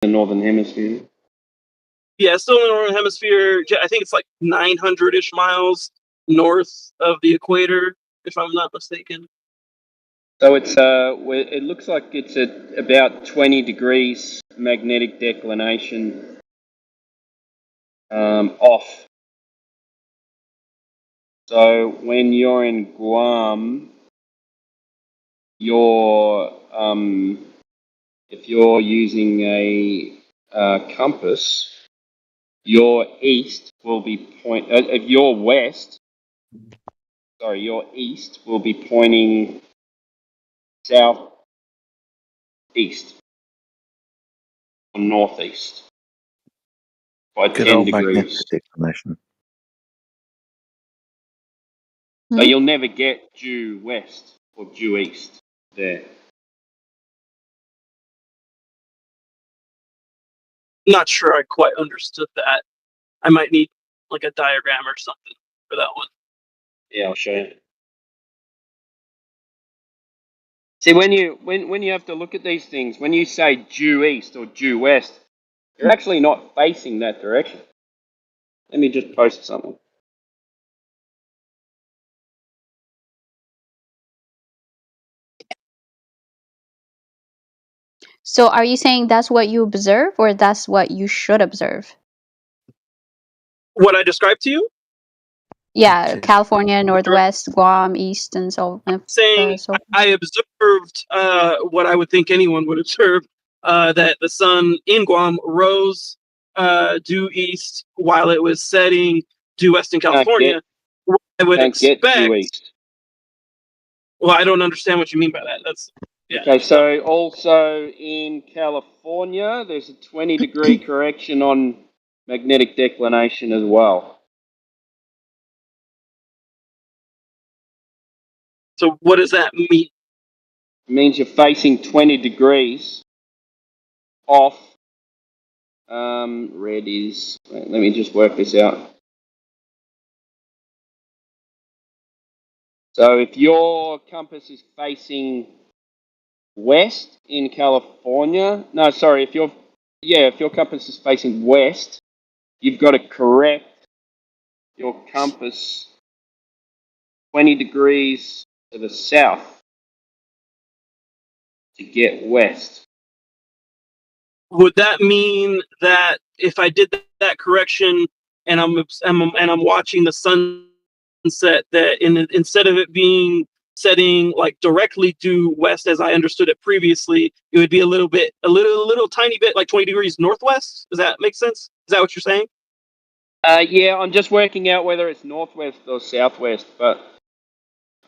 the northern hemisphere. Yeah, still in the northern hemisphere. I think it's like 900-ish miles north of the equator, if I'm not mistaken. So it's it looks like it's at about 20 degrees magnetic declination off. So when you're in Guam, if you're using a compass, your east will be if your your east will be pointing southeast or northeast by Good 10 old magnetic degrees. declination. So you'll never get due west or due east there. Not sure I quite understood that. I might need like a diagram or something for that one. Yeah, I'll show you. See, when you have to look at these things, when you say due east or due west, you're actually not facing that direction. Let me just post something. So are you saying that's what you observe, or that's what you should observe? What I described to you? Yeah, Okay. California, Northwest, Guam, East, and so Saying so. I observed what I would think anyone would observe, that the sun in Guam rose due east while it was setting due west in California. What I would Get due expect. east. Well, I don't understand what you mean by that. That's Okay, so also in California, there's a 20-degree correction on magnetic declination as well. So what does that mean? It means you're facing 20 degrees off. Red is. Let me just work this out. So if your compass is facing west in California, if your compass is facing west, you've got to correct your compass 20 degrees to the south to get west. Would that mean that if I did that correction and I'm watching the sunset, that instead of it being setting like directly due west as I understood it previously, it would be a little tiny bit like 20 degrees northwest? Does that make sense? Is that what you're saying? Yeah, I'm just working out whether it's northwest or southwest, but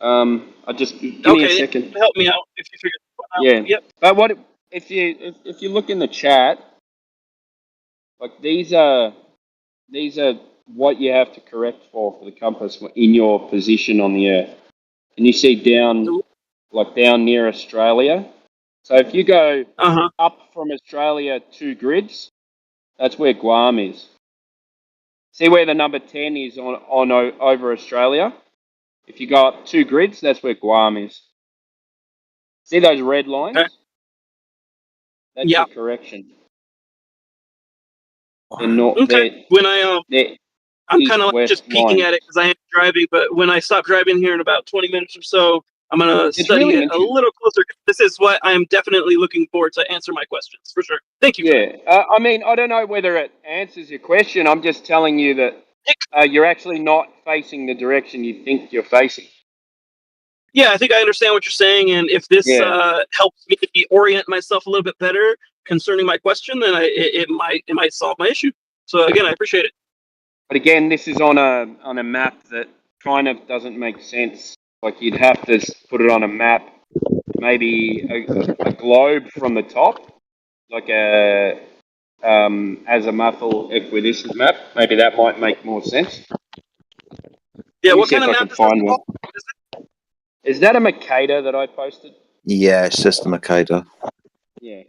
I just give me a second. Help me out if you figure it out. Yeah. Yep. But what if you look in the chat, like these are what you have to correct for the compass in your position on the Earth. And you see down near Australia. So if you go up from Australia 2 grids, that's where Guam is. See where the number 10 is on over Australia? If you go up 2 grids, that's where Guam is. See those red lines? Okay. That's your correction. Okay. When I'm kind of like just peeking lines. at it because I am driving, but when I stop driving here in about 20 minutes or so, I'm going to study really it a little closer. This is what I'm definitely looking for to answer my questions, for sure. Thank you. Yeah. I mean, I don't know whether it answers your question. I'm just telling you that you're actually not facing the direction you think you're facing. Yeah, I think I understand what you're saying, and if this helps me orient myself a little bit better concerning my question, then it might solve my issue. So again, I appreciate it. But again, this is on a map that kind of doesn't make sense. Like you'd have to put it on a map, maybe a globe from the top, like a azimuthal equidistant map. Maybe that might make more sense. Yeah, what kind of map is that called? Is that a Mercator that I posted? Yeah, it's just a Mercator. Yeah.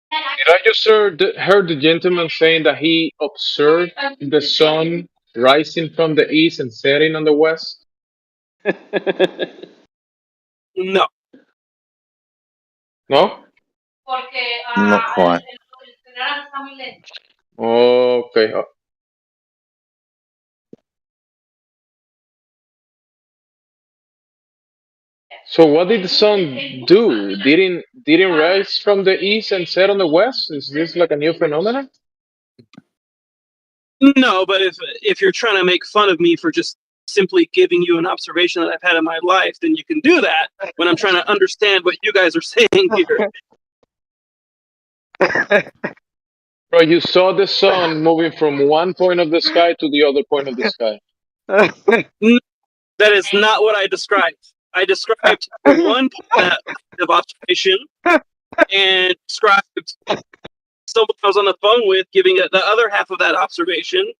Did I just heard the gentleman saying that he observed the sun rising from the east and setting on the west? No. No? Not quite. Okay. So what did the sun do? Didn't rise from the east and set on the west? Is this like a new phenomenon? No, but if you're trying to make fun of me for just simply giving you an observation that I've had in my life, then you can do that when I'm trying to understand what you guys are saying here. Bro, you saw the sun moving from one point of the sky to the other point of the sky. That is not what I described. I described one point of observation and described someone I was on the phone with giving the other half of that observation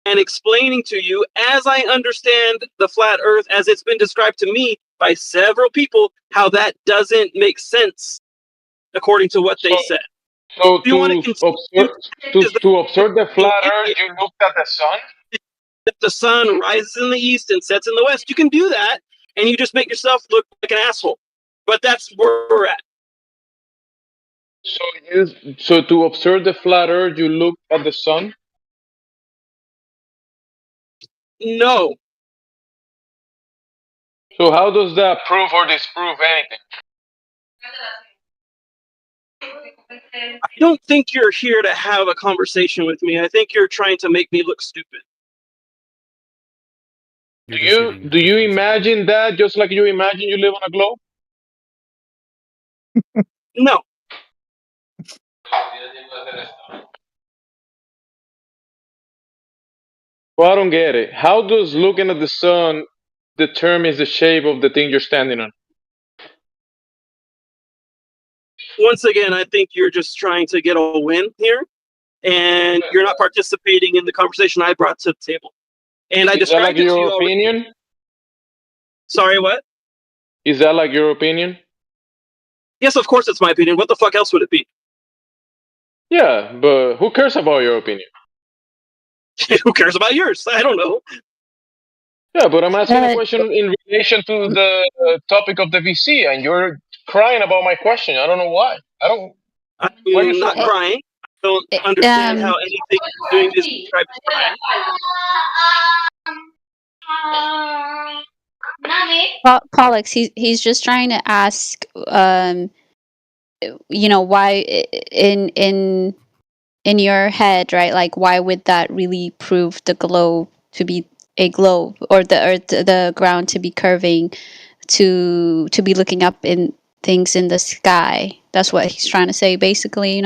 and explaining to you, as I understand the flat earth as it's been described to me by several people, how that doesn't make sense according to what they said. So If you want to to observe the flat earth, you looked at the sun? If the sun rises in the east and sets in the west, you can do that, and you just make yourself look like an asshole. But that's where we're at. So to observe the flat earth, you looked at the sun? No. So how does that prove or disprove anything? I don't think you're here to have a conversation with me. I think you're trying to make me look stupid. Do you imagine that just like you imagine you live on a globe? No. Well, I don't get it. How does looking at the sun determine the shape of the thing you're standing on? Once again, I think you're just trying to get a win here, and you're not participating in the conversation I brought to the table. And I Is that like described it to you your already. opinion? Sorry, what? Is that like your opinion? Yes, of course it's my opinion. What the fuck else would it be? Yeah, but who cares about your opinion? Who cares about yours? I don't know. Yeah, but I'm asking a But- question in relation to the topic of the VC, and you're crying about my question. I don't know why. Why are you I'm so not mad? crying. I don't understand how anything doing this describes crying. Pollux, he's just trying to ask, why in your head, right? Like, why would that really prove the globe to be a globe, or the earth, the ground to be curving, to be looking up in things in the sky? That's what he's trying to say, basically,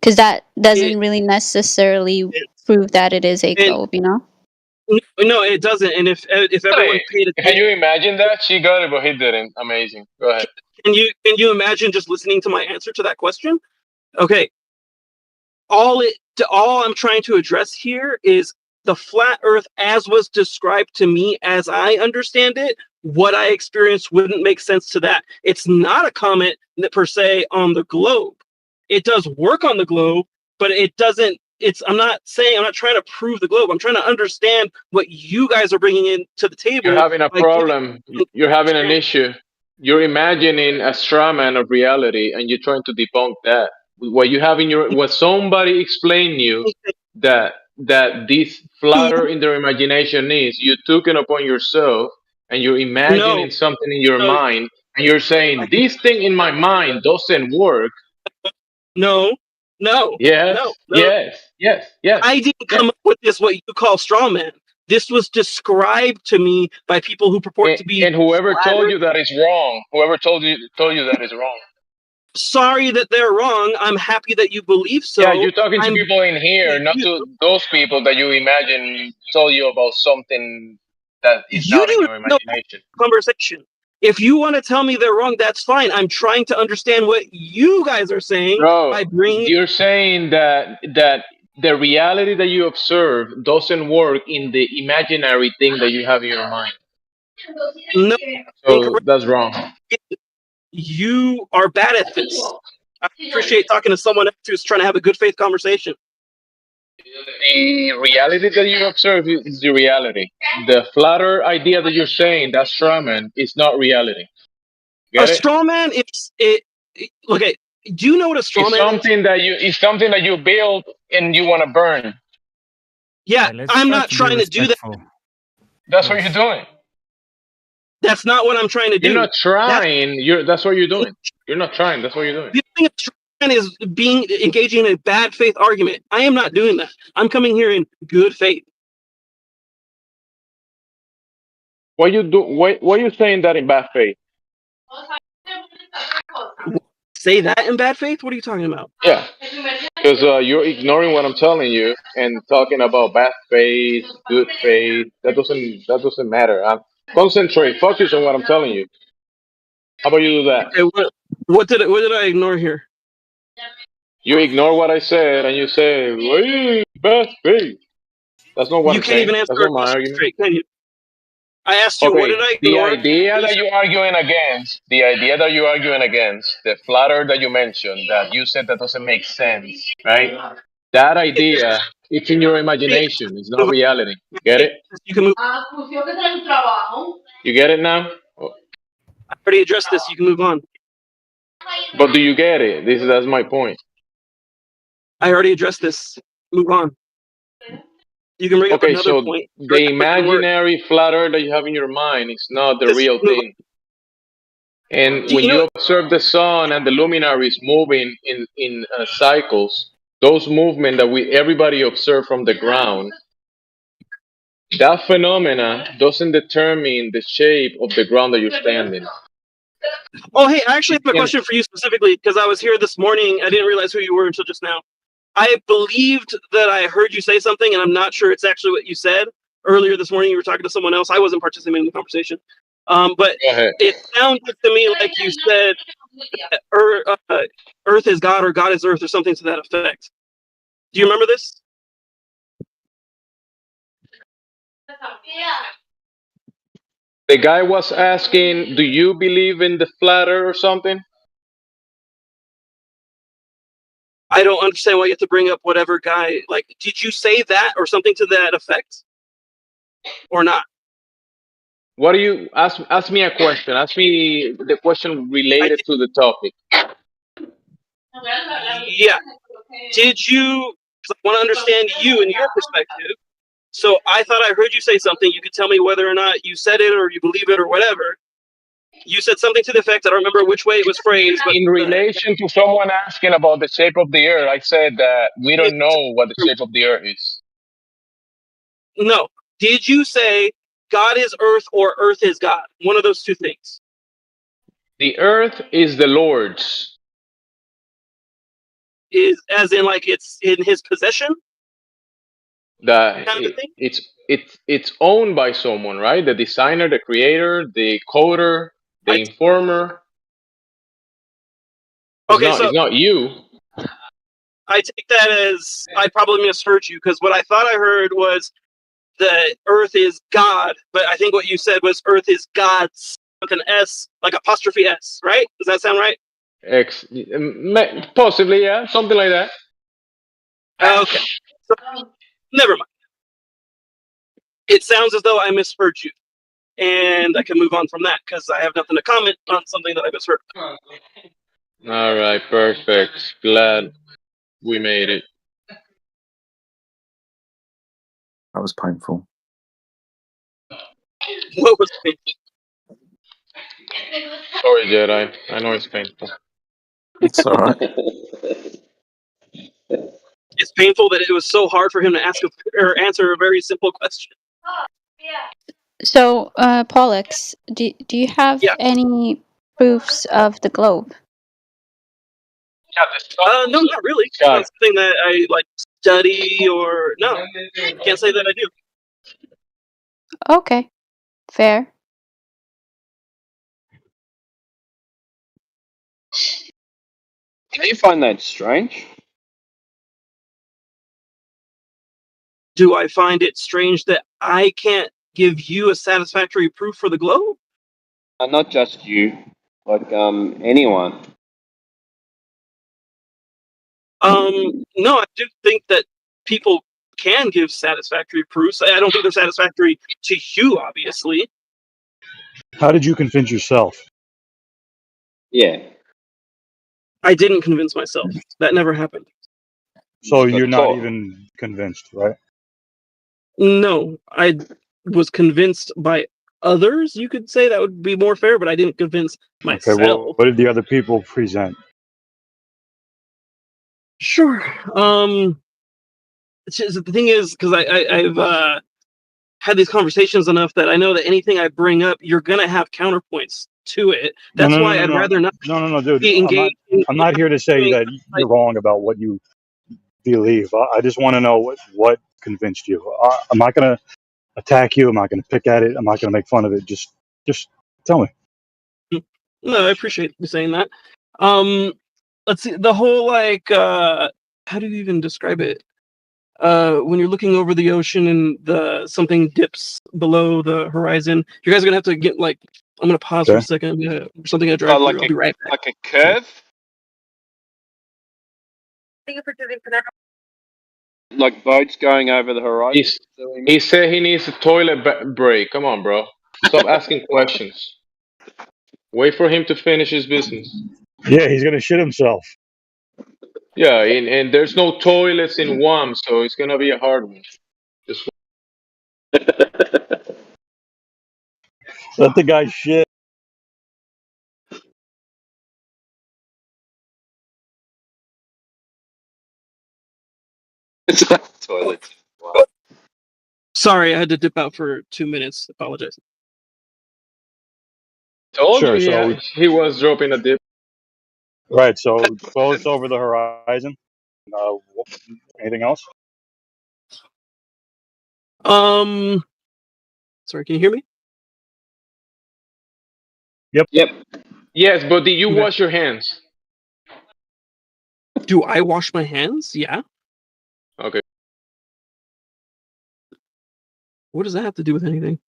because that doesn't really necessarily prove that it is a globe, No, it doesn't. And if everyone paid Can attention, you imagine that? She got it, but he didn't. Amazing. Go ahead. can you imagine just listening to my answer to that question? Okay. All I'm trying to address here is the flat earth as was described to me, as I understand it. What I experienced wouldn't make sense to that. It's not a comment per se on the globe. It does work on the globe, but it doesn't. I'm not trying to prove the globe. I'm trying to understand what you guys are bringing in to the table. You're having a problem. You're having an issue. You're imagining a straw man of reality, and you're trying to debunk that. What somebody explained you that this flatter in their imagination is, you took it upon yourself, and you're imagining something in your mind, and you're saying this thing in my mind doesn't work. No. Yes. No. Yes. I didn't come up with this, what you call straw man. This was described to me by people who purport to be. And whoever told you that is wrong. Whoever told you that is wrong. Sorry that they're wrong. I'm happy that you believe so. Yeah, you're talking to people in here, not to those people that you imagine told you about something that is not in your imagination. Conversation. If you want to tell me they're wrong, that's fine. I'm trying to understand what you guys are saying. Bro, you're saying that the reality that you observe doesn't work in the imaginary thing that you have in your mind. No, so that's wrong. You are bad at this. I appreciate talking to someone else who's trying to have a good faith conversation. The reality that you observe is the reality. The flatter idea that you're saying, that straw man, is not reality. Get a straw man, Okay, do you know what a straw It's man is? something that you build and you want to burn. Yeah, let's I'm try not to be trying to do that. respectful. That's what you're doing. That's not what I'm trying to do. You're not trying. That's what you're doing. You're not trying. That's what you're doing. The thing of trying is engaging in a bad faith argument. I am not doing that. I'm coming here in good faith. Why are you saying that in bad faith? Say that in bad faith? What are you talking about? Yeah, because you're ignoring what I'm telling you and talking about bad faith, good faith. That doesn't matter. Concentrate. Focus on what I'm telling you. How about you do that? Okay, what did I ignore here? You ignore what I said and you say, "Hey, bad faith." That's not what You I'm can't saying. even answer That's a not my question argument. straight, can you? I asked you, what did I The ignore? idea that you're arguing against, the flat earth that you mentioned, that you said that doesn't make sense, right? That idea, it's in your imagination. It's not reality. Get it? You can move. You get it now? I already addressed this. You can move on. But do you get it? That's my point. I already addressed this. Move on. You can bring up Okay, another so point. the imaginary flat earth that you have in your mind is not the real thing. And when you observe the sun and the luminaries moving in cycles, those movements that everybody observe from the ground, that phenomena doesn't determine the shape of the ground that you're standing. Oh, hey, I actually have a question for you specifically, because I was here this morning. I didn't realize who you were until just now. I believed that I heard you say something, and I'm not sure it's actually what you said. Earlier this morning, you were talking to someone else. I wasn't participating in the conversation. But it sounded to me like you said that Earth is God or God is Earth or something to that effect. Do you remember this? The guy was asking, do you believe in the flat earth or something? I don't understand why you have to bring up whatever guy. Like, did you say that or something to that effect? Or not? What do you ask me a question? Ask me the question related to the topic. Yeah. Did you? Because I want to understand you and your perspective. So I thought I heard you say something. You could tell me whether or not you said it or you believe it or whatever. You said something to the effect, I don't remember which way it was phrased. But in relation to someone asking about the shape of the earth, I said that we don't know what the shape of the earth is. No. Did you say God is earth or earth is God? One of those two things. The earth is the Lord's. Is as in like it's in his possession? It's owned by someone, right? The designer, the creator, the coder, the informer. It's not you. I take that as I probably misheard you, because what I thought I heard was that Earth is God, but I think what you said was Earth is God's with an S, like apostrophe S, right? Does that sound right? Possibly, yeah, something like that. Okay, so, never mind. It sounds as though I misheard you, and I can move on from that because I have nothing to comment on something that I misheard. All right, perfect. Glad we made it. That was painful. What was painful? Sorry, Jedi. I know it's painful. It's all right. It's painful that it was so hard for him to answer a very simple question. So, Pollux, do you have any proofs of the globe? No, not really. It's not something that I like study or no. Can't say that I do. Okay, fair. Do you find that strange? Do I find it strange that I can't give you a satisfactory proof for the globe? Not just you, like anyone. No, I do think that people can give satisfactory proofs. I don't think they're satisfactory to you, obviously. How did you convince yourself? Yeah. I didn't convince myself. That never happened. So Just you're got not taught. even convinced, right? No, I was convinced by others. You could say that would be more fair, but I didn't convince myself. Okay, well, what did the other people present? Sure. It's just, the thing is, because I've had these conversations enough that I know that anything I bring up, you're gonna have counterpoints to it. That's why I'd rather not No, dude. be engaged. I'm not here to say that you're wrong about what you believe. I just want to know what convinced you. I'm not gonna attack you. I'm not gonna pick at it. I'm not gonna make fun of it. Just tell me. No, I appreciate you saying that. Let's see. The whole how do you even describe it? When you're looking over the ocean and something dips below the horizon, you guys are gonna have to get like. I'm gonna pause for a Okay. second. Something I drive through. I'll be right back. Like a curve? Like boats going over the horizon? He said he needs a toilet break. Come on, bro. Stop asking questions. Wait for him to finish his business. Yeah, he's gonna shit himself. Yeah, and there's no toilets in Guam, so it's gonna be a hard one. Just Let the guy shit. It's like toilets. Wow. Sorry, I had to dip out for 2 minutes. Apologize. told Sure, you so he was dropping a dip. right, so boats over the horizon. Anything else? Sorry, can you hear me? Yep. Yes, but did you Okay. wash your hands? Do I wash my hands? Yeah. Okay. What does that have to do with anything?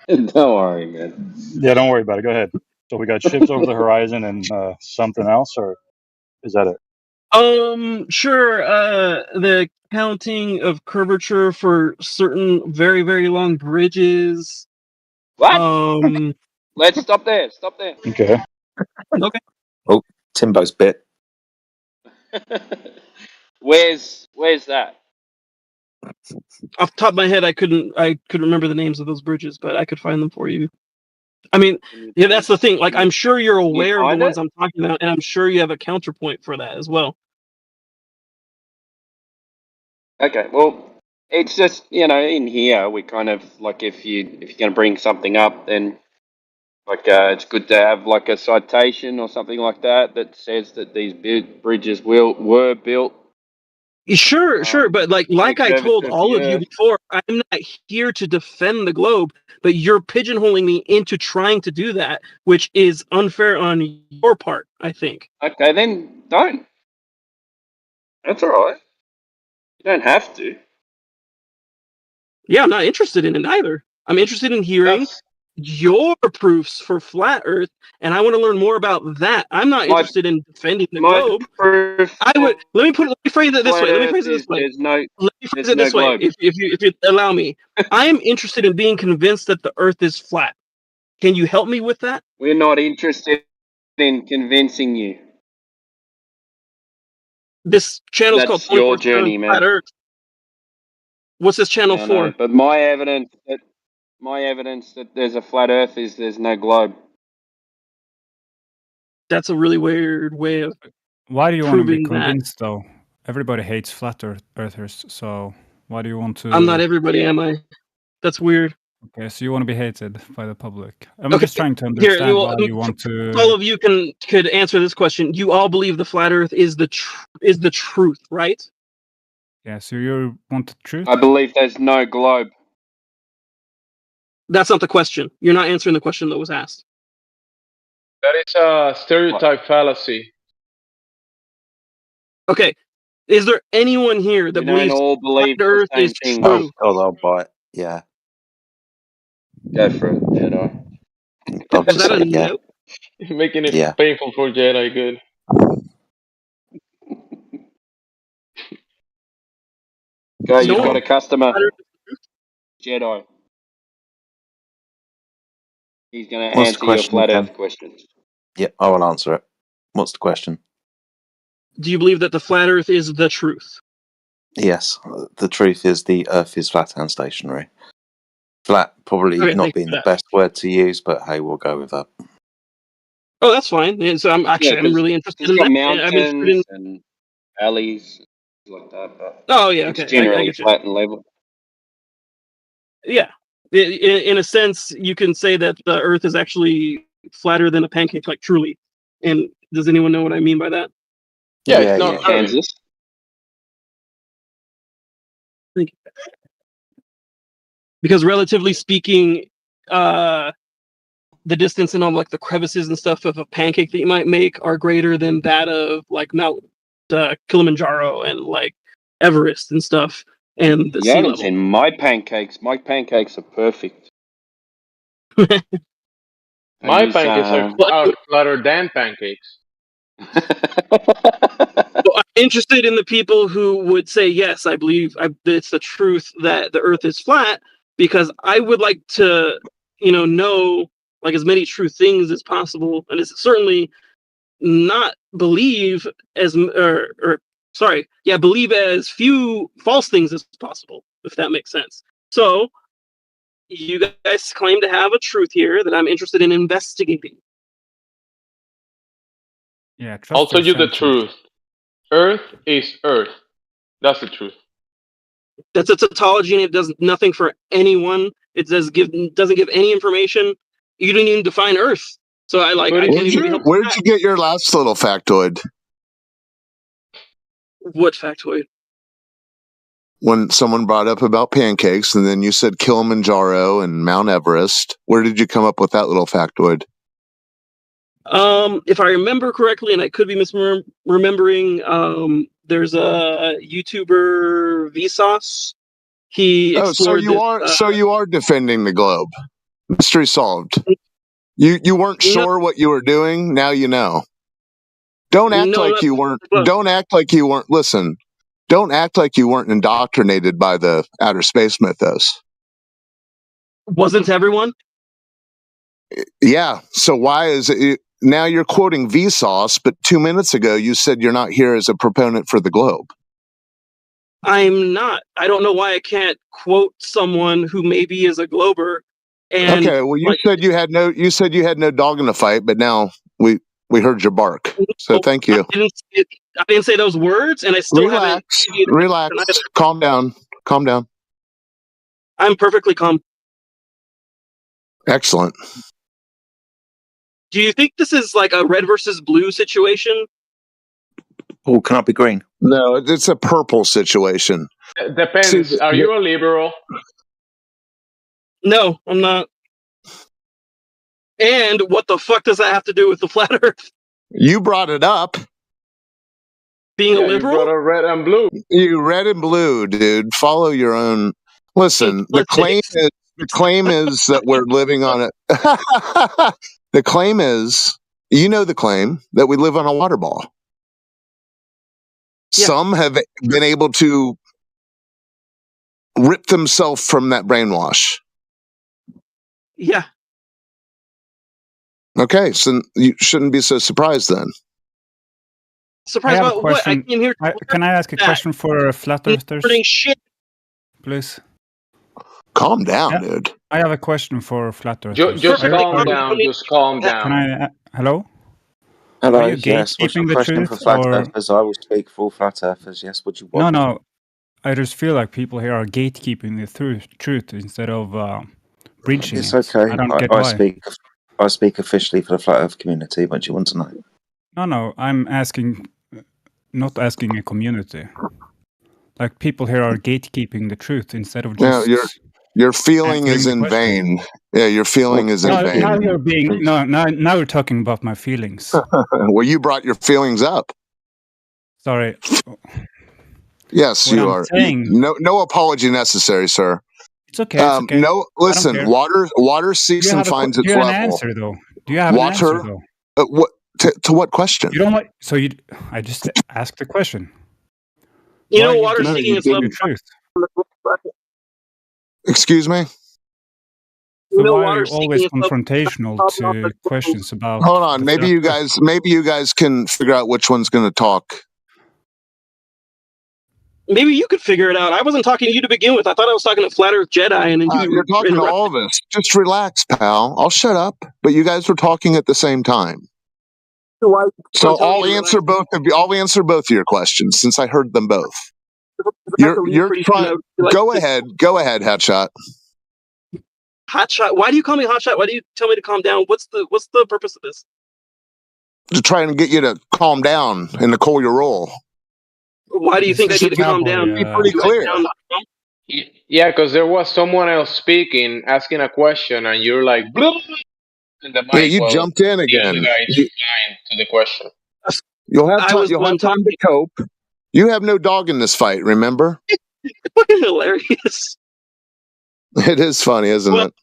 Don't worry, man. Yeah, don't worry about it. Go ahead. So we got ships over the horizon and something else, or is that it? Sure. The counting of curvature for certain very, very long bridges. What? Let's stop there. Stop there. Okay. Okay. Oh, Timbo's bit. Where's that? Off the top of my head, I couldn't remember the names of those bridges, but I could find them for you. I mean, yeah, that's the thing. Like, I'm sure you're aware of the ones I'm talking about, and I'm sure you have a counterpoint for that as well. Okay, well, it's just, in here we kind of like if you're going to bring something up, then like it's good to have like a citation or something like that says that these bridges were built. Sure, but like I told all of you Earth. before, I'm not here to defend the globe, but you're pigeonholing me into trying to do that, which is unfair on your part, I think. Okay, then don't. That's all right. You don't have to. Yeah, I'm not interested in it either. I'm interested in hearing your proofs for flat Earth, and I want to learn more about that. I'm not interested in defending the globe. Proof Let me phrase it this way. There's no globe. If you allow me, I am interested in being convinced that the Earth is flat. Can you help me with that? We're not interested in convincing you. This channel's called 24/7 your journey, man. Flat Earth. What's this channel for? No, but my evidence that there's a flat Earth is there's no globe. That's a really weird way of. Why do you want to be proving that. convinced, though? Everybody hates flat earthers, so why do you want to? I'm not everybody, am I? That's weird. Okay, so you want to be hated by the public. I'm just trying to understand Here, why you want to. All of you could answer this question. You all believe the flat Earth is the truth, right? Yeah, so you want the truth? I believe there's no globe. That's not the question. You're not answering the question that was asked. That is a stereotype fallacy. Okay. Is there anyone here that believes flat Earth is true? Oh, I'll buy it. Yeah. Go for it, Jedi. I'll just say yeah. No? Making it painful for Jedi. Good. Go, you've got a customer. Jedi. He's going to answer your flat Earth questions. Yeah, I will answer it. What's the question? do you believe that the flat Earth is the truth? Yes, the truth is the Earth is flat and stationary. Flat probably Okay, not thank you being for the that. best word to use, but hey, we'll go with that. Oh, that's fine. And so I'm really interested It's in got that. And I'm interested in. mountains and valleys, things like that, but Oh yeah, it's okay, I generally get you. flat and level. Yeah, in a sense, you can say that the Earth is actually flatter than a pancake, like truly. And does anyone know what I mean by that? Yeah, Yeah, it's not yeah. curved. Kansas. Because relatively speaking, the distance and all like the crevices and stuff of a pancake that you might make are greater than that of like Mount Kilimanjaro and like Everest and stuff, and the You sea haven't level. seen my pancakes. My pancakes are perfect. My These, pancakes are flatter than pancakes. So I'm interested in the people who would say, yes, I believe it's the truth that the Earth is flat, because I would like to, know like as many true things as possible, and it's certainly not believe as believe as few false things as possible, if that makes sense. So you guys claim to have a truth here that I'm interested in investigating. Yeah, I'll trust tell your you the senses. truth. Earth is Earth. That's the truth. That's a tautology, and it does nothing for anyone. It doesn't give any information. You didn't even define Earth, so I But can't even be helpful. Where'd you get your last little factoid? What factoid? When someone brought up about pancakes, and then you said Kilimanjaro and Mount Everest. Where did you come up with that little factoid? If I remember correctly, and I could be misremembering, there's a YouTuber Vsauce. He explored So you are defending the globe. Mystery solved. You weren't sure what you were doing. Now you know. Don't act like you weren't. Don't act like you weren't. Listen. Don't act like you weren't indoctrinated by the outer space mythos. Wasn't everyone? Yeah. So why is it now you're quoting Vsauce, but 2 minutes ago you said you're not here as a proponent for the globe? I'm not. I don't know why I can't quote someone who maybe is a glober. And okay. Well, you said you had no dog in the fight, but now we heard your bark. So thank you. I didn't say those words, and I still Relax. haven't. Relax. Calm down. Calm down. I'm perfectly calm. Excellent. Do you think this is like a red versus blue situation? Oh, can I be green? No, it's a purple situation. Depends. See, Are you a liberal? No, I'm not. And what the fuck does that have to do with the flat Earth? You brought it up. Being a liberal? You brought a red and blue. You red and blue, dude. Follow your own. Listen, the claim is that we're living on it. The claim is, the claim that we live on a water ball. Yeah. Some have been able to rip themselves from that brainwash. Yeah. Okay, so you shouldn't be so surprised then. Surprised about what? I came here. Can I ask a question for flat earthers? Shit. Please. Calm down, dude. I have a question for flat earthers. Just calm down. Just calm down. Can I? Hello. Hello. Are you Yes. What's your gatekeeping the question truth, for flat or? earthers? I will speak for flat earthers. Yes. What you want? No. I just feel like people here are gatekeeping the truth instead of breaching it's it. Okay. I don't get why. I speak officially for the flat earth community. What do you want to know? No. I'm asking, not asking a community. Like people here are gatekeeping the truth instead of just. No, your feeling is in vain. Yeah, your feeling is in vain. Now you're being now you're talking about my feelings. Well, you brought your feelings up. Sorry. Yes, what you I'm are. Saying, no apology necessary, sir. It's okay. It's okay. No, listen. Water seeks and finds its level. Do you have an answer though? Do you have an answer though? What to what question? You don't like. So you. I just asked the question. Water seeking its level. Truth. Excuse me? So why are you always confrontational to questions about... Hold on. Maybe you guys can figure out which one's going to talk Maybe you could figure it out. I wasn't talking to you to begin with. I thought I was talking to Flat Earth Jedi, and then you You're talking to interrupted. all of us. Just relax, pal. I'll shut up. But you guys were talking at the same time. So I'll answer both of you. I'll answer both of your questions since I heard them both. You're trying. Go ahead. Go ahead, Hotshot. Hotshot. Why do you call me Hotshot? Why do you tell me to calm down? What's the purpose of this? To try and get you to calm down and to call your roll. Why do you think I need to calm down? Be pretty clear. Yeah, because there was someone else speaking, asking a question, and you're like, blah, and the mic. Yeah, you jumped in again. The other guy is replying to the question. You'll have time. You'll have time to cope. You have no dog in this fight. Remember? It's fucking hilarious. It is funny, isn't it?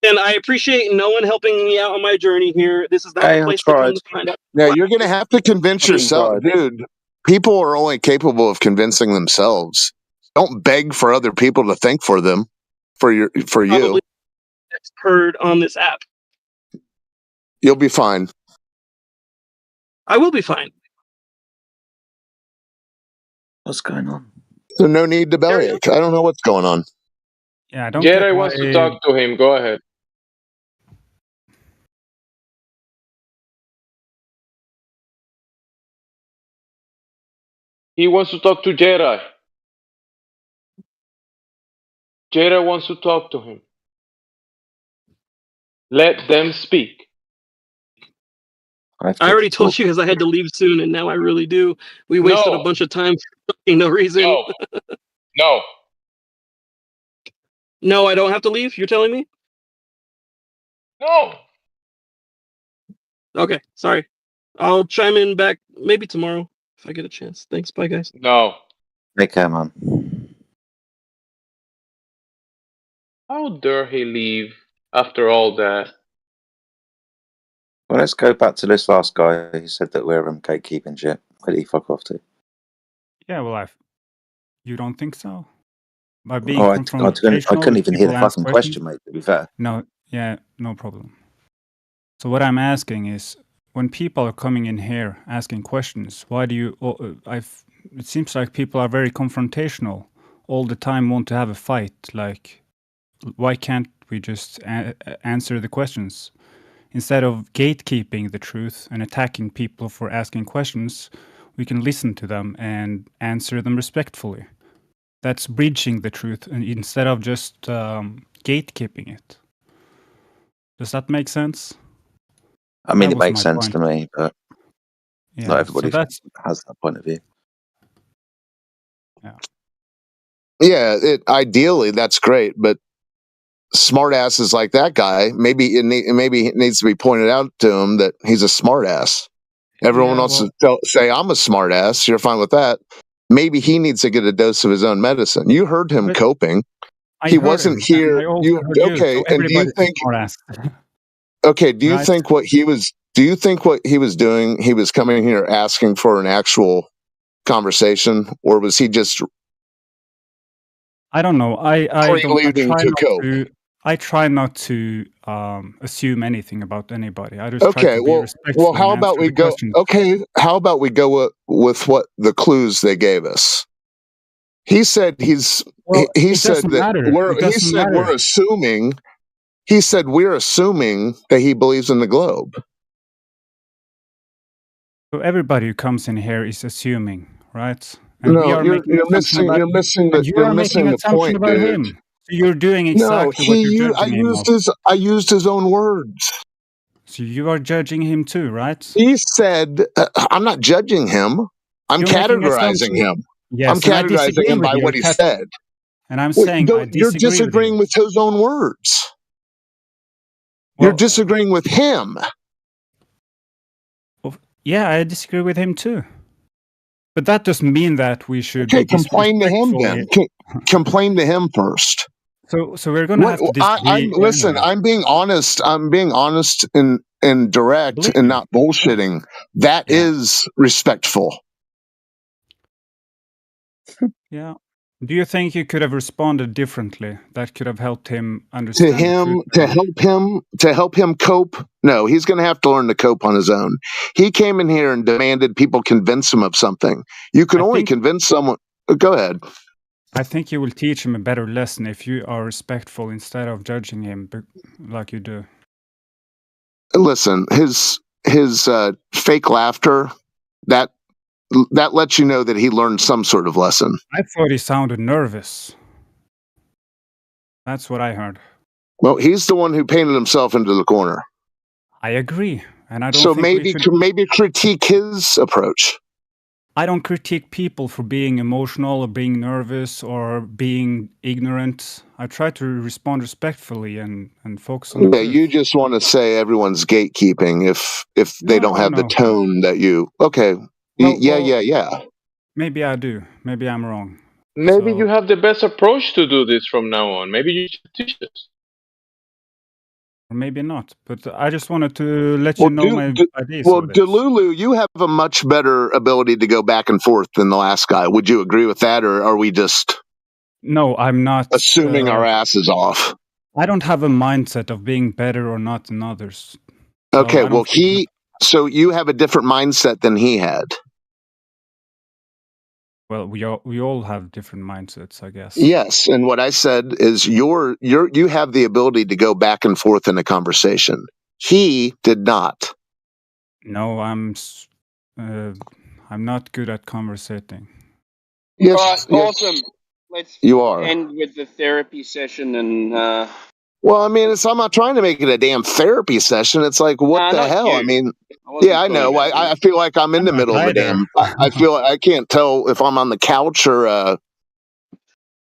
And I appreciate no one helping me out on my journey here. This is not the place to come to find out. Yeah, you're gonna have to convince yourself, dude. People are only capable of convincing themselves. Don't beg for other people to think for them, for you. Expert on this app. You'll be fine. I will be fine. What's going on? So no need to bellyache. I don't know what's going on. Yeah, I don't. Jedi wants to talk to him. Go ahead. He wants to talk to Jedi. Jedi wants to talk to him. Let them speak. I already told you guys I had to leave soon, and now I really do. We wasted a bunch of time for no reason. No. No, I don't have to leave? You're telling me? No. Okay, sorry. I'll chime in back maybe tomorrow if I get a chance. Thanks, bye guys. No. Take care, man. How dare he leave after all that? Well, let's go back to this last guy who said that we're gatekeeping shit. Where did he fuck off to? Yeah, well, you don't think so? By being I couldn't even hear the fucking question, mate, to be fair. No, yeah, no problem. So what I'm asking is, when people are coming in here asking questions, why do you... it seems like people are very confrontational, all the time want to have a fight. Like, why can't we just answer the questions? Instead of gatekeeping the truth and attacking people for asking questions, we can listen to them and answer them respectfully. That's bridging the truth, and instead of just gatekeeping it. Does that make sense? I mean, it makes sense to me, but yeah, not everybody has that point of view. Yeah, ideally that's great, but smartasses like that guy, maybe it needs to be pointed out to him that he's a smartass. Everyone wants to say I'm a smartass. You're fine with that. Maybe he needs to get a dose of his own medicine. You heard him coping. He wasn't here. And do you think? Okay, do you think what he was? Do you think what he was doing? He was coming here asking for an actual conversation, or was he just? I don't know. I try not to assume anything about anybody. I just try to be respectful. Well, how about we go? Okay, how about we go with what the clues they gave us? He said he said we're assuming. He said we're assuming that he believes in the globe. So everybody who comes in here is assuming, right? And no, you're missing the point, dude. So you're doing exactly what you're judging him of. I used his own words. So you are judging him too, right? He said, "I'm not judging him. I'm categorizing him. Yes, I'm categorizing him by what he said." And I'm saying you're disagreeing with his own words. You're disagreeing with him. Well, yeah, I disagree with him too. But that doesn't mean that we should. Okay, complain to him then. Complain to him first. So we're going to have to disagree. Listen, I'm being honest. I'm being honest and direct and not bullshitting. That is respectful. Yeah. Do you think you could have responded differently? That could have helped him understand. To help him cope. No, he's going to have to learn to cope on his own. He came in here and demanded people convince him of something. You can only convince someone. Go ahead. I think you will teach him a better lesson if you are respectful instead of judging him like you do. Listen, his fake laughter, that lets you know that he learned some sort of lesson. I thought he sounded nervous. That's what I heard. Well, he's the one who painted himself into the corner. I agree, and I don't. So think maybe critique his approach. I don't critique people for being emotional or being nervous or being ignorant. I try to respond respectfully and focus on the truth. You just want to say everyone's gatekeeping if they don't have the tone that you. Okay. Well, yeah. Maybe I do. Maybe I'm wrong. Maybe you have the best approach to do this from now on. Maybe you should teach us. Or maybe not. But I just wanted to let you know my ideas. Well, Delulu, you have a much better ability to go back and forth than the last guy. Would you agree with that, or are we just? No, I'm not assuming our asses off. I don't have a mindset of being better or not than others. Okay, well, so you have a different mindset than he had. Well, we all have different mindsets, I guess. Yes, and what I said is you have the ability to go back and forth in a conversation. He did not. No, I'm not good at conversating. Yes, awesome. Let's end with the therapy session and. Well, I mean, I'm not trying to make it a damn therapy session. It's like, what the hell? You. I mean, I know. I feel like I'm in the middle of a damn. I feel like I can't tell if I'm on the couch or,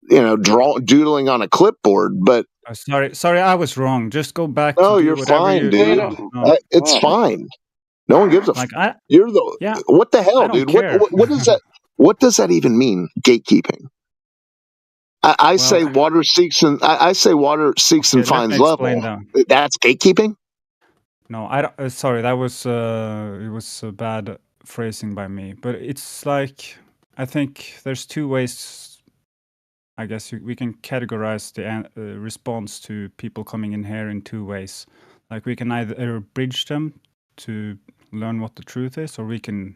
doodling on a clipboard. But sorry, I was wrong. Just go back. No, you're fine, dude. It's fine. No one gives a. You're the. Yeah. What the hell, dude? What does that? What does that even mean? Gatekeeping. I say water seeks and finds level. That's gatekeeping? No, I don't. Sorry, that was it was a bad phrasing by me. But it's like I think there's two ways. I guess we can categorize the response to people coming in here in two ways. Like we can either bridge them to learn what the truth is, or we can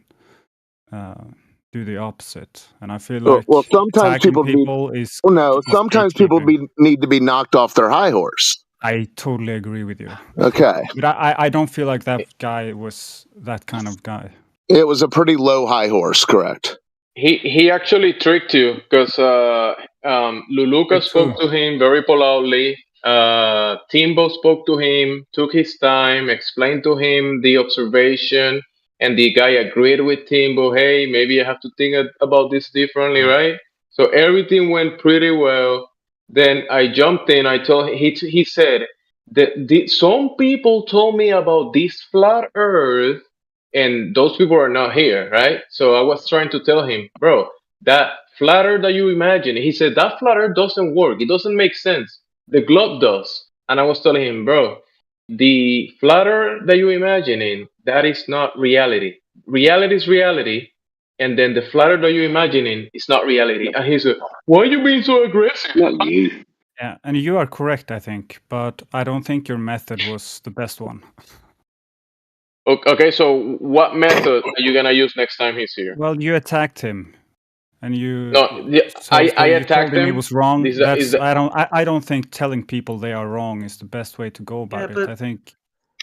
do the opposite. And I feel like sometimes people need to be knocked off their high horse. I totally agree with you. Okay, but I don't feel like that guy was that kind of guy. It was a pretty low high horse, correct? He actually tricked you because Luluka spoke to him very politely. Timbo spoke to him, took his time, explained to him the observation, and the guy agreed with Timbo. Hey, maybe I have to think about this differently, right? So everything went pretty well. Then I jumped in. I told he said that some people told me about this flat Earth. And those people are not here, right? So I was trying to tell him, bro, that flat Earth that you imagine, he said, that flat Earth doesn't work. It doesn't make sense. The globe does. And I was telling him, bro, the flat Earth that you imagining, that is not reality. Reality is reality. And then the flat Earth that you imagining is not reality. And he said, why are you being so aggressive? Not you. Yeah, and you are correct, I think. But I don't think your method was the best one. Okay, so what method are you gonna use next time he's here? Well, you attacked him, and you. No, I attacked him. He was wrong. I don't think telling people they are wrong is the best way to go about it. I think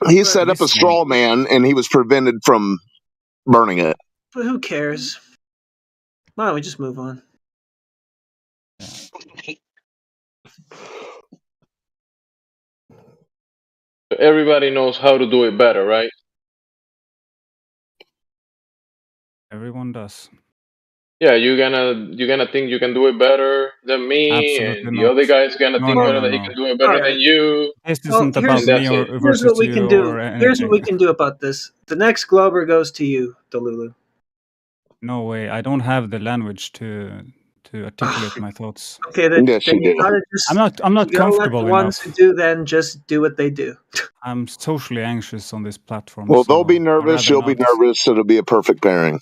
he set up a straw man, and he was prevented from burning it. But who cares? Why don't we just move on? Everybody knows how to do it better, right? Everyone does. Yeah, you're gonna think you can do it better than me, Absolutely and the other guy's gonna think that he can do it better than you. This isn't about me here's what we can do. Here's what we can do about this. The next Glober goes to you, Delulu. No way. I don't have the language to articulate my thoughts. Okay, then yes, you gotta just. I'm not comfortable let the ones who do then just do what they do. I'm socially anxious on this platform. Well, they'll be nervous. You'll be nervous. It'll be a perfect pairing.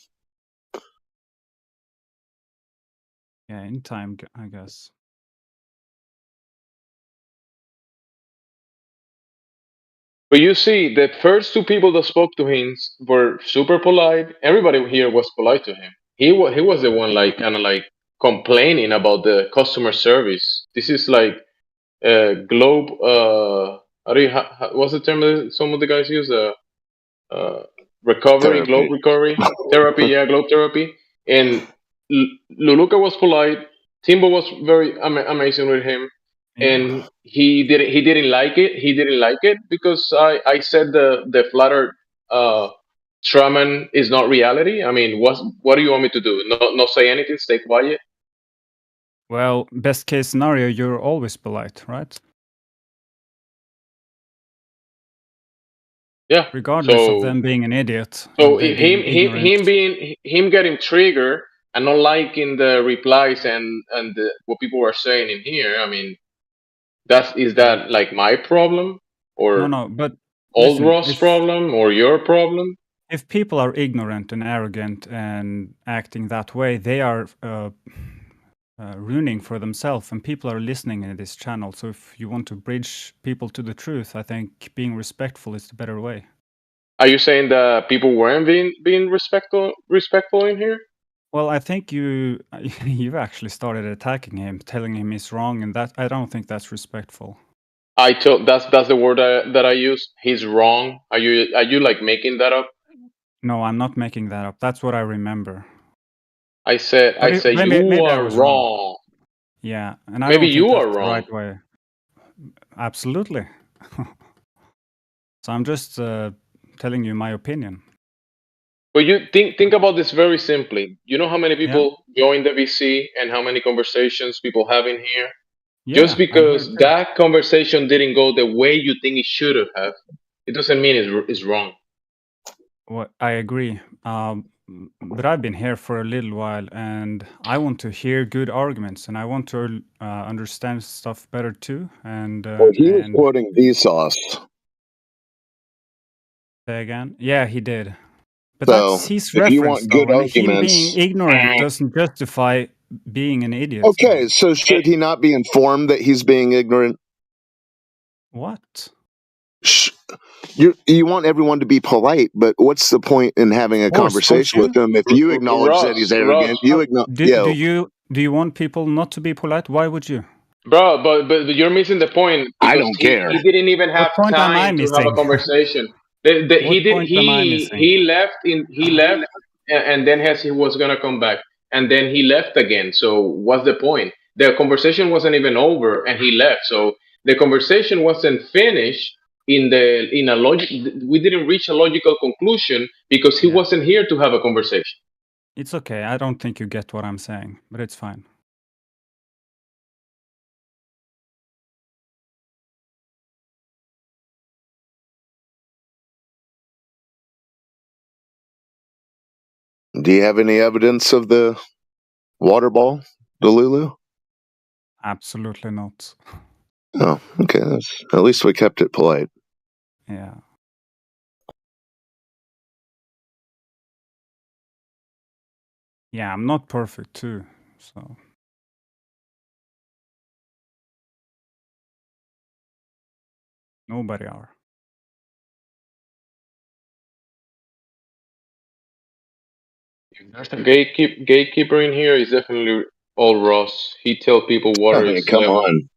Yeah, in time, I guess. But you see, the first two people that spoke to him were super polite. Everybody here was polite to him. He was the one, like, kind of like complaining about the customer service. This is like globe. How do you, what's the term that some of the guys use? Recovery, globe Therapy. recovery, therapy. Yeah, globe therapy. And Luluka was polite. Timbo was very amazing with him, and he didn't like it. He didn't like it because I said the flat earth Straman is not reality. I mean, what do you want me to do? Not say anything, stay quiet? Well, best case scenario, you're always polite, right? Yeah. Regardless of them being an idiot. So they him getting triggered and not liking the replies and what people were saying in here. I mean, is that like my problem or no, but old listen, Ross' problem or your problem? If people are ignorant and arrogant and acting that way, they are ruining for themselves, and people are listening in this channel. So if you want to bridge people to the truth, I think being respectful is the better way. Are you saying that people weren't being respectful in here? Well, I think you've actually started attacking him, telling him he's wrong, and that I don't think that's respectful. That's the word that I use. He's wrong. Are you like making that up? No, I'm not making that up. That's what I remember. I said maybe you are wrong. Yeah, and I maybe don't think you that's are the wrong. right way. Absolutely. So I'm just telling you my opinion. But you think about this very simply. You know how many people join the VC and how many conversations people have in here? Yeah, just because that conversation didn't go the way you think it should have, it doesn't mean it's wrong. Well, I agree. But I've been here for a little while, and I want to hear good arguments, and I want to understand stuff better too. And well, he was quoting Vsauce. Say again? Yeah, he did. But so that's his if reference, you want good though, and arguments, him being ignorant doesn't justify being an idiot. Okay, so should he not be informed that he's being ignorant? What? You want everyone to be polite, but what's the point in having a conversation with him if you acknowledge that he's arrogant? Do you want people not to be polite? Why would you? Bro, but you're missing the point. I don't care. He didn't even have time to have a conversation. He left and then he was gonna come back, and then he left again. So what's the point? The conversation wasn't even over, and he left. So the conversation wasn't finished in a logic. We didn't reach a logical conclusion because he wasn't here to have a conversation. It's okay. I don't think you get what I'm saying, but it's fine. Do you have any evidence of the water ball, Delulu? Absolutely not. Oh, okay. At least we kept it polite. Yeah. Yeah, I'm not perfect too, so. Nobody are. If there's a gatekeeper in here, it's definitely all Ross. He tells people water is come level. on.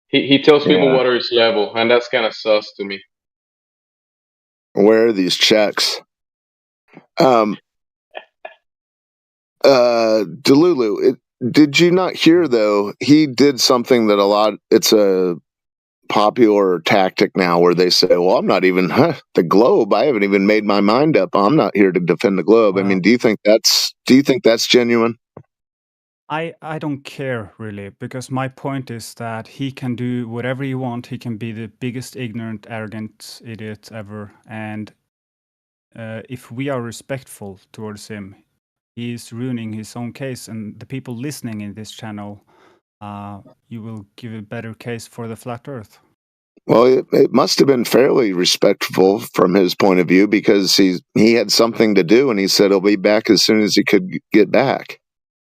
He tells people water is level, and that's kind of sus to me. Where are these checks? Delulu, did you not hear though? He did something that it's a popular tactic now where they say, well, I'm not even the globe. I haven't even made my mind up. I'm not here to defend the globe. I mean, do you think that's genuine? I don't care really, because my point is that he can do whatever he wants. He can be the biggest ignorant, arrogant idiot ever. And if we are respectful towards him, he's ruining his own case. And the people listening in this channel, you will give a better case for the flat earth. Well, it must have been fairly respectful from his point of view, because he had something to do, and he said he'll be back as soon as he could get back.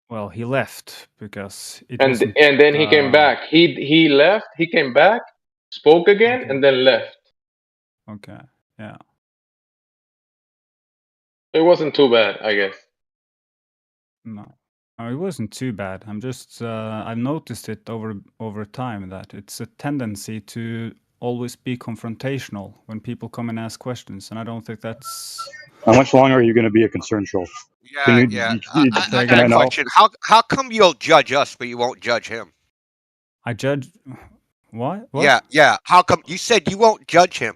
Well, he left because and then he came back. He left. He came back, spoke again, and then left. Okay. Yeah. It wasn't too bad, I guess. No. It wasn't too bad. I'm just I've noticed it over time that it's a tendency to always be confrontational when people come and ask questions, and I don't think that's. How much longer are you going to be a concern troll? Yeah, yeah. I Say got a again? question. How come you'll judge us, but you won't judge him? I judge. What? Yeah. How come you said you won't judge him,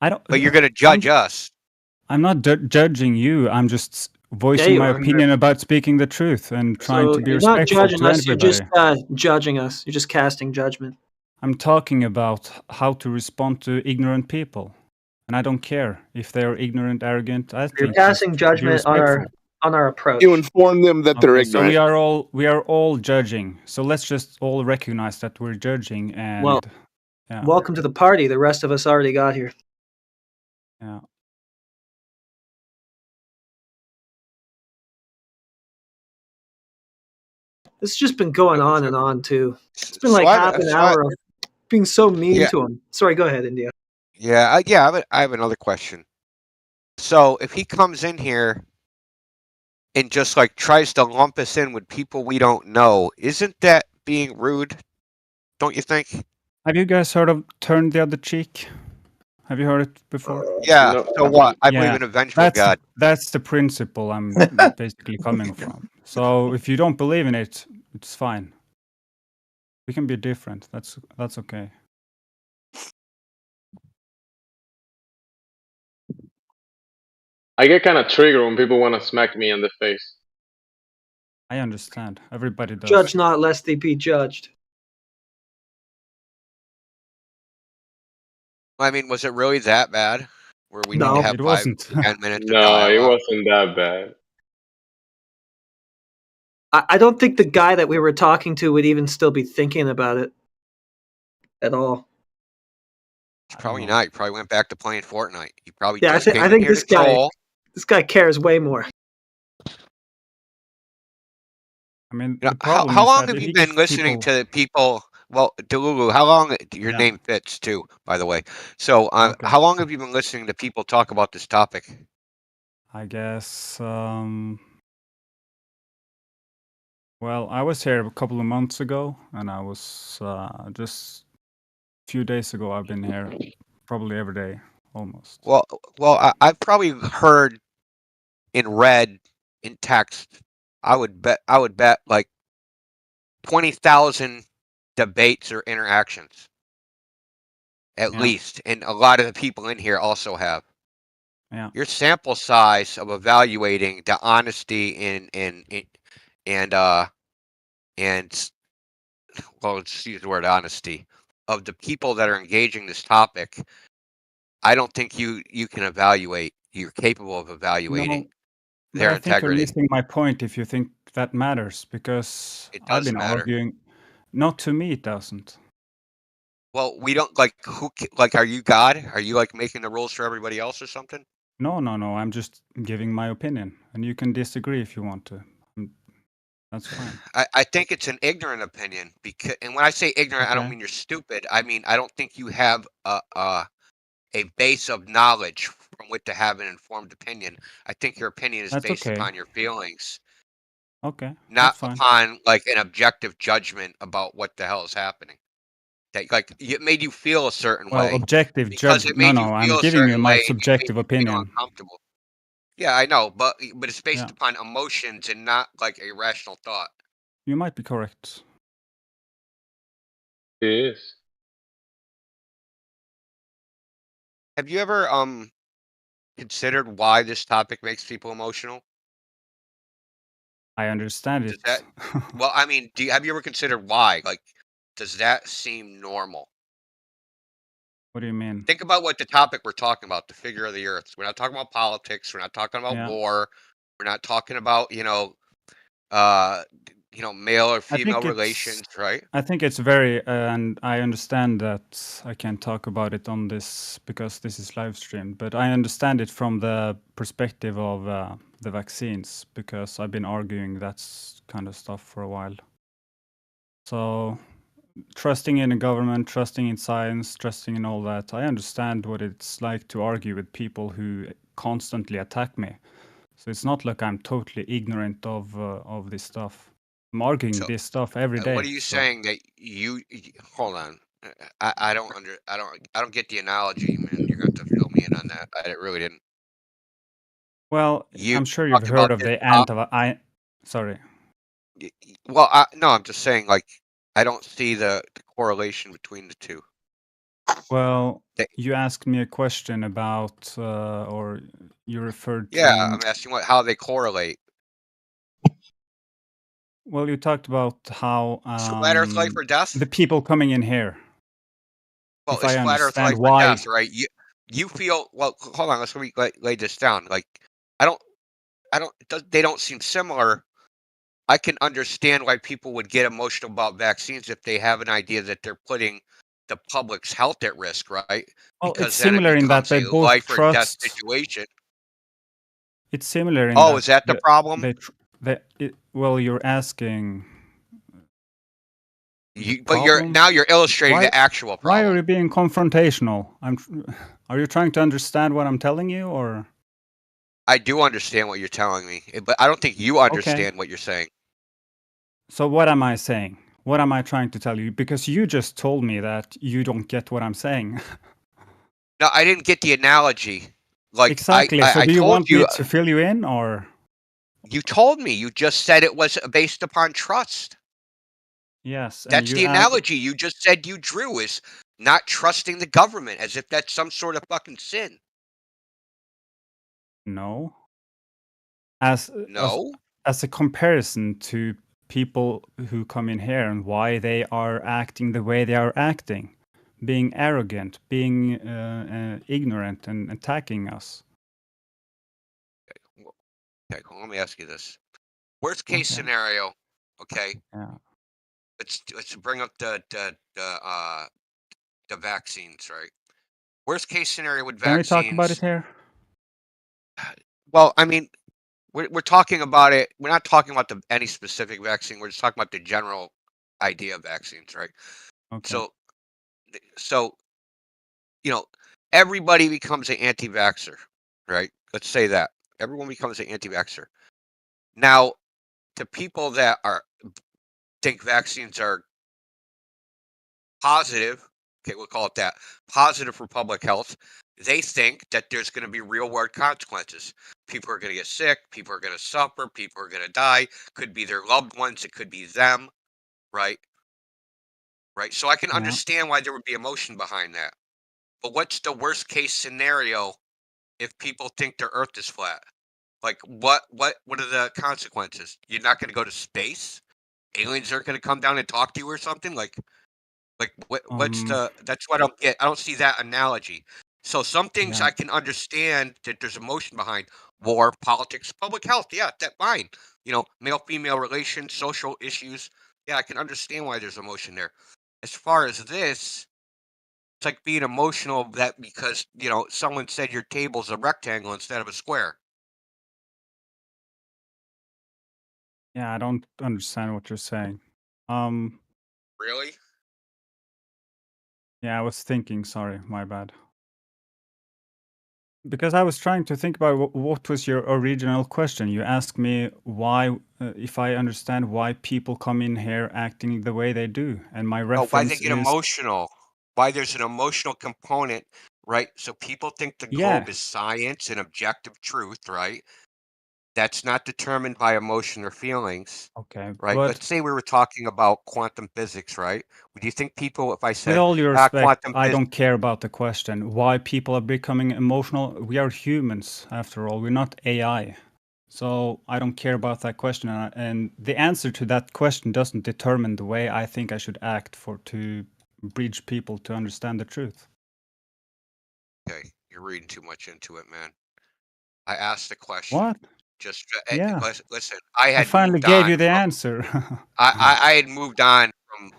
I don't. but you're going to judge us? I'm not judging you. I'm just voicing you my are. opinion about speaking the truth and trying So to be you're not respectful judging to us. You're everybody. just judging us. You're just casting judgment. I'm talking about how to respond to ignorant people, and I don't care if they're ignorant, arrogant. I You're think passing be judgment on respectful. our approach. You inform them that they're Okay, so ignorant. we are all judging. So let's just all recognize that we're judging. And Well, yeah, welcome to the party. The rest of us already got here. yeah. This has just been going on and on too. It's been So like I- half an so I- hour of being so mean Yeah. to him. Sorry, go ahead, India. Yeah, I have another question. So if he comes in here and just like tries to lump us in with people we don't know, isn't that being rude? Don't you think? Have you guys heard of Turn the Other Cheek? Have you heard it before? Yeah. No. So what? I Yeah, believe in a vengeful God. That's the principle I'm basically coming from. So if you don't believe in it, it's fine. We can be different. That's okay. I get kind of triggered when people want to smack me in the face. I understand. Everybody does. Judge not, lest they be judged. I mean, was it really that bad? Where we need No. to have It 5 wasn't. to 10 minutes of No, it dialogue? wasn't that bad. I don't think the guy that we were talking to would even still be thinking about it at all. Probably not. You probably went back to playing Fortnite. You probably Yeah, just I came in think here this to troll. guy cares way more. I mean, You know, the problem how is long that have you he been gives listening people. to people? Well, Delulu, how long? Your Yeah. name fits too, by the way. So, Okay. how long have you been listening to people talk about this topic? I guess. Well, I was here a couple of months ago, and I was just a few days ago. I've been here probably every day, almost. Well, I've probably heard in read in text. I would bet like 20,000 debates or interactions at Yeah. least, and a lot of the people in here also have. Yeah. Your sample size of evaluating the honesty and well, let's use the word honesty of the people that are engaging this topic. I don't think you can evaluate. You're capable of evaluating But their I think you're integrity. missing my point if you think that matters, because It I've does been matter. arguing. Not to me, it doesn't. Well, we don't like are you God? Are you like making the rules for everybody else or something? No. I'm just giving my opinion, and you can disagree if you want to. That's fine. I think it's an ignorant opinion because, and when I say ignorant, I don't Okay. mean you're stupid. I mean I don't think you have a base of knowledge from which to have an informed opinion. I think your opinion is That's based okay. upon your feelings, Okay, not that's fine. upon like an objective judgment about what the hell is happening. That like it made you feel a certain Well, way objective because judge. it No, made you I'm feel a giving you certain my way. And it made subjective you feel opinion. uncomfortable. Yeah, I know, but it's based Yeah. upon emotions and not like a rational thought. You might be correct. It is. Have you ever considered why this topic makes people emotional? I understand Does it. that well, I mean, have you ever considered why? Like, does that seem normal? What do you mean? Think about what the topic we're talking about, the figure of the earth. We're not talking about politics. We're not talking about Yeah. war. We're not talking about, male or I female think relations, right? I think it's very, and I understand that I can't talk about it on this because this is live streamed, but I understand it from the perspective of the vaccines, because I've been arguing that kind of stuff for a while. So trusting in the government, trusting in science, trusting in all that, I understand what it's like to argue with people who constantly attack me. So it's not like I'm totally ignorant of this stuff. I'm arguing So, this stuff every day. what are you so. saying that hold on? I don't get the analogy, man. You're going to have to fill me in on that. I really didn't. Well, You I'm sure you've talked heard about of this. the sorry. Well, no, I'm just saying, like, I don't see the correlation between the two. Well, you asked me a question about, or you referred to. Yeah, I'm asking how they correlate. Well, you talked about how Flat Earth, life or death. the people coming in here. Well, If it's I Flat Earth, life understand or why. death, right? You feel well. Hold on, let's lay this down. Like, they don't seem similar. I can understand why people would get emotional about vaccines if they have an idea that they're putting the public's health at risk, right? Well, Because it's then it similar in that becomes they a both life or death trust. situation. It's similar in Oh, is that the problem? Well, you're asking. But you're illustrating the actual problem. Why are you being confrontational? Are you trying to understand what I'm telling you, or? I do understand what you're telling me, but I don't think you understand what you're saying. So what am I saying? What am I trying to tell you? Because you just told me that you don't get what I'm saying. No, I didn't get the analogy. Like, exactly. So do you want me to fill you in, or? You told me. You just said it was based upon trust. Yes. That's the analogy you just said you drew, is not trusting the government, as if that's some sort of fucking sin. No. No? As a comparison to people who come in here and why they are acting the way they are acting, being arrogant, being ignorant and attacking us. Okay, well, let me ask you this. Worst case scenario, okay? Yeah. Let's bring up the vaccines, right? Worst case scenario with vaccines. Can we talk about it here? Well, I mean, we're talking about it. We're not talking about any specific vaccine. We're just talking about the general idea of vaccines, right? Okay. So, everybody becomes an anti-vaxxer, right? Let's say that everyone becomes an anti-vaxxer. Now, to people that think vaccines are positive, okay, we'll call it that, positive for public health, they think that there's going to be real world consequences. People are going to get sick. People are going to suffer. People are going to die. Could be their loved ones. It could be them, right? Right. So I can understand why there would be emotion behind that. But what's the worst case scenario if people think the Earth is flat? Like, what are the consequences? You're not going to go to space? Aliens aren't going to come down and talk to you or something? Like that's what I don't get. I don't see that analogy. So some things I can understand that there's emotion behind: war, politics, public health. Yeah, that's fine. Male-female relations, social issues. Yeah, I can understand why there's emotion there. As far as this, it's like being emotional that because someone said your table's a rectangle instead of a square. Yeah, I don't understand what you're saying. Really? Yeah, I was thinking. Sorry, my bad. Because I was trying to think about what was your original question. You asked me why, if I understand why people come in here acting the way they do, and my reference why they get emotional. Why there's an emotional component, right? So people think the globe is science and objective truth, right? That's not determined by emotion or feelings. Okay. Right. Let's say we were talking about quantum physics, right? Would you think people, if I said, with all your respect, I don't care about the question why people are becoming emotional. We are humans, after all. We're not AI. So I don't care about that question. And the answer to that question doesn't determine the way I think I should act to bridge people to understand the truth. Okay. You're reading too much into it, man. I asked the question. What? Just listen. I finally gave you the answer. I had moved on from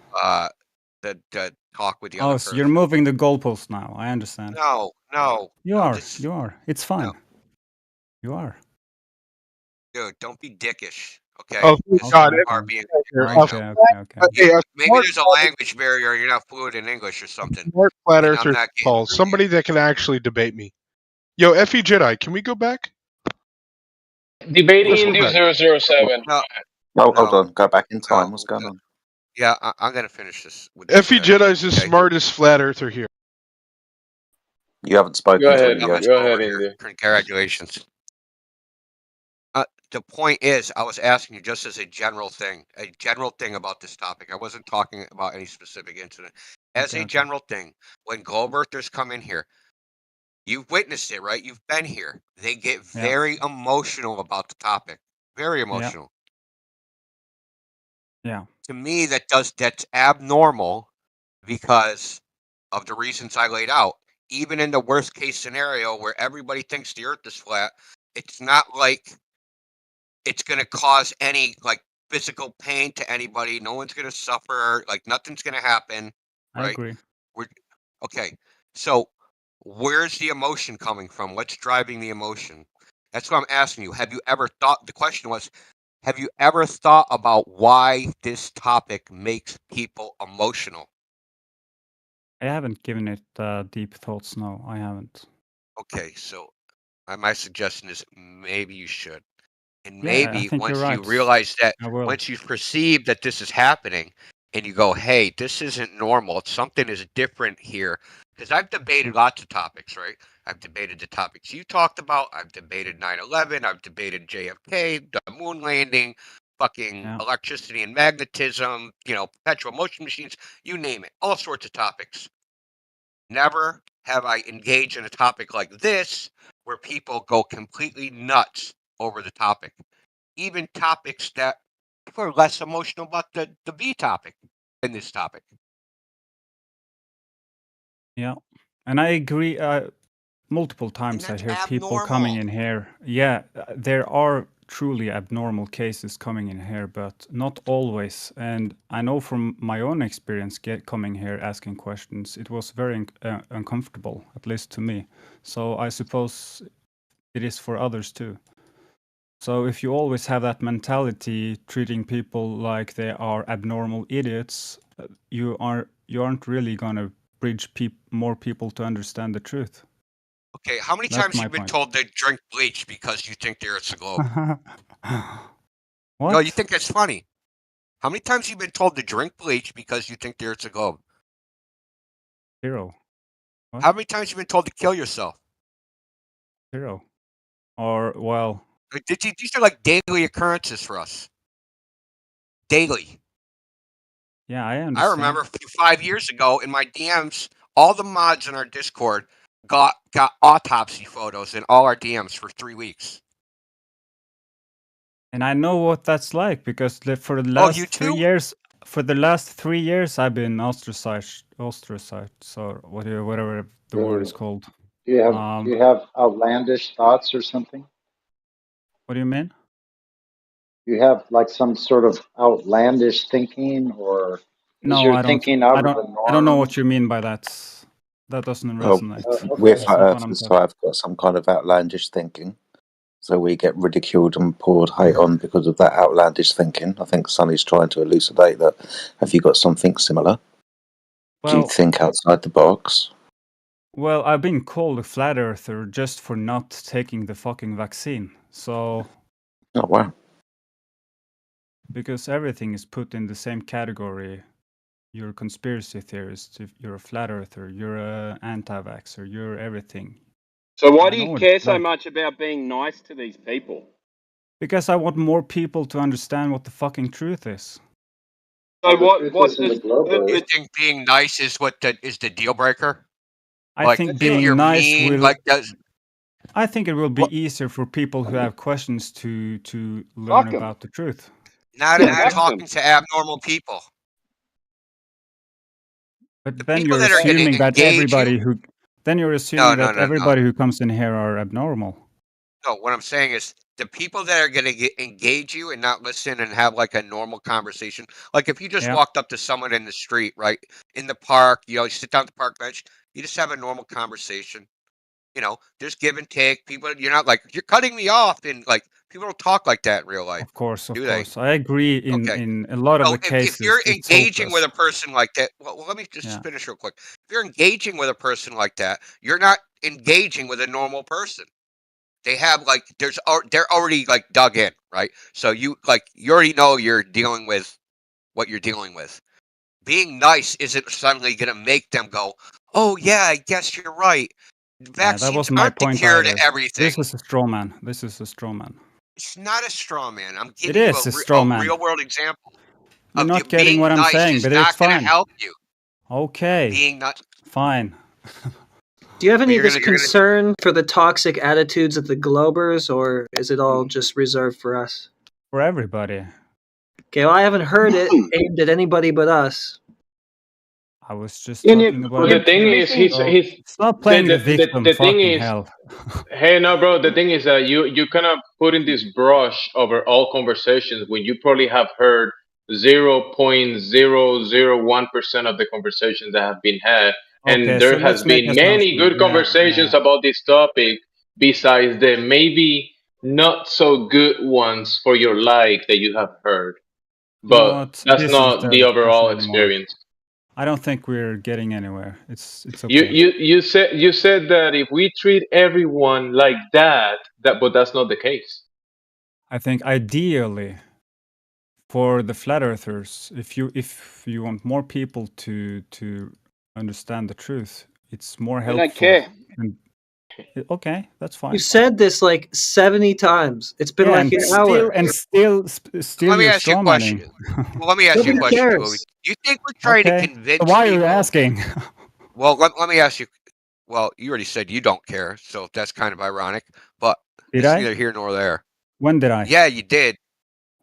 the talk with the other person. So you're moving the goalpost now. I understand. No. You are. It's fine. No. You are. Dude, don't be dickish. Okay. Oh God! Okay. Maybe there's a language barrier. You're not fluent in English or something. Smart flat earther calls somebody that can actually debate me. Yo, Effie Jedi, can we go back? Debate Who's Indy that? 007. No, Oh, hold no, on. Go back in time. no. What's going on? Yeah, I'm gonna finish this with this Effie guy. Jedi's the Okay. smartest flat earther here. You haven't Go spoken to ahead. him How yet. much Go over ahead, here? Indy. Congratulations. The point is, I was asking you just as a general thing about this topic. I wasn't talking about any specific incident. As Okay, a general thing, when globe earthers come in here, you've witnessed it, right? You've been here. They get Yeah. very emotional about the topic. Very Yeah. emotional. Yeah. To me, that's abnormal because of the reasons I laid out. Even in the worst case scenario where everybody thinks the earth is flat, it's not like it's going to cause any like physical pain to anybody. No one's going to suffer. Like nothing's going to happen. I Right? agree. Okay. So where's the emotion coming from? What's driving the emotion? That's what I'm asking you. Have you ever thought? The question was, have you ever thought about why this topic makes people emotional? I haven't given it deep thoughts. No, I haven't. Okay, so my suggestion is maybe you should. And Yeah, I maybe think you're once you right. realize that, I will. once you perceive that this is happening and you go, hey, this isn't normal, something is different here. Because I've debated lots of topics, right? I've debated the topics you talked about. I've debated 9/11. I've debated JFK, the moon landing, fucking Yeah. electricity and magnetism, perpetual motion machines, you name it, all sorts of topics. Never have I engaged in a topic like this where people go completely nuts over the topic. Even topics that people are less emotional about the B topic than this topic. Yeah. And I agree. Multiple times I that's hear people coming abnormal. in here. Yeah, there are truly abnormal cases coming in here, but not always. And I know from my own experience coming here asking questions, it was very uncomfortable, at least to me. So I suppose it is for others too. So if you always have that mentality, treating people like they are abnormal idiots, you aren't really gonna bridge more people to understand the truth. Okay, how many That's times my you've been point. told to drink bleach because you think the Earth's a globe? What? No, you think that's funny. How many times you've been told to drink bleach because you think the Earth's a globe? 0. What? How many times you've been told to kill yourself? 0. Or, well, These are like daily occurrences for us. Daily. yeah, I I understand. remember 5 years ago in my DMs, all the mods in our Discord got autopsy photos in all our DMs for 3 weeks. And I know what that's like because for the Oh, last you 3 too? years, I've been ostracized, or whatever the word is called. Do you have outlandish thoughts or something? What do you mean? Do you have like some sort of outlandish thinking, or is No, your I don't. thinking out of the I don't know norm? what you mean by that. That doesn't Well, resonate. we're That's flat not what I'm earthers, so talking. I've got some kind of outlandish thinking. So we get ridiculed and poured hate on because of that outlandish thinking. I think Sonny's trying to elucidate that. Have you got something similar? Do you Well, think outside the box? well, I've been called a flat earther just for not taking the fucking vaccine. So, Oh, wow. because everything is put in the same category. You're a conspiracy theorist, if you're a flat earther, you're a anti-vaxxer, you're everything. So why I do know you what care it's so like. much about being nice to these people? Because I want more people to understand what the fucking truth is. So The what? truth What is in the does? globe, You Earth. think being nice is is the deal breaker? I Like, think if being you're nice mean, will. like, does I think it will be what? easier for people who have questions to learn Fuck 'em. about the truth. Not Yeah, if you're vax talking them. to abnormal people. But The then people you're that are going to assuming that engage you. everybody who. Then you're No, assuming no, that no, no. everybody who comes in here are abnormal. No, what I'm saying is the people that are going to engage you and not listen and have like a normal conversation. Like if you just Yeah. walked up to someone in the street, right, in the park, you sit down at the park bench, you just have a normal conversation. Just give and take. People, you're not like you're cutting me off, and like people don't talk like that in real life, Of course. do they? I agree. Okay. In a lot of So the if cases, you're it's engaging with hopeless. a person like that, well, let me just Yeah. finish real quick. If you're engaging with a person like that, you're not engaging with a normal person. They have like they're already like dug in, right? So you already know you're dealing with what you're dealing with. Being nice isn't suddenly going to make them go, "Oh yeah, I guess you're right." Vaccines that wasn't my aren't the point cure either. to everything. This is a straw man. This is a straw man. It's not a straw man. I'm It giving you is a straw man. real world example. You're of not getting being what I'm nice saying, is but not it's going to fine. help you. Okay. Being not Fine. Do you have any you're of this gonna- you're gonna- concern for the toxic attitudes of the Globers, or is it all just reserved for us? For everybody. Okay, well, I haven't heard it aimed at anybody but us. I was just Yeah, talking yeah, about Well, the it. thing is, he's Stop playing the victim. the thing Fucking is, hell. hey, no, bro. The thing is that you kind of put in this brush over all conversations when you probably have heard 0.001% of the conversations that have been had, and Okay, there so has let's make been assumption. many good conversations about this topic. Besides the maybe not so good ones for your like that you have heard, but Not- that's this not is the overall discussion anymore. experience. I don't think we're getting anywhere. It's okay. You said that if we treat everyone like that, but that's not the case. I think ideally for the flat earthers, if you want more people to understand the truth, it's more We helpful. don't care. Okay, that's fine. You said this like 70 times. It's been like an hour. Still Let me you're ask you a strawmanning. question. Well, let me ask you a Nobody question, cares. Louis. You think we're trying to Okay, convince so why are you people? asking? Well, let me ask you. Well, you already said you don't care, so that's kind of ironic. But Did it's I? neither here nor there. When did I? Yeah, you did.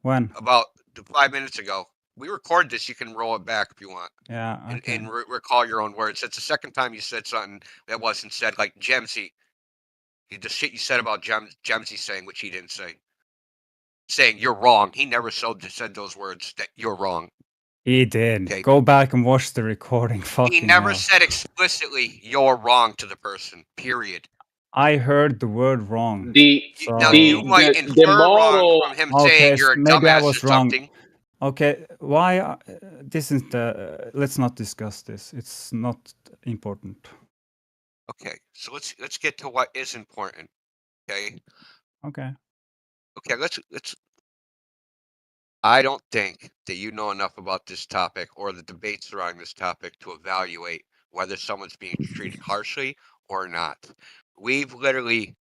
When? About 5 minutes ago. We record this. You can roll it back if you want. Yeah. Okay. And recall your own words. It's the second time you said something that wasn't said, like Gemsy. The shit you said about Gemsy saying, which he didn't say. Saying you're wrong. He never said those words, that you're wrong. He did. Okay. Go back and watch the recording. Fucking He never hell. said explicitly you're wrong to the person. Period. I heard the word wrong. Now you might infer wrong from him saying you're a maybe I dumbass was or wrong. something. Okay, why? This isn't the. Let's not discuss this. It's not important. Okay, so let's get to what is important. Okay. Okay. Okay, let's. I don't think that you know enough about this topic or the debates surrounding this topic to evaluate whether someone's being treated harshly or not. We've literally,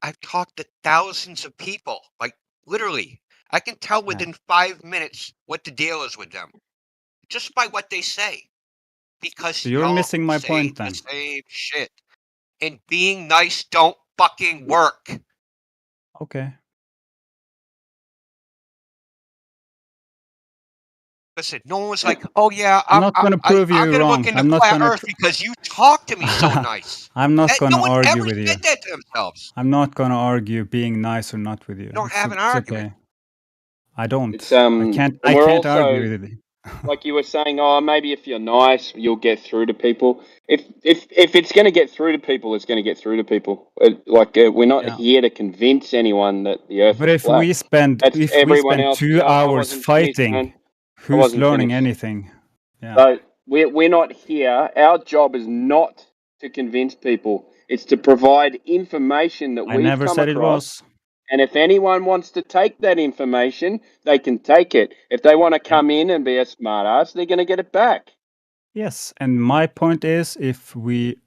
I've talked to thousands of people, like literally. I can tell within 5 minutes what the deal is with them, just by what they say. Because So you're y'all missing my say point the then. same shit. And being nice don't fucking work. Okay. Listen, no one was like, "Oh yeah, I'm not going to prove you I'm gonna wrong. look into I'm not flat going Earth because you talk to me so nice." I'm not going to No one argue ever with you. said that to themselves. I'm not going to argue being nice or not with you. don't have an it's argument. Okay. I don't. It's I can't we're argue also, with you. like you were saying, oh, maybe if you're nice, you'll get through to people. If it's going to get through to people, it's going to get through to people. We're not here to convince anyone that the Earth But is if flat. we spend That's everyone else. 2 No, I hours wasn't finished, fighting, man. I who's wasn't learning finished. anything? Yeah. So we're not here. Our job is not to convince people. It's to provide information that I we've never come said it across. was. And if anyone wants to take that information, they can take it. If they want to come in and be a smartass, they're going to get it back. Yes, and my point is, if we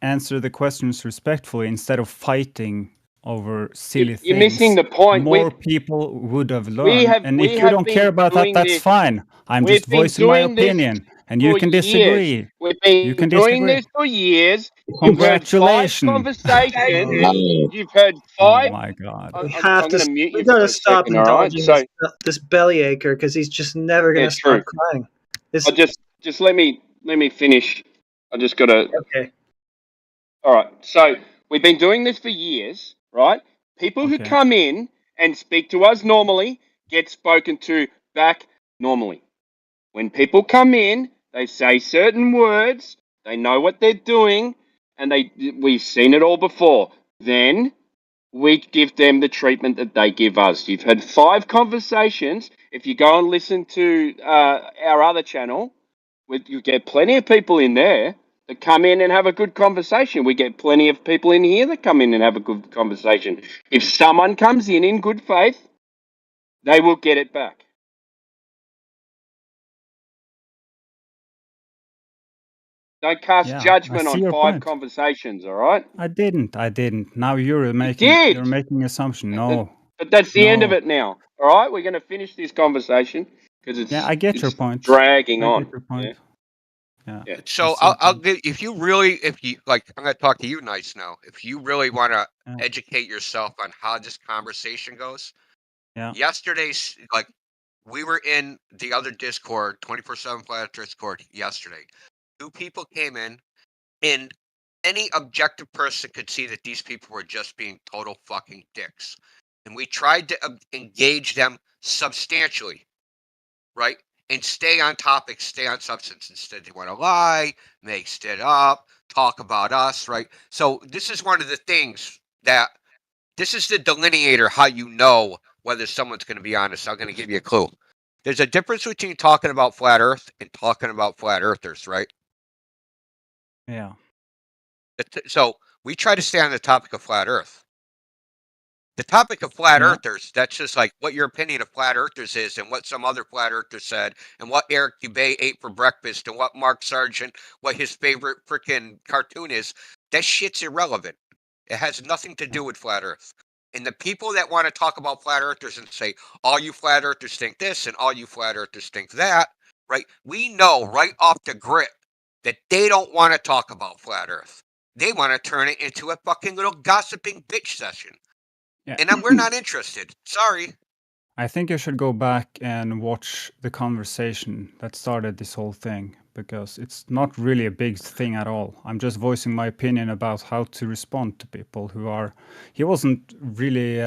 answer the questions respectfully instead of fighting over silly things, You're missing the point. More people would have learned. And if you don't care about that, that's fine. I'm just voicing my opinion, and you can disagree. We've been doing this for years. Congratulations. You've heard 5. Oh my God. We I'm going to mute you we for gotta a stop second, all right? indulging So, this bellyacher because he's just never gonna Yeah, stop true. crying. I just let me finish. I just got to. Okay. All right. So we've been doing this for years, right? People who come in and speak to us normally get spoken to back normally. When people come in, they say certain words. They know what they're doing, and we've seen it all before. Then we give them the treatment that they give us. You've had 5 conversations. If you go and listen to our other channel, you get plenty of people in there that come in and have a good conversation. We get plenty of people in here that come in and have a good conversation. If someone comes in good faith, they will get it back. Don't cast Yeah, I judgment see on your 5 point. conversations, all right? I didn't. Now you're You making did. assumption. No, But that's the end of no. it now. All right, we're going to finish this conversation because Yeah, I get your it's point. dragging I on. get your point. Yeah. Yeah. So I see your I'll point. give, if you really, if you like, I'm going to talk to you nice now. If you really want to Yeah. educate yourself on how this conversation goes, Yeah. yesterday's, like, we were in the other Discord, 24/7 Flat Earth Discord yesterday. 2 people came in, and any objective person could see that these people were just being total fucking dicks. And we tried to engage them substantially, right? And stay on topic, stay on substance. Instead, they want to lie, make shit up, talk about us, right? So this is one of the things that, this is the delineator how you know whether someone's going to be honest. I'm going to give you a clue. There's a difference between talking about flat Earth and talking about flat earthers, right? Yeah. So we try to stay on the topic of flat Earth. The topic of flat Yeah. earthers, that's just like what your opinion of flat earthers is and what some other flat earthers said and what Eric Dubay ate for breakfast and what Mark Sargent, what his favorite freaking cartoon is. That shit's irrelevant. It has nothing to do with flat Earth. And the people that want to talk about flat earthers and say, all you flat earthers think this and all you flat earthers think that, right? We know right off the grip that they don't want to talk about flat Earth. They want to turn it into a fucking little gossiping bitch session. Yeah. And we're not interested. Sorry. I think you should go back and watch the conversation that started this whole thing, because it's not really a big thing at all. I'm just voicing my opinion about how to respond to people who are. He wasn't really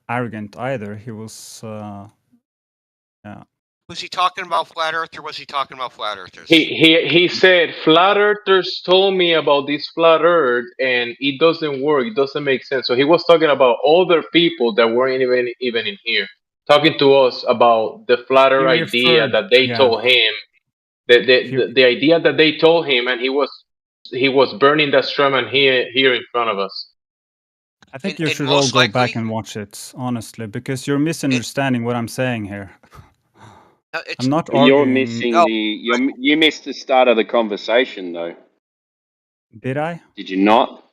arrogant either. He was. Yeah. Was he talking about flat Earth or was he talking about flat earthers? He said flat earthers told me about this flat Earth and it doesn't work. It doesn't make sense. So he was talking about other people that weren't even in here, talking to us about the flat He Earth idea referred. that they Yeah. told him. The idea that they told him, and he was burning that Strowman here in front of us. I think And- you and should all most go likely- back and watch it, honestly, because you're misunderstanding what I'm saying here. I'm not You're arguing. missing No, you missed the start of the conversation though. Did I? Did you not?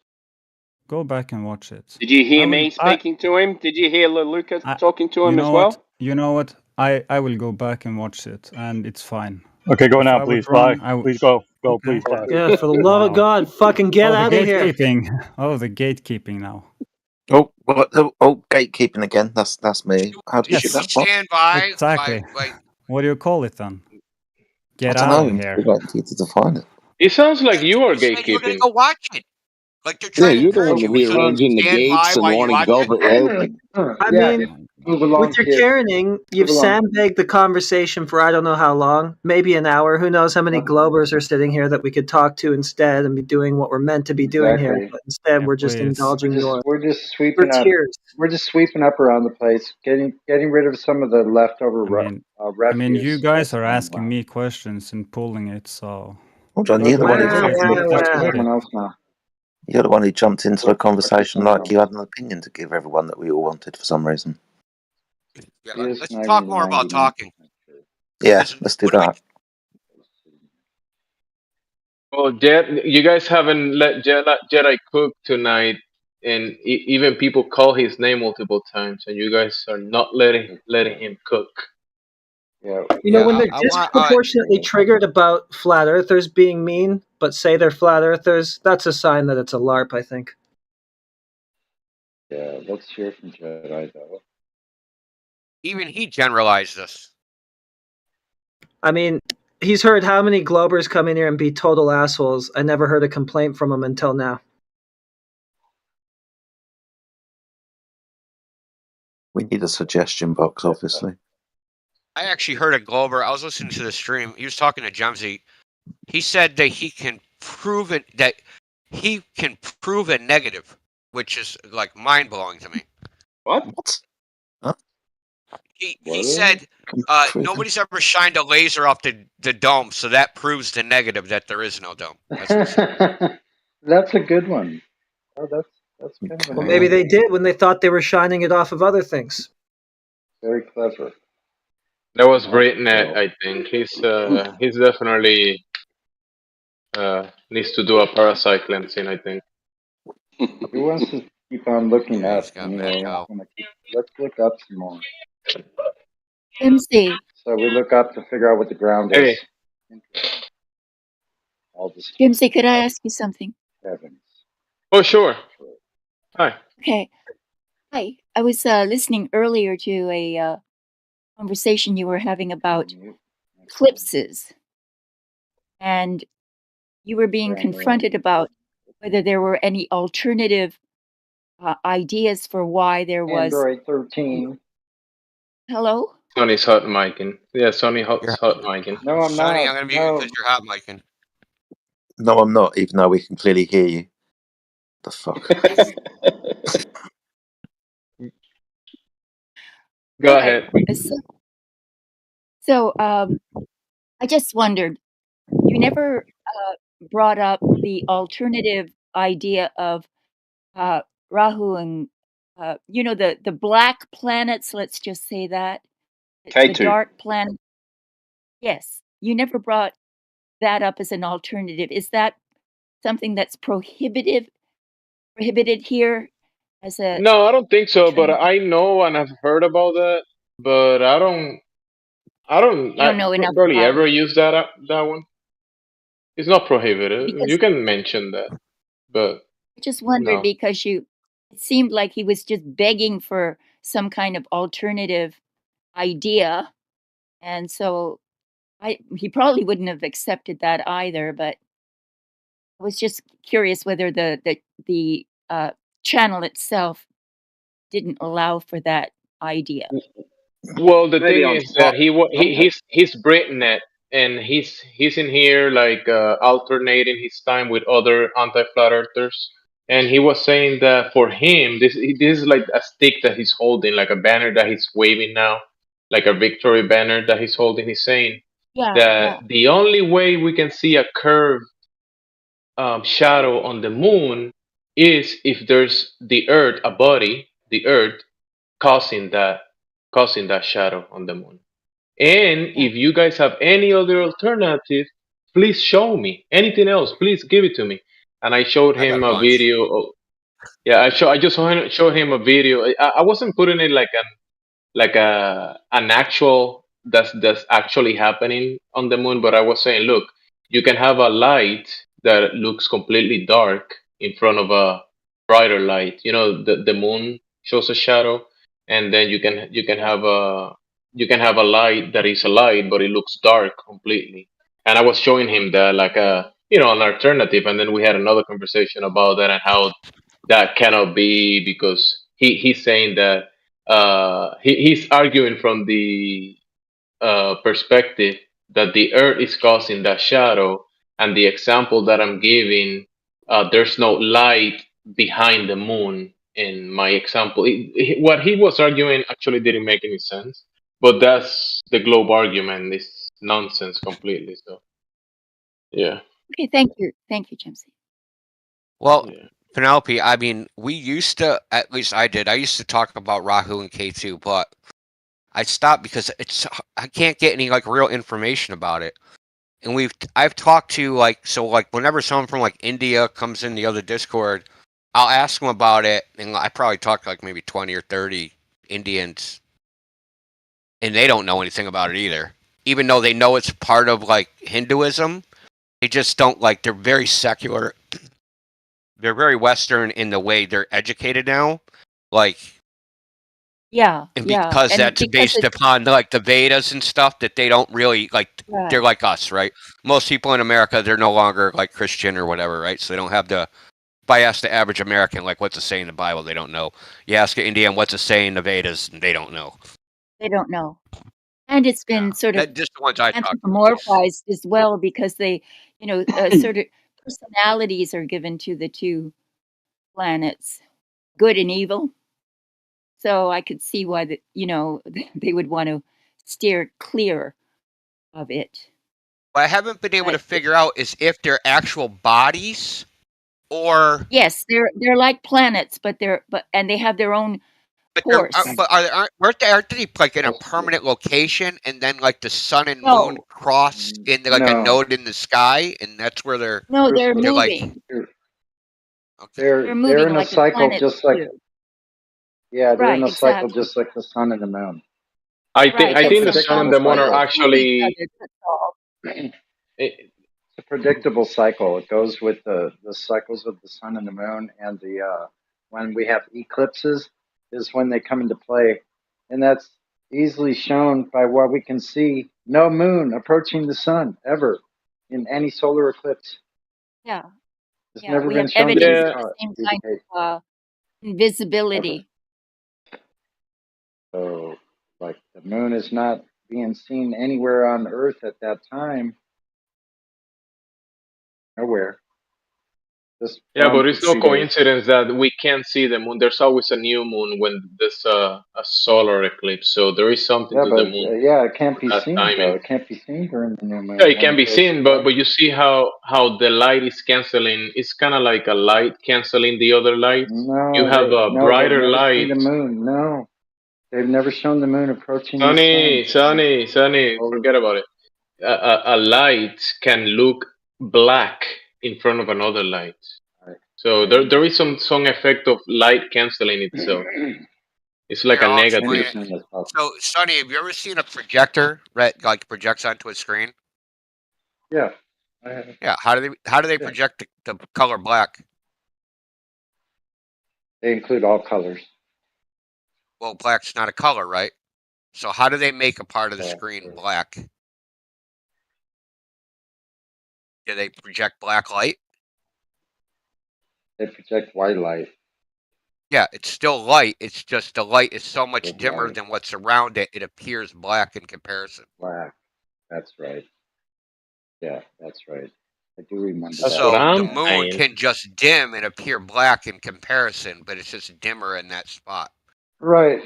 Go back and watch it. Did you hear I will- me speaking to him? Did you hear Leluca talking to him You as know well? what? You know what? I will go back and watch it, and it's fine. Okay, go If now, I was please. wrong, Bye. Please go. Go, Okay. please. Bye. Yeah, for the love of Wow. God, fucking get Oh, out the of here. gatekeeping. Oh, the gatekeeping now. Oh, what? Oh, gatekeeping again. That's me. How do you Yes. shoot Should we that? What? stand by? Exactly. by What do you call it then? I Get don't out know. of here. We'd like you to define it. It sounds like you are you said you were going gatekeeping. to go watch it. Like they're Yeah, trying to you're the one encourage to you. be We should arranging the stand by gates and while you wanting watch velvet it. rope. I Yeah, mean, move along, with your kid. Karening, you've Move along. sandbagged the conversation for I don't know how long, maybe an hour. Who knows how many Globers are sitting here that we could talk to instead and be doing what we're meant to be doing here. Exactly. But instead, Yeah, we're just please. indulging We're just your sweeping up. tears. We're just sweeping up around the place, getting rid of some of the leftover I mean, you refuse. guys are asking me questions and pulling it, so. Hold on, you're the one who Wow, jumped in wow, the wow. question. Someone else now. You're the one who jumped into the conversation someone like you had an opinion to give everyone that we all wanted for some reason. Yeah, He is let's 90 talk to more about 99%. talking. Yeah, Because let's do what do we- that. Well, you guys haven't let Jedi cook tonight, and even people call his name multiple times, and you guys are not letting him cook. Yeah. You know, Yeah, when they're I want- disproportionately triggered about flat earthers being mean, but say they're flat earthers, that's a sign that it's a LARP, I think. Yeah, let's hear from Jedi though. even he generalized this. I mean, he's heard how many Globers come in here and be total assholes. I never heard a complaint from him until now. We need a suggestion box, obviously. I actually heard a Glober. I was listening to the stream. He was talking to Jumsy. He said that he can prove it, that he can prove a negative, which is like mind blowing to me. What? What? He said Nobody's ever shined a laser off the dome, so that proves the negative that there is no dome. That's for sure. That's a good one. Oh, that's kind of a Well, nice maybe one. they did when they thought they were shining it off of other things. Very clever. That was Not BritNet, Bill. I think. He's definitely needs to do a parasite cleansing, I think. Who wants to keep on looking Yeah, up he's got anyway? mad cow. Let's look up some more. Jimsy, So we look up to figure out what the ground Hey, is. Interesting. I'll just Jimsy, could I ask you something? heavens. oh sure. Hi. Okay. Hi. I was listening earlier to a conversation you were having about Mute. eclipses, and you were being Brand new. confronted about whether there were any alternative ideas for why there was. Android 13. Hello? Sonny's hot micing. Yeah, Sonny You're hot micing. No, I'm Sonny, not. I'm gonna mute you No. because you're hot micing. No, I'm not, even though we can clearly hear you. The fuck? Go ahead. So I just wondered, you never brought up the alternative idea of Rahu and the black planets. Let's just say that the K2. dark planet. Yes, you never brought that up as an alternative. Is that something that's prohibited here as a No, I don't think so, but alternative? I know and I've heard about that, but I You don't know enough barely about ever it. use that one. It's not prohibited. Because You can mention that, but I just wondered no. because it seemed like he was just begging for some kind of alternative idea, and so he probably wouldn't have accepted that either. But I was just curious whether the channel itself didn't allow for that idea. Well, the Maybe thing on is that top. he's BritNet and he's in here like alternating his time with other anti-flat earthers, and he was saying that for him this is like a stick that he's holding, like a banner that he's waving now, like a victory banner that he's holding. He's saying Yeah, yeah. that the only way we can see a curved shadow on the moon is if there's the Earth, a body, the Earth causing that shadow on the moon. And Yeah. if you guys have any other alternative, please show me. Anything else, please give it to me. And I showed I got him a a bunch. video. Yeah, I just showed him a video. I wasn't putting it like an actual that's actually happening on the moon, but I was saying, look, you can have a light that looks completely dark in front of a brighter light. You know, the moon shows a shadow, and then you can have a light that is a light, but it looks dark completely. And I was showing him that like an alternative, and then we had another conversation about that and how that cannot be because he's saying that he's arguing from the perspective that the earth is causing that shadow, and the example that I'm giving, there's no light behind the moon in my example. What he was arguing actually didn't make any sense, but that's the globe argument. It's nonsense completely. So yeah. Okay, thank you. Thank you, Jimsy. Well, Yeah. Penelope, I mean, we used to, at least I did, I used to talk about Rahu and K2, but I stopped because I can't get any like real information about it. And I've talked to like whenever someone from like India comes in the other Discord, I'll ask them about it, and I probably talk to like maybe 20 or 30 Indians, and they don't know anything about it either. Even though they know it's part of like Hinduism, they just don't like. They're very secular. They're very Western in the way they're educated now, like. Yeah, And yeah, because and that's because based it's upon like the Vedas and stuff that they don't really like, right. they're like us, right? Most people in America, they're no longer like Christian or whatever, right? So they don't have if I ask the average American, like, what's it say in the Bible? They don't know. You ask an Indian, what's it say in the Vedas? And they don't know. They don't know. And it's been sort of Just the ones I talk to. anthropomorphized as well because they, sort of personalities are given to the two planets, good and evil. So I could see why they would want to steer clear of it. What I haven't been able to But figure out is if they're actual bodies or yes, they're like planets, but they have their own course. aren't they like in a permanent location, and then like the sun and moon No, cross in like a No, node in the sky, and that's where they're no, they're they're like moving. okay. They're they're moving in a like the cycle planets just like do. they're in Right, a cycle exactly. just like the sun and the moon. I Right, think and the sun and Predictable the moon are cycle. actually. that's all. It, It's a predictable cycle. It goes with the cycles of the sun and the moon, and the when we have eclipses is when they come into play, and that's easily shown by what we can see. No moon approaching the sun ever in any solar eclipse. Yeah, It's yeah, never we been have shown to evidence be of the same be the kind case of ever. invisibility. So, like the moon is not being seen anywhere on Earth at that time. Nowhere. Just yeah, filmed but for it's no 3 days. coincidence that we can't see the moon. There's always a new moon when there's a solar eclipse. So there is something Yeah, to the but moon yeah, it can't for be that seen timing. though. It can't be seen during the new moon Yeah, it when can it be goes seen, dark. but you see how the light is canceling. It's kind of like a light canceling the other light. You No, have a they've brighter never seen light. the moon. No, they've never shown the moon approaching the sun. Sonny, Oh, forget about it. A light can look black in front of another light. So there is some effect of light canceling itself. It's like Here, a I'll negative. explain it. So, Sonny, have you ever seen a projector that like projects onto a screen? Yeah, I have. Yeah. How do they project the color black? They include all colors. Well, black's not a color, right? So how do they make a part of the screen black? Do they project black light? They project white light. Yeah, it's still light. It's just the light is so much dimmer than what's around it. It appears black in comparison. Black. That's right. Yeah, that's right. I do remember That's that. So what I'm the moon saying. can just dim and appear black in comparison, but it's just dimmer in that spot. Right.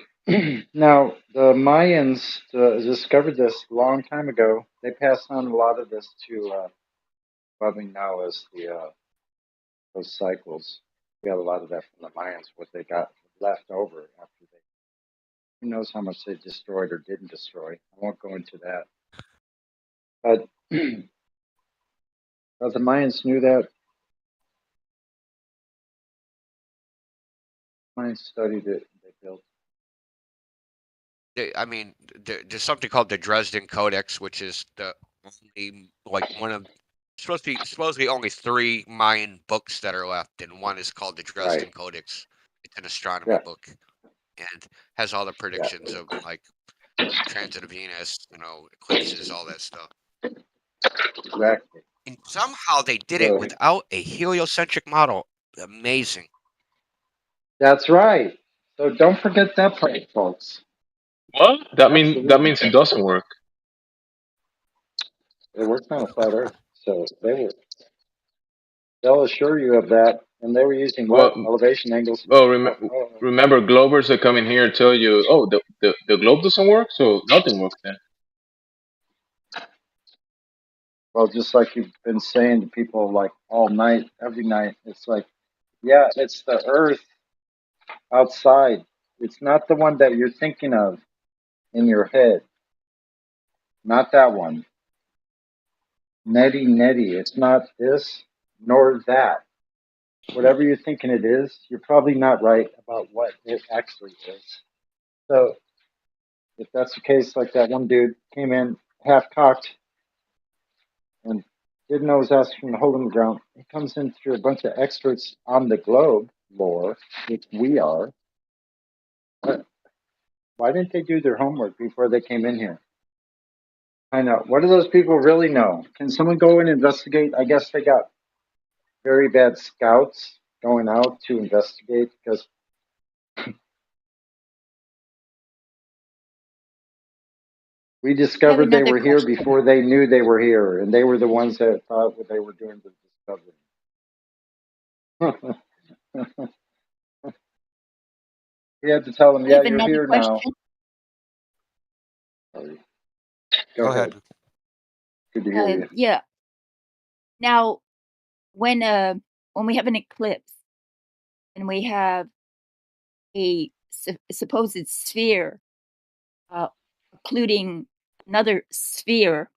Now, the Mayans discovered this a long time ago. They passed on a lot of this to what we know as those cycles. We got a lot of that from the Mayans, what they got left over after they. Who knows how much they destroyed or didn't destroy? I won't go into that. But the Mayans knew that. Mayans studied it. They built. I mean, there's something called the Dresden Codex, which is the only one of supposedly only 3 Mayan books that are left, and one is called the Dresden Codex. It's an astronomy book, and has all the predictions of like transit of Venus, eclipses, all that stuff. Exactly. And somehow they did it without a heliocentric model. Amazing. That's right. So don't forget that part, folks. What? That means it doesn't work. It works on a flat Earth, so they'll assure you of that. And they were using what elevation angles? Well, remember, Globers that come in here tell you, oh, the globe doesn't work, so nothing works then. Well, just like you've been saying to people like all night, every night, it's like, yeah, it's the Earth outside. It's not the one that you're thinking of in your head. Not that one. Netty. It's not this nor that. Whatever you're thinking it is, you're probably not right about what it actually is. So if that's the case, like that one dude came in half cocked and didn't know his ass from the hole in the ground. He comes in through a bunch of experts on the globe lore, which we are. Why didn't they do their homework before they came in here? I know. What do those people really know? Can someone go and investigate? I guess they got very bad scouts going out to investigate because we discovered they were here before they knew they were here, and they were the ones that thought what they were doing was discovering. We had to tell them, yeah, you're here now. Go ahead. Good to hear you. Yeah. Now, when we have an eclipse and we have a supposed sphere occluding another sphere,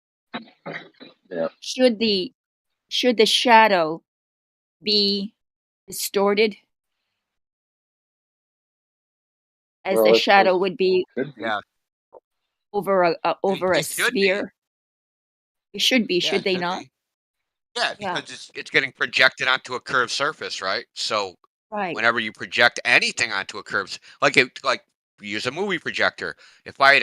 Yeah. should the shadow be distorted as Well, the it's shadow would be could be. Yeah, over a it should be. sphere? It should be, Yeah, should it they should not? be. Yeah, Yeah, because it's getting projected onto a curved surface, right? So right. whenever you project anything onto a curved, like use a movie projector. If I had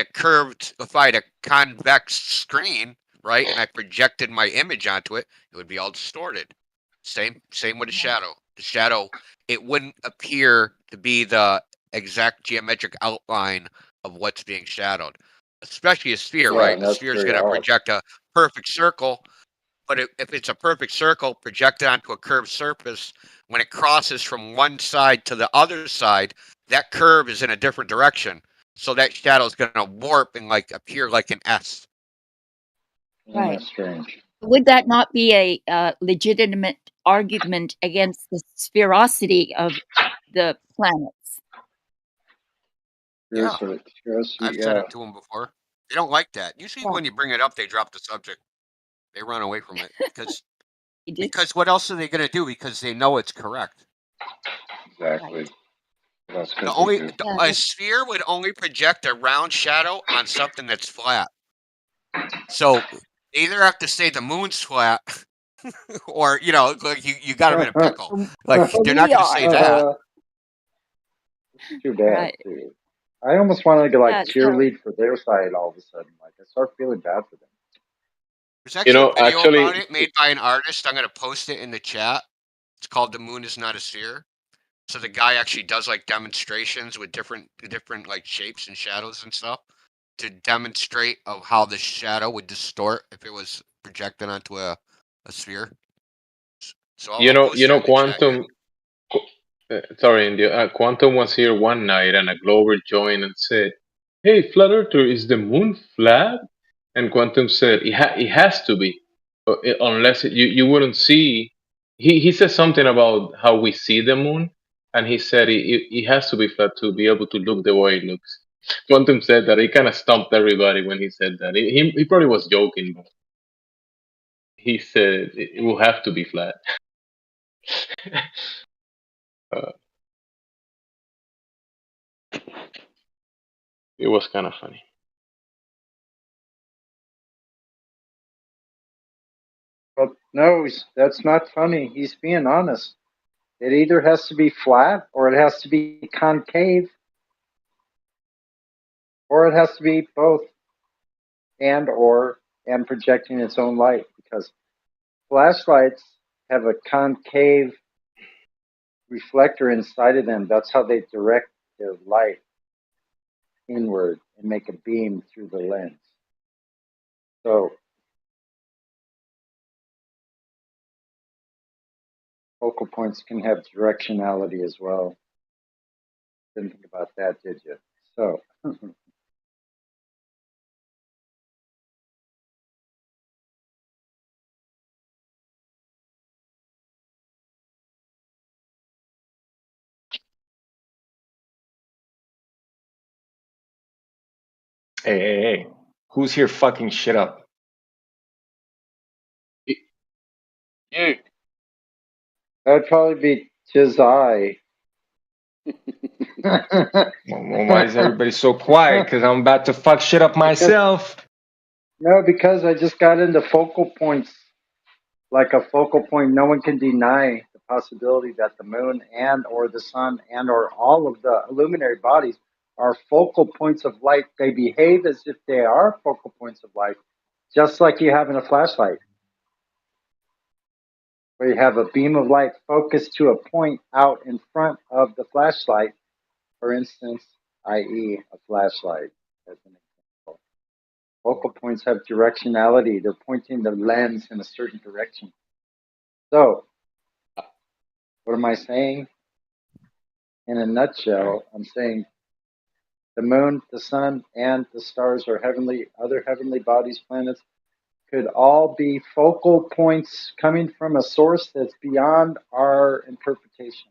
a convex screen, right, and I projected my image onto it, it would be all distorted. Same with a shadow. The shadow, it wouldn't appear to be the exact geometric outline of what's being shadowed. Especially a sphere, Yeah, right? and A that's sphere is very going to odd. project a perfect circle, but if it's a perfect circle projected onto a curved surface, when it crosses from one side to the other side, that curve is in a different direction. So that shadow is going to warp and appear like an S. Isn't Right. that strange? Would that not be a legitimate argument against the spherosity of the planets? Yeah, Curiosity, I've said it to them before. They don't like that. Usually Yeah. when you bring it up, they drop the subject. They run away from it You did? because what else are they going to do? Because they know it's correct. Exactly. That's The good only to do. Yeah, a sphere would only project a round shadow on something that's flat. So they either have to say the moon's flat, or like you got them in a pickle. Like they're not we going to say are. that. Too bad, Right. too. I almost want to like Yeah, so cheerlead for their side all of a sudden. Like I start feeling bad for them. There's actually a video about Actually, it made by an artist. I'm going to post it in the chat. It's called "The Moon Is Not a Sphere." So the guy actually does like demonstrations with different like shapes and shadows and stuff to demonstrate of how the shadow would distort if it was projected onto a sphere. So I'll post it in the chat here. Quantum. Sorry, India. Quantum was here one night, and a Glover joined and said, "Hey, flat earther, is the moon flat?" And Quantum said, "It has to be, unless you wouldn't see." He said something about how we see the moon, and he said it has to be flat to be able to look the way it looks. Quantum said that. He kind of stumped everybody when he said that. He probably was joking, but he said it will have to be flat. It was kind of funny. But no, that's not funny. He's being honest. It either has to be flat, or it has to be concave, or it has to be both, and projecting its own light. Because flashlights have a concave reflector inside of them. That's how they direct their light inward and make a beam through the lens. So focal points can have directionality as well. Didn't think about that, did you? So Hey, who's here fucking shit up? You. that'd probably be Jizai. Well, why is everybody so quiet? Because I'm about to fuck shit up myself. No, because I just got into focal points. Like a focal point, no one can deny the possibility that the moon and or the sun and or all of the luminary bodies are focal points of light. They behave as if they are focal points of light, just like you have in a flashlight, where you have a beam of light focused to a point out in front of the flashlight, for instance, i.e. a flashlight as an example. Focal points have directionality. They're pointing the lens in a certain direction. So, what am I saying? In a nutshell, I'm saying the moon, the sun, and the stars or other heavenly bodies, planets, could all be focal points coming from a source that's beyond our interpretation.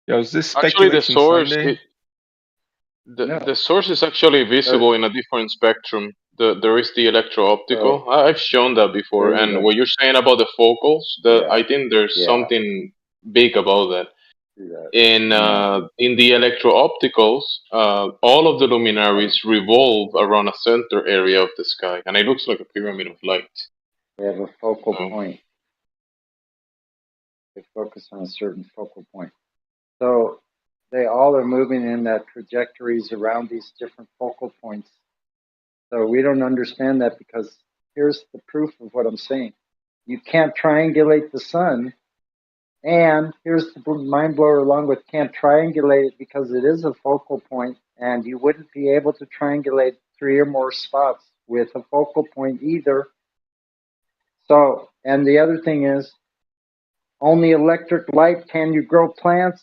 Yo, is this Actually, the speculation source, Sunday? the source is actually visible in a different spectrum. There is the electro-optical. I've shown that before. there you And go. what you're saying about the focals, I think there's Yeah. something big about that. In the electro-opticals, all of the luminaries revolve around a center area of the sky, and it looks like a pyramid of light. They have a focal point. They focus on a certain focal point. So they all are moving in that trajectories around these different focal points. So we don't understand that because here's the proof of what I'm saying. You can't triangulate the sun. And here's the mind blower along with can't triangulate it because it is a focal point, and you wouldn't be able to triangulate 3 or more spots with a focal point either. So, and the other thing is, only electric light can you grow plants.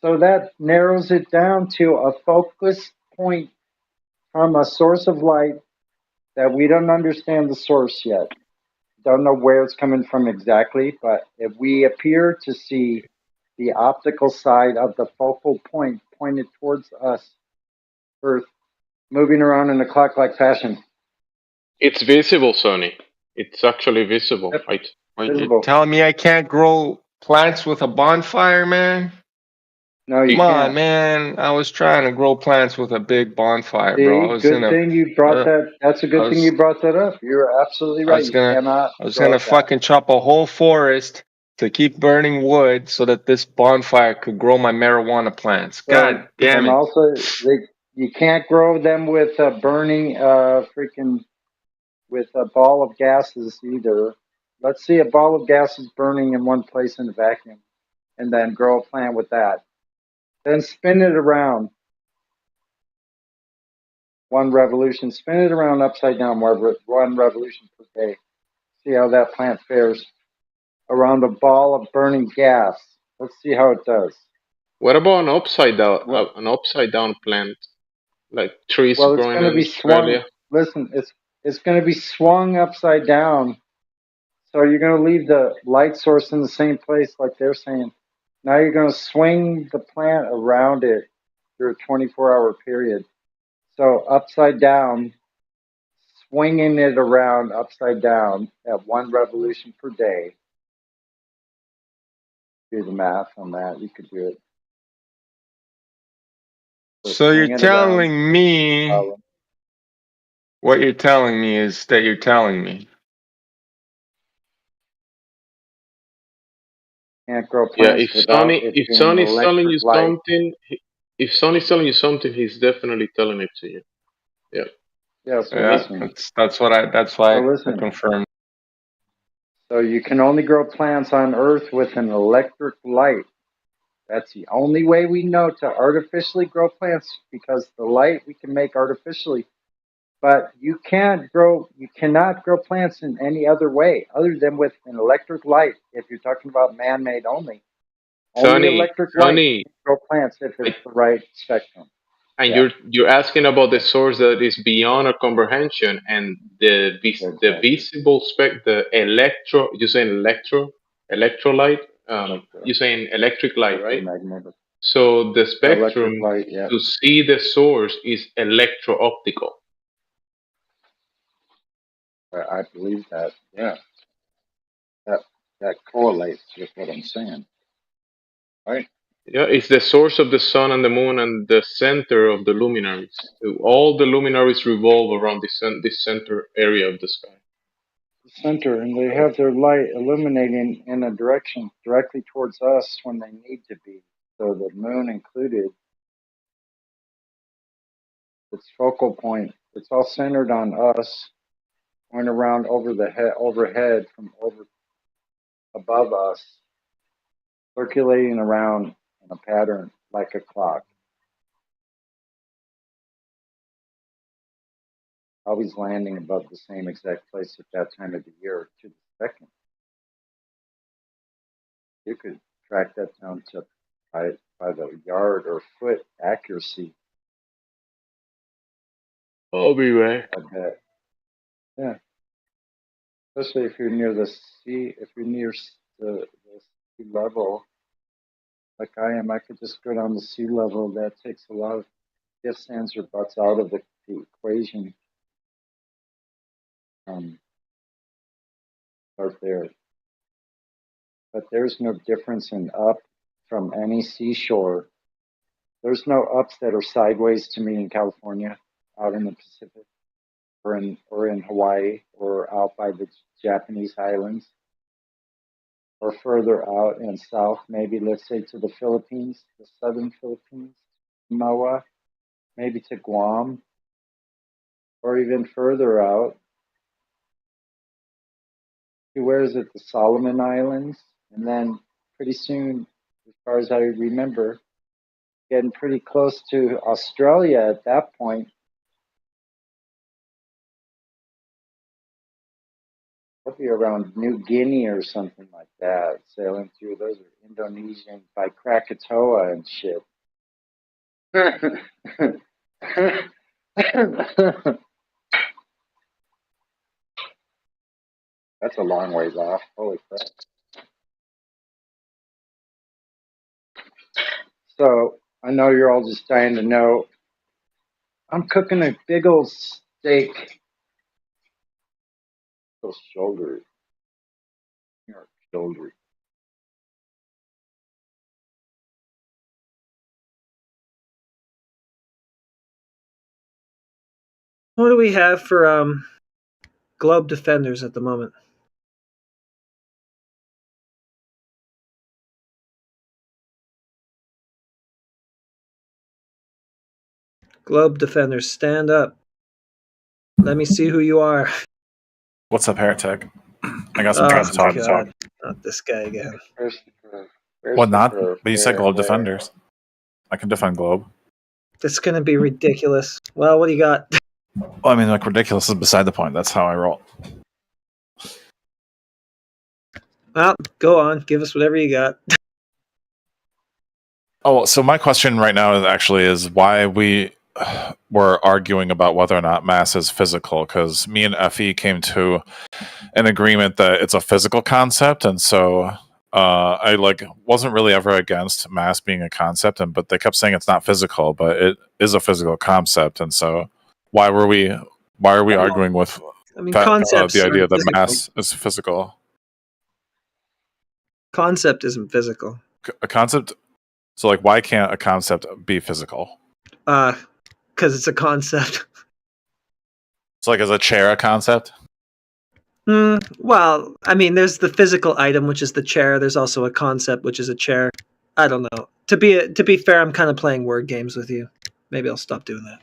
So that narrows it down to a focus point from a source of light that we don't understand the source yet. Don't know where it's coming from exactly, but if we appear to see the optical side of the focal point pointed towards us, Earth, moving around in a clock-like fashion. It's visible, Sonny. It's actually visible. Yep. Right? Wait, you're telling me I can't grow plants with a bonfire, man? No, you Come can't. on, man. I was trying to grow plants with a big bonfire, See, bro. I was good thing you brought that. That's a good thing you brought that up. You're absolutely right. I was gonna fucking chop a whole forest to keep burning wood so that this bonfire could grow my marijuana plants. God damn and it. also, you can't grow them with burning with a ball of gases either. Let's see a ball of gases burning in one place in a vacuum, and then grow a plant with that. Then spin it around. One revolution. Spin it around upside down, one revolution per day. See how that plant fares around a ball of burning gas. Let's see how it does. What about an upside down plant, like trees Well, it's growing going to in be Australia? swung. Listen, it's going to be swung upside down. So you're going to leave the light source in the same place, like they're saying. Now you're going to swing the plant around it through a 24-hour period. So upside down, swinging it around upside down at 1 revolution per day. Do the math on that. You could do it. So you're telling me what you're telling me is that you're telling me. Can't grow Yeah, plants without it being electric light. If Sonny's telling you something, he's definitely telling it to you. Yeah. Yeah, so listen. That's why I confirmed. So you can only grow plants on Earth with an electric light. That's the only way we know to artificially grow plants, because the light we can make artificially. But you cannot grow plants in any other way other than with an electric light. If you're talking about man-made only electric light can grow plants if it's the right spectrum. And you're asking about the source that is beyond our comprehension, and the visible the you're saying electrolyte, you're saying electric light, right? So the spectrum to see the source is electro-optical. I believe that. Yeah, that correlates with what I'm saying, right? Yeah, it's the source of the sun and the moon and the center of the luminaries. All the luminaries revolve around this center area of the sky. The center, and they have their light illuminating in a direction directly towards us when they need to be. So the moon included, its focal point, it's all centered on us, going around overhead from above us, circulating around in a pattern like a clock. Always landing above the same exact place at that time of the year to the second. You could track that down to by the yard or foot accuracy. I'll be right. I bet. Yeah. Especially if you're near the sea, if you're near the sea level, like I am, I could just go down the sea level. That takes a lot of ifs, ands, or buts out of the equation. Start there. But there's no difference in up from any seashore. There's no ups that are sideways to me in California, out in the Pacific, or in Hawaii, or out by the Japanese islands, or further out and south, maybe let's say to the Philippines, the southern Philippines, Samoa, maybe to Guam, or even further out. Where is it? The Solomon Islands, and then pretty soon, as far as I remember, getting pretty close to Australia at that point. Probably around New Guinea or something like that, sailing through. Those are Indonesian by Krakatoa and shit. That's a long ways off. Holy crap. So I know you're all just dying to know. I'm cooking a big old steak. Those shoulders. Your shoulders. What do we have for Globe Defenders at the moment? Globe Defenders, stand up. Let me see who you are. What's up, Heretic? I got some trash to talk. God. Not this guy again. What not? But you said Globe Defenders. I can defend Globe. That's going to be ridiculous. Well, what do you got? Well, I mean, like, ridiculous is beside the point. That's how I roll. Well, go on. Give us whatever you got. Oh, so my question right now is why we were arguing about whether or not mass is physical, because me and Effie came to an agreement that it's a physical concept, and so I wasn't really ever against mass being a concept, but they kept saying it's not physical, but it is a physical concept, and so why are we arguing with the idea that mass is physical? Concept isn't physical. A concept. So, like, why can't a concept be physical? Because it's a concept. So, like, is a chair a concept? Well, I mean, there's the physical item, which is the chair. There's also a concept, which is a chair. I don't know. To be fair, I'm kind of playing word games with you. Maybe I'll stop doing that.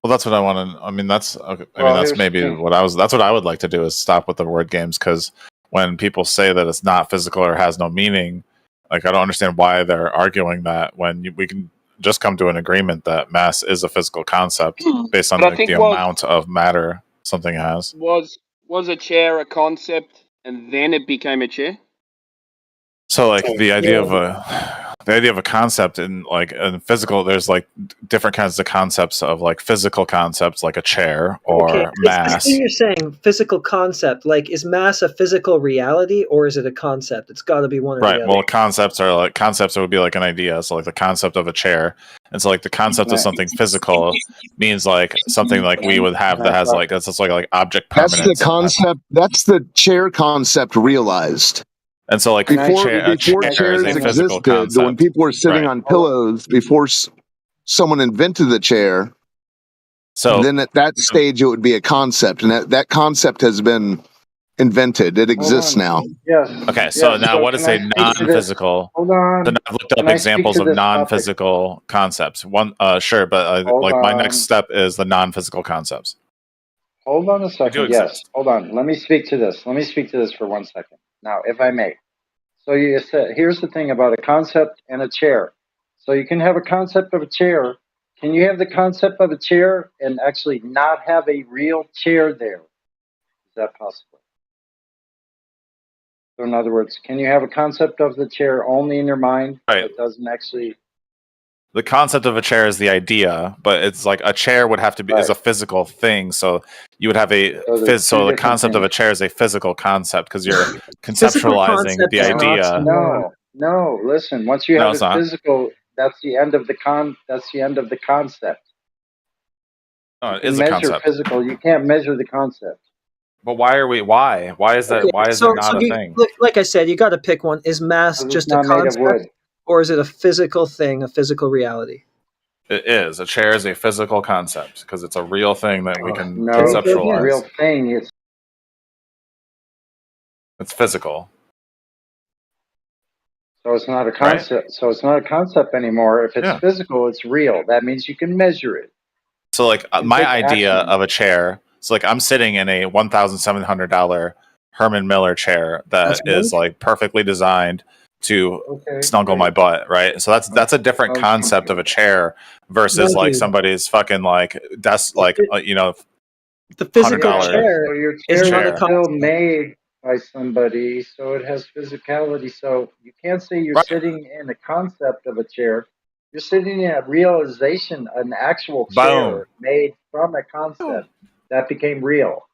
Well, that's what I want to. I mean, that's okay. That's maybe what I was. That's what I would like to do is stop with the word games, because when people say that it's not physical or has no meaning, like, I don't understand why they're arguing that when we can just come to an agreement that mass is a physical concept based on the amount of matter something has. Was a chair a concept and then it became a chair? So, like, the idea of a concept in physical, there's like different kinds of concepts of like physical concepts, like a chair or mass. You're saying physical concept, like, is mass a physical reality or is it a concept? It's got to be one or the other. Right. Well, concepts would be like an idea. So, like, the concept of a chair, and so like the concept of something physical means like something like we would have that has like that's just like object permanence. That's the concept. That's the chair concept realized. And so, like, before chairs existed, when people were sitting on pillows, before someone invented the chair, so then at that stage it would be a concept, and that concept has been invented. It exists now. Yes. Okay, so now what is a non-physical? Hold on. So I've looked up examples of non-physical concepts. One, sure, but my next step is the non-physical concepts. Hold on a second. Yes, hold on. Let me speak to this. Let me speak to this for 1 second. Now, if I may. So you said, here's the thing about a concept and a chair. So you can have a concept of a chair. Can you have the concept of a chair and actually not have a real chair there? Is that possible? So in other words, can you have a concept of the chair only in your mind? Right. It doesn't actually The concept of a chair is the idea, but it's like a chair would have to be is a physical thing. So you would have a so the concept of a chair is a physical concept because you're conceptualizing the idea. No. Listen, once you have it physical, that's the end of the That's the end of the concept. No, it is a concept. Physical. You can't measure the concept. But why are we? Why? Why is that? Why is it not a thing? Like I said, you got to pick one. Is mass just a concept, or is it a physical thing, a physical reality? It is. A chair is a physical concept because it's a real thing that we can conceptualize. A real thing. It's physical. So it's not a concept. Right? So it's not a concept anymore. If it's physical, it's real. That means you can measure it. So like my idea of a chair. So like I'm sitting in a $1,700 Herman Miller chair that is like perfectly designed to snuggle my butt, right? So that's a different concept of a chair versus like somebody's fucking like desk, like the physical chair. So your chair is still made by somebody, so it has physicality. So you can't say you're sitting in a concept of a chair. You're sitting in a realization, an actual chair made from a concept that became real.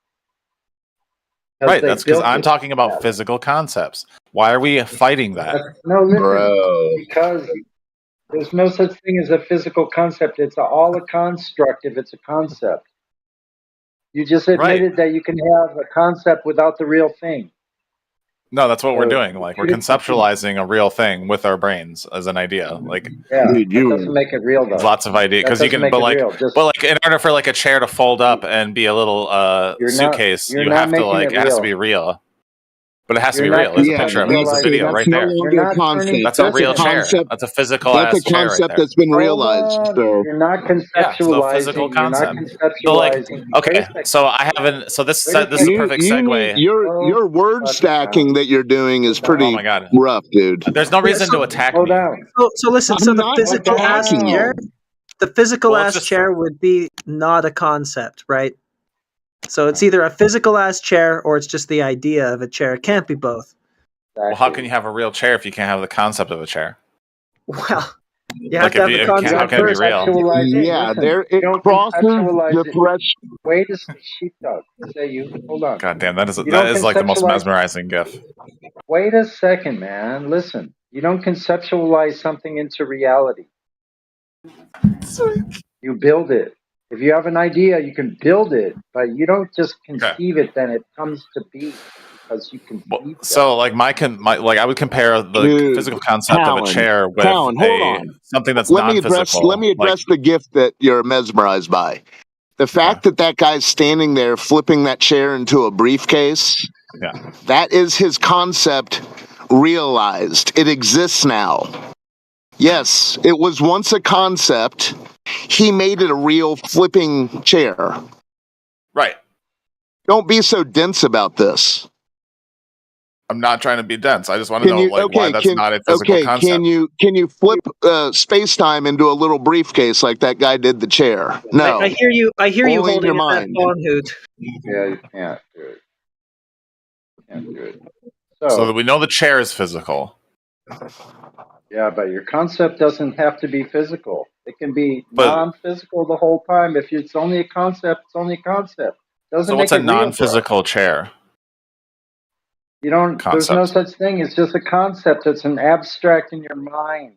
Right, that's because I'm talking about physical concepts. Why are we fighting that? Because there's no such thing as a physical concept. It's all a construct if it's a concept. You just admitted that you can have a concept without the real thing. No, that's what we're doing. Like we're conceptualizing a real thing with our brains as an idea. Like that doesn't make it real though. There's lots of ideas because you can, but like in order for like a chair to fold up and be a little suitcase, you have to like it has to be real. But it has to be real. There's a picture of it. There's a video right there. That's a real chair. That's a physical ass chair. That's a concept that's been realized. So you're not conceptualizing. Physical concept. So like, okay, so I haven't. So this is a perfect segue. Your word stacking that you're doing is pretty rough, dude. There's no reason to attack me. So listen. So the physical ass chair, chair would be not a concept, right? So it's either a physical ass chair or it's just the idea of a chair. It can't be both. Well, how can you have a real chair if you can't have the concept of a chair? Well, you have to have the concept. How can it be real? Yeah, it crosses the threshold. Wait a second, sheepdog. Say you. Hold on. God damn, that is like the most mesmerizing gif. Wait a second, man. Listen, you don't conceptualize something into reality. You build it. If you have an idea, you can build it, but you don't just conceive it, then it comes to be because you can. So, like I would compare the physical concept of a chair with something that's non-physical. Let me address the gift that you're mesmerized by. The fact that guy's standing there flipping that chair into a briefcase. Yeah, that is his concept realized. It exists now. Yes, it was once a concept. He made it a real flipping chair. Right. Don't be so dense about this. I'm not trying to be dense. I just want to know why that's not a physical concept. Can you flip space-time into a little briefcase like that guy did the chair? No. I hear you. I hear you holding your that phone, Hoot. Yeah, you can't do it. You can't do it. So that we know the chair is physical. Yeah, but your concept doesn't have to be physical. It can be non-physical the whole time. If it's only a concept, it's only a concept. So what's a non-physical chair? You don't. There's no such thing. It's just a concept. It's an abstract in your mind.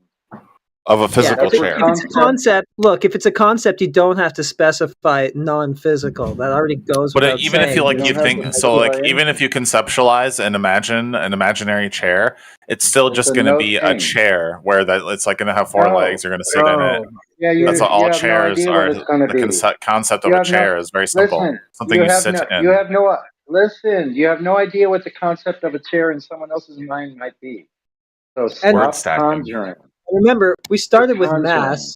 Of a physical chair. If it's a concept, look, if it's a concept, you don't have to specify non-physical. That already goes. But even if you even if you conceptualize and imagine an imaginary chair, it's still just going to be a chair where it's like going to have four legs. You're going to sit in it. Yeah, that's all chairs are. The concept of a chair is very simple. Something you sit in. You have no idea what the concept of a chair in someone else's mind might be. So stop conjuring. Remember, we started with mass.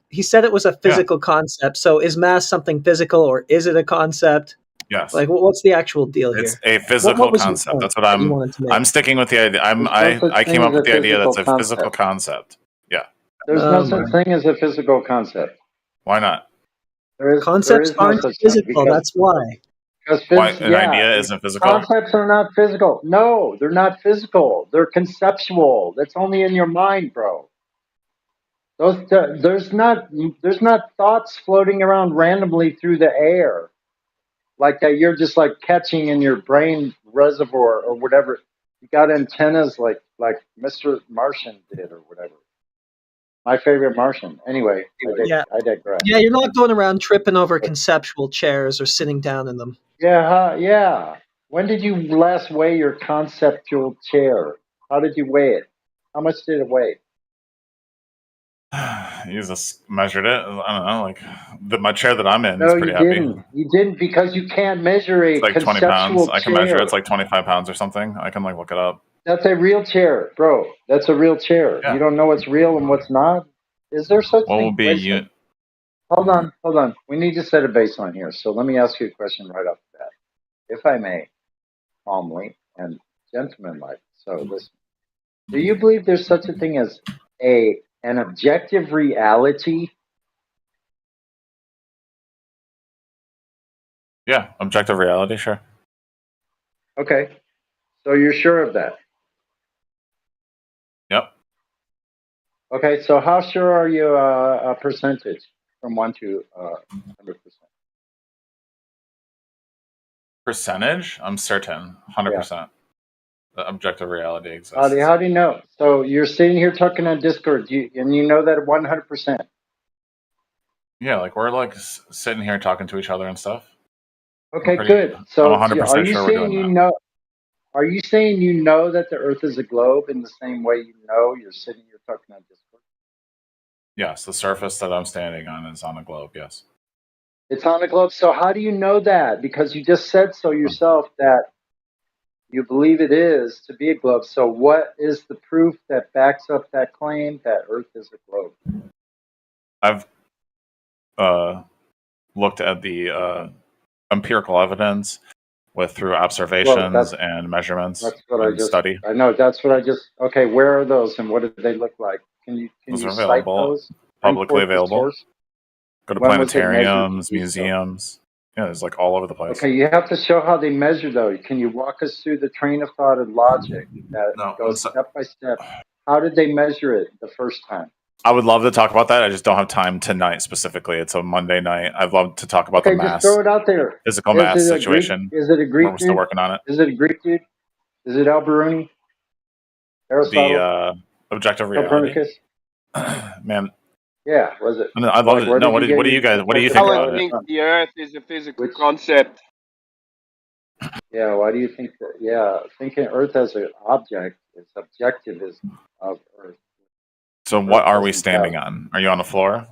He said it was a physical concept. So is mass something physical or is it a concept? Yes. Like, what's the actual deal here? It's a physical concept. That's what I'm sticking with the idea. I came up with the idea that's a physical concept. Yeah. There's no such thing as a physical concept. Why not? Concepts aren't physical. That's why. An idea isn't physical? Concepts are not physical. No, they're not physical. They're conceptual. That's only in your mind, bro. There's not thoughts floating around randomly through the air like that. You're just like catching in your brain reservoir or whatever. You got antennas like Mr. Martian did or whatever. My favorite Martian. Anyway, I digress. Yeah, you're not going around tripping over conceptual chairs or sitting down in them. Yeah. When did you last weigh your conceptual chair? How did you weigh it? How much did it weigh? You just measured it. I don't know, like my chair that I'm in is pretty you heavy. didn't. You didn't because you can't measure a It's like 20 conceptual pounds. I can measure it. chair. It's like 25 pounds or something. I can like look it up. That's a real chair, bro. That's a real chair. Yeah. You don't know what's real and what's not? Is there such What thing? will be Wait a you? second. Hold on. We need to set a baseline here. So let me ask you a question right off the bat, if I may, calmly and gentlemanlike. So listen. Do you believe there's such a thing as an objective reality? Yeah, objective reality, sure. Okay. So you're sure of that? Yep. Okay, so how sure are you a percentage from 1 to 100%? Percentage? I'm certain, 100%. The objective reality exists. How do you know? So you're sitting here talking on Discord, and you know that 100%. Yeah, like we're like sitting here talking to each other and stuff. Okay, good. So I'm 100% are you sure we're saying doing that. Are you saying you know that the Earth is a globe in the same way you know you're sitting here talking on Discord? Yes, the surface that I'm standing on is on a globe, yes. It's on a globe. So how do you know that? Because you just said so yourself that you believe it is to be a globe. So what is the proof that backs up that claim that Earth is a globe? I've looked at the empirical evidence through observations and measurements That's what and study. I know. That's what I just. Okay, where are those and what do they look like? Can you Those are cite available, those? publicly Bring forth the available. source? Go to When was it measured planetariums, to do so? museums. Yeah, there's like all over the place. Okay, you have to show how they measure though. Can you walk us through the train of thought and logic that goes step by step? How did they measure it the first time? I would love to talk about that. I just don't have time tonight specifically. It's a Monday night. I'd love to talk about the Okay, mass, just throw it out there. physical Is mass it a situation. Greek? Is it a Greek We're still dude? working on it. Is it a Greek dude? Is it Al-Biruni? Aristotle? The objective reality. Copernicus? Man, Yeah, was it? no, I'd love to. No, what do you guys? What do you think about I it? think the Earth is a physical concept. Yeah, why do you think that? Yeah, thinking Earth as an object, its objective is of Earth. So what are we standing on? Are you on the floor?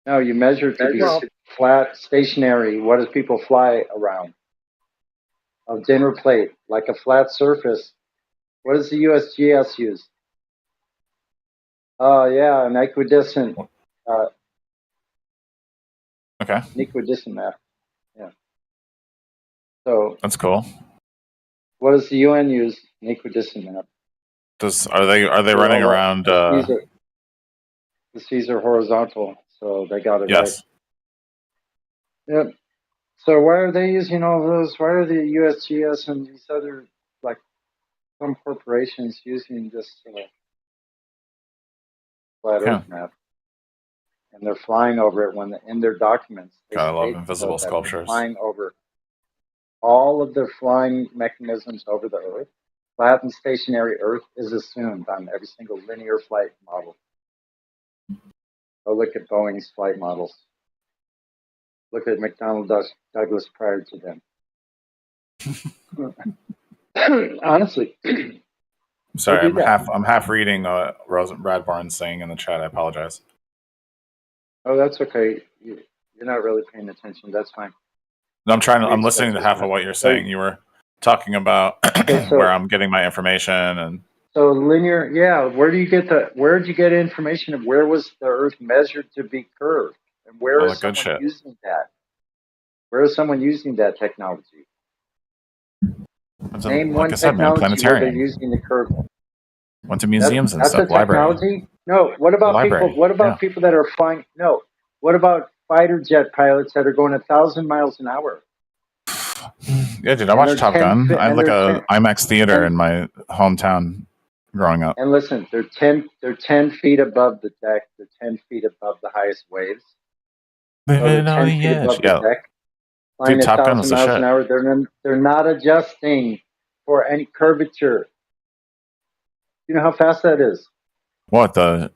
No, you measure it to be flat, stationary. What does people fly around? A dinner plate, like a flat surface. What does the USGS use? Oh, yeah, an equidistant. Okay. An equidistant map. Yeah. So that's cool. What does the UN use? An equidistant map. Are they running around? The seas are horizontal, so they got it Yes. right. Yep. So why are they using all those? Why are the USGS and these other, like, some corporations using this flat Earth map? And they're flying over it when in their documents. God, I love invisible sculptures. Flying over all of their flying mechanisms over the Earth. Flat and stationary Earth is assumed on every single linear flight model. Go look at Boeing's flight models. Look at McDonnell Douglas prior to them. Honestly. I'm sorry, I'm half reading Brad Barnes saying in the chat. I apologize. Oh, that's okay. You're not really paying attention. That's fine. No, I'm listening to half of what you're saying. You were talking about where I'm getting my information and. So linear, yeah. Where did you get information of where was the Earth measured to be curved, and where is someone using that? Where is someone using that technology? Name one technology where they're using the curve. Went to museums and stuff. That's a technology. Library. No. What about people? What about people that are flying? No. What about fighter jet pilots that are going 1,000 miles an hour? Yeah, dude, I watched Top Gun. I have like a IMAX theater in my hometown, growing up. And listen, they're 10 feet above the deck. They're 10 feet above the highest waves. So they're 10 feet above the deck, flying Dude, at Top Gun was 1,000 the miles shit. an hour. They're not adjusting for any curvature. You know how fast that is? What, the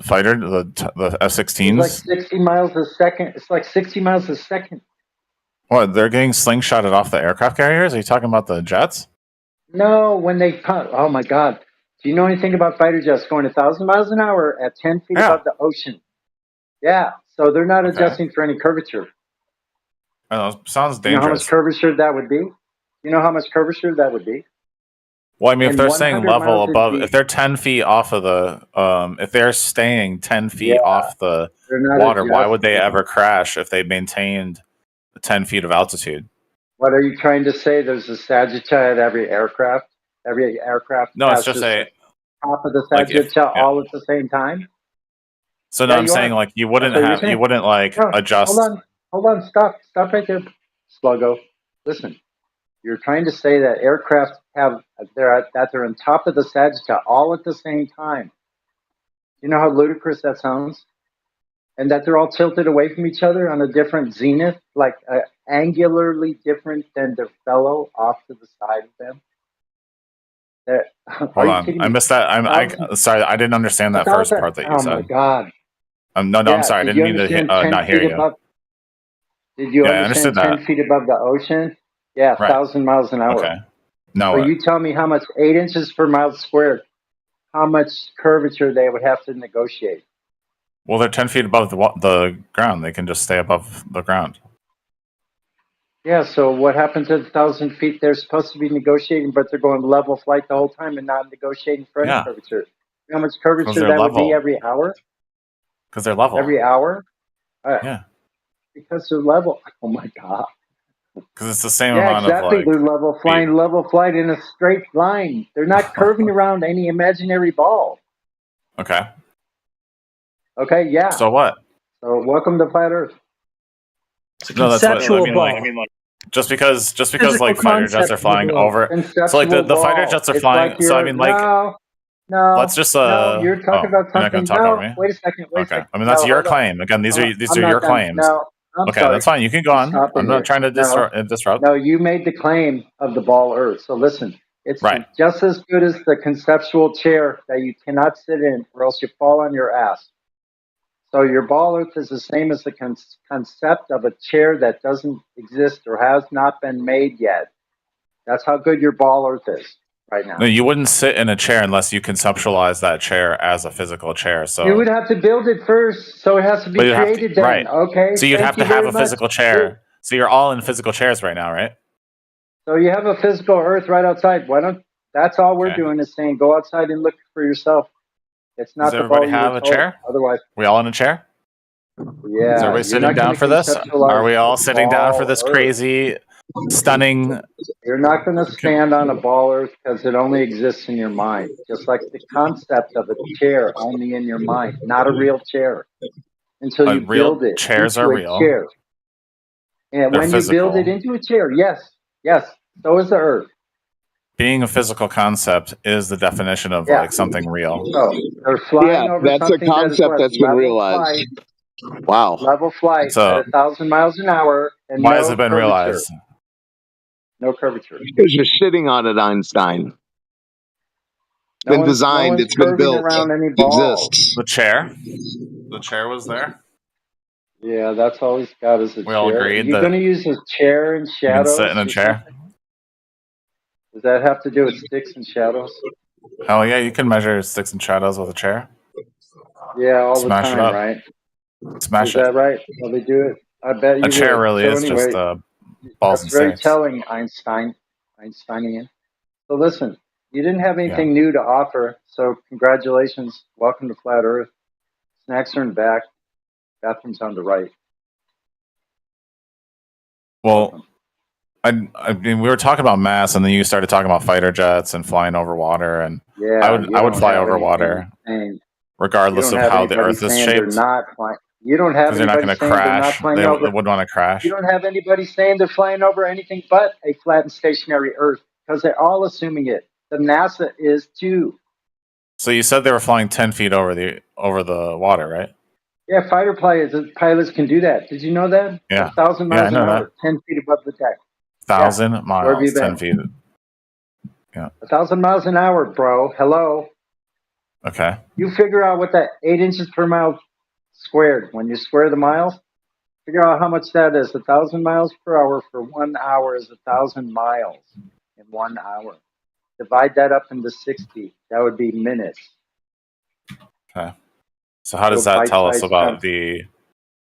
fighter, the F-16s? It's like 60 miles a second. It's like 60 miles a second. What, they're getting slingshotted off the aircraft carriers? Are you talking about the jets? No, when they come. Oh my God. Do you know anything about fighter jets going 1,000 miles an hour at 10 feet above the ocean? Yeah. So they're not adjusting for any curvature. I don't know, sounds You know how much dangerous. curvature that would be? You know how much curvature that would be? Well, I mean, if And they're staying 100 level miles above, deep. if they're 10 feet off of the, if they're staying 10 feet off the They're not water, why would they adjusting. ever crash if they maintained 10 feet of altitude? What are you trying to say? There's a Sagittarius at every aircraft? Every aircraft No, it's has just a, top of the like, if, Sagittarius yeah. all at the same time? So no, Yeah, I'm you saying are. like you That's wouldn't what you're have, you saying. wouldn't like No, adjust. hold on, stop right there, Sluggo. Listen, you're trying to say that aircraft they're on top of the Sagittarius all at the same time. You know how ludicrous that sounds? And that they're all tilted away from each other on a different zenith, like angularly different than their fellow off to the side of them. Are Hold you on, kidding I me? missed that. I sorry, I didn't understand that first part that you Oh my said. God! No, Yeah, I'm sorry, I did didn't you mean to understand 10 not hear feet you. above? Did you Yeah, I understand understood 10 that. feet above the ocean? Yeah, Right. 1,000 miles an hour. Okay. Now So what? you tell me how much 8 inches per mile squared, how much curvature they would have to negotiate. Well, they're 10 feet above the ground. They can just stay above the ground. Yeah, so what happens at 1,000 feet? They're supposed to be negotiating, but they're going level flight the whole time and not negotiating for any Yeah. curvature. You know how much Because curvature they're that would be level. every hour? Because they're level. Every hour? Yeah. Because they're level. Oh my God. Because it's the same Yeah, amount exactly. of like. They're level flying, level flight in a straight line. They're not curving around any imaginary ball. Okay. Okay, yeah. So what? So welcome to Flat Earth. No, that's what I Conceptual mean. ball. Like, just because Physical like fighter jets concept are of the flying globe. over. So like Conceptual the fighter ball. jets are It's flying. like So I you're mean, like, no, let's just no. You're talking about you're not going something. to talk over No, me. wait a second. Wait a Okay. second. I mean, that's No, your hold on. claim. Again, these are I'm your not done. claims. No, I'm Okay, sorry. that's fine. You can go on. Stop it I'm not here. trying to No, disrupt. no. You made the claim of the ball Earth. So listen, it's Right. just as good as the conceptual chair that you cannot sit in, or else you fall on your ass. So your ball Earth is the same as the concept of a chair that doesn't exist or has not been made yet. That's how good your ball Earth is right now. No, you wouldn't sit in a chair unless you conceptualize that chair as a physical chair. So You would have to build it first, so it has to be But you'd have to- created then. right. Okay. So you'd thank have to you have very a much. physical chair. So you're all in physical chairs right now, right? So you have a physical Earth right outside. Why don't? That's all we're Okay. doing is saying go outside and look for yourself. It's not Does the everybody ball you have were a told. chair? Otherwise, We all in a chair? yeah. Is everybody you're sitting not down gonna for this? conceptualize Are we all the sitting down for ball this Earth. crazy, stunning? You're not going to stand on a ball Earth because it only exists in your mind. Just like the concept of a chair only in your mind, not a real chair. Until you Real build it chairs into are a real. chair. And They're when you build it physical. into a chair, yes, so is the Earth. Being a physical concept is the definition of Yeah. like something real. So they're flying over that's a something that is concept what? that's been Level realized. flight, Wow. level flight So- at 1,000 miles an hour and Why no has it been curvature. realized? No curvature. Because you're sitting on it, Einstein. It's No been one's, designed. no one's It's been curving built. around any It ball. exists. The chair? The chair was there? Yeah, that's all he's got is a We all chair. Are agreed you that going to use a chair and you can shadows? sit in a or chair? something? Does that have to do with sticks and shadows? Hell yeah, you can measure sticks and shadows with a chair. Yeah, all Smash the it time, up. right? Smash Is it. that right? Well, they do it. I bet you A chair would. really So is anyway, just balls that's and very sticks. telling, Einsteinian. So listen, you didn't have anything new to offer, so congratulations. Welcome to Flat Earth. Snacks are in back. Bathroom's on the right. Well, I mean, we were talking about mass, and then you started talking about fighter jets and flying over water, and Yeah, I you would don't fly have over anything water, saying- regardless you of don't have how the anybody Earth is saying they're shaped. not flying. You don't have Because they're not anybody going to saying they're not crash. flying They over. wouldn't want to crash. You don't have anybody saying they're flying over anything but a flat and stationary Earth because they're all assuming it. The NASA is too. So you said they were flying 10 feet over the water, right? Yeah, fighter pilots can do that. Did you know that? Yeah. 1,000 Yeah, I miles an know hour, that. 10 feet above the deck. 1,000 Where have you miles, 10 been? feet. Yeah. 1,000 miles an hour, bro. Hello. Okay. You figure out what that 8 inches per mile squared. When you square the miles, figure out how much that is. 1,000 miles per hour for 1 hour is 1,000 miles in 1 hour. Divide that up into 60. That would be minutes. Okay. So how does Little that tell us bite-sized about chunks.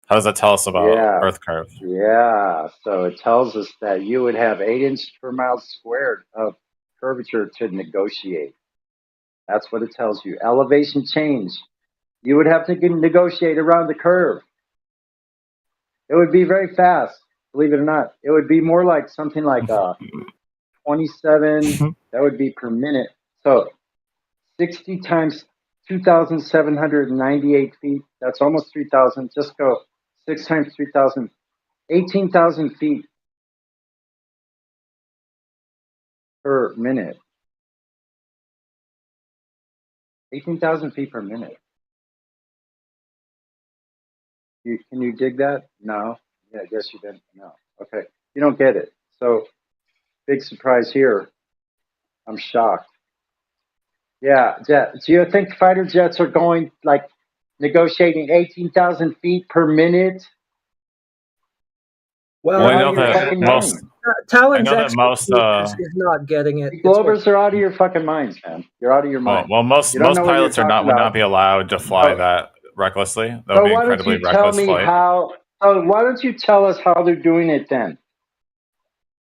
how does that tell us about Yeah. Earth curve? Yeah. So it tells us that you would have 8 inches per mile squared of curvature to negotiate. That's what it tells you. Elevation change. You would have to negotiate around the curve. It would be very fast, believe it or not. It would be more like something like 27, that would be per minute. So 60 times 2,798 feet, that's almost 3,000. Just go 6 times 3,000, 18,000 feet per minute. 18,000 feet per minute. Can you dig that? No. Yeah, I guess you didn't. No. Okay. You don't get it. So big surprise here. I'm shocked. Yeah. Do you think fighter jets are going like negotiating 18,000 feet per minute? Well, Well, I You're out know of your that fucking most. mind. Talon's I know that most. expertise is not getting it. The It's what Globers are out of your fucking minds, man. You're out of your mind. Most You don't know what you're pilots are talking would not about. be allowed to fly So, that recklessly. That would so be why don't incredibly you tell reckless me flight. how? So why don't you tell us how they're doing it then?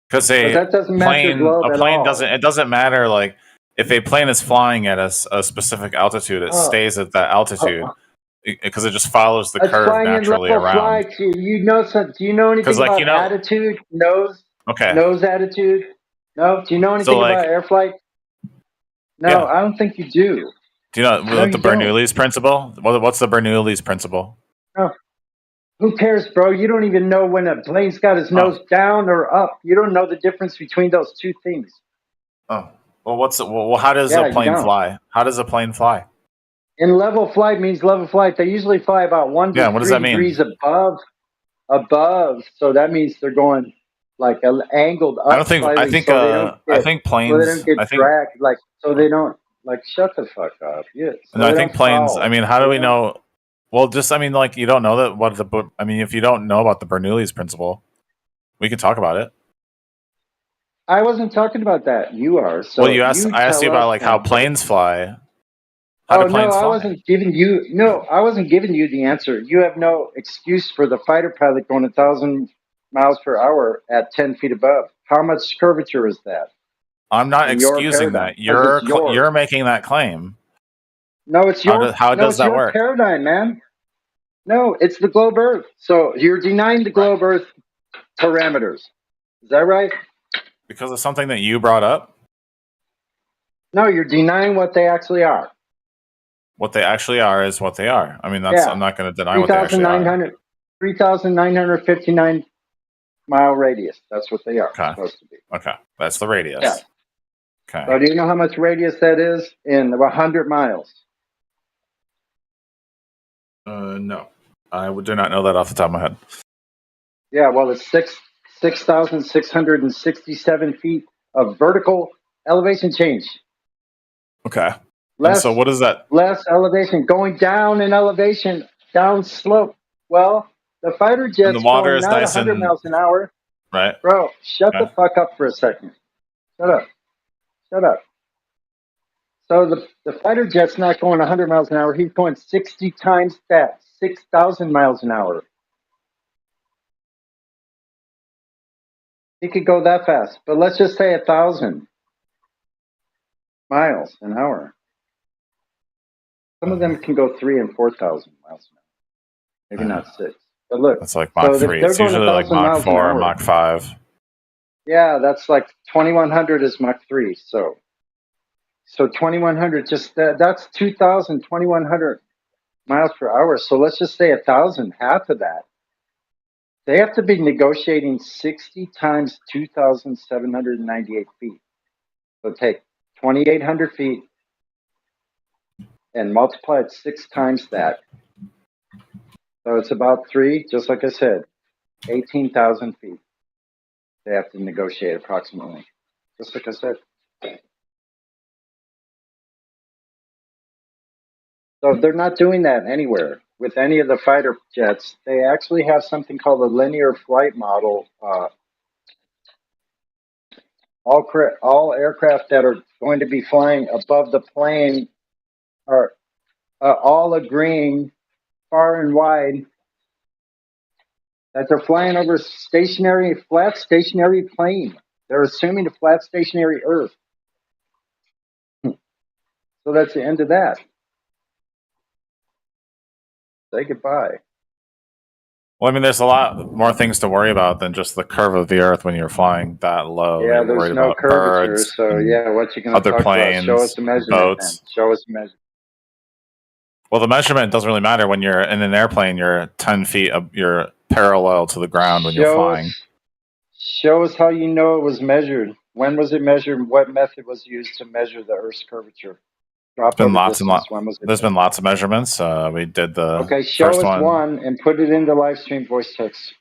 Because that doesn't match your globe at all. It doesn't matter. Like if a plane is flying at a specific altitude, it stays at that altitude because it just follows the It's curve flying in naturally level around. flight. You know do you know anything like, about you know- attitude? Nose Okay. attitude? No. Do you know anything like- about air flight? No, Yeah. I don't think you do. Do you know No, what the you don't. Bernoulli's principle? What's the Bernoulli's principle? No. Who cares, bro? You don't even know when a plane's got its nose down or up. You don't know the difference between those two things. Oh, well, how does Yeah, a you plane don't. fly? How does a plane fly? And level flight means level flight. They usually fly about 1 Yeah, to what does 3 that mean? degrees above. So that means they're going like angled up I don't think. slightly, I think. so they don't I get, think so planes. they don't get I think. dragged. Like so they don't like shut the fuck up. Yeah. So No, I they think don't planes. foul. I mean, how do we know? Well, like you don't know that. If you don't know about the Bernoulli's principle, we can talk about it. I wasn't talking about that. You are. So Well, I asked you about like how planes fly. How do planes I fly? wasn't giving you. No, I wasn't giving you the answer. You have no excuse for the fighter pilot going 1,000 miles per hour at 10 feet above. How much curvature is that? I'm not in your excusing paradigm? that. 'Cause it's yours. You're making that claim. No, it's your. How does that work? Paradigm, man. No, it's the globe Earth. So you're denying the globe Earth parameters. Is that right? Because of something that you brought up. No, you're denying what they actually are. What they actually are is what they are. I mean, I'm not going to deny what they actually are. 3,959 mile radius. That's what they are supposed to be. Okay, that's the radius. Yeah. Okay. So do you know how much radius that is in 100 miles? No, I do not know that off the top of my head. Yeah, well, it's 6,667 feet of vertical elevation change. Okay. And so what is that? Less elevation, going down in elevation, down slope. Well, the fighter And jet's the water going is not nice 100 and miles an hour. right. Bro, shut the Okay. fuck up for a second. Shut up. Shut up. So the fighter jet's not going 100 miles an hour. He's going 60 times that, 6,000 miles an hour. He could go that fast, but let's just say 1,000 miles an hour. Some of them can go 3,000 and 4,000 miles an hour. Maybe not 6. But look, That's like Mach 3. It's usually like Mach 4 or Mach 5. Yeah, that's like 2,100 is Mach 3. So 2,100, just that's 2,000, 2,100 miles per hour. So let's just say 1,000, half of that. They have to be negotiating 60 times 2,798 feet. So take 2,800 feet, and multiply it 6 times that. So it's about just like I said, 18,000 feet. They have to negotiate approximately, just like I said. So they're not doing that anywhere with any of the fighter jets. They actually have something called a linear flight model. All aircraft that are going to be flying above the plane are all agreeing far and wide that they're flying over flat stationary plane. They're assuming a flat stationary Earth. So that's the end of that. Say goodbye. Well, I mean, there's a lot more things to worry about than just the curve of the Earth when you're flying that low. Yeah, You're there's worried no about curvature. birds, So yeah, what you gonna other talk planes, about? Show us the measurement. boats. Then. Show us the measurement. Well, the measurement doesn't really matter when you're in an airplane. You're 10 feet. You're parallel to the ground when you're flying. Show us how you know it was measured. When was it measured? What method was used to measure the Earth's curvature? There's been lots been lots of measurements. We did the show first us one and put it into live stream voice text.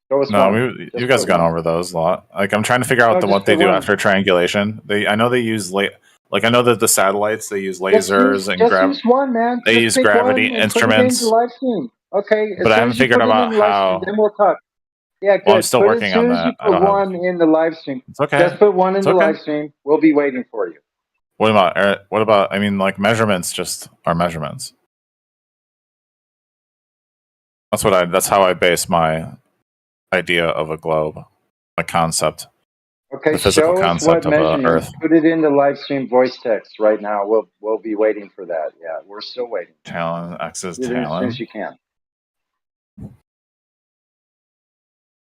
Show us one. You guys have gone over those a lot. Like I'm trying to figure out what they do after triangulation. I know they use I know that the satellites they use lasers and use one, man. They use gravity instruments. Put it into live stream. Okay, but I haven't figured out how. Then we'll talk. Yeah, good. Well, I'm still working on that. As soon as you put one in the live stream. It's okay. Just put one in the live stream. We'll be waiting for you. What about? I mean, like measurements just are measurements. That's how I base my idea of a globe, a concept. Okay, the physical show us concept what of measurement. Earth. Put it into live stream voice text right now. We'll be waiting for that. Yeah, we're still waiting. Talon, X is As soon Talon. as you can.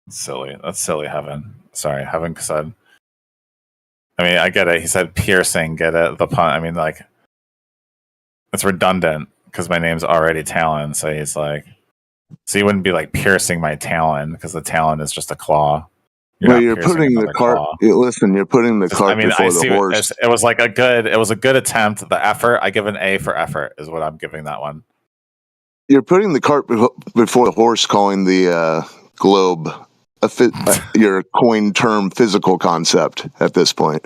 Silly. That's silly, Heaven. Sorry, Heaven said. I mean, I get it. He said piercing. Get it? The pun. I mean, like, it's redundant because my name's already Talon. So he's like, so you wouldn't be like piercing my talon because the talon is just a claw. You're putting the cart. Listen, you're putting the cart before the horse. It was like a good attempt. The effort. I give an A for effort is what I'm giving that one. You're putting the cart before the horse, calling the globe your coined term physical concept at this point.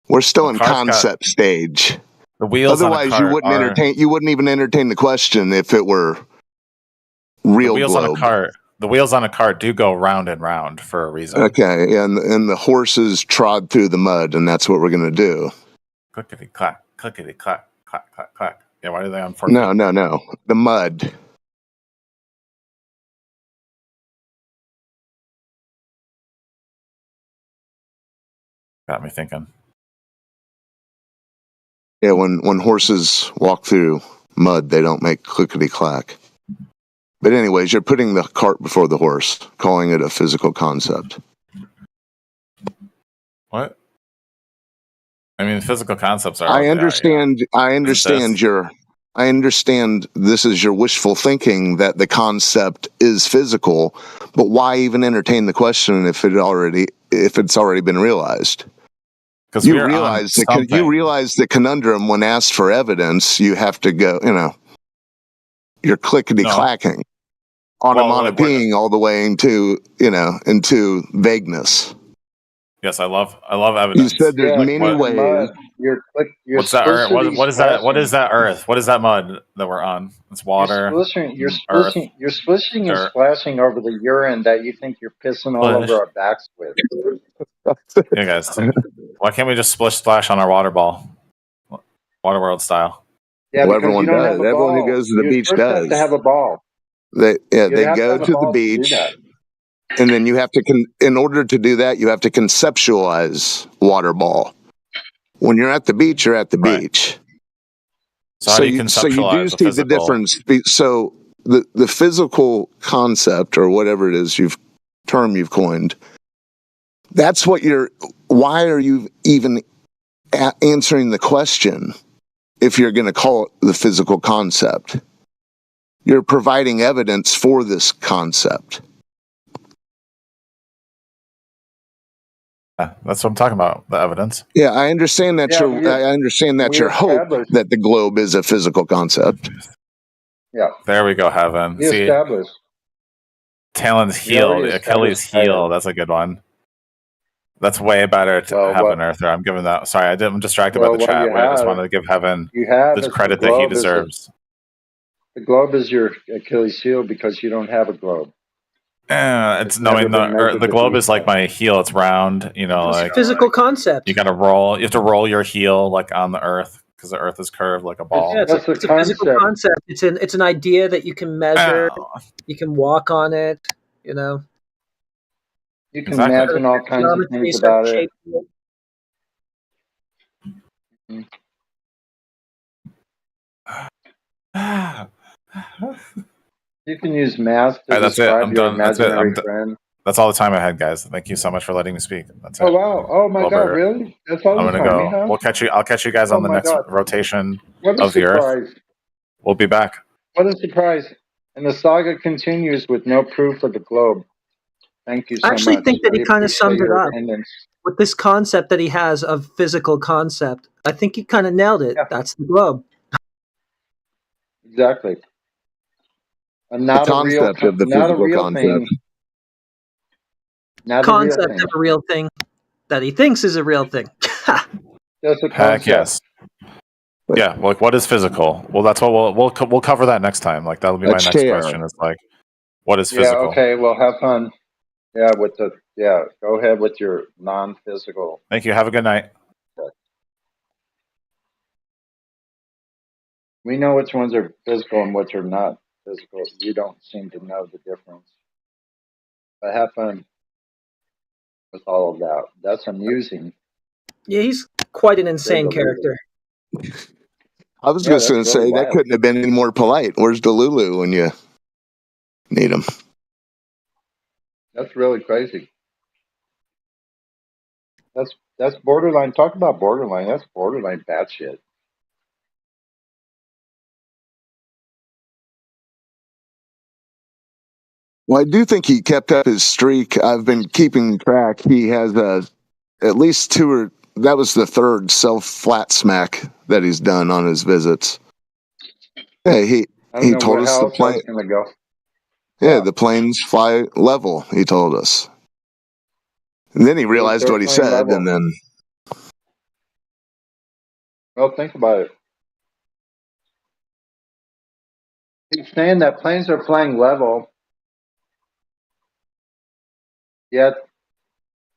We're still in concept stage. The wheels. Otherwise, you wouldn't entertain. You wouldn't even entertain the question if it were real. The wheels globe. on a cart. The wheels on a cart do go round and round for a reason. Okay, and the horses trod through the mud, and that's what we're going to do. Clickety clack, clickety clack, clack, clack, clack. Yeah, why are they on 4 No. The mud. Got me thinking. Yeah, when horses walk through mud, they don't make clickety clack. But anyways, you're putting the cart before the horse, calling it a physical concept. What? I mean, physical concepts are. I understand this is your wishful thinking that the concept is physical, but why even entertain the question if it's already been realized? Because you realize the conundrum when asked for evidence, you have to go. You're clickety clacking, onomatopoeing all the way into vagueness. Yes, I love evidence. You said there's many ways. What's that Earth? What is that? What is that Earth? What is that mud that we're on? It's water. You're splishing and splashing over the urine that you think you're pissing all over our backs with. Yeah, guys. Why can't we just splash on our water ball, Waterworld style? Yeah, well, everyone does. Everyone who goes to the beach does. Have to have a ball. They go to the beach. And then you have to, in order to do that, you have to conceptualize water ball. When you're at the beach, you're at the beach. So you do see the difference. So the physical concept, or whatever it is you've coined, that's what why are you even answering the question if you're going to call it the physical concept? You're providing evidence for this concept. That's what I'm talking about. The evidence. Yeah, I understand that I understand that your hope that the globe is a physical concept. Yeah. There we go, Heaven. We See, established. Talon's We already heel, Achilles' established heel. That's a good one. That's way better to Heaven Earther. I'm giving that. Sorry, I'm distracted by the what chat. you I just have- wanted to give Heaven you have the is credit the that he globe is deserves. The globe is your Achilles heel because you don't have a globe. It's knowing never been measured the to globe be is like my heel. It's round. You know, It's a like physical concept. you got to roll. You have to roll your heel like on the Earth because the Earth is curved like a ball. Yeah, it's a physical concept. It's an idea that you can measure. You can walk on it. You know. You can imagine all kinds of things about it. You can use math to That's it. describe I'm your done. That's it. imaginary friend. That's all the time I had, guys. Thank you so much for letting me speak. That's it. Oh wow! Oh my God! Over. Really? That's all I'm the gonna time go. you have? We'll catch you. I'll catch you guys Oh on the my next God. rotation What a of the Earth. surprise! We'll be back. What a surprise! And the saga continues with no proof of the globe. Thank you so I actually much. think that he We kind of summed appreciate it your up attendance. with this concept that he has of physical concept. I think he kind of nailed it. Yeah. That's the globe. Exactly. And not The a real, concept of the not a physical real concept. thing. Not Concept a real thing. of a real thing that he thinks is a real thing. That's a Heck concept. yes. Yeah. Like, what is physical? Well, that's what we'll cover that next time. Like, that'll be my next question. Is like, what is physical? Yeah. Okay. Well, have fun. Yeah. Go ahead with your non-physical. Thank you. Have a good night. We know which ones are physical and which are not physical. You don't seem to know the difference. But have fun with all of that. That's amusing. Yeah, he's quite an insane character. I was just going to say that couldn't have been any more polite. Where's Delulu when you need him? That's really crazy. That's borderline. Talk about borderline. That's borderline batshit. Well, I do think he kept up his streak. I've been keeping track. He has at least that was the third self-flat smack that he's done on his visits. Yeah, he told us the plane. Go. Yeah, the planes fly level, he told us. And then he realized what he said, level. And then... Well, think about it. He's saying that planes are flying level, yet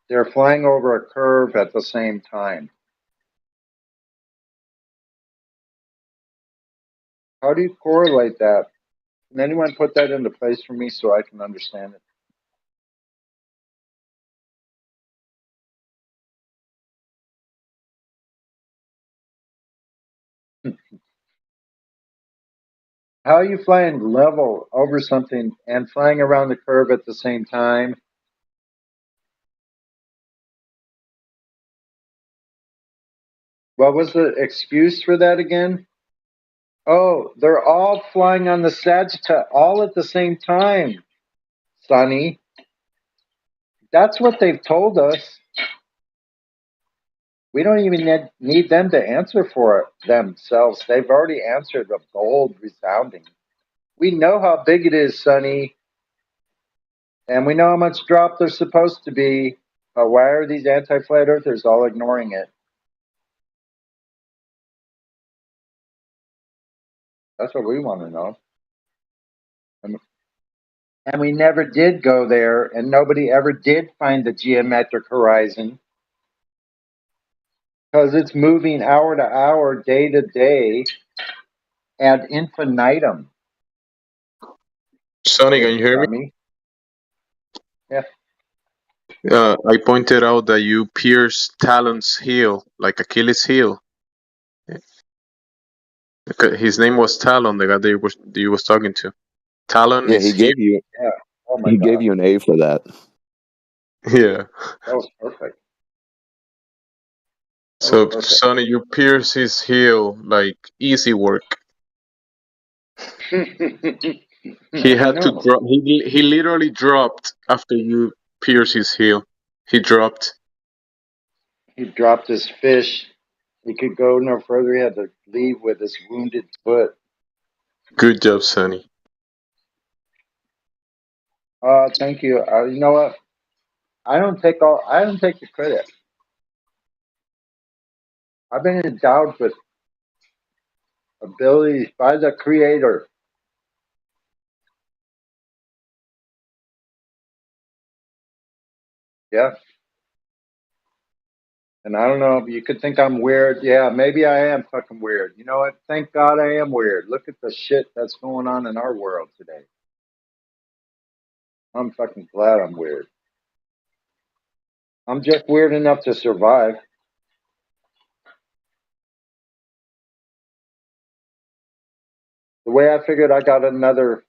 they're flying over a curve at the same time. How do you correlate that? Can anyone put that into place for me so I can understand it? How are you flying level over something and flying around the curve at the same time? What was the excuse for that again? Oh, they're all flying on the Sagittarius all at the same time, Sonny. That's what they've told us. We don't even need them to answer for it themselves. They've already answered a bold, resounding. We know how big it is, Sonny. And we know how much drop they're supposed to be. But why are these anti-flat earthers all ignoring it? That's what we want to know. And we never did go there, and nobody ever did find the geometric horizon. Because it's moving hour to hour, day to day, ad infinitum. Sonny, can you hear me? Yeah. I pointed out that you pierced Talon's heel, like Achilles' heel. His name was Talon, the guy that you was talking to. Talon. Yeah, he gave you. Yeah. Oh my he God. gave you an A for that. Yeah. That was perfect. So, Sonny, you pierced his heel like easy work. He had to drop. He literally dropped after you pierced his heel. He dropped. he dropped his fish. He could go no further. He had to leave with his wounded foot. Good job, Sonny. Thank you. You know what? I don't take the credit. I've been endowed with abilities by the Creator. Yeah. And I don't know, you could think I'm weird. Yeah, maybe I am fucking weird. You know what? Thank God I am weird. Look at the shit that's going on in our world today. I'm fucking glad I'm weird. I'm just weird enough to survive. The way I figured I got another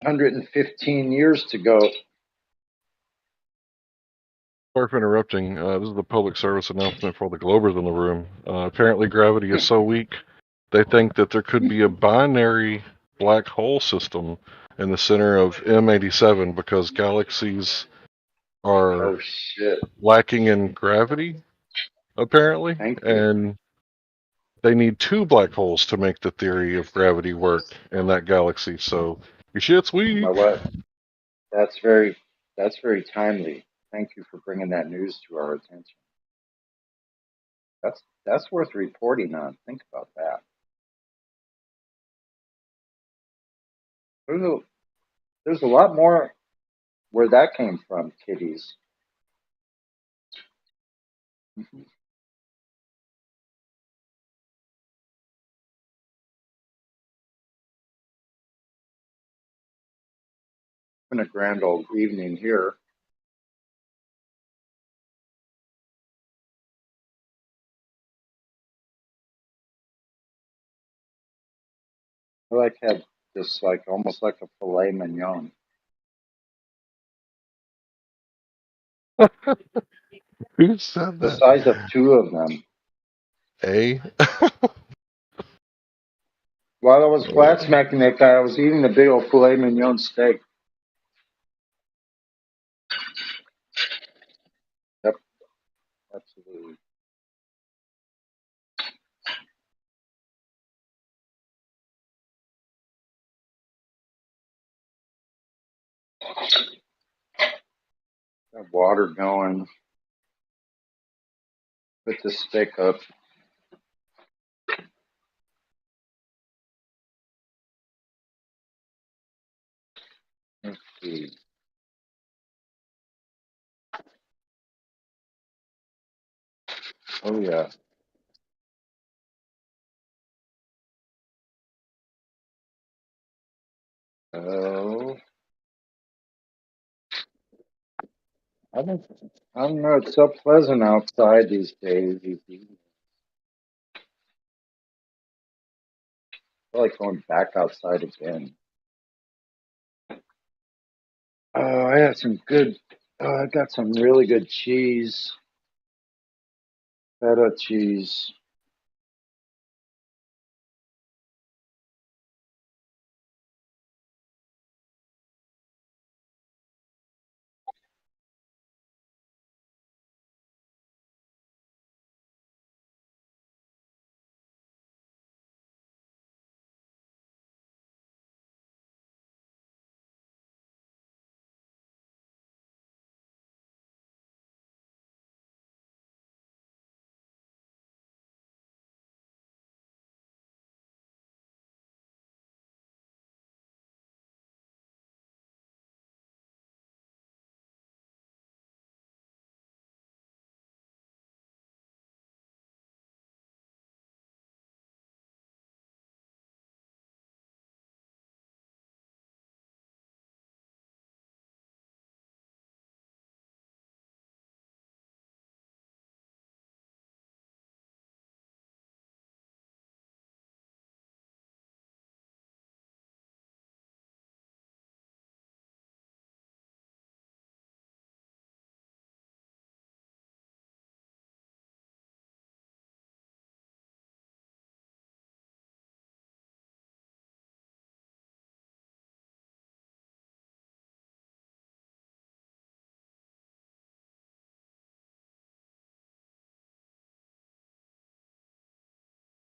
115 years to go. Sorry for interrupting. This is the public service announcement for the Globers in the room. Apparently gravity is so weak, they think that there could be a binary black hole system in the center of M87 because galaxies are lacking in gravity, apparently. And they need two black holes to make the theory of gravity work in that galaxy. So your shit's weak. You know what? That's very timely. Thank you for bringing that news to our attention. That's worth reporting on. Think about that. There's a lot more where that came from, kiddies. Been a grand old evening here. I had just almost like a filet mignon. Who said The that? size of two of them. While I was flat smacking that guy, I was eating a big old filet mignon steak. Yep, absolutely. Got water going. Put the steak up. Let's see. Oh yeah. Oh, I don't know. It's so pleasant outside these days. I feel like going back outside again. I had some good. I got some really good cheese. Feta cheese.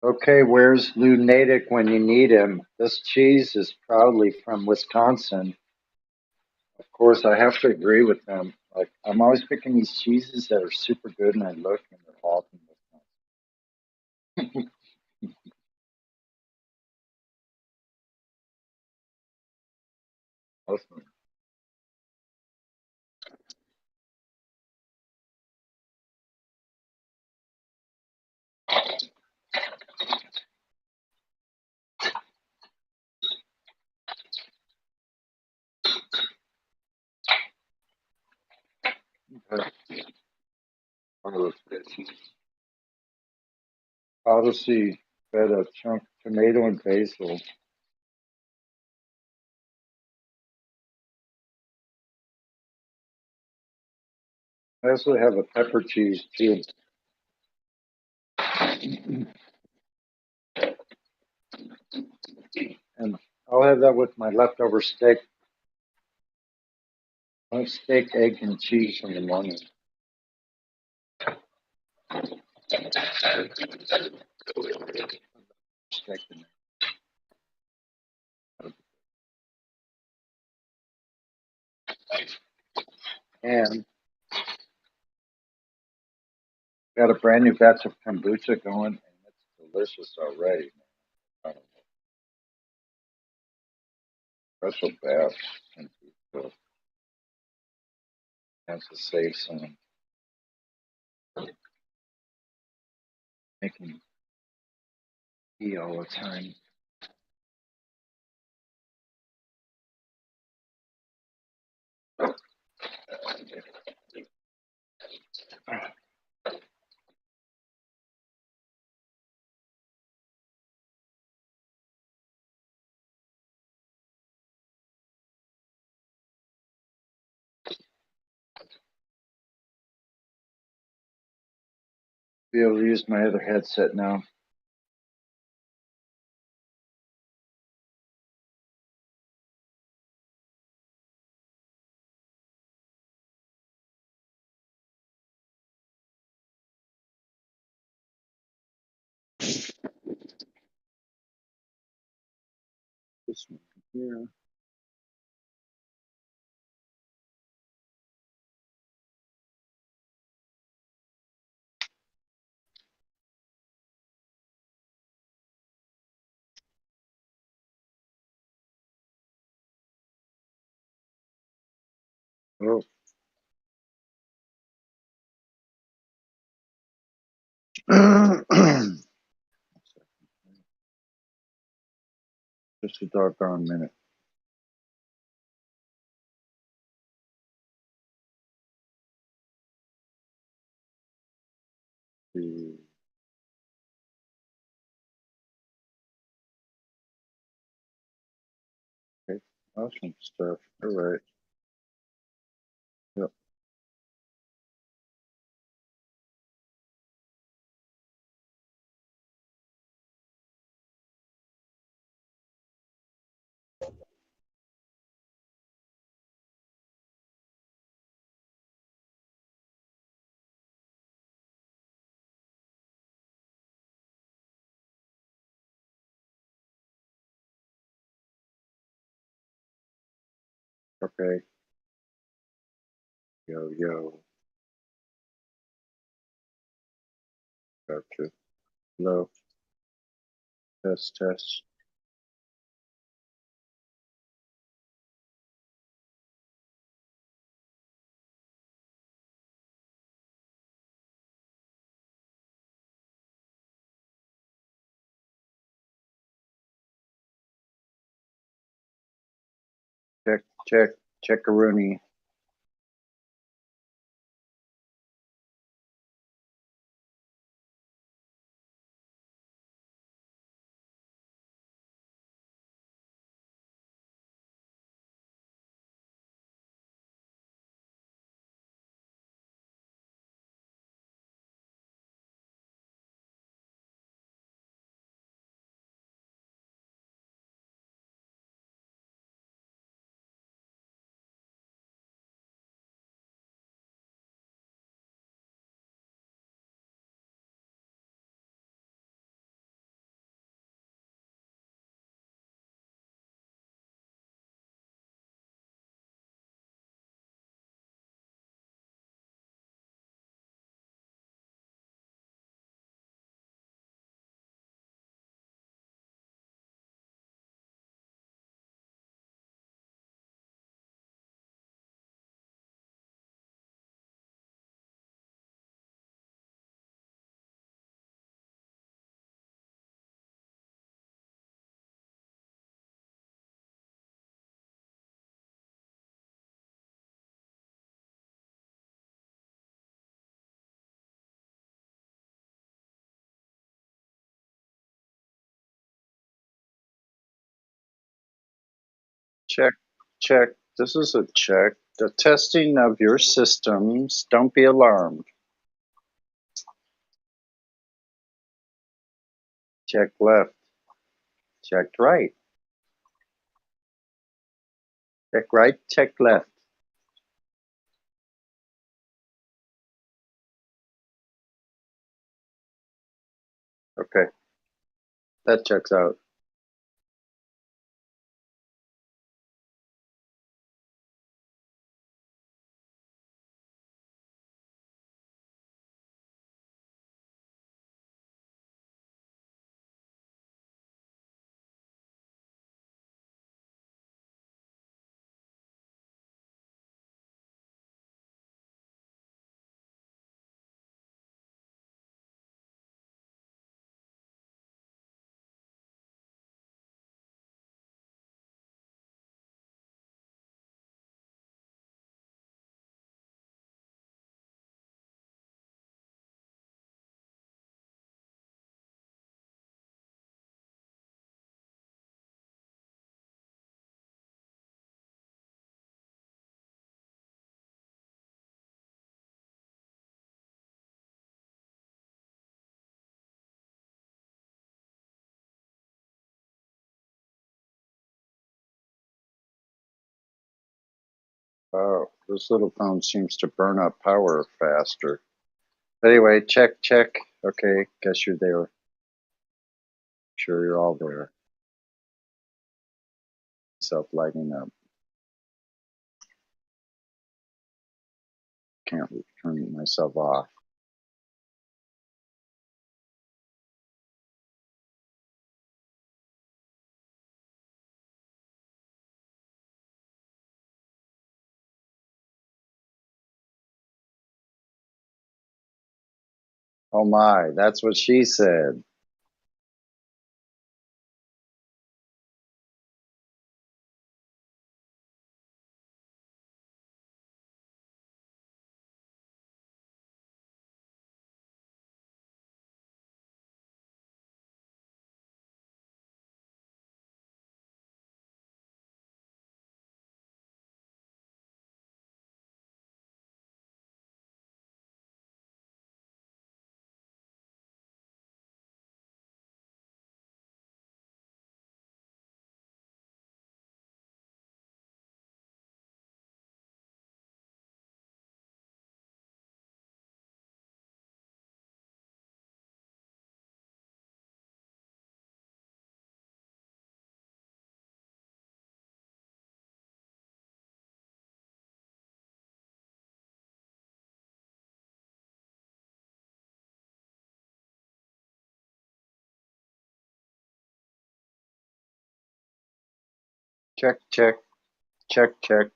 Okay, where's Lou Natick when you need him? This cheese is proudly from Wisconsin. Of course, I have to agree with them. Like, I'm always picking these cheeses that are super good, and I look and they're all from Wisconsin. Awesome. Okay. One of those bitches. Odyssey, feta, chunk, tomato, and basil. I also have a pepper cheese too. And I'll have that with my leftover steak. I have steak, egg, and cheese in the morning. Steak in there. And got a brand new batch of kombucha going, and it's delicious already. Special batch. Kombucha. Has to save some. Making tea all the time. Be able to use my other headset now. This one here. Oh. Just a doggone minute. Okay, awesome stuff. All right. Yep. Okay. Yo, yo. Gotcha. Hello. Test, test. Check, check, check-a-rooney. check. This is a check. The testing of your systems. Don't be alarmed. Check left. Checked right. Check right. Check left. Okay. That checks out. Oh, this little phone seems to burn up power faster. Anyway, check, check. Okay, guess you're there. Sure, you're all there. Self lighting up. Can't turn myself off. Oh my, that's what she said. Check, check, check, check.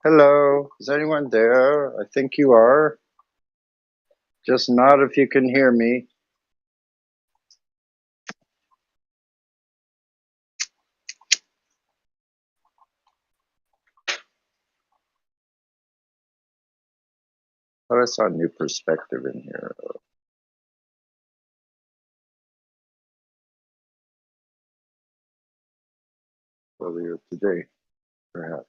Hello, is anyone there? I think you are. Just nod if you can hear me. Oh, I saw a new perspective in here earlier today, perhaps.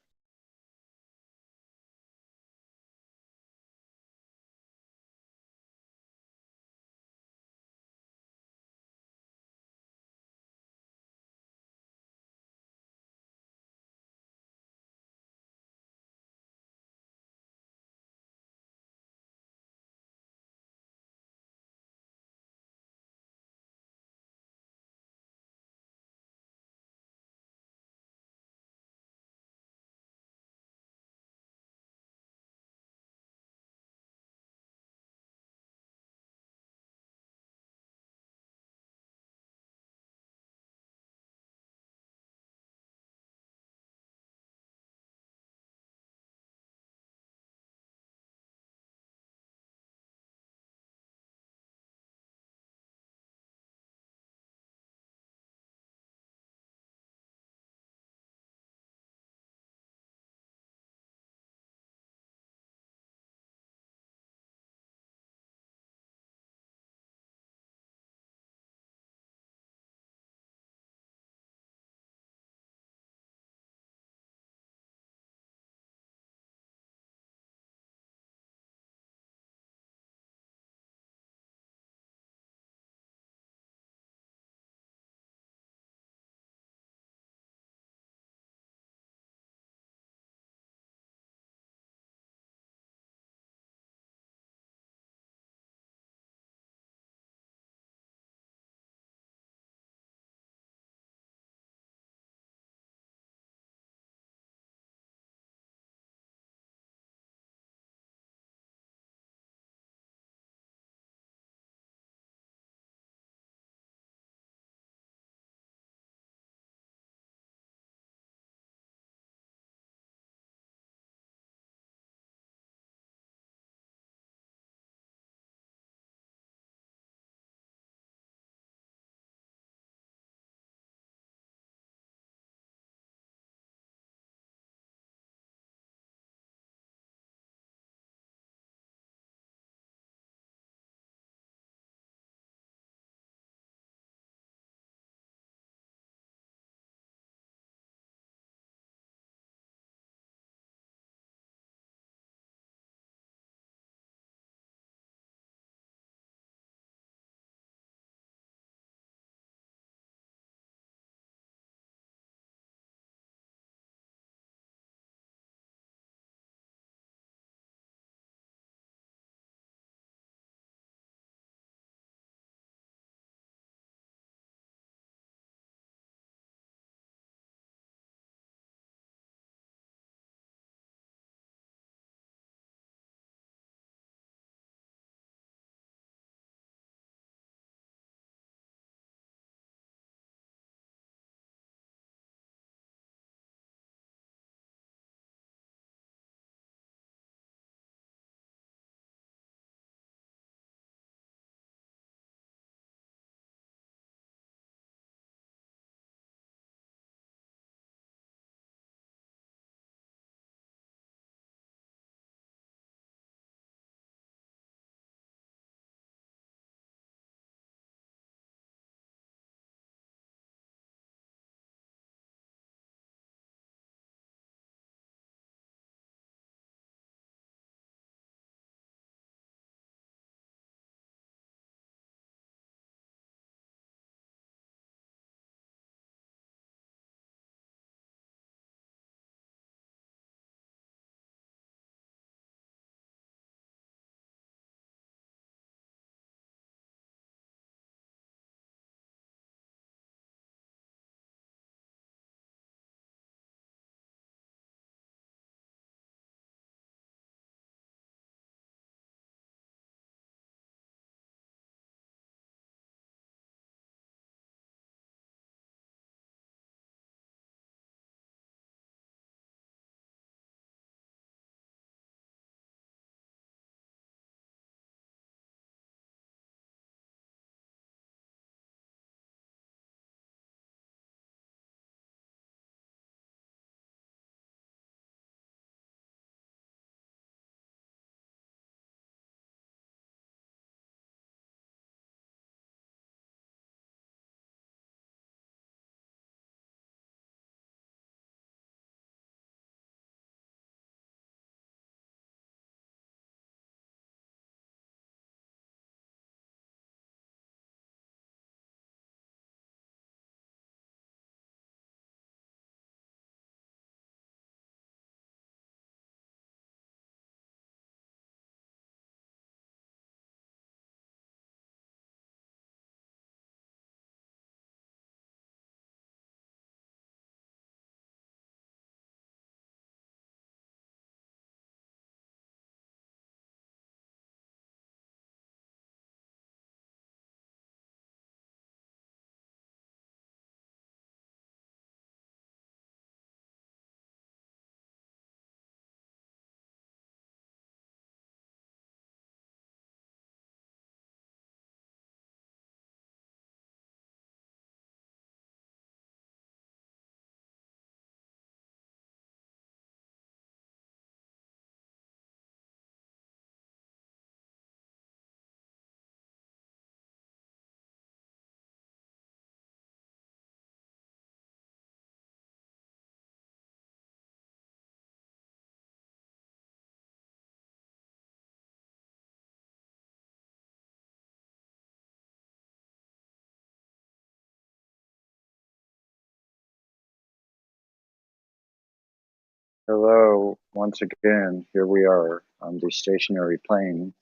Hello, once again, here we are on the stationary plane.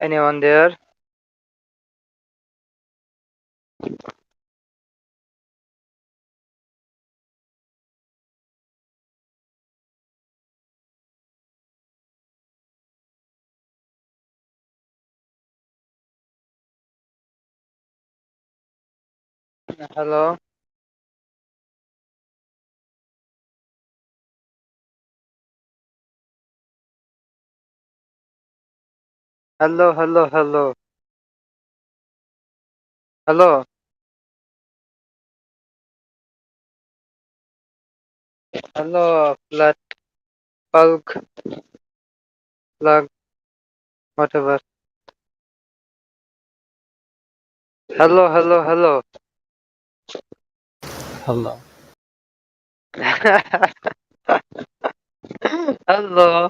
Anyone there? Hello? Hello, hello, hello. Hello? Hello, flat, bulk, plug, whatever. Hello, hello, hello. Hello. Hello.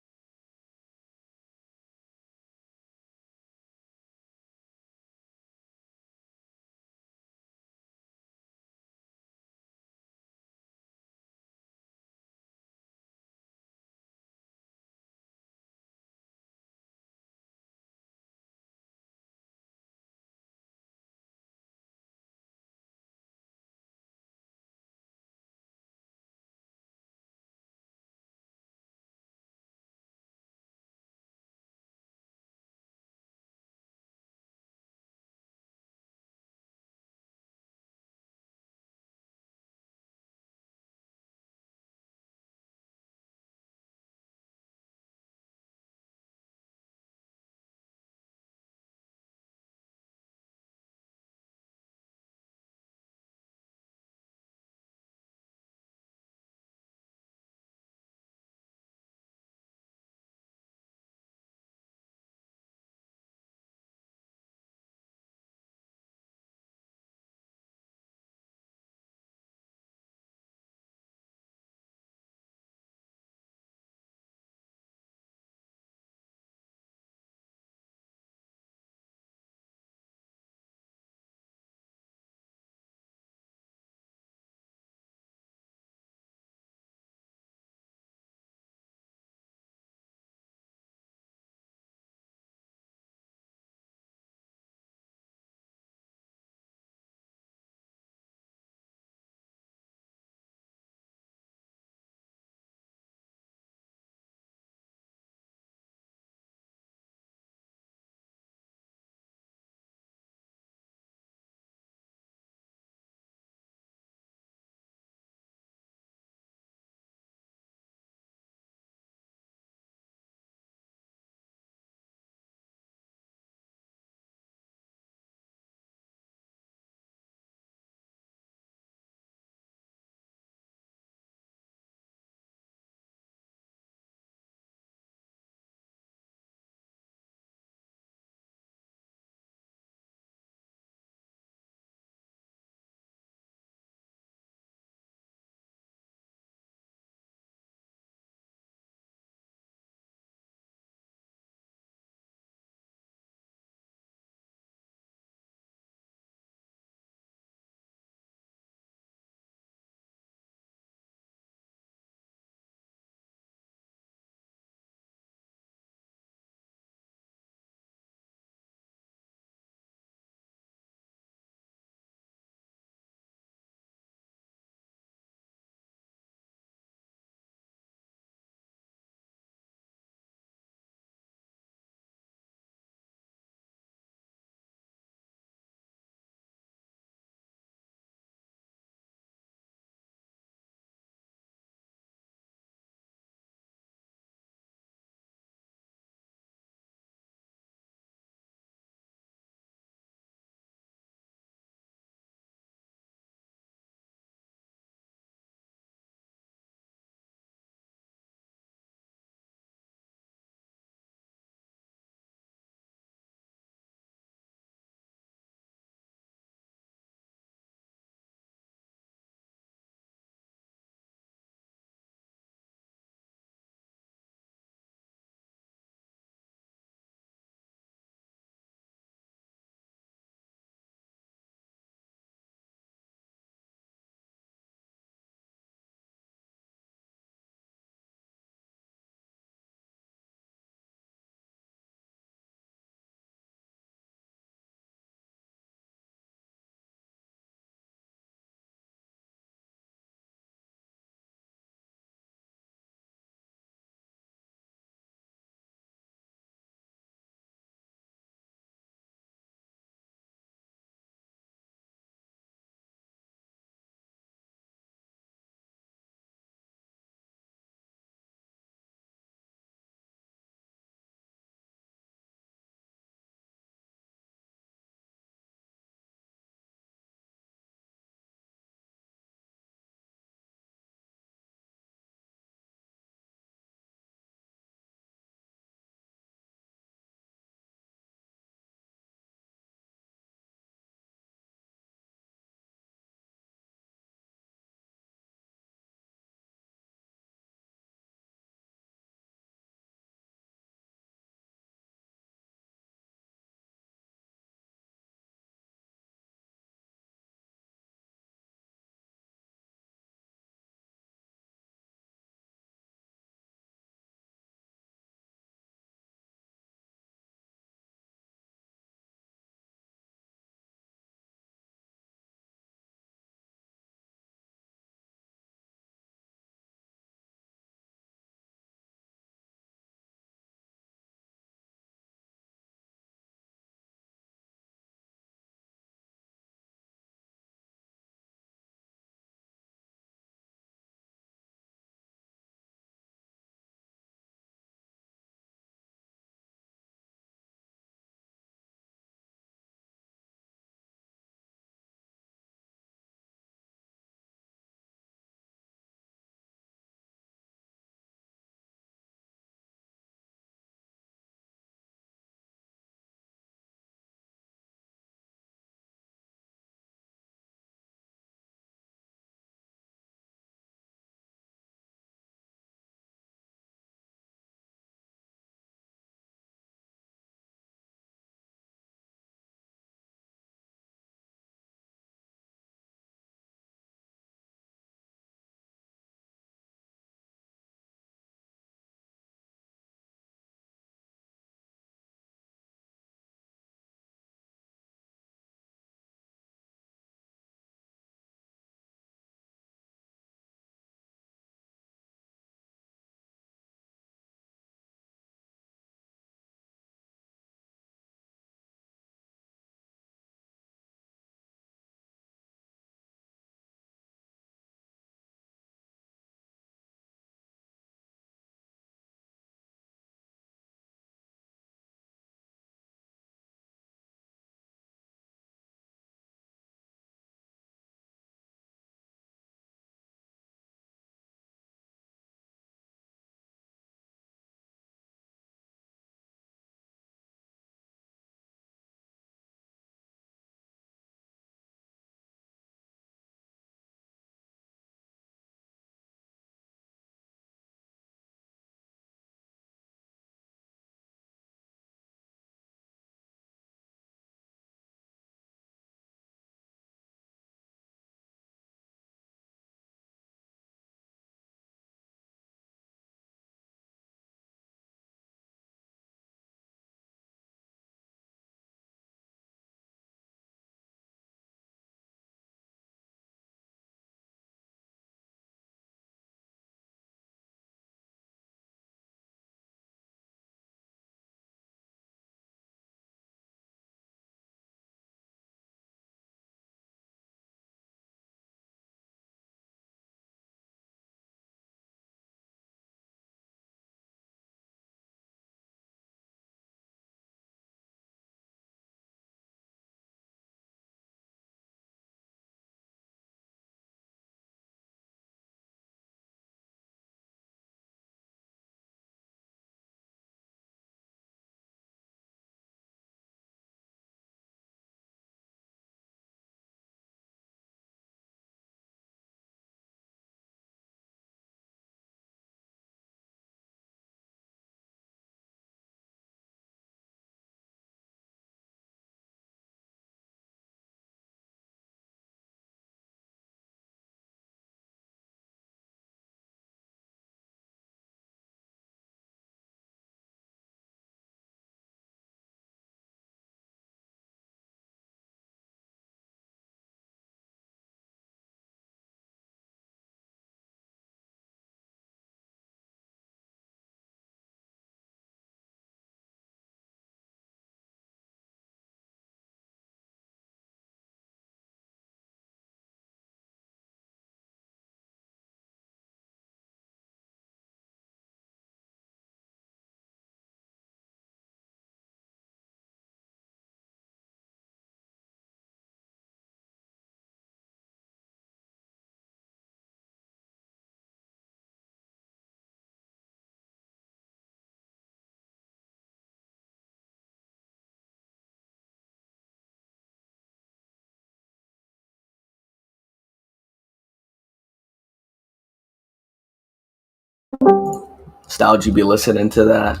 Style, would you be listening to that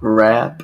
rap?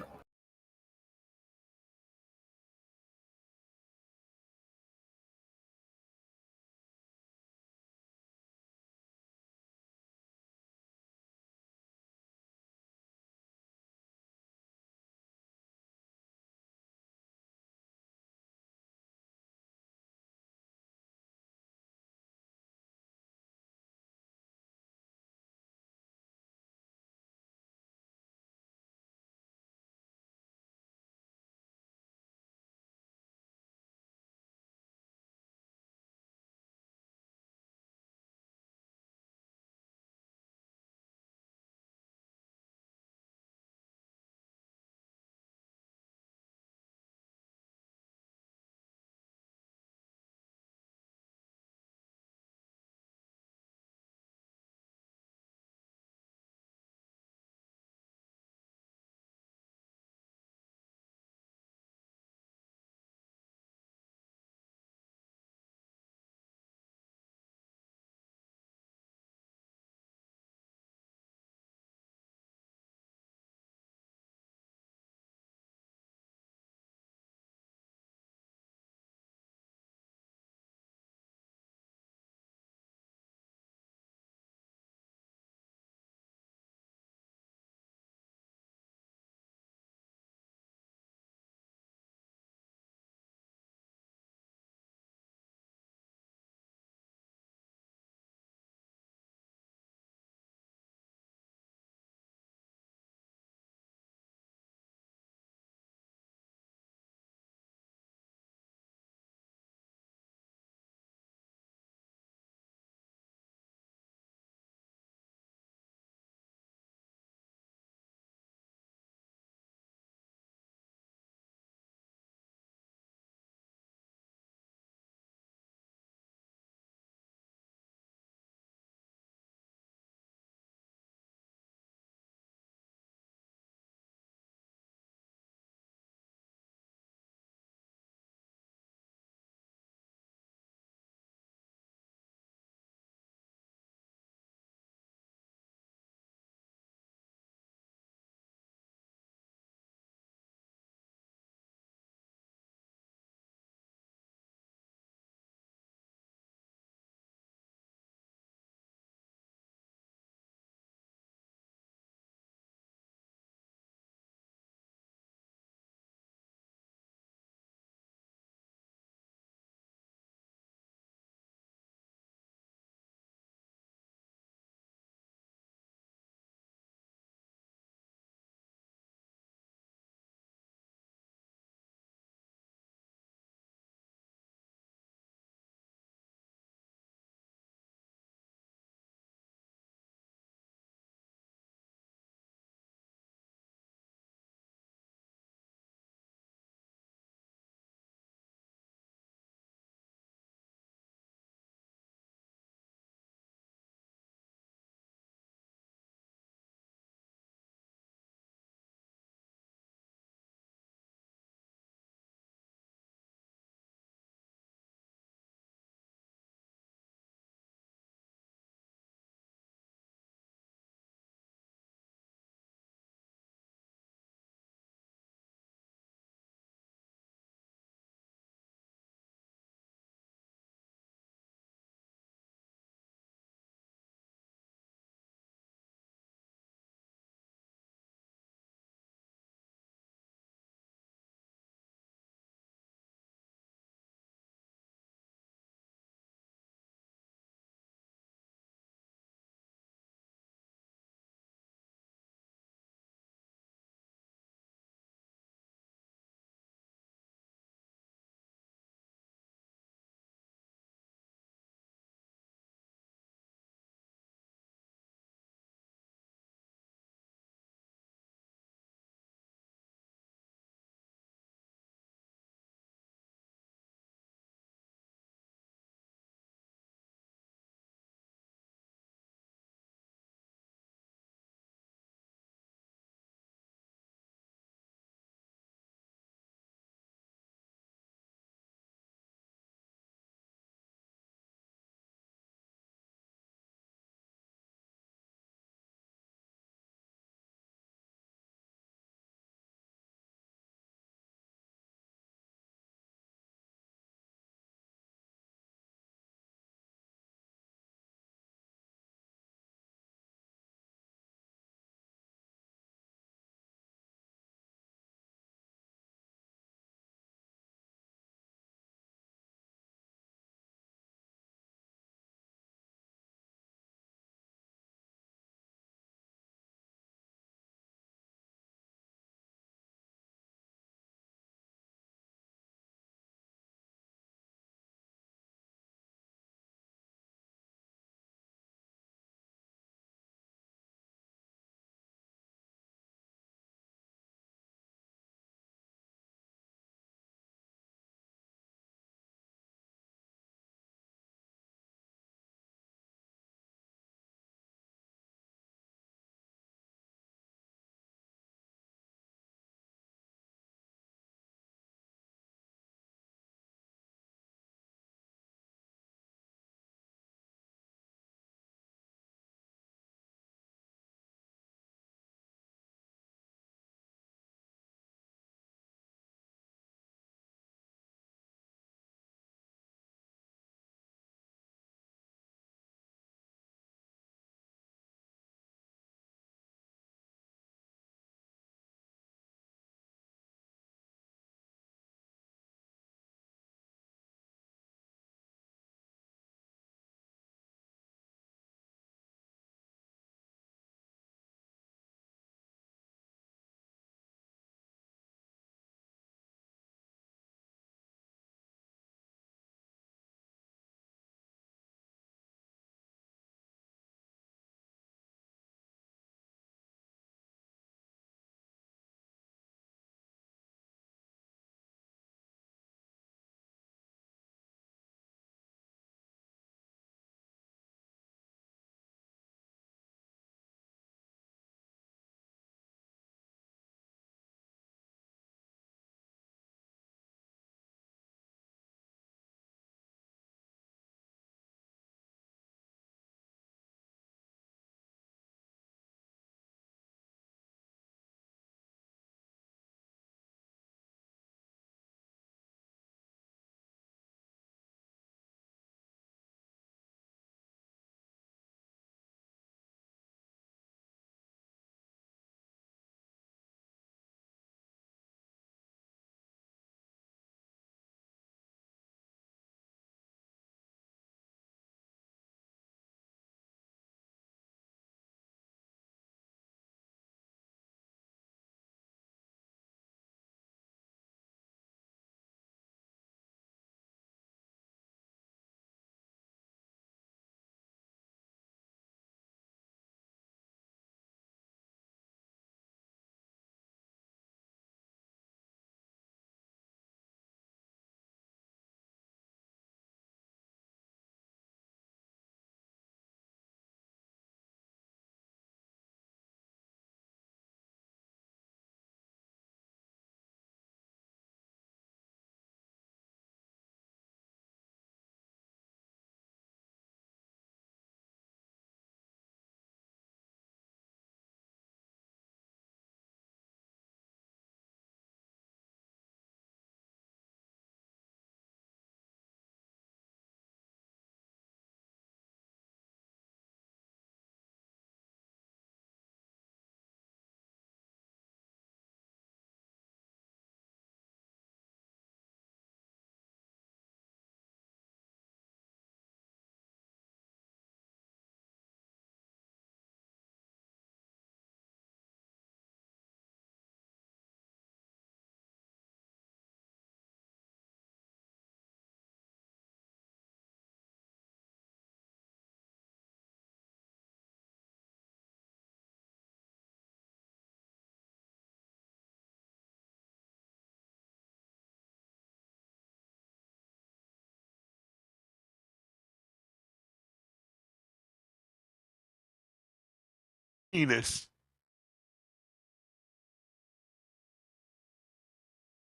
Penis.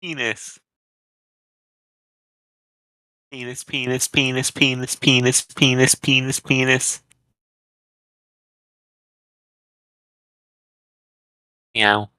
Penis. Penis, penis, penis, penis, penis, penis, penis, penis. Meow.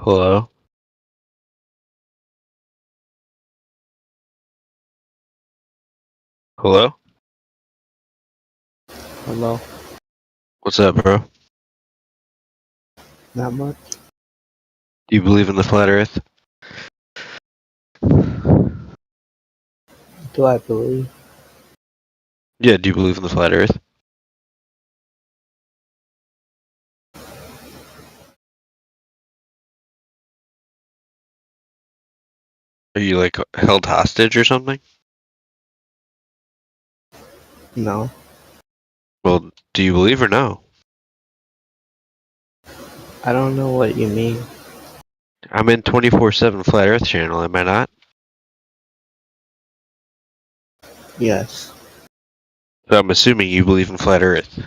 Hello? Hello? Hello? What's up, bro? Not much. Do you believe in the flat earth? Do I believe? Yeah, do you believe in the flat earth? Are you like held hostage or something? No. Well, do you believe or no? I don't know what you mean. I'm in 24/7 Flat Earth channel, am I not? Yes. So I'm assuming you believe in flat earth.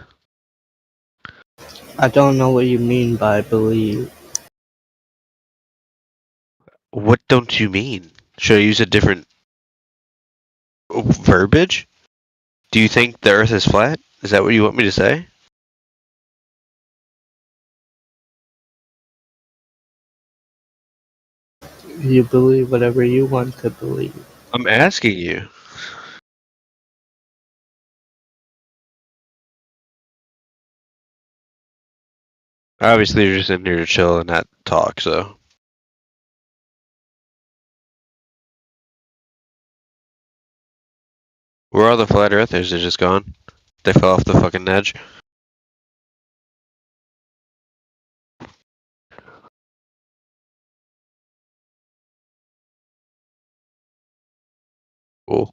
I don't know what you mean by believe. What don't you mean? Should I use a different verbiage? Do you think the earth is flat? Is that what you want me to say? You believe whatever you want to believe. I'm asking you. Obviously, you're just in here to chill and not talk, so. Where are the flat earthers? They're just gone? They fell off the fucking edge? Cool.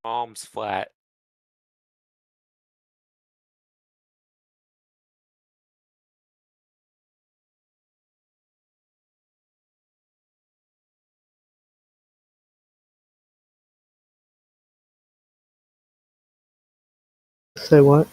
Palms flat. Say what?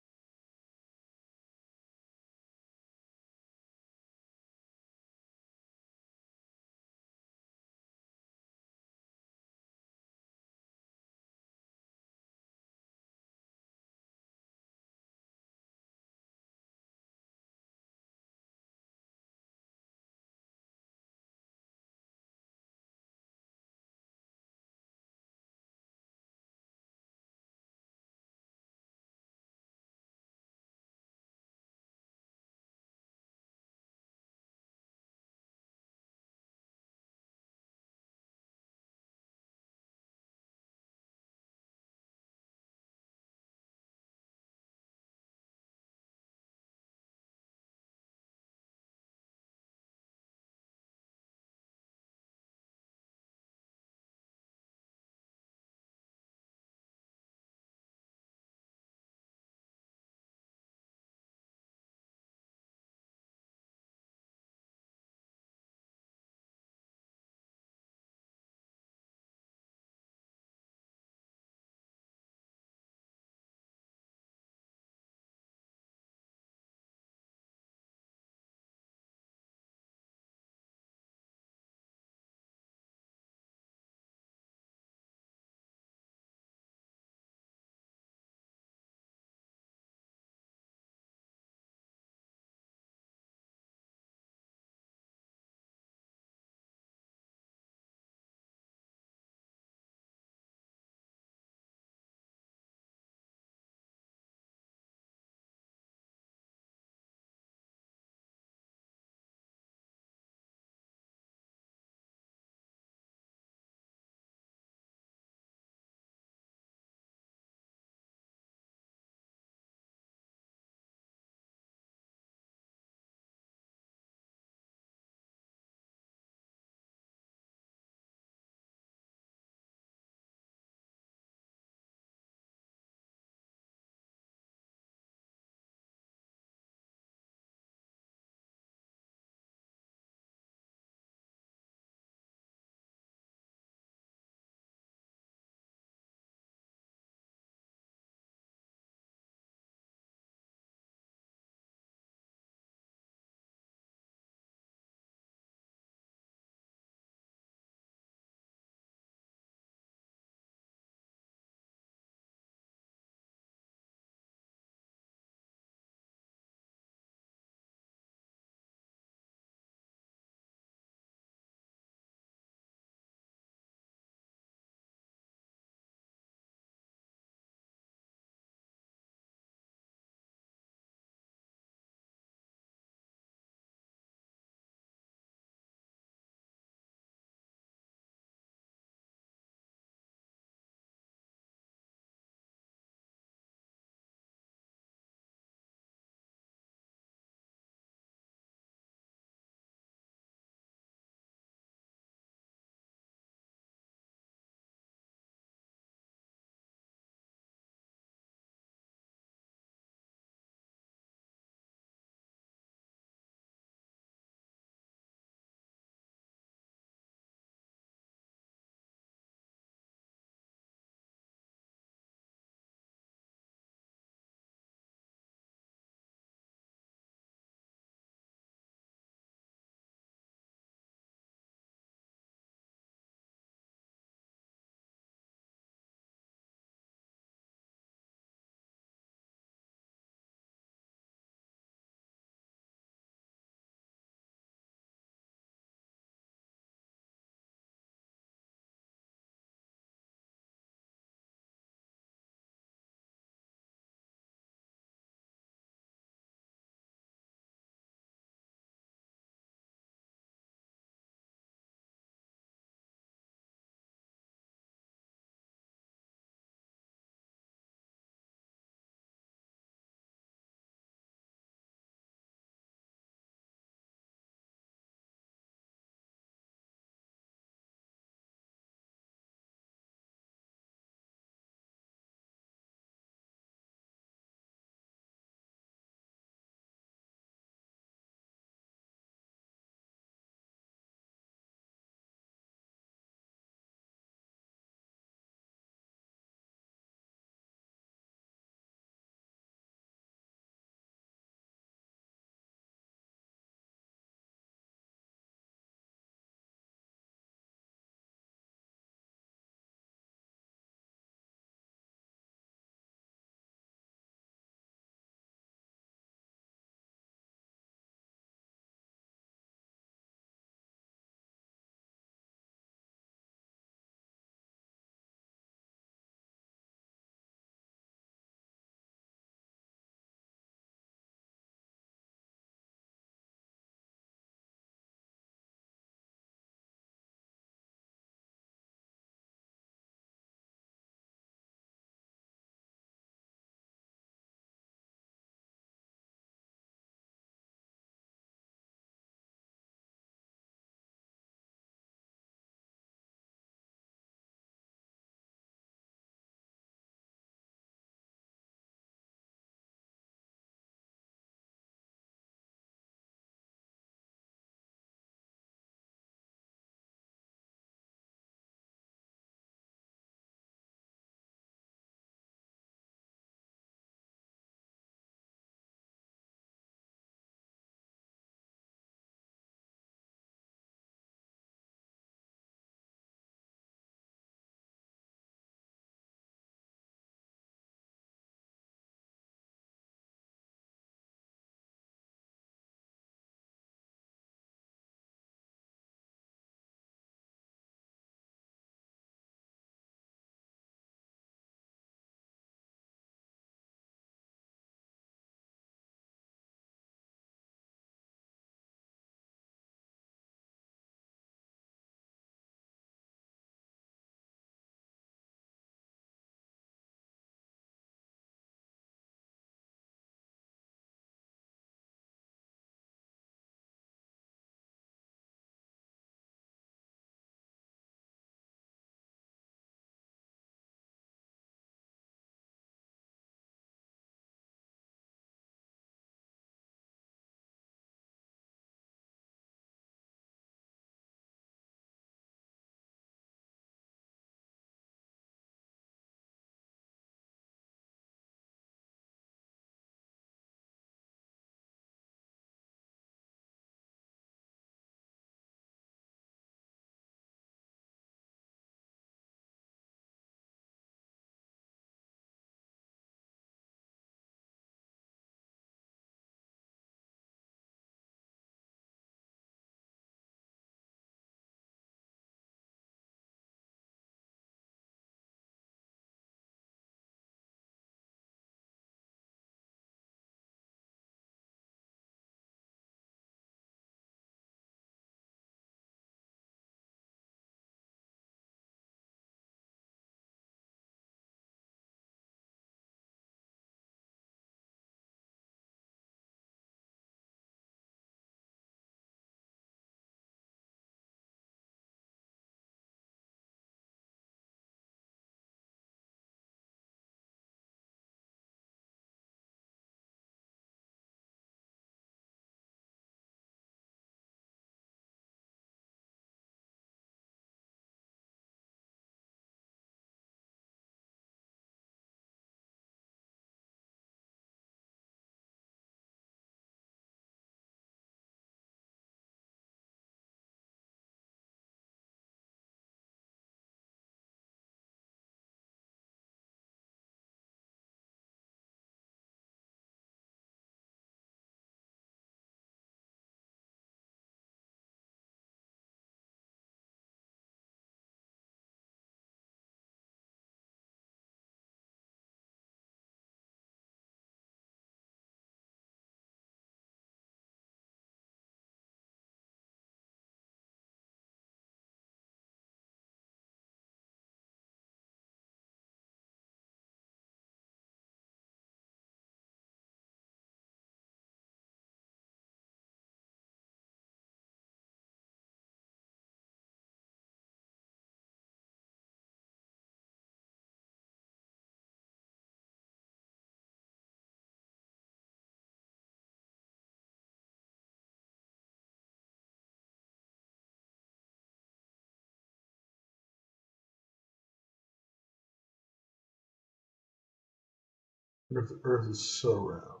The Earth is so round.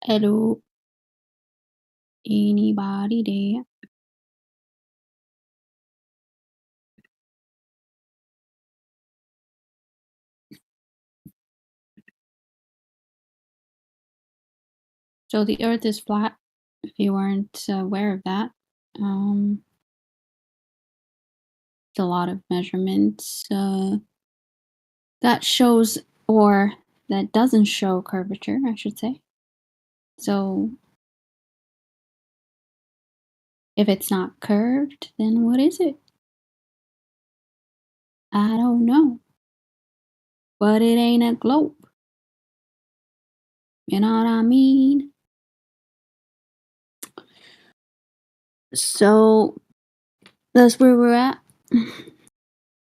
Hello. Anybody there? So the Earth is flat, if you weren't aware of that. It's a lot of measurements that shows, or that doesn't show curvature, I should say. So if it's not curved, then what is it? I don't know. But it ain't a globe. You know what I mean? So that's where we're at.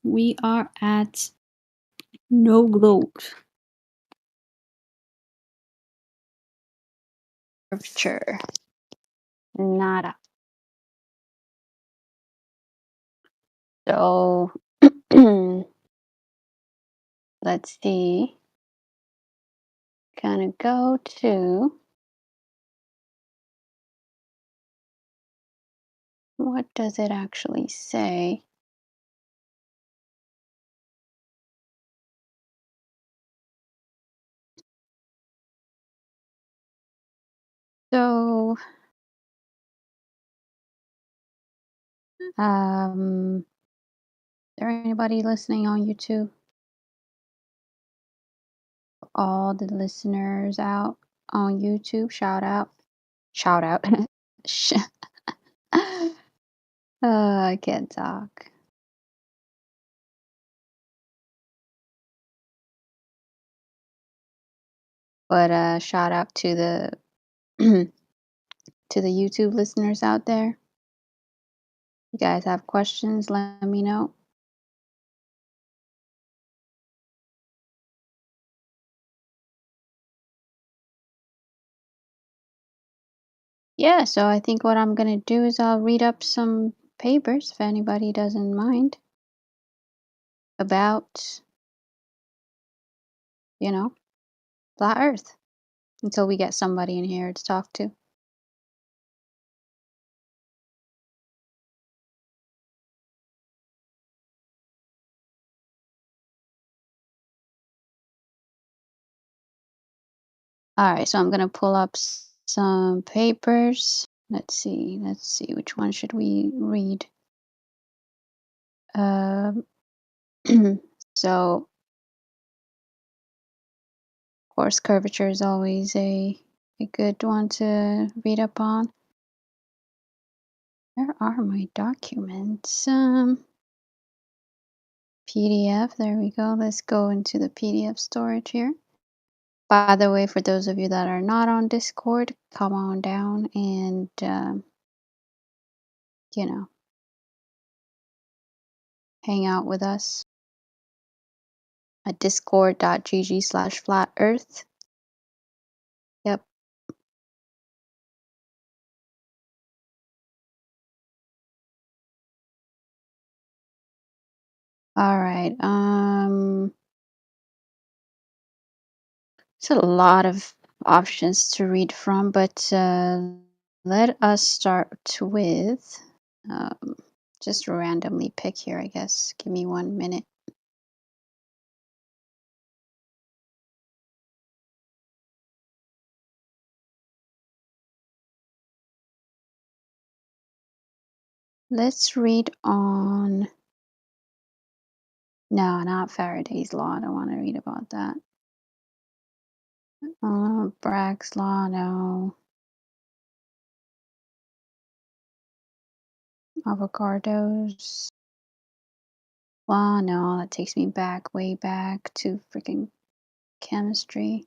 We are at no globe. Curvature. Nada. So let's see. Gonna go to, what does it actually say? So is there anybody listening on YouTube? All the listeners out on YouTube, shout out. Shout out. I can't talk. But shout out to the to the YouTube listeners out there. You guys have questions, let me know. Yeah, so I think what I'm gonna do is I'll read up some papers, if anybody doesn't mind, about, you know, flat Earth, until we get somebody in here to talk to. Alright, so I'm gonna pull up some papers. Let's see, which one should we read? So, of course, curvature is always a good one to read up on. Where are my documents? PDF, there we go. Let's go into the PDF storage here. By the way, for those of you that are not on Discord, come on down and, you know, hang out with us at discord.gg/flatearth. Yep. All right. It's a lot of options to read from, but let us start with just randomly pick here, I guess. Give me 1 minute. Let's read on. No, not Faraday's law. I don't want to read about that. Bragg's law, no. Avogadro's law, no. That takes me back, way back to freaking chemistry.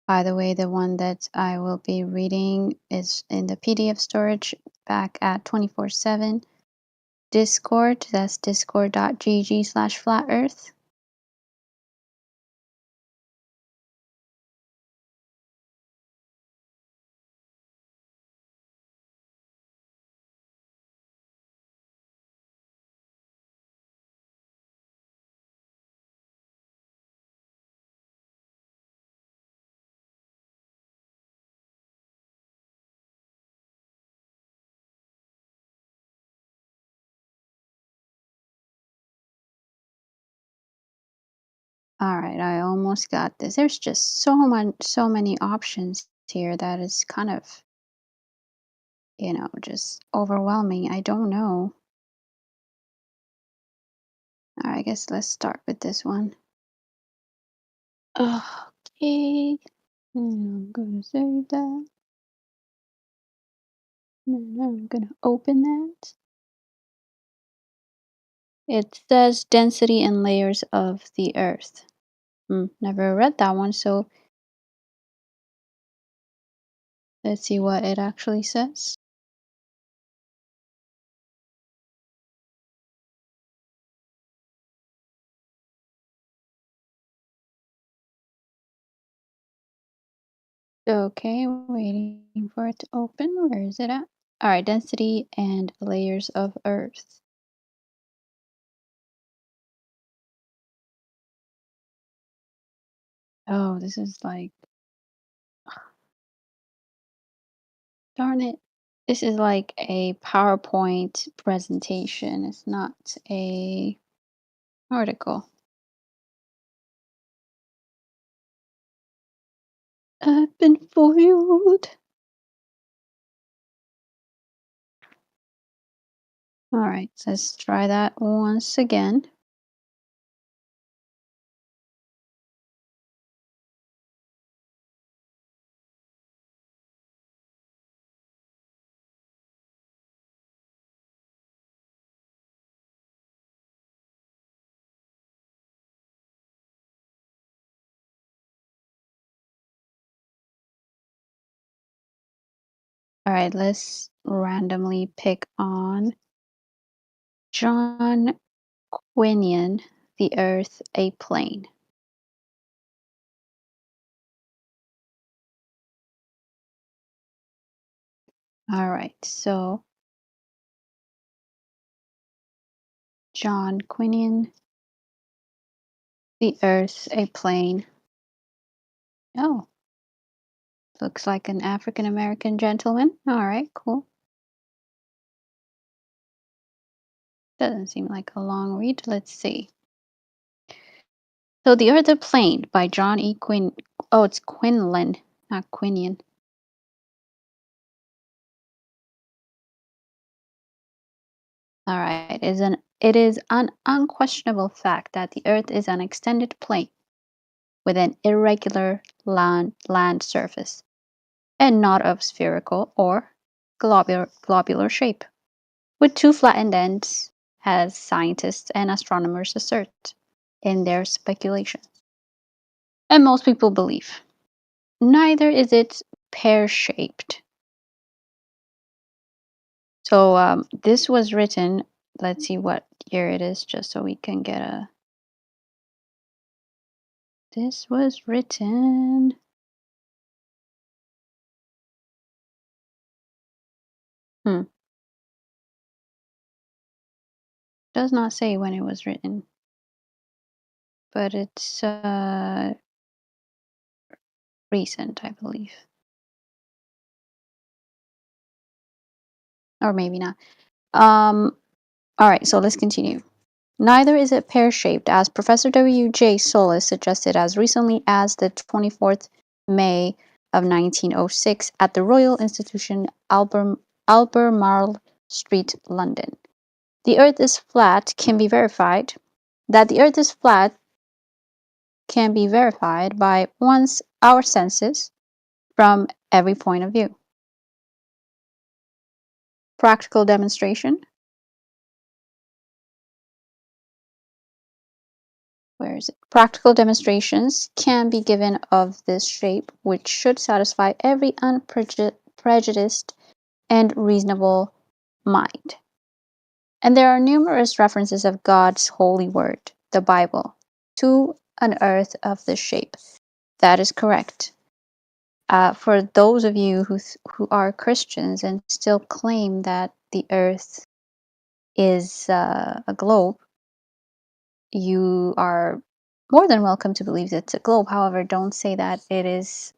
By the way, the one that I will be reading is in the PDF storage back at 24/7 Discord. That's discord.gg/flatearth. All right, I almost got this. There's just so many options here that is kind of, just overwhelming. I don't know. All right, I guess let's start with this one. Okay, I'm gonna save that. And I'm gonna open that. It says density and layers of the Earth. Never read that one, so let's see what it actually says. Okay, waiting for it to open. Where is it at? All right, density and layers of Earth. Oh, this is like, darn it. This is like a PowerPoint presentation. It's not a article. I've been foiled. All right, let's try that once again. All right, let's randomly pick on John Quinion, The Earth a Plane. All right, so John Quinion, The Earth a Plane. Oh, looks like an African American gentleman. All right, cool. Doesn't seem like a long read. Let's see. So, The Earth a Plane by John E. Quinn. Oh, it's Quinlan, not Quinion. All right, it is an unquestionable fact that the Earth is an extended plane with an irregular land surface, and not of spherical or globular shape, with two flattened ends, as scientists and astronomers assert in their speculations. And most people believe. Neither is it pear-shaped. So this was written, let's see what year it is, just so we can get a... This was written... Does not say when it was written. But it's recent, I believe. Or maybe not. All right, so let's continue. Neither is it pear-shaped, as Professor W.J. Solis suggested as recently as the 24th May of 1906 at the Royal Institution, Albemarle Street, London. The Earth is flat can be verified. That the Earth is flat can be verified by our senses from every point of view. Practical demonstration. where is it? Practical demonstrations can be given of this shape, which should satisfy every unprejudiced and reasonable mind. And there are numerous references of God's holy word, the Bible, to an earth of this shape. That is correct. For those of you who are Christians and still claim that the earth is a globe, you are more than welcome to believe that it's a globe. However, don't say that it is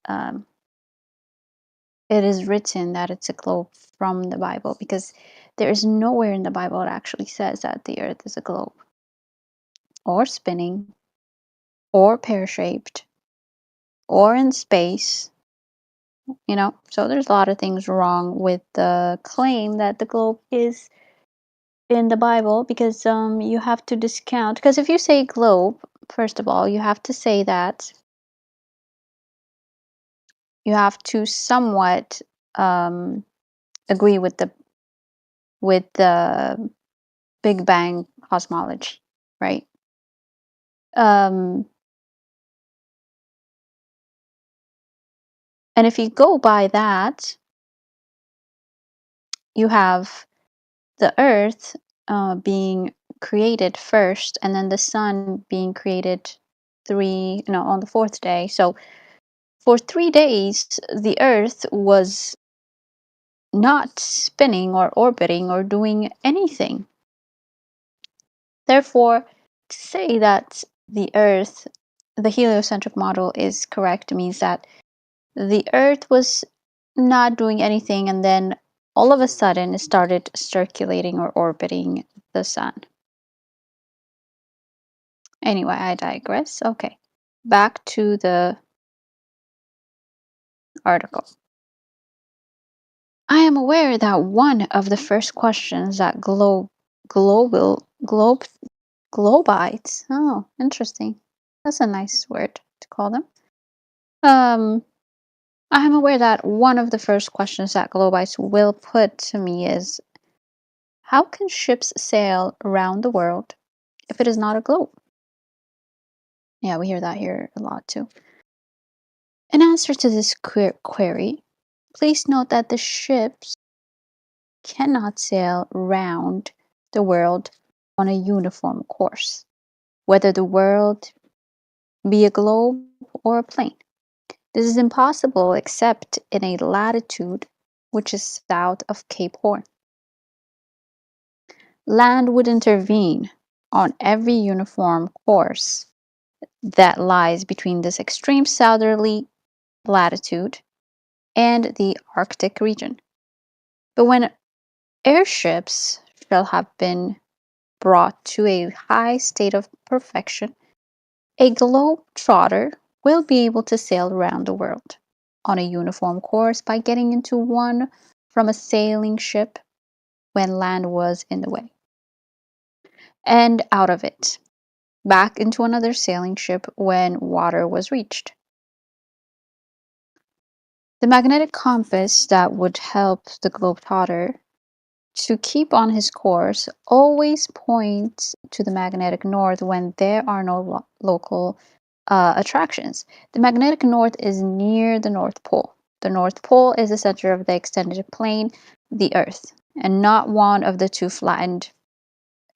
written that it's a globe from the Bible, because there is nowhere in the Bible that actually says that the earth is a globe, or spinning, or pear-shaped, or in space. So there's a lot of things wrong with the claim that the globe is in the Bible, because you have to discount, because if you say globe, first of all, you have to say that you have to somewhat agree with the Big Bang cosmology, right? And if you go by that, you have the earth being created first, and then the sun being created on the fourth day. So for 3 days, the earth was not spinning or orbiting or doing anything. Therefore, to say that the earth, the heliocentric model, is correct means that the earth was not doing anything, and then all of a sudden it started circulating or orbiting the sun. Anyway, I digress. Okay, back to the article. I am aware that one of the first questions that globites, oh, interesting. That's a nice word to call them. I am aware that one of the first questions that globites will put to me is, how can ships sail around the world if it is not a globe? Yeah, we hear that here a lot too. In answer to this query, please note that the ships cannot sail round the world on a uniform course, whether the world be a globe or a plane. This is impossible except in a latitude which is south of Cape Horn. Land would intervene on every uniform course that lies between this extreme southerly latitude and the Arctic region. But when airships shall have been brought to a high state of perfection, a globe-trotter will be able to sail around the world on a uniform course by getting into one from a sailing ship when land was in the way, and out of it, back into another sailing ship when water was reached. The magnetic compass that would help the globetrotter to keep on his course always points to the magnetic north when there are no local attractions. The magnetic north is near the North Pole. The North Pole is the center of the extended plane, the Earth, and not one of the two flattened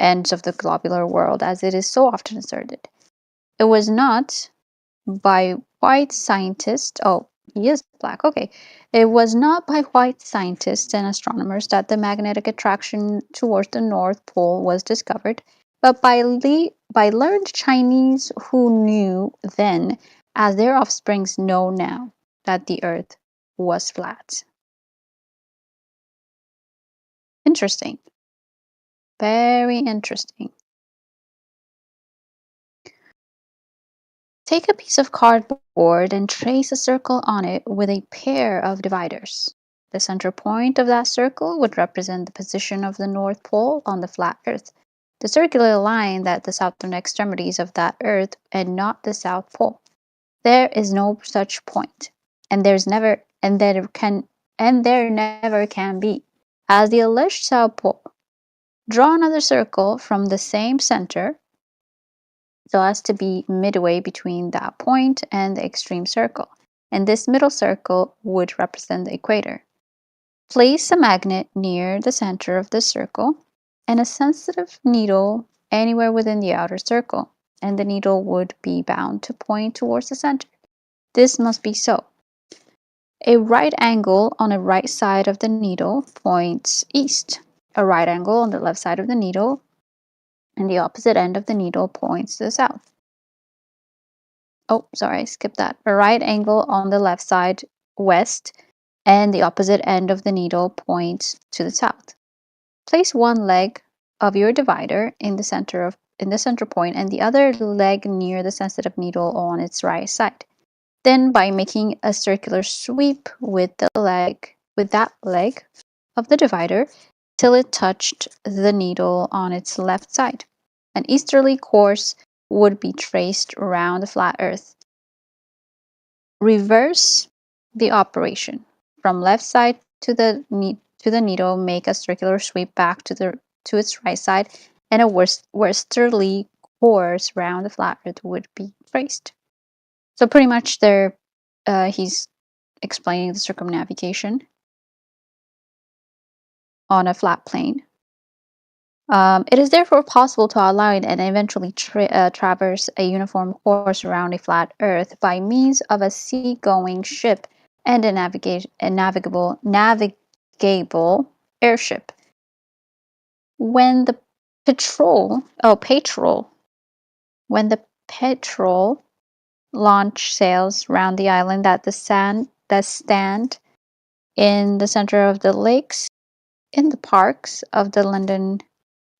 ends of the globular world, as it is so often asserted. It was not by white scientists. Oh, he is black. Okay. It was not by white scientists and astronomers that the magnetic attraction towards the North Pole was discovered, but by learned Chinese who knew then, as their offsprings know now, that the Earth was flat. Interesting. Very interesting. Take a piece of cardboard and trace a circle on it with a pair of dividers. The center point of that circle would represent the position of the North Pole on the flat Earth. The circular line at the southern extremities of that Earth and not the South Pole. There is no such point, and there never can be, as the alleged South Pole. Draw another circle from the same center so as to be midway between that point and the extreme circle, and this middle circle would represent the equator. Place a magnet near the center of the circle and a sensitive needle anywhere within the outer circle, and the needle would be bound to point towards the center. This must be so. A right angle on the right side of the needle points east. A right angle on the left side of the needle and the opposite end of the needle points to the south. Oh, sorry, I skipped that. A right angle on the left side west and the opposite end of the needle points to the south. Place one leg of your divider in the center point and the other leg near the sensitive needle on its right side. Then, by making a circular sweep with that leg of the divider till it touched the needle on its left side, an easterly course would be traced around the flat Earth. Reverse the operation. From left side to the needle, make a circular sweep back to its right side, and a westerly course around the flat Earth would be traced. So pretty much there, he's explaining the circumnavigation on a flat plane. It is therefore possible to outline and eventually traverse a uniform course around a flat Earth by means of a sea-going ship and a navigable airship. When the petrol launch sails round the island that stand in the center of the lakes in the parks of the London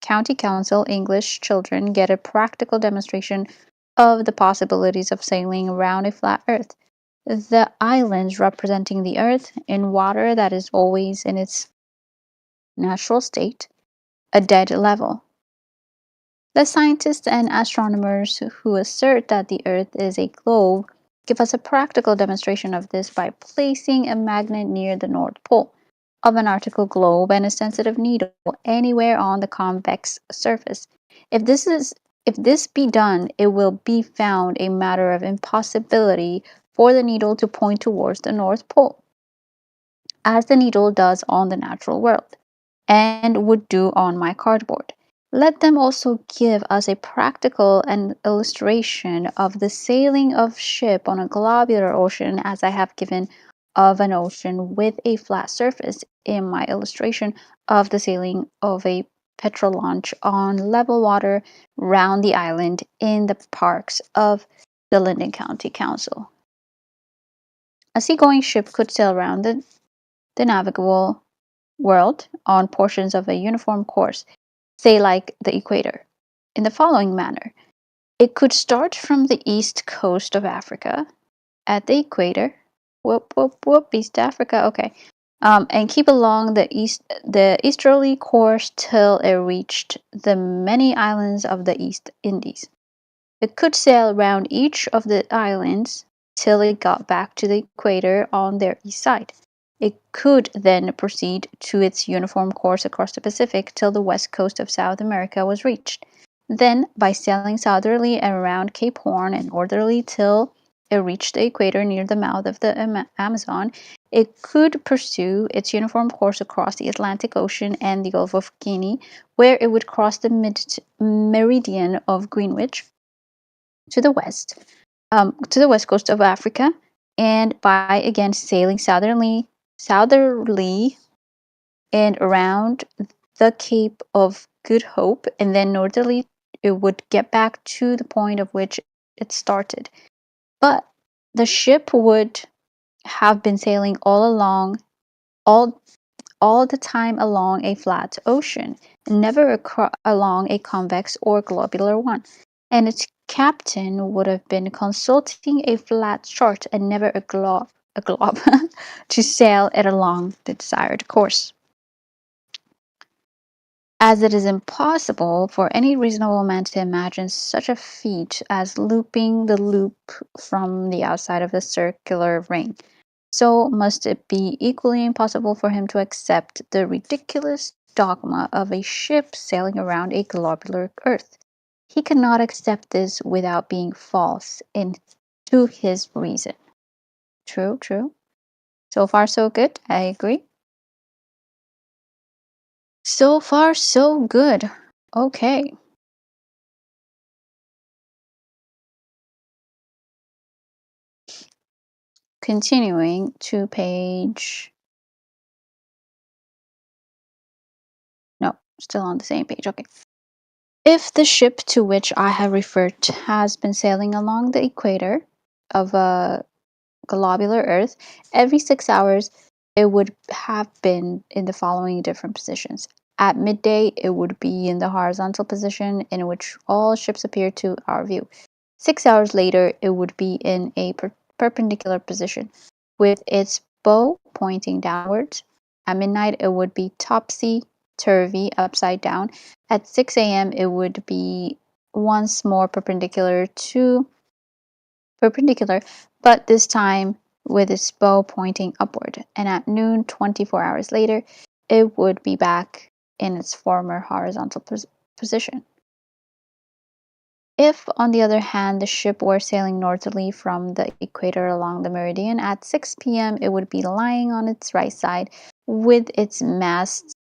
County Council, English children get a practical demonstration of the possibilities of sailing around a flat Earth. The islands representing the Earth in water that is always in its natural state, a dead level. The scientists and astronomers who assert that the Earth is a globe give us a practical demonstration of this by placing a magnet near the North Pole of an article globe and a sensitive needle anywhere on the convex surface. If this be done, it will be found a matter of impossibility for the needle to point towards the North Pole, as the needle does on the natural world, and would do on my cardboard. Let them also give us a practical illustration of the sailing of ship on a globular ocean, as I have given of an ocean with a flat surface in my illustration of the sailing of a petrol launch on level water round the island in the parks of the London County Council. A seagoing ship could sail around the navigable world on portions of a uniform course, say like the equator, in the following manner. It could start from the east coast of Africa at the equator, East Africa, okay, and keep along the easterly course till it reached the many islands of the East Indies. It could sail round each of the islands till it got back to the equator on their east side. It could then proceed to its uniform course across the Pacific till the west coast of South America was reached. Then, by sailing southerly and around Cape Horn and northerly till it reached the equator near the mouth of the Amazon, it could pursue its uniform course across the Atlantic Ocean and the Gulf of Guinea, where it would cross the meridian of Greenwich to the west coast of Africa, and by again sailing southerly and around the Cape of Good Hope, and then northerly, it would get back to the point of which it started. But the ship would have been sailing all the time along a flat ocean, never along a convex or globular one, and its captain would have been consulting a flat chart and never a globe to sail it along the desired course. As it is impossible for any reasonable man to imagine such a feat as looping the loop from the outside of the circular ring, so must it be equally impossible for him to accept the ridiculous dogma of a ship sailing around a globular earth. He cannot accept this without being false to his reason. True, true. So far, so good. I agree. So far, so good. Okay. Continuing to page. No, still on the same page. Okay. If the ship to which I have referred has been sailing along the equator of a globular Earth, every 6 hours it would have been in the following different positions. At midday, it would be in the horizontal position in which all ships appear to our view. 6 hours later, it would be in a perpendicular position, with its bow pointing downwards. At midnight, it would be topsy-turvy, upside down. At 6 a.m., it would be once more perpendicular, but this time with its bow pointing upward. And at noon, 24 hours later, it would be back in its former horizontal position. If, on the other hand, the ship were sailing northerly from the equator along the meridian, at 6 p.m. it would be lying on its right side with its masts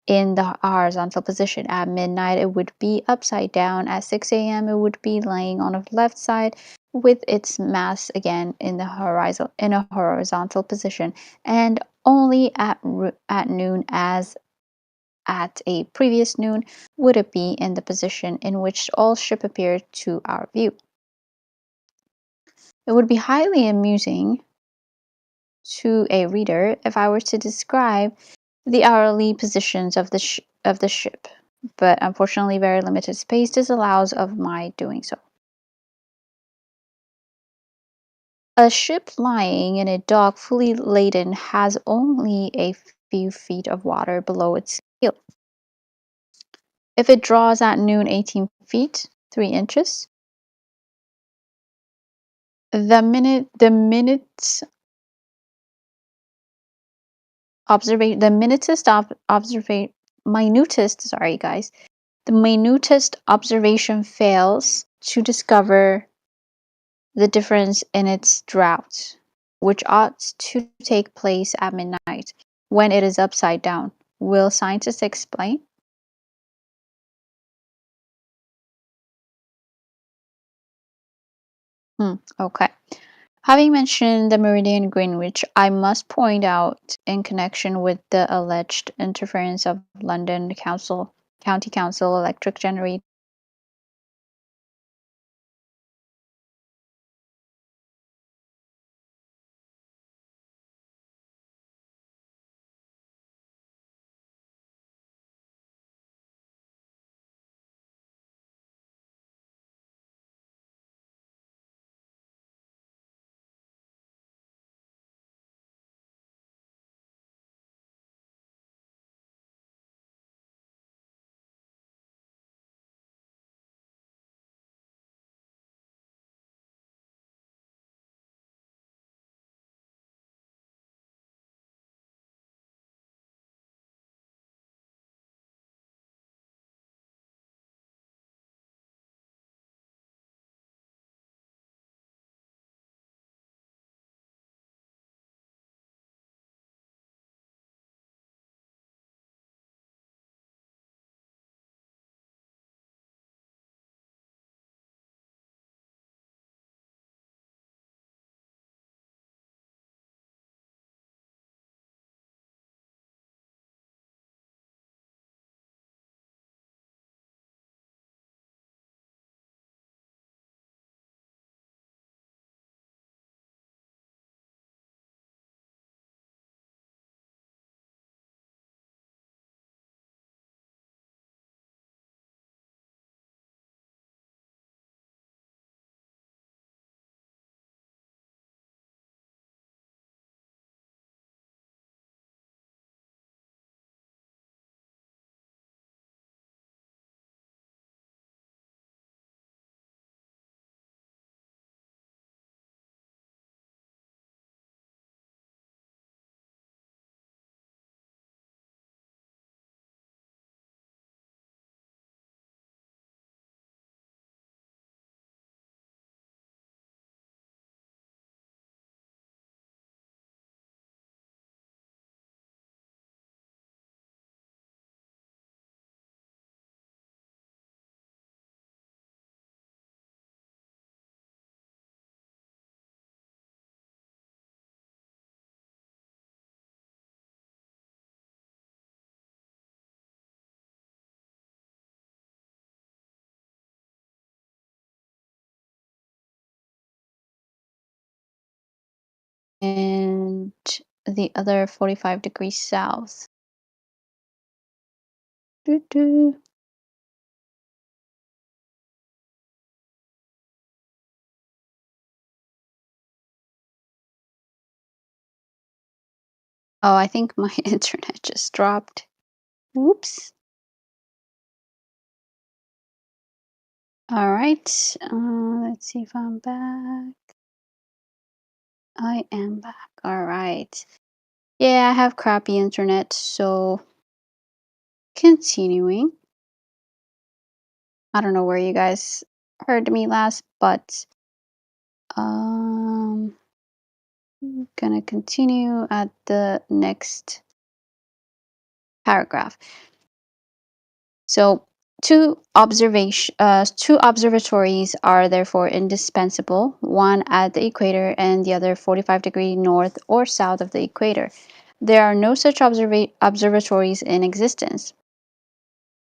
in the horizontal position. At midnight, it would be upside down. At 6 a.m., it would be lying on the left side with its masts again in a horizontal position. And only at noon, as at a previous noon, would it be in the position in which all ship appear to our view. It would be highly amusing to a reader if I were to describe the hourly positions of the ship, but unfortunately very limited space disallows of my doing so. A ship lying in a dock fully laden has only a few feet of water below its keel. If it draws at noon 18 feet 3 inches, the minutest observation fails to discover the difference in its draught, which ought to take place at midnight, when it is upside down. Will scientists explain? Okay. Having mentioned the meridian Greenwich, I must point out, in connection with the alleged interference of London County Council electric generator and the other 45 degrees south. Doo-doo. Oh, I think my internet just dropped. Whoops. All right. Let's see if I'm back. I am back. All right. Yeah, I have crappy internet, so continuing. I don't know where you guys heard me last, but I'm gonna continue at the next paragraph. So two observatories are therefore indispensable, one at the equator and the other 45 degrees north or south of the equator. There are no such observatories in existence.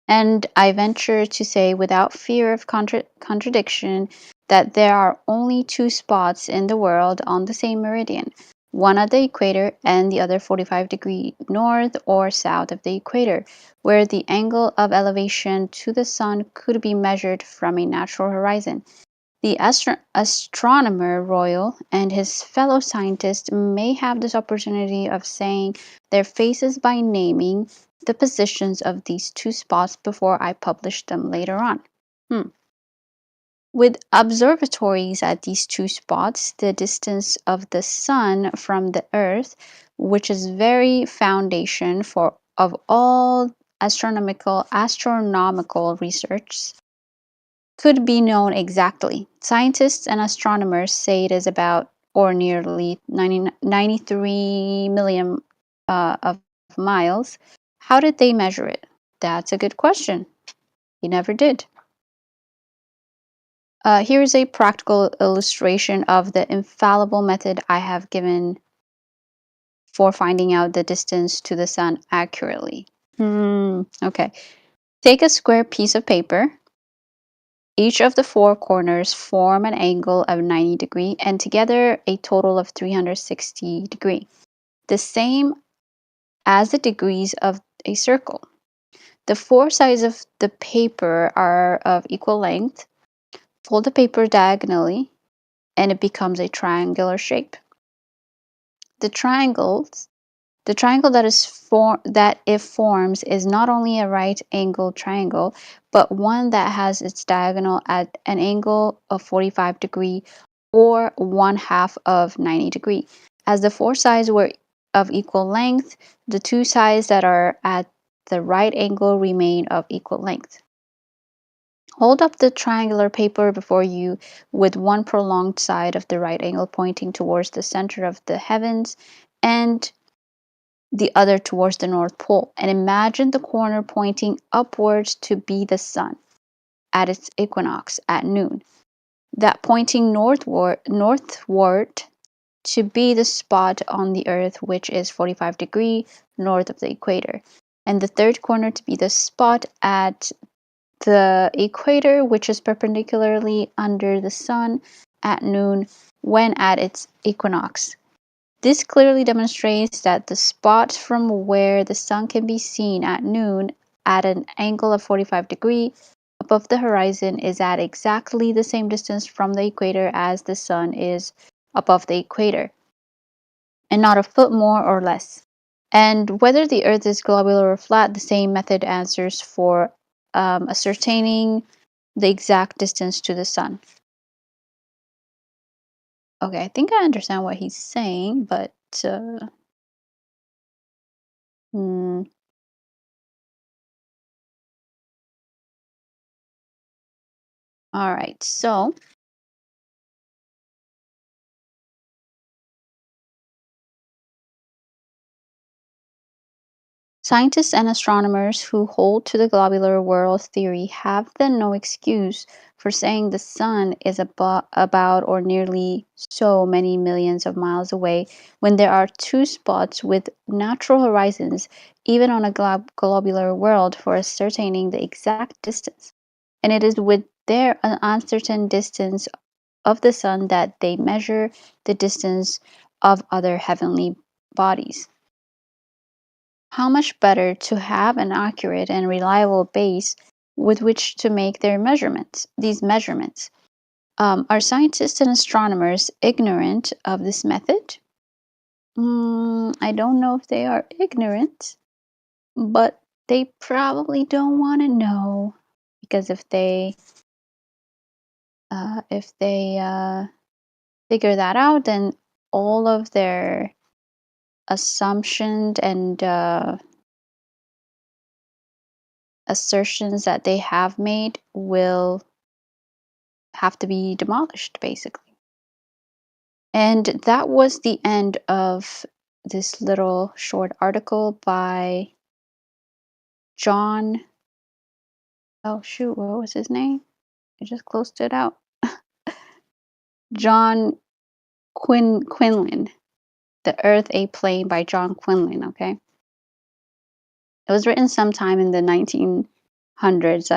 And I venture to say without fear of contradiction that there are only two spots in the world on the same meridian, one at the equator and the other 45 degrees north or south of the equator, where the angle of elevation to the sun could be measured from a natural horizon. The astronomer royal and his fellow scientists may have this opportunity of saying their faces by naming the positions of these two spots before I publish them later on. With observatories at these two spots, the distance of the sun from the earth, which is very foundation of all astronomical research, could be known exactly. Scientists and astronomers say it is about or nearly 93 million of miles. How did they measure it? That's a good question. He never did. Here's a practical illustration of the infallible method I have given for finding out the distance to the sun accurately. Okay. Take a square piece of paper. Each of the four corners form an angle of 90 degrees and together a total of 360 degrees, the same as the degrees of a circle. The four sides of the paper are of equal length. Fold the paper diagonally and it becomes a triangular shape. The triangle that it forms is not only a right angled triangle, but one that has its diagonal at an angle of 45 degrees or 1/2 of 90 degrees. As the four sides were of equal length, the two sides that are at the right angle remain of equal length. Hold up the triangular paper before you with one prolonged side of the right angle pointing towards the center of the heavens and the other towards the North Pole, and imagine the corner pointing upwards to be the sun at its equinox at noon, that pointing northward to be the spot on the earth which is 45 degrees north of the equator, and the third corner to be the spot at the equator which is perpendicularly under the sun at noon when at its equinox. This clearly demonstrates that the spot from where the sun can be seen at noon at an angle of 45 degrees above the horizon is at exactly the same distance from the equator as the sun is above the equator, and not a foot more or less. And whether the earth is globular or flat, the same method answers for ascertaining the exact distance to the sun. Okay, I think I understand what he's saying, but all right, so scientists and astronomers who hold to the globular world theory have then no excuse for saying the sun is about or nearly so many millions of miles away when there are two spots with natural horizons, even on a globular world, for ascertaining the exact distance. And it is with their uncertain distance of the sun that they measure the distance of other heavenly bodies. How much better to have an accurate and reliable base with which to make these measurements. Are scientists and astronomers ignorant of this method? I don't know if they are ignorant, but they probably don't want to know, because if they figure that out, then all of their assumptions and assertions that they have made will have to be demolished, basically. And that was the end of this little short article by John. Oh shoot, what was his name? I just closed it out. John Quinlan. The Earth A Plane by John Quinlan, okay? It was written sometime in the 1900s.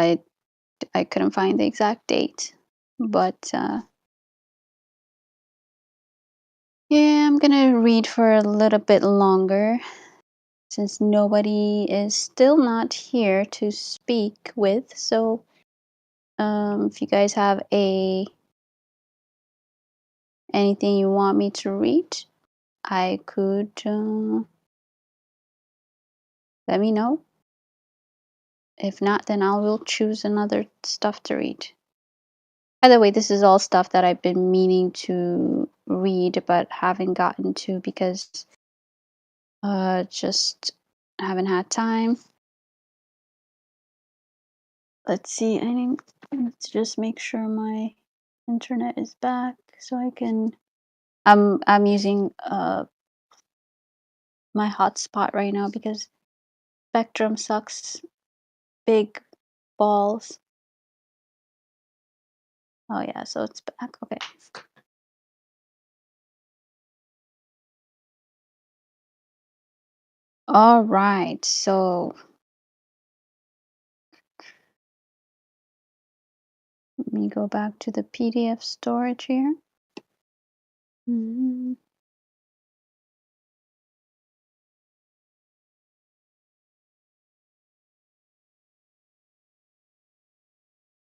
I couldn't find the exact date, but yeah, I'm gonna read for a little bit longer since nobody is still not here to speak with. So if you guys have anything you want me to read, I could let me know. If not, then I will choose another stuff to read. By the way, this is all stuff that I've been meaning to read but haven't gotten to because just haven't had time. Let's see, I need to just make sure my internet is back so I can. I'm using my hotspot right now because Spectrum sucks big balls. Oh yeah, so it's back. Okay. All right, so let me go back to the PDF storage here.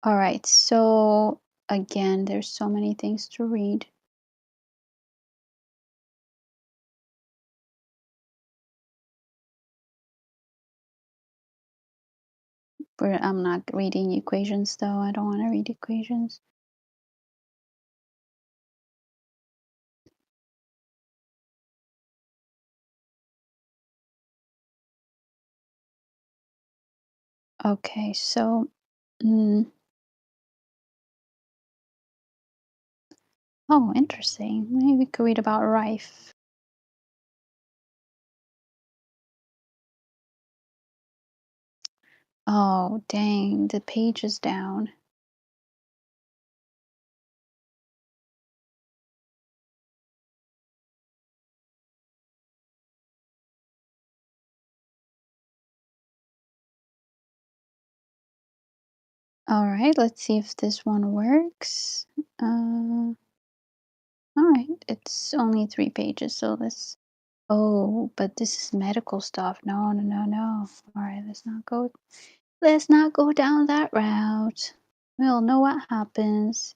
All right, so again, there's so many things to read. I'm not reading equations though. I don't want to read equations. Okay, so oh, interesting. Maybe we could read about Rife. Oh, dang, the page is down. All right, let's see if this one works. All right, it's only 3 pages, so let's. Oh, but this is medical stuff. No, no, no, no. All right, let's not go down that route. We'll know what happens.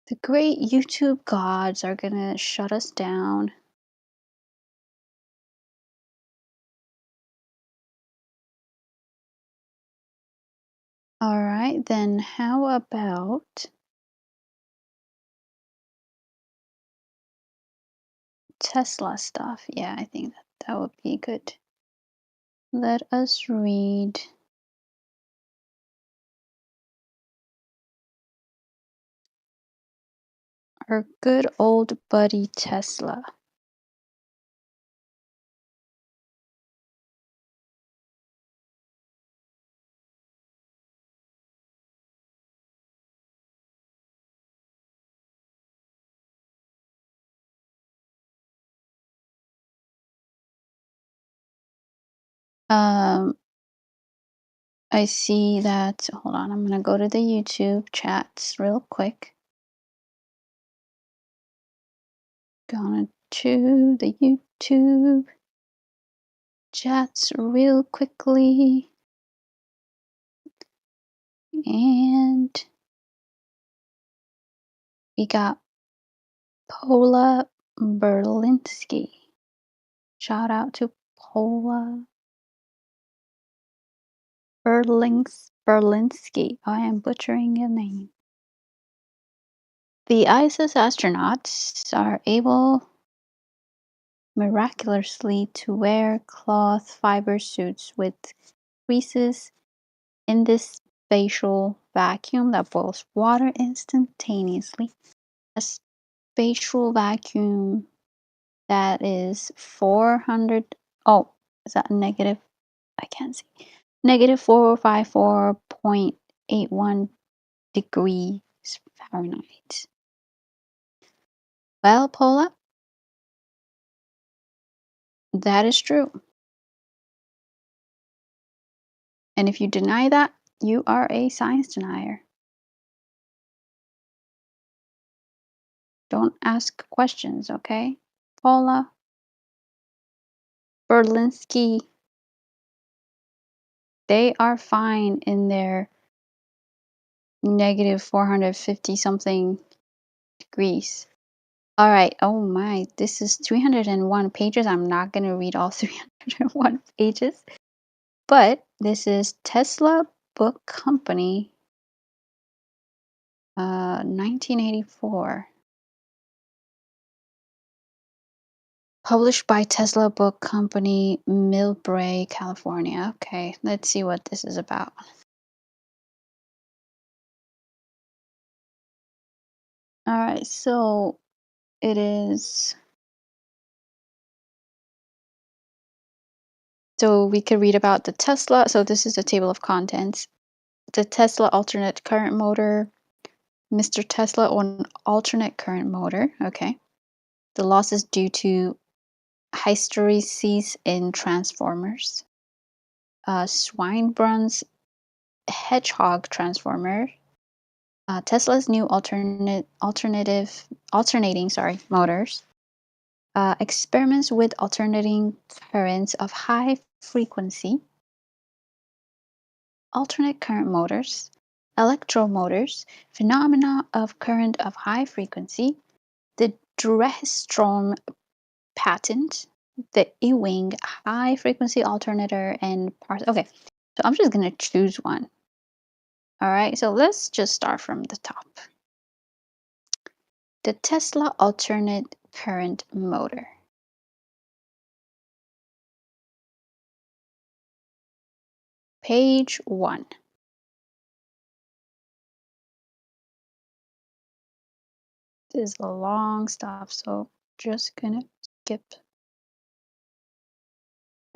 The great YouTube gods are gonna shut us down. All right, then how about Tesla stuff? Yeah, I think that would be good. Let us read. Our good old buddy Tesla. I see that. Hold on, I'm gonna go to the YouTube chats real quick. Going to the YouTube chats real quickly. And we got Paula Berlinski. Shout out to Paula Berlinski. I am butchering your name. The ISS astronauts are able miraculously to wear cloth fiber suits with creases in this spatial vacuum that boils water instantaneously. A spatial vacuum that is 400. Oh, is that a negative? I can't see. Negative 454.81 degrees Fahrenheit. Well, Paula, that is true. And if you deny that, you are a science denier. Don't ask questions, okay? Paula Berlinski, they are fine in their negative 450 something degrees. All right. Oh my, this is 301 pages. I'm not going to read all 301 pages. But this is Tesla Book Company, 1984. Published by Tesla Book Company, Millbrae, California. Okay, let's see what this is about. All right, so it is. So we could read about the Tesla. So this is the table of contents. The Tesla alternate current motor. Mr. Tesla on alternate current motor. Okay. The loss is due to hysteresis in transformers. Swinburne's hedgehog transformer. Tesla's new alternating motors. Experiments with alternating currents of high frequency. Alternate current motors. Electromotors. Phenomena of current of high frequency. The Drehstrom patent. The Ewing high frequency alternator and parts. Okay, so I'm just going to choose one. All right, so let's just start from the top. The Tesla alternate current motor. Page 1. This is a long stuff, so just gonna skip.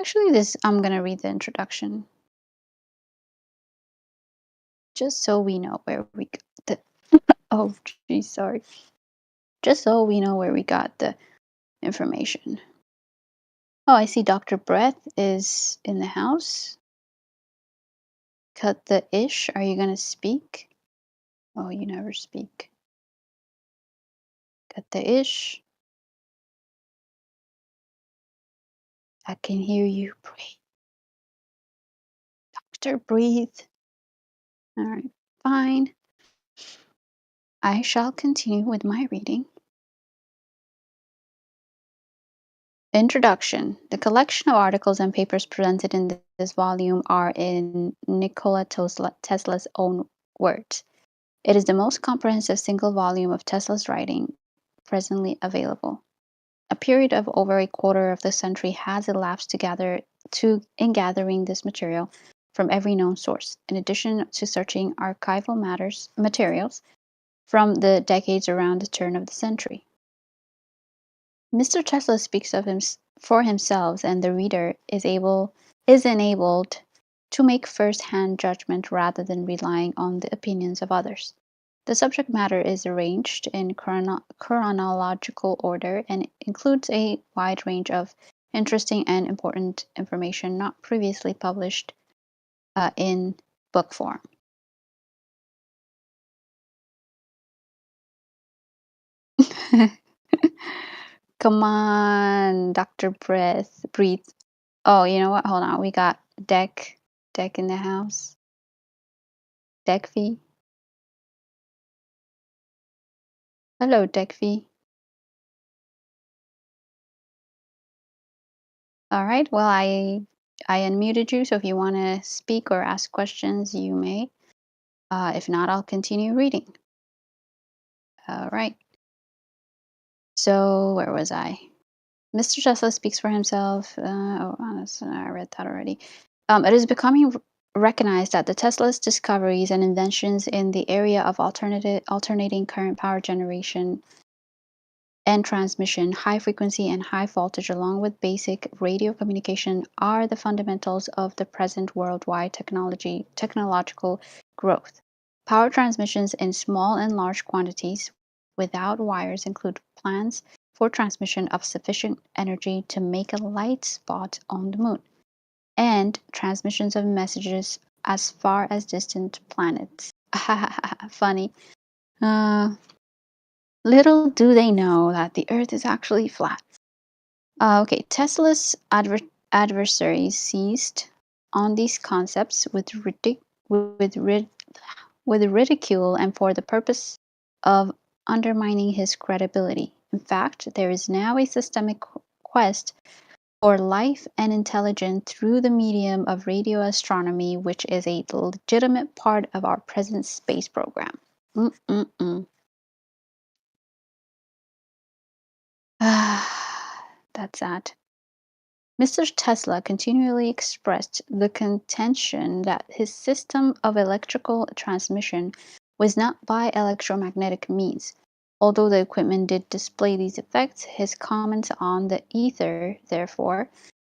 Actually, this I'm gonna read the introduction. Just so we know where we got the oh geez, sorry. Just so we know where we got the information. Oh, I see Dr. Breath is in the house. Cut the ish. Are you gonna speak? Oh, you never speak. Cut the ish. I can hear you. Breathe. Doctor, breathe. All right, fine. I shall continue with my reading. Introduction. The collection of articles and papers presented in this volume are in Nikola Tesla's own words. It is the most comprehensive single volume of Tesla's writing presently available. A period of over a quarter of the century has elapsed in gathering this material from every known source, in addition to searching archival materials from the decades around the turn of the century. Mr. Tesla speaks of for himself, and the reader is enabled to make first-hand judgment rather than relying on the opinions of others. The subject matter is arranged in chronological order and includes a wide range of interesting and important information not previously published in book form. Come on, Dr. Breathe. Oh, you know what? Hold on. We got Deck in the house. Deckfee. Hello, Deckfee. All right. Well, I unmuted you, so if you want to speak or ask questions, you may. If not, I'll continue reading. All right. So where was I? Mr. Tesla speaks for himself. I read that already. It is becoming recognized that the Tesla's discoveries and inventions in the area of alternating current power generation and transmission, high frequency and high voltage, along with basic radio communication, are the fundamentals of the present worldwide technological growth. Power transmissions in small and large quantities without wires include plans for transmission of sufficient energy to make a light spot on the moon, and transmissions of messages as far as distant planets. Funny. Little do they know that the Earth is actually flat. Okay, Tesla's adversaries seized on these concepts with ridicule and for the purpose of undermining his credibility. In fact, there is now a systemic quest for life and intelligence through the medium of radio astronomy, which is a legitimate part of our present space program. That's sad. Mr. Tesla continually expressed the contention that his system of electrical transmission was not by electromagnetic means. Although the equipment did display these effects, his comments on the ether, therefore,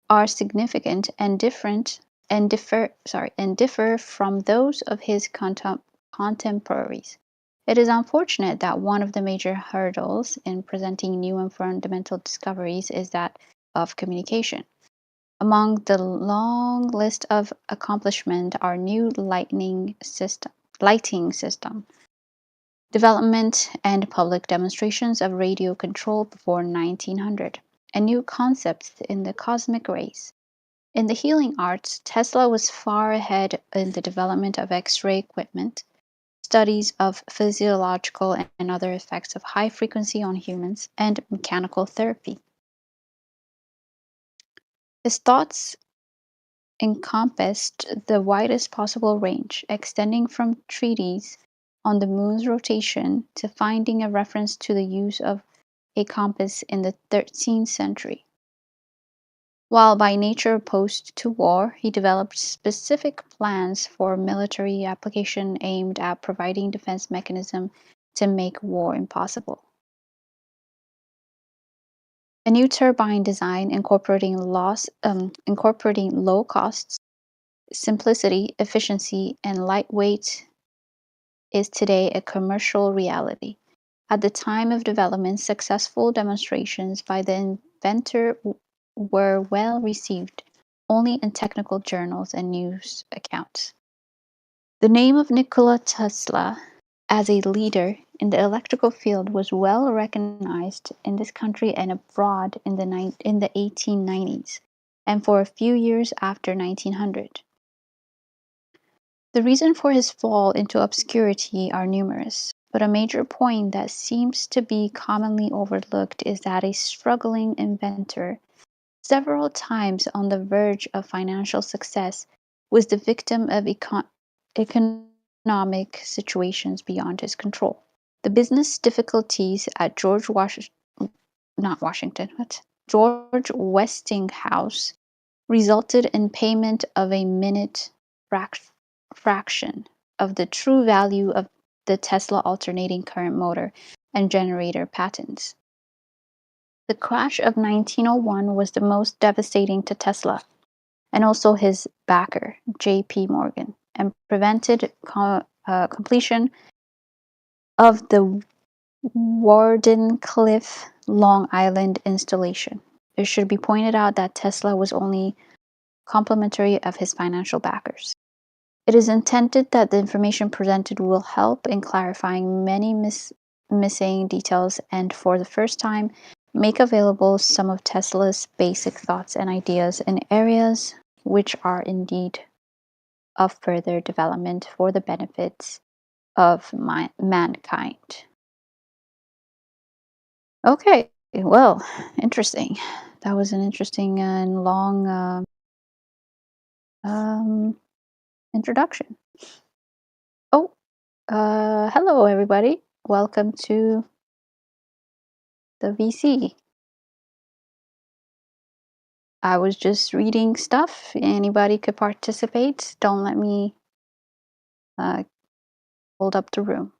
are significant and differ from those of his contemporaries. It is unfortunate that one of the major hurdles in presenting new and fundamental discoveries is that of communication. Among the long list of accomplishments are new lighting system, development and public demonstrations of radio control before 1900, and new concepts in the cosmic rays. In the healing arts, Tesla was far ahead in the development of X-ray equipment, studies of physiological and other effects of high frequency on humans, and mechanical therapy. His thoughts encompassed the widest possible range, extending from treatises on the moon's rotation to finding a reference to the use of a compass in the 13th century. While by nature opposed to war, he developed specific plans for military application aimed at providing defense mechanism to make war impossible. A new turbine design incorporating low costs, simplicity, efficiency, and lightweight is today a commercial reality. At the time of development, successful demonstrations by the inventor were well received only in technical journals and news accounts. The name of Nikola Tesla as a leader in the electrical field was well recognized in this country and abroad in the 1890s, and for a few years after 1900. The reasons for his fall into obscurity are numerous, but a major point that seems to be commonly overlooked is that a struggling inventor, several times on the verge of financial success, was the victim of economic situations beyond his control. The business difficulties at George Westinghouse resulted in payment of a minute fraction of the true value of the Tesla alternating current motor and generator patents. The crash of 1901 was the most devastating to Tesla and also his backer, J.P. Morgan, and prevented completion of the Wardenclyffe, Long Island installation. It should be pointed out that Tesla was only complimentary of his financial backers. It is intended that the information presented will help in clarifying many missing details and for the first time make available some of Tesla's basic thoughts and ideas in areas which are indeed of further development for the benefits of mankind. Okay, well, interesting. That was an interesting and long introduction. Oh, hello everybody. Welcome to the VC. I was just reading stuff. Anybody could participate. Don't let me hold up the room.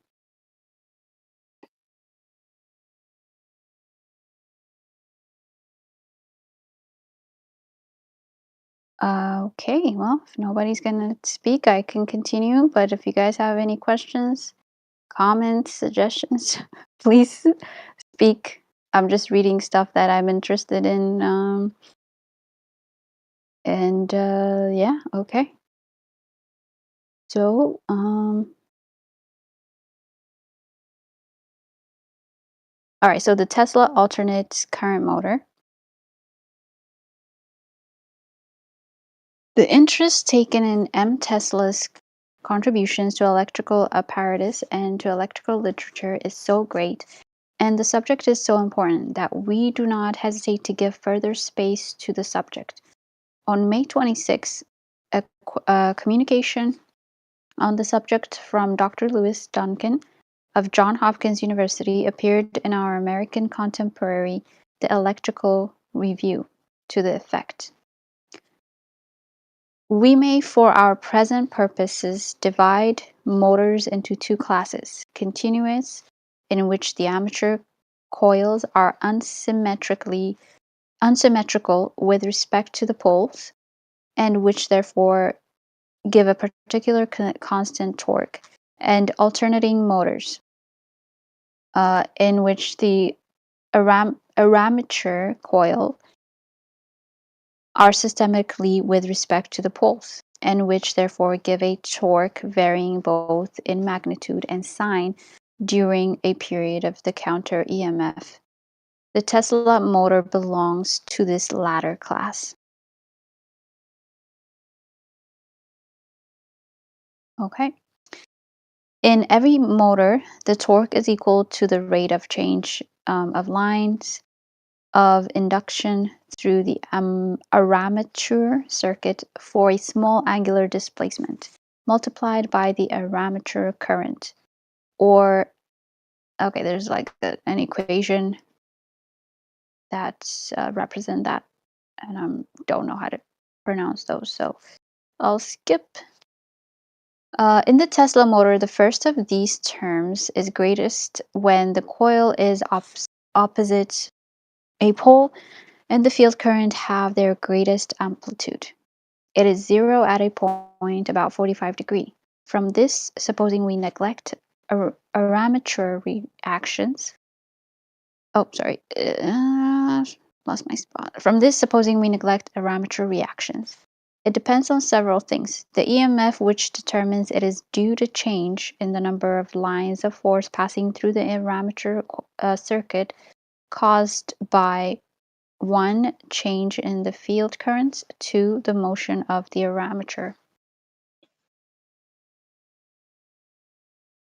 Okay, well, if nobody's gonna speak, I can continue. But if you guys have any questions, comments, suggestions, please speak. I'm just reading stuff that I'm interested in. Yeah, okay. So, all right, so the Tesla alternate current motor. The interest taken in M. Tesla's contributions to electrical apparatus and to electrical literature is so great, and the subject is so important, that we do not hesitate to give further space to the subject. On May 26, a communication on the subject from Dr. Lewis Duncan of Johns Hopkins University appeared in our American contemporary, The Electrical Review, to the effect: we may for our present purposes divide motors into two classes: continuous, in which the armature coils are unsymmetrical with respect to the poles, and which therefore give a particular constant torque; and alternating motors, in which the armature coil are systemically with respect to the poles, and which therefore give a torque varying both in magnitude and sign during a period of the counter EMF. The Tesla motor belongs to this latter class. Okay. In every motor, the torque is equal to the rate of change of lines of induction through the armature circuit for a small angular displacement, multiplied by the armature current. Or, okay, there's like an equation that represent that, and I don't know how to pronounce those, so I'll skip. In the Tesla motor, the first of these terms is greatest when the coil is opposite a pole and the field current have their greatest amplitude. It is 0 at a point about 45 degrees. From this, supposing we neglect armature reactions. Oh, sorry. Lost my spot. From this, supposing we neglect armature reactions. It depends on several things. The EMF, which determines it, is due to change in the number of lines of force passing through the armature circuit caused by 1. Change in the field currents, 2. The motion of the armature.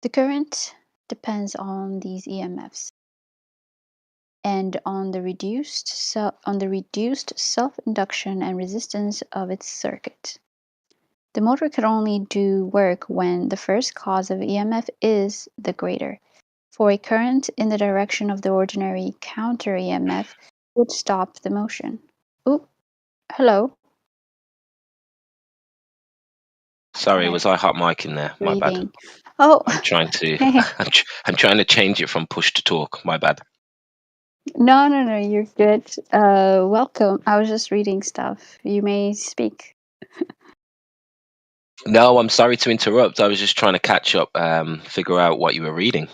The current depends on these EMFs and on the reduced self-induction and resistance of its circuit. The motor can only do work when the first cause of EMF is the greater, for a current in the direction of the ordinary counter EMF would stop the motion. Oop, hello. Sorry, was I hot mic in there? My bad. Breathing. Oh, I'm trying to. okay. I'm trying to change it from push to talk. My bad. No, you're good. Welcome. I was just reading stuff. You may speak. No, I'm sorry to interrupt. I was just trying to catch up, figure out what you were reading.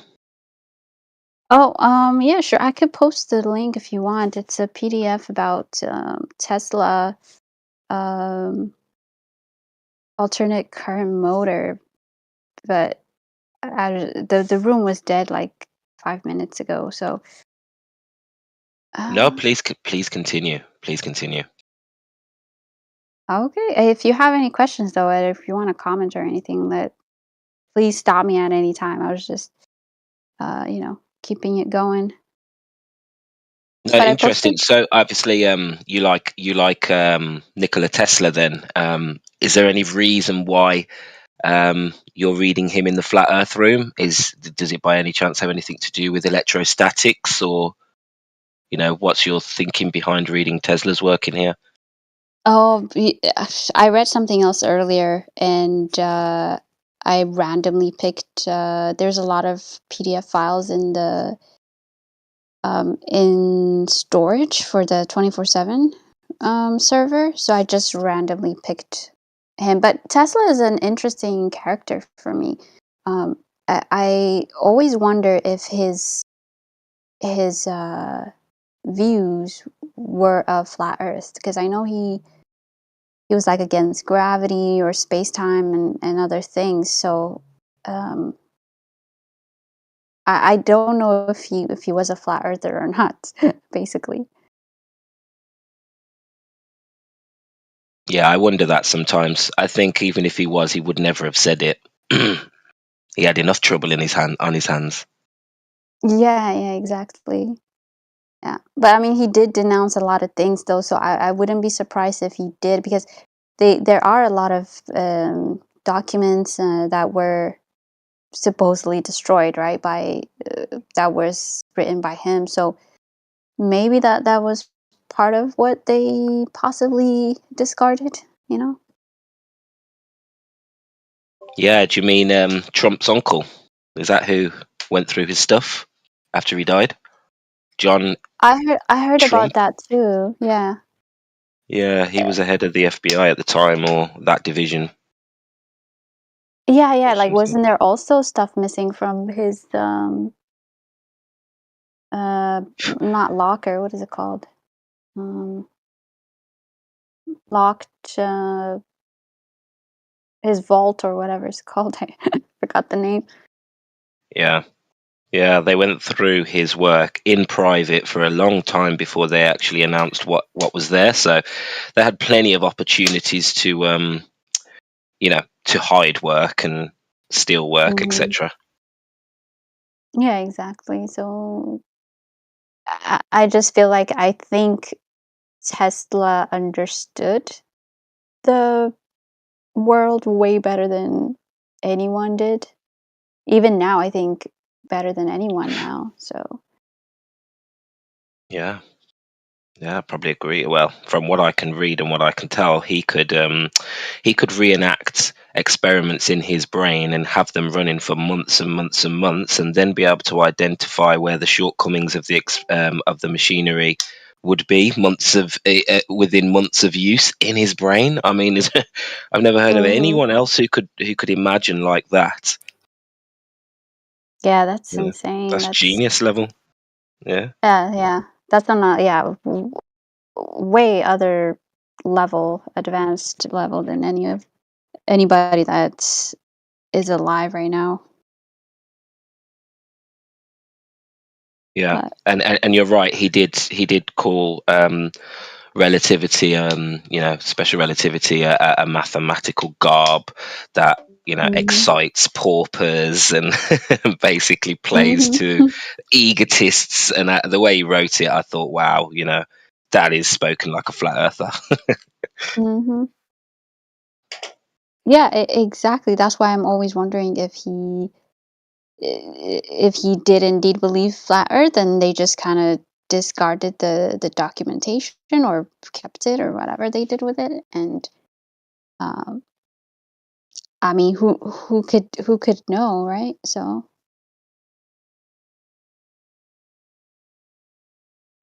Oh, yeah, sure. I could post the link if you want. It's a PDF about Tesla alternate current motor, but the room was dead like 5 minutes ago, so No, please continue. Please continue. Okay. If you have any questions, though, or if you want to comment or anything, please stop me at any time. I was just, keeping it going. No, But I interesting. posted. So obviously, you like Nikola Tesla. Then, is there any reason why you're reading him in the Flat Earth Room? Does it by any chance have anything to do with electrostatics, or what's your thinking behind reading Tesla's work in here? Oh, I read something else earlier, and I randomly picked. There's a lot of PDF files in storage for the 24/7 server, so I just randomly picked him. But Tesla is an interesting character for me. I always wonder if his views were of flat Earth, because I know he was like against gravity or space time and other things. So I don't know if he was a flat earther or not, basically. Yeah, I wonder that sometimes. I think even if he was, he would never have said it. He had enough trouble on his hands. Yeah, exactly. Yeah, but I mean, he did denounce a lot of things, though, so I wouldn't be surprised if he did, because there are a lot of documents that were supposedly destroyed, right? That was written by him. So maybe that was part of what they possibly discarded. Yeah, do you mean Trump's uncle? Is that who went through his stuff after he died? John I heard about Trump? that too. Yeah. Yeah, he was the head of the FBI at the time, or that division. Yeah. Like, wasn't there also stuff missing from his not locker? What is it called? Locked his vault or whatever it's called. I forgot the name. Yeah, they went through his work in private for a long time before they actually announced what was there. So they had plenty of opportunities to to hide work and steal work, etc. Yeah, exactly. So I just feel like I think Tesla understood the world way better than anyone did. Even now, I think better than anyone now. So Yeah, I probably agree. Well, from what I can read and what I can tell, he could reenact experiments in his brain and have them running for months and months and months, and then be able to identify where the shortcomings of the machinery would be within months of use in his brain. I mean, I've never heard of anyone else who could imagine like that. yeah, that's Yeah, insane. that's genius level. Yeah. Yeah. That's on a way other level, advanced level than anybody that is alive right now. Yeah, and you're right. He did call relativity, special relativity, a mathematical garb that excites paupers and basically plays to egotists. And the way he wrote it, I thought, wow, that is spoken like a flat earther. Yeah, exactly. That's why I'm always wondering if he did indeed believe flat Earth, and they just kind of discarded the documentation or kept it or whatever they did with it. And I mean, who could know, right? So,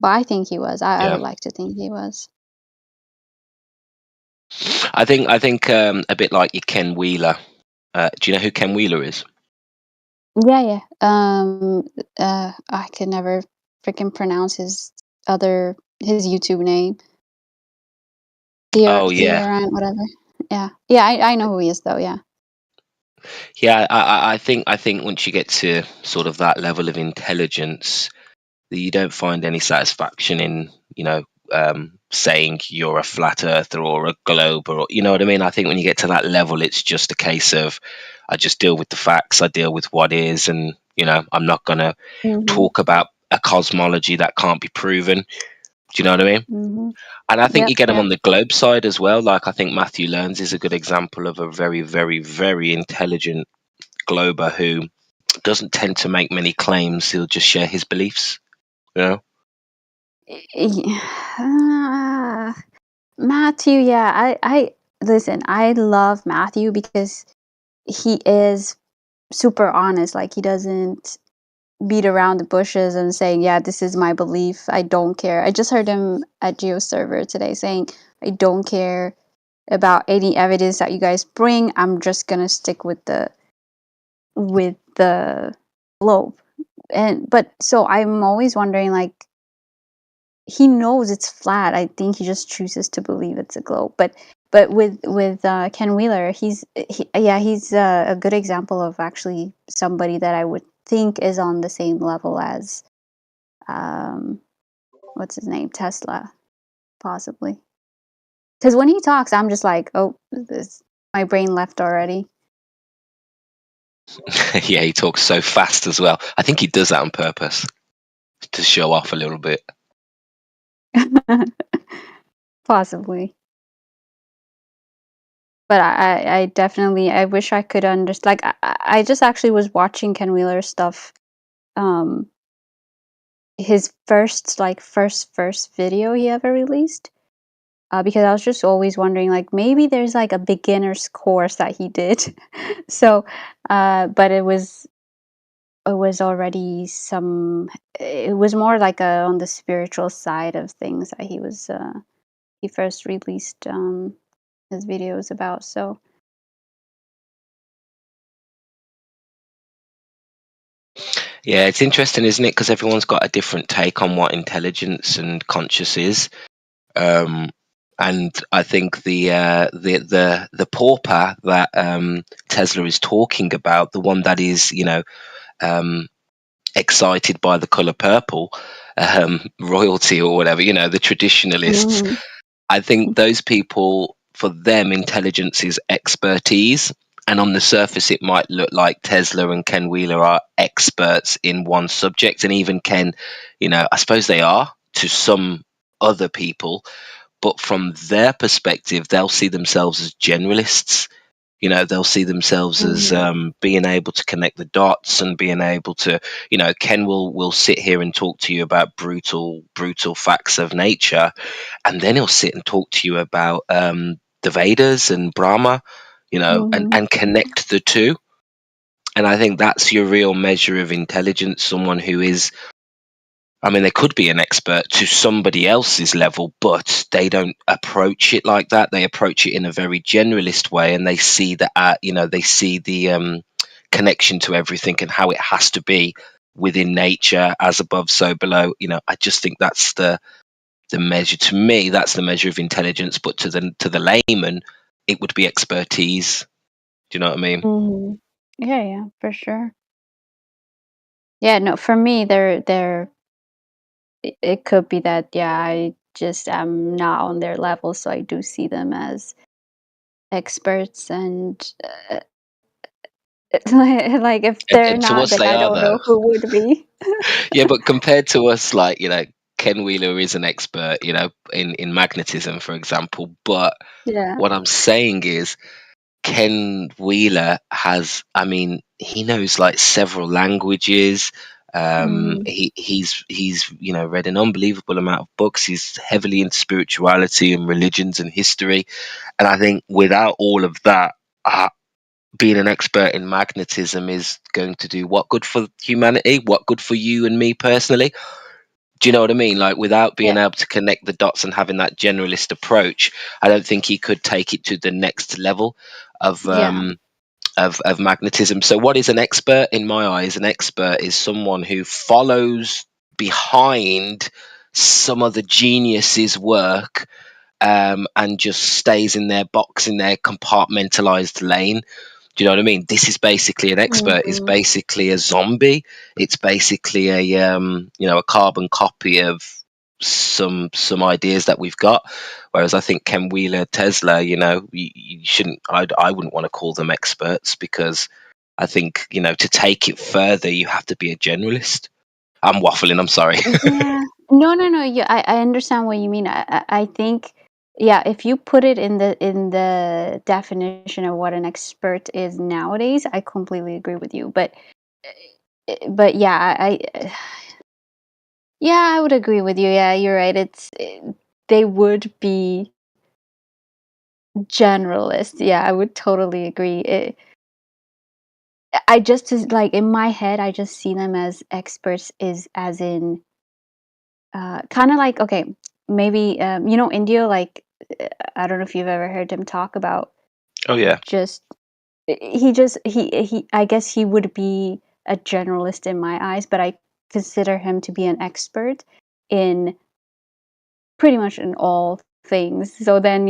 but I think he was. I would like to think he was. I think a bit like your Ken Wheeler. Do you know who Ken Wheeler is? Yeah. I could never freaking pronounce his YouTube name. Theorant, whatever. Yeah. I know who he is, though. Yeah. Yeah, I think once you get to sort of that level of intelligence, that you don't find any satisfaction in, saying you're a flat earther or a globe, or you know what I mean. I think when you get to that level, it's just a case of I just deal with the facts, I deal with what is, and I'm not gonna talk about a cosmology that can't be proven. Do you know what I mean? And I think you get them on the globe side as well. Like I think Matthew Learns is a good example of a very, very, very intelligent glober who doesn't tend to make many claims. He'll just share his beliefs. Matthew, yeah, I listen, I love Matthew because he is super honest. Like he doesn't beat around the bushes and saying, yeah, this is my belief, I don't care. I just heard him at GeoServer today saying, I don't care about any evidence that you guys bring, I'm just gonna stick with the globe. But so I'm always wondering, like, he knows it's flat. I think he just chooses to believe it's a globe. But with Ken Wheeler, he's a good example of actually somebody that I would think is on the same level as what's his name, Tesla, possibly. Because when he talks, I'm just like, oh, my brain left already. Yeah, he talks so fast as well. I think he does that on purpose to show off a little bit. Possibly. But I definitely, I wish I could understand. Like, I just actually was watching Ken Wheeler's stuff. His first video he ever released. Because I was just always wondering, like, maybe there's like a beginner's course that he did. So, but it was already it was more like on the spiritual side of things that he first released his videos about. So yeah, it's interesting, isn't it? Because everyone's got a different take on what intelligence and conscious is. And I think the pauper that Tesla is talking about, the one that is excited by the color purple, royalty or whatever, the traditionalists. I think those people, for them, intelligence is expertise. And on the surface, it might look like Tesla and Ken Wheeler are experts in one subject. And even Ken, I suppose they are to some other people. But from their perspective, they'll see themselves as generalists. They'll see themselves as being able to connect the dots and being able to, Ken will sit here and talk to you about brutal facts of nature. And then he'll sit and talk to you about the Vedas and Brahma, and connect the two. And I think that's your real measure of intelligence. Someone who is, they could be an expert to somebody else's level, but they don't approach it like that. They approach it in a very generalist way, and they see they see the connection to everything and how it has to be within nature, as above, so below. I just think that's the measure. To me, that's the measure of intelligence. But to the layman, it would be expertise. Do you know what I mean? Yeah, for sure. Yeah, no, for me, it could be that, yeah, I just am not on their level, so I do see them as experts, and like if they're And to not, us, then they I are, don't know though. who would be. Yeah, but compared to us, like, Ken Wheeler is an expert, in magnetism, for example. But Yeah. what I'm saying is, Ken Wheeler has, he knows like several languages. He's read an unbelievable amount of books. He's heavily into spirituality and religions and history. And I think without all of that, being an expert in magnetism is going to do what good for humanity? What good for you and me personally? Do you know what I mean? Like, without being able to connect the dots and having that generalist approach, I don't think he could take it to the next level of magnetism. So what is an expert? In my eyes, an expert is someone who follows behind some of the genius's work, and just stays in their box, in their compartmentalized lane. Do you know what I mean? This is basically an expert. It's basically a zombie. It's basically a a carbon copy of some ideas that we've got. Whereas I think Ken Wheeler, Tesla, you shouldn't. I wouldn't want to call them experts, because I think to take it further, you have to be a generalist. I'm waffling. I'm sorry. Yeah. No. Yeah, I understand what you mean. I think, yeah, if you put it in the definition of what an expert is nowadays, I completely agree with you. But yeah, I would agree with you. Yeah, you're right. They would be generalists. Yeah, I would totally agree. I just like, in my head, I just see them as experts, is as in kind of like, okay, maybe India, like, I don't know if you've ever heard him talk about, Oh yeah. just he I guess he would be a generalist in my eyes, but I consider him to be an expert in pretty much in all things. So then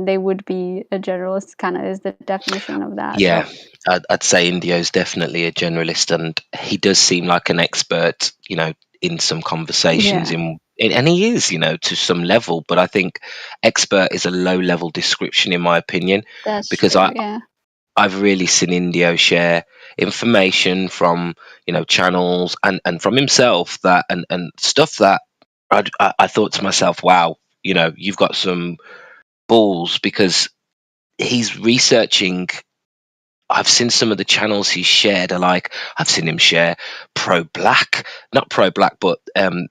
they would be a generalist, kind of is the definition of that. Yeah, So I'd say Indio is definitely a generalist, and he does seem like an expert, in some conversations. yeah, And he is, to some level. But I think expert is a low-level description, in my opinion, that's because true. Yeah. I've really seen Indio share information from channels and from himself, that and stuff that I thought to myself, wow, you've got some balls, because he's researching. I've seen some of the channels he's shared are like, I've seen him share not pro-black, but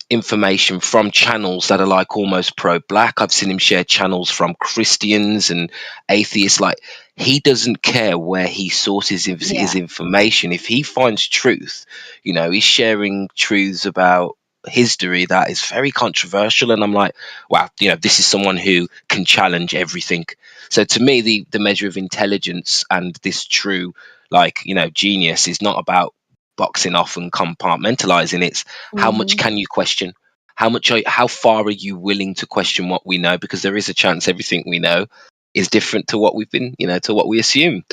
information from channels that are like almost pro-black. I've seen him share channels from Christians and atheists. Like, he doesn't care where he sources his information. If he finds truth, he's sharing truths about history that is very controversial, and I'm like, wow, this is someone who can challenge everything. So to me, the measure of intelligence and this true, genius is not about boxing off and compartmentalizing. It's how much can you question? How far are you willing to question what we know? Because there is a chance everything we know is different to what we've been, to what we assume.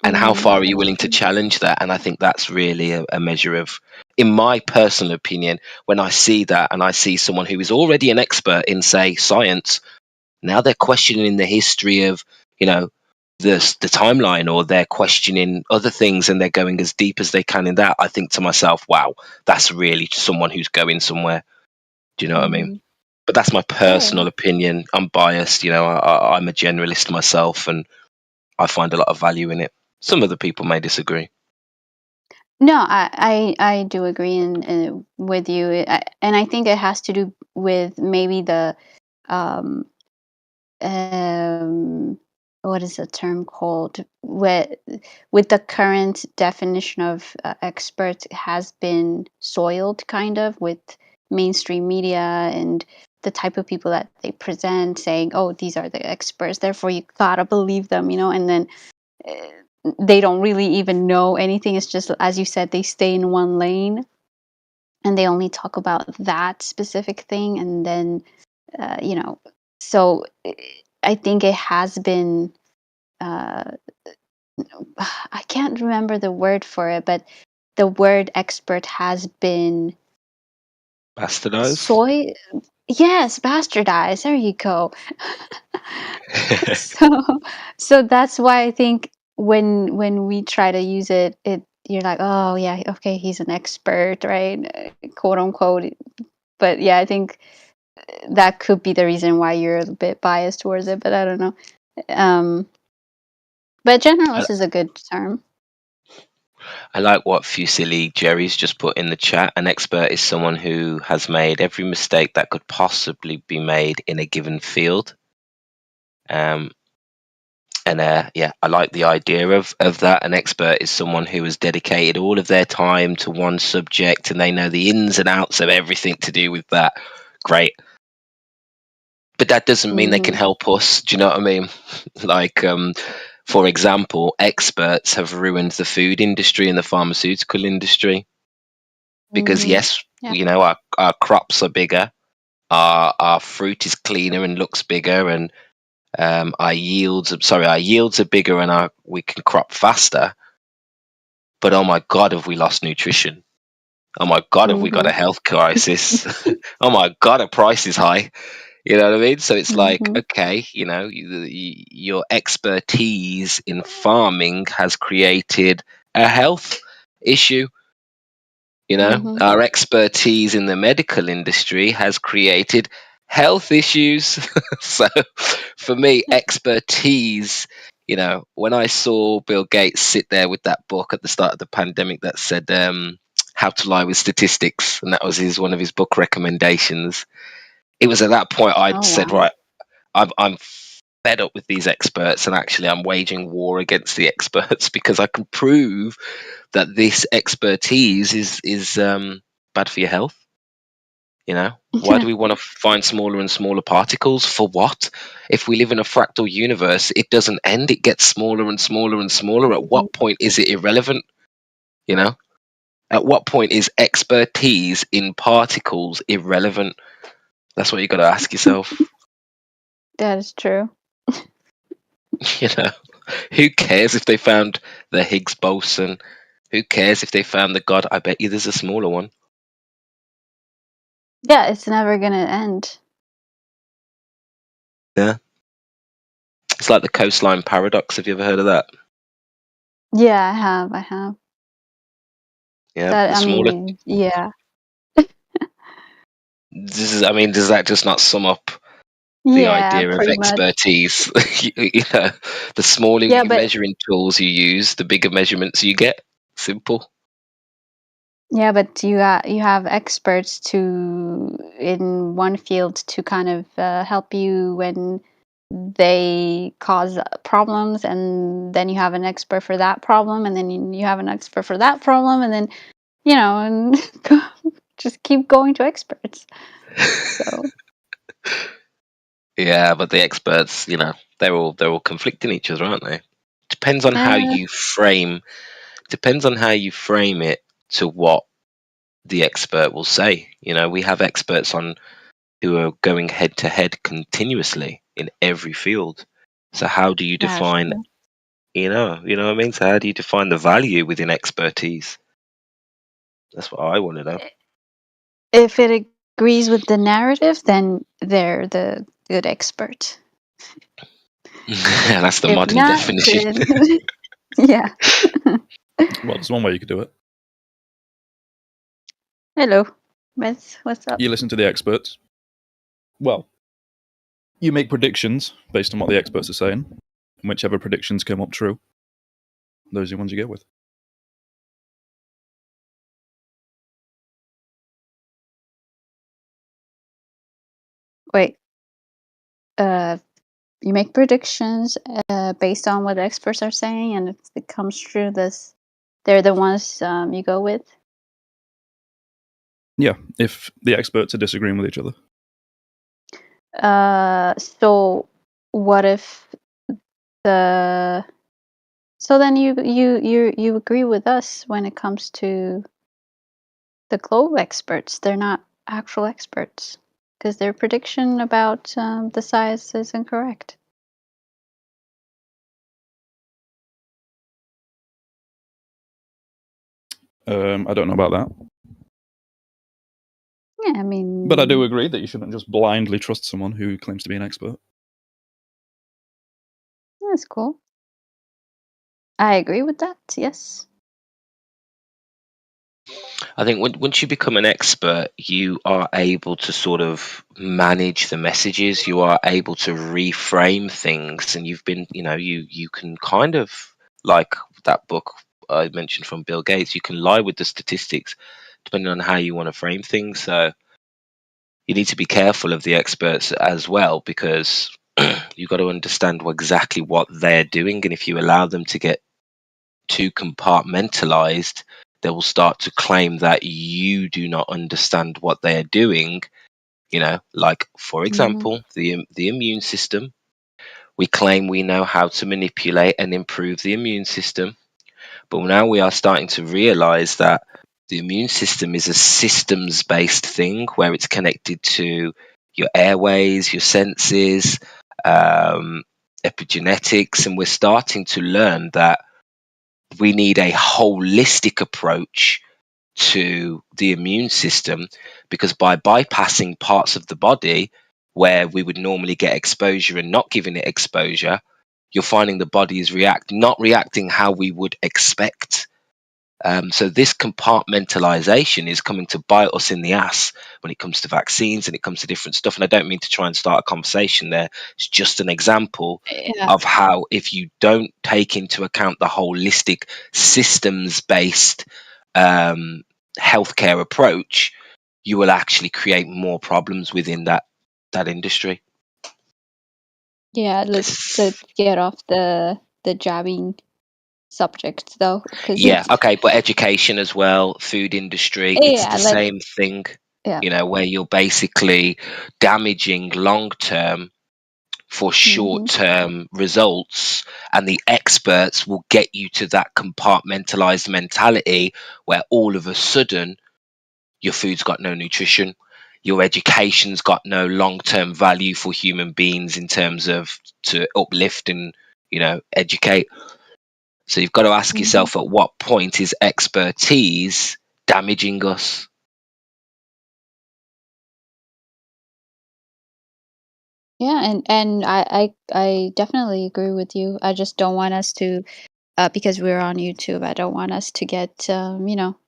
And how far are you willing to challenge that? And I think that's really a measure of, in my personal opinion, when I see that and I see someone who is already an expert in, say, science, now they're questioning the history of, the timeline, or they're questioning other things, and they're going as deep as they can in that. I think to myself, wow, that's really someone who's going somewhere. Do you know what I mean? But that's my personal opinion. I'm biased. I'm a generalist myself, and I find a lot of value in it. Some other people may disagree. No, I do agree with you, and I think it has to do with maybe the what is the term called, with the current definition of expert has been soiled, kind of, with mainstream media and the type of people that they present, saying, oh, these are the experts, therefore you gotta believe them, and then they don't really even know anything. It's just, as you said, they stay in one lane and they only talk about that specific thing, and then so I think it has been I can't remember the word for it, but the word expert has been bastardized. Yes, bastardized. There you go. so that's why I think when we try to use it, you're like, oh yeah, okay, he's an expert, right? Quote unquote. But yeah, I think that could be the reason why you're a bit biased towards it, but I don't know. But generalist is a good term. I like what Fusili Jerry's just put in the chat. An expert is someone who has made every mistake that could possibly be made in a given field. Yeah, I like the idea of that. An expert is someone who has dedicated all of their time to one subject, and they know the ins and outs of everything to do with that. Great. But that doesn't mean they can help us. Do you know what I mean? Like, for example, experts have ruined the food industry and the pharmaceutical industry. Because yes, our crops are bigger, our fruit is cleaner and looks bigger, and Our yields are bigger and we can crop faster. But oh my God, have we lost nutrition? Oh my God, have we got a health crisis? Oh my God, our price is high. You know what I mean? So it's like, okay, your expertise in farming has created a health issue. Our expertise in the medical industry has created health issues. So for me, expertise, when I saw Bill Gates sit there with that book at the start of the pandemic that said How to Lie with Statistics, and that was one of his book recommendations, it was at that point I'd said, right, I'm fed up with these experts, and actually I'm waging war against the experts because I can prove that this expertise is bad for your health. Why do we want to find smaller and smaller particles? For what? If we live in a fractal universe, it doesn't end. It gets smaller and smaller and smaller. At what point is it irrelevant? At what point is expertise in particles irrelevant? That's what you got to ask yourself. That is true. Who cares if they found the Higgs boson? Who cares if they found the God? I bet you there's a smaller one. Yeah, it's never gonna end. Yeah. It's like the coastline paradox. Have you ever heard of that? Yeah, I have. Yeah. That, The I smaller. mean, yeah. Does that just not sum up the Yeah, idea of pretty much. expertise? The smaller Yeah, but measuring tools you use, the bigger measurements you get. Simple. yeah, but you have experts in one field to kind of help you when they cause problems, and then you have an expert for that problem, and then you have an expert for that problem, and then and just keep going to experts. So Yeah, but the experts, they're all conflicting each other, aren't they? Depends on how you frame. Depends on how you frame it to what the expert will say. We have experts on who are going head to head continuously in every field. So how do you that's define? true. You know what I mean. So how do you define the value within expertise? That's what I want to know. If it agrees with the narrative, then they're the good expert. That's the If modern not, definition. then yeah. Well, there's one way you could do it. Hello, what's up? You listen to the experts. Well, you make predictions based on what the experts are saying. And whichever predictions come up true, those are the ones you go with. Wait, you make predictions based on what the experts are saying, and if it comes true, they're the ones you go with. Yeah, if the experts are disagreeing with each other. So what if so then you agree with us when it comes to the globe experts? They're not actual experts because their prediction about the size is incorrect. I don't know about that. Yeah, I mean, But I do agree that you shouldn't just blindly trust someone who claims to be an expert. that's cool. I agree with that. Yes. I think once you become an expert, you are able to sort of manage the messages. You are able to reframe things, and you've been, you can kind of, like that book I mentioned from Bill Gates, you can lie with the statistics depending on how you want to frame things. So you need to be careful of the experts as well, because you've got to understand exactly what they're doing, and if you allow them to get too compartmentalized, they will start to claim that you do not understand what they're doing. Like, for example, the immune system. We claim we know how to manipulate and improve the immune system, but now we are starting to realize that the immune system is a systems-based thing where it's connected to your airways, your senses, epigenetics, and we're starting to learn that we need a holistic approach to the immune system, because by bypassing parts of the body where we would normally get exposure and not giving it exposure, you're finding the body is not reacting how we would expect. So this compartmentalization is coming to bite us in the ass when it comes to vaccines and it comes to different stuff. And I don't mean to try and start a conversation there. It's just an example of how, if you don't take into account the holistic systems-based healthcare approach, you will actually create more problems within that industry. Yeah, let's get off the jabbing subject though, because Yeah, okay, but education as well, food industry, it's the same thing. You know, where you're basically damaging long term for short term results, and the experts will get you to that compartmentalized mentality where all of a sudden your food's got no nutrition, your education's got no long term value for human beings in terms of to uplift and, you know, educate. So you've got to ask yourself, at what point is expertise damaging us? Yeah, and I definitely agree with you. I just don't want us to, because we're on YouTube, I don't want us to get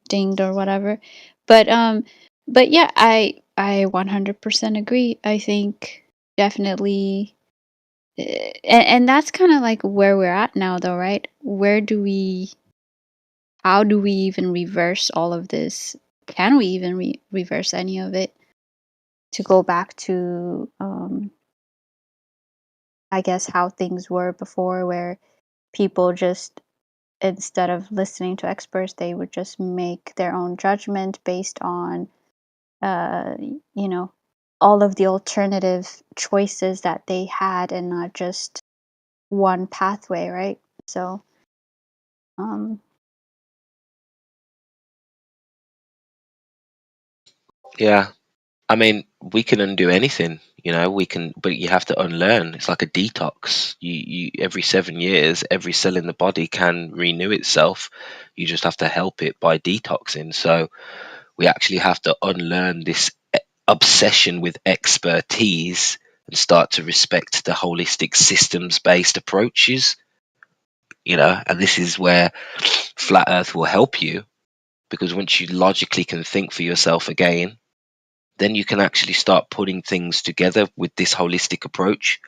dinged or whatever. But yeah, I 100% agree. I think definitely, and that's kind of like where we're at now, though, right? How do we even reverse all of this? Can we even reverse any of it? To go back to I guess how things were before, where people just, instead of listening to experts, they would just make their own judgment based on all of the alternative choices that they had, and not just one pathway, right? So Yeah, I mean, we can undo anything, you know, we can, but you have to unlearn. It's like a detox. You every 7 years, every cell in the body can renew itself. You just have to help it by detoxing. So we actually have to unlearn this obsession with expertise and start to respect the holistic systems-based approaches, you know, and this is where Flat Earth will help you, because once you logically can think for yourself again, then you can actually start putting things together with this holistic approach.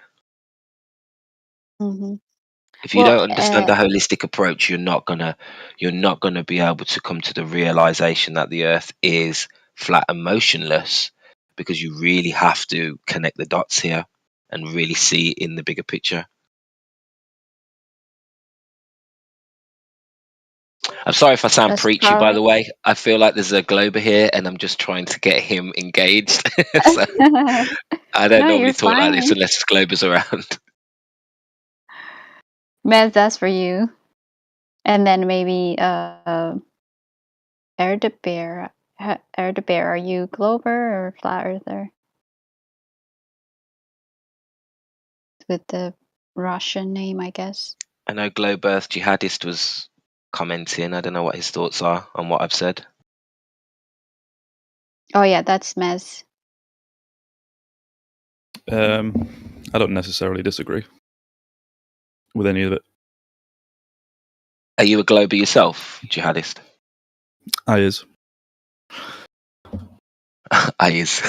If you don't understand the holistic approach, you're not gonna be able to come to the realization that the Earth is flat and motionless, because you really have to connect the dots here and really see in the bigger picture. I'm sorry if I sound preachy, by the way. I feel like there's a Glober here and I'm just trying to get him engaged. So I don't normally talk like this unless Glober's around. Mez, that's for you. And then maybe Air the Bear. Are you Glober or Flat Earther? With the Russian name, I guess. I know Globe Earth Jihadist was commenting. I don't know what his thoughts are on what I've said. Oh yeah, that's Mez. I don't necessarily disagree with any of it. Are you a Glober yourself, Jihadist? I is. I is.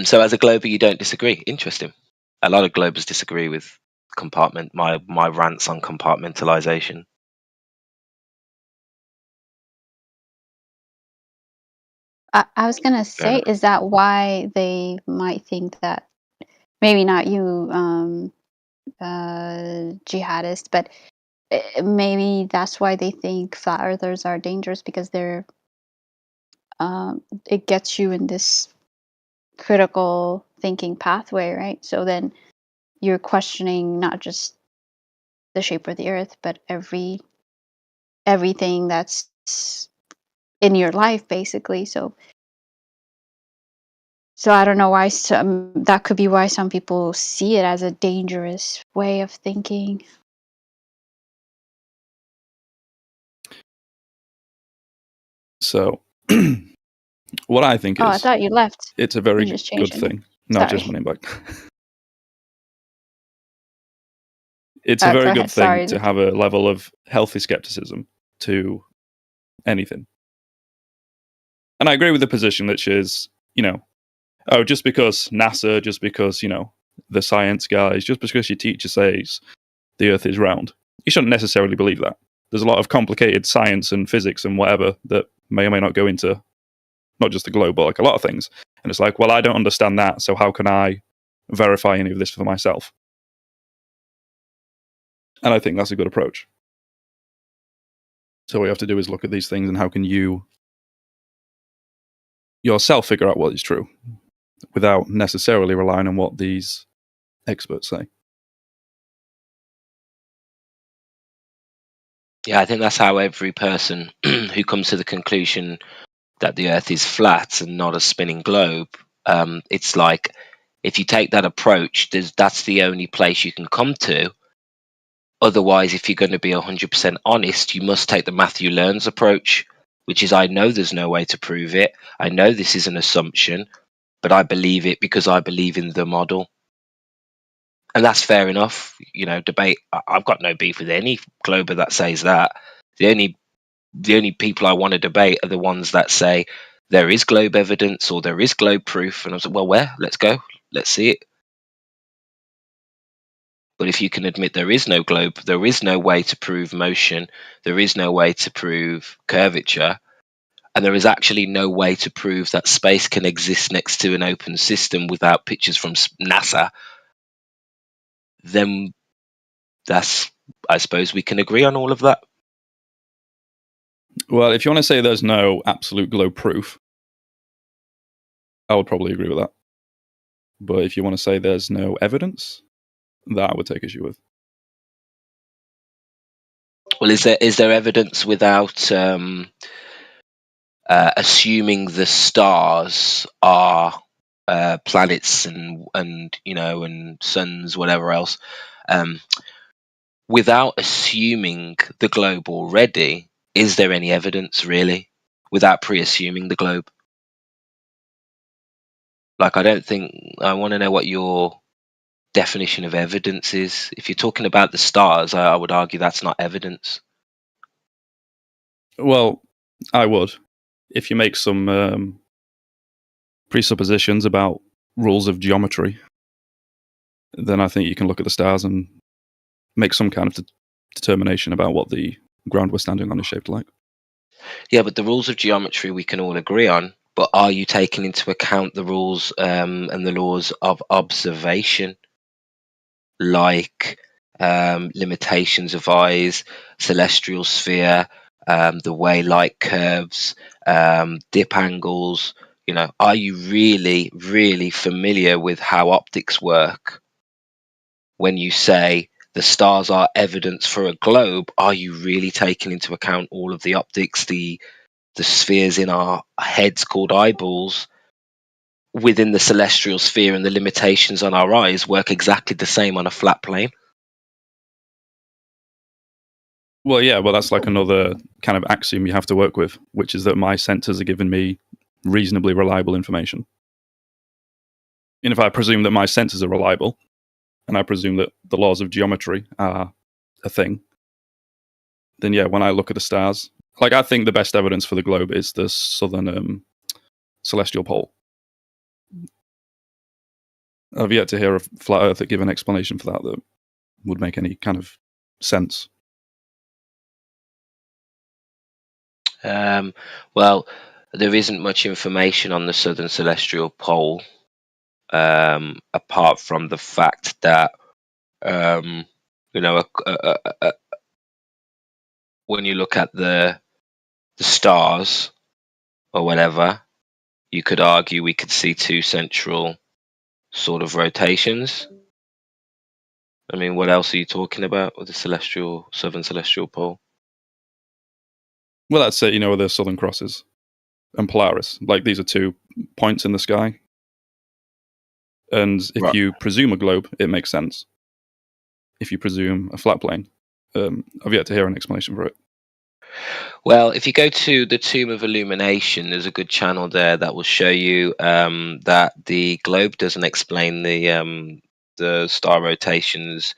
So as a Glober, you don't disagree. Interesting. A lot of Globers disagree with my rants on compartmentalization. I was gonna say, is that why they might think that, maybe not you, Jihadist, but maybe that's why they think Flat Earthers are dangerous, because they're it gets you in this critical thinking pathway, right? So then you're questioning not just the shape of the Earth, but everything that's in your life, basically. So So I don't know why that could be why some people see it as a dangerous way of thinking. So, what I think Oh, I is, thought you left. it's a very You just good changed your name. thing. No, just Sorry. running back. It's a Go very good ahead. thing Sorry. to have a level of healthy skepticism to anything. And I agree with the position that is, oh, just because NASA, just because, the science guys, just because your teacher says the Earth is round, you shouldn't necessarily believe that. There's a lot of complicated science and physics and whatever that may or may not go into not just the globe, but like a lot of things. And it's like, well, I don't understand that, so how can I verify any of this for myself? And I think that's a good approach. So what you have to do is look at these things and how can you yourself figure out what is true without necessarily relying on what these experts say. Yeah, I think that's how every person who comes to the conclusion that the Earth is flat and not a spinning globe, it's like if you take that approach, that's the only place you can come to. Otherwise, if you're going to be 100% honest, you must take the Matthew Learns approach, which is I know there's no way to prove it. I know this is an assumption, but I believe it because I believe in the model. And that's fair enough. Debate. I've got no beef with any glober that says that. The only people I want to debate are the ones that say there is globe evidence or there is globe proof. And I was like, well, where? Let's go. Let's see it. But if you can admit there is no globe, there is no way to prove motion, there is no way to prove curvature, and there is actually no way to prove that space can exist next to an open system without pictures from NASA, then I suppose we can agree on all of that. Well, if you want to say there's no absolute globe proof, I would probably agree with that. But if you want to say there's no evidence, that I would take issue with. Well, is there evidence without assuming the stars are planets and suns, whatever else? Without assuming the globe already, is there any evidence really? Without pre-assuming the globe, I want to know what your definition of evidence is. If you're talking about the stars, I would argue that's not evidence. Well, I would. If you make some presuppositions about rules of geometry, then I think you can look at the stars and make some kind of determination about what the ground we're standing on is shaped like. Yeah, but the rules of geometry we can all agree on, but are you taking into account the rules and the laws of observation, like limitations of eyes, celestial sphere, the way light curves, dip angles? Are you really, really familiar with how optics work? When you say the stars are evidence for a globe, are you really taking into account all of the optics, the spheres in our heads called eyeballs within the celestial sphere, and the limitations on our eyes work exactly the same on a flat plane? Well, yeah, that's like another kind of axiom you have to work with, which is that my senses are giving me reasonably reliable information. And if I presume that my senses are reliable, and I presume that the laws of geometry are a thing, then yeah, when I look at the stars, I think the best evidence for the globe is the southern celestial pole. I've yet to hear a flat earther give an explanation for that would make any kind of sense. Well, there isn't much information on the southern celestial pole, apart from the fact that when you look at the stars or whatever, you could argue we could see two central sort of rotations. I mean, what else are you talking about with the southern celestial pole? Well, that's it, where the Southern Cross is and Polaris. These are 2 points in the sky. And if Right. you presume a globe, it makes sense. If you presume a flat plane, I've yet to hear an explanation for it. Well, if you go to the Tomb of Illumination, there's a good channel there that will show you that the globe doesn't explain the star rotations.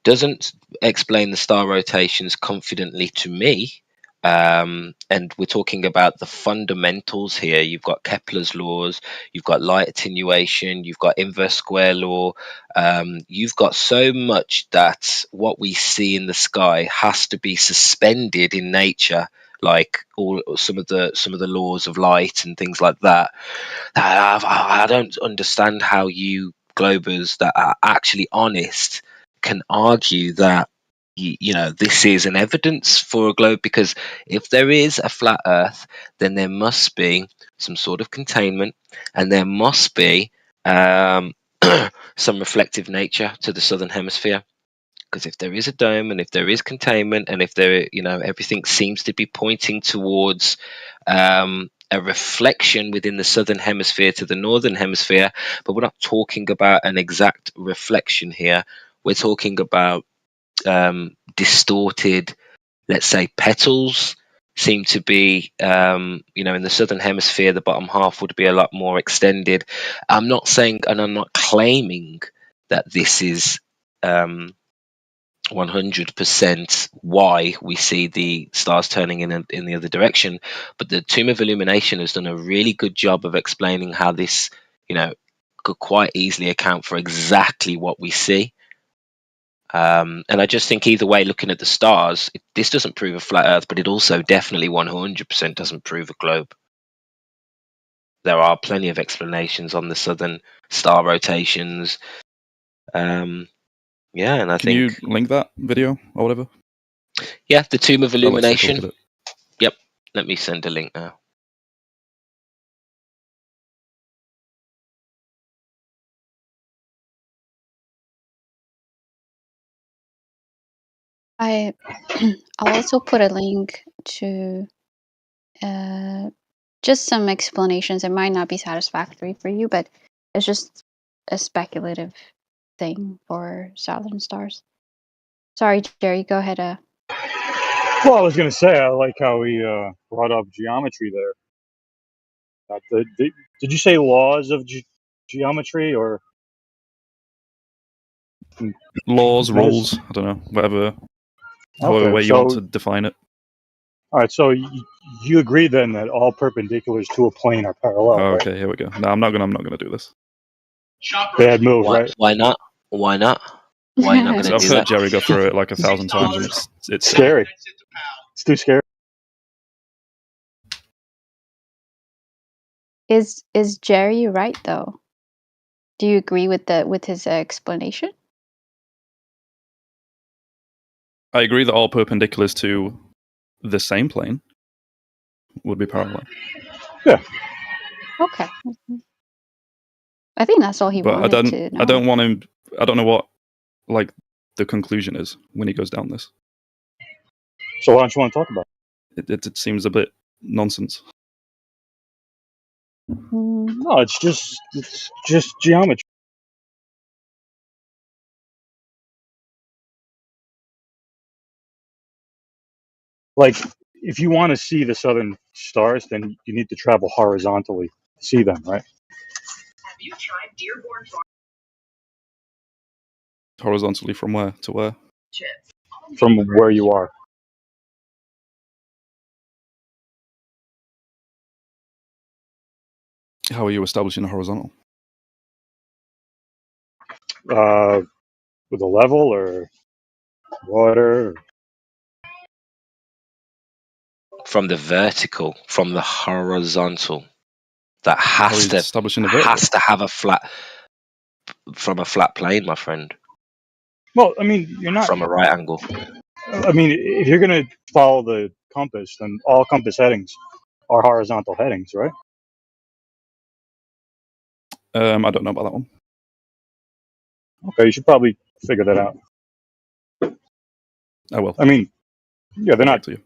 Doesn't explain the star rotations confidently to me. And we're talking about the fundamentals here. You've got Kepler's laws, you've got light attenuation, you've got inverse square law. You've got so much that what we see in the sky has to be suspended in nature, like some of the laws of light and things like that. I don't understand how you globers that are actually honest can argue that this is an evidence for a globe, because if there is a flat earth, then there must be some sort of containment, and there must be some reflective nature to the southern hemisphere. Because if there is a dome, and if there is containment, and if there everything seems to be pointing towards a reflection within the southern hemisphere to the northern hemisphere, but we're not talking about an exact reflection here. We're talking about distorted, let's say, petals seem to be, in the southern hemisphere, the bottom half would be a lot more extended. I'm not saying, and I'm not claiming that this is 100% why we see the stars turning in the other direction, but the Tomb of Illumination has done a really good job of explaining how this, could quite easily account for exactly what we see. And I just think either way, looking at the stars, this doesn't prove a flat Earth, but it also definitely 100% doesn't prove a globe. There are plenty of explanations on the southern star rotations. And I Can you link that video or whatever? Yeah, the Tomb of Let's take a look Illumination. at it. Yep, let me send a link now. I'll also put a link to just some explanations. It might not be satisfactory for you, but it's just a speculative thing for southern stars. Sorry, Jerry, go ahead. Well, I was going to say, I like how he brought up geometry there. Did you say laws of geometry or Laws, That is- rules, I don't know, whatever, however way you want to define it. All right, so you agree then that all perpendiculars to a plane are parallel, Oh, right? okay, here we go. No, I'm not gonna do this. Bad move, right? Why not? Why not? Why are you not going to I've do heard that? Jerry go through it like 1,000 times, and it's Scary. It's too scary. Is Jerry right though? Do you agree with his explanation? I agree that all perpendiculars to the same plane would be parallel. Yeah. Okay. I think that's all he But wanted to know. I don't want him. I don't know what like the conclusion is when he goes down this. So why don't you want to talk about it? It seems a bit nonsense. No, it's just geometry. Like, if you want to see the southern stars, then you need to travel horizontally to see them, right? Horizontally from where to where? From where you are. How are you establishing a horizontal? With a level or water. From the vertical, from the horizontal. That has to have a flat, from a flat plane, my friend. Well, I mean, you're not from a right angle. I mean, if you're going to follow the compass, then all compass headings are horizontal headings, right? I don't know about that one. Okay, you should probably figure that out. I will. I mean, yeah, they're not. To you.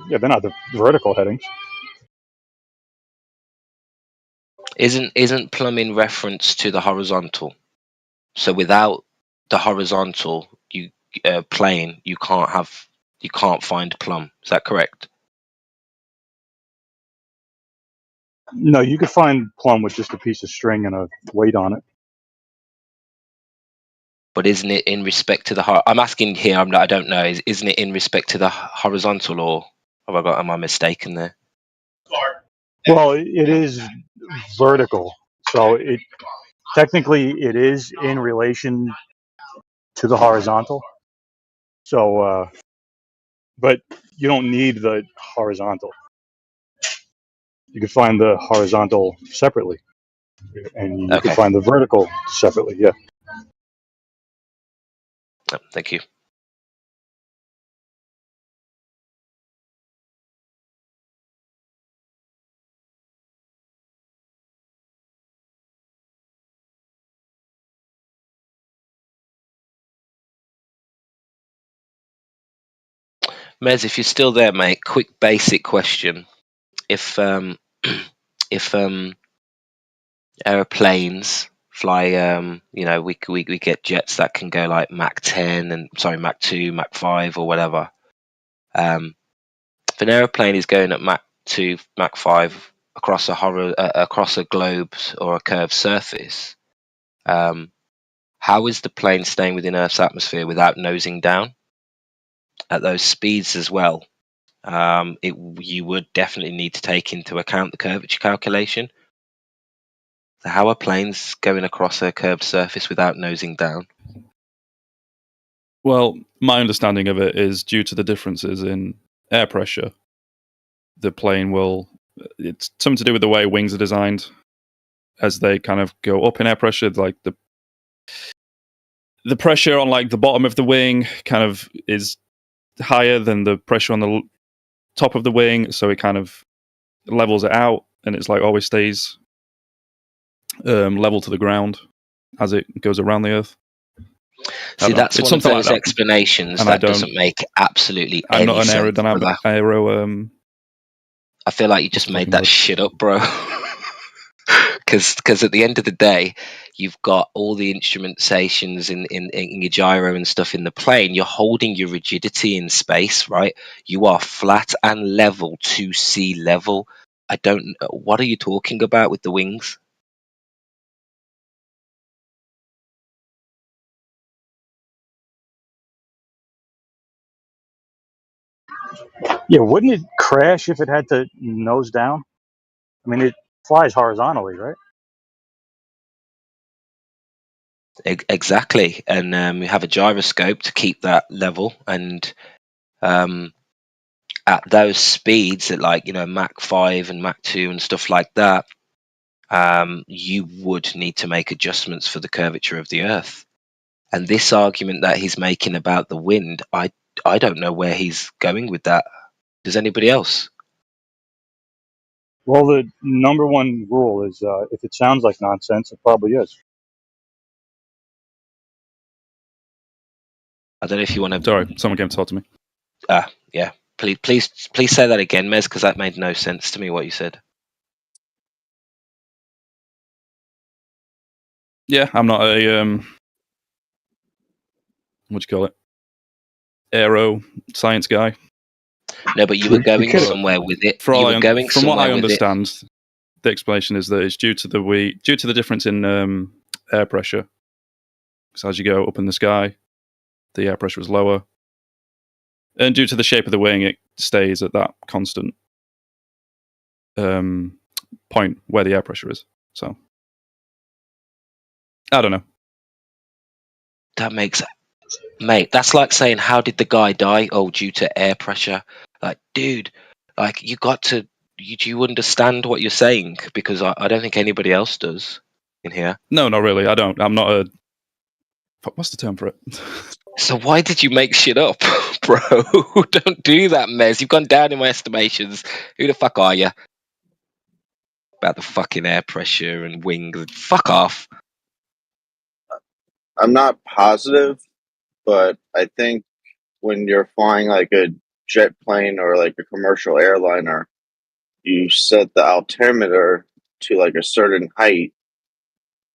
Yeah, they're not the vertical headings. Isn't plumb in reference to the horizontal? So without the horizontal plane, you can't find plumb. Is that correct? No, you could find plumb with just a piece of string and a weight on it. But isn't it in respect to the? I'm asking here. I don't know. Isn't it in respect to the horizontal, or am I mistaken there? Well, it is vertical, so it technically it is in relation to the horizontal. So, but you don't need the horizontal. You can find the horizontal separately, and you can Okay. find the vertical separately. Yeah. Oh, thank you. Mez, if you're still there, mate, quick basic question. If if airplanes fly, we get jets that can go like Mach 10 and Mach 2, Mach 5 or whatever. If an airplane is going at Mach 2, Mach 5 across a globe or a curved surface, how is the plane staying within Earth's atmosphere without nosing down at those speeds as well? You would definitely need to take into account the curvature calculation. So how are planes going across a curved surface without nosing down? Well, my understanding of it is due to the differences in air pressure, the plane will. It's something to do with the way wings are designed. As they kind of go up in air pressure, like the pressure on like the bottom of the wing kind of is higher than the pressure on the top of the wing, so it kind of levels it out, and it's like always stays level to the ground as it goes around the Earth. See, that's one of those explanations that doesn't make absolutely any sense. I'm not an aerodynamic I feel like you just made that shit up, bro. Because at the end of the day, you've got all the instrumentations in your gyro and stuff in the plane. You're holding your rigidity in space, right? You are flat and level to sea level. What are you talking about with the wings? Yeah, wouldn't it crash if it had to nose down? I mean, it flies horizontally, right? Exactly, and we have a gyroscope to keep that level, and at those speeds, at Mach 5 and Mach 2 and stuff like that, you would need to make adjustments for the curvature of the Earth. And this argument that he's making about the wind, I don't know where he's going with that. Does anybody else? Well, the number one rule is if it sounds like nonsense, it probably is. I don't know if you want to. Sorry, someone came to talk to me. Yeah. Please say that again, Mez, because that made no sense to me what you said. Yeah, I'm not a what do you call it? Aero science guy. No, but you were going somewhere with it. From what I understand, the explanation is that it's due to the difference in air pressure. Because as you go up in the sky, the air pressure is lower, and due to the shape of the wing, it stays at that constant point where the air pressure is. So I don't know. That makes, mate. That's like saying, how did the guy die? Oh, due to air pressure. Like, dude, like you got to. Do you understand what you're saying? Because I don't think anybody else does in here. No, not really. I don't. I'm not a. What's the term for it? So why did you make shit up, bro? Don't do that, Mez. You've gone down in my estimations. Who the fuck are you? About the fucking air pressure and wings. Fuck off. I'm not positive, but I think when you're flying like a jet plane or like a commercial airliner, you set the altimeter to like a certain height,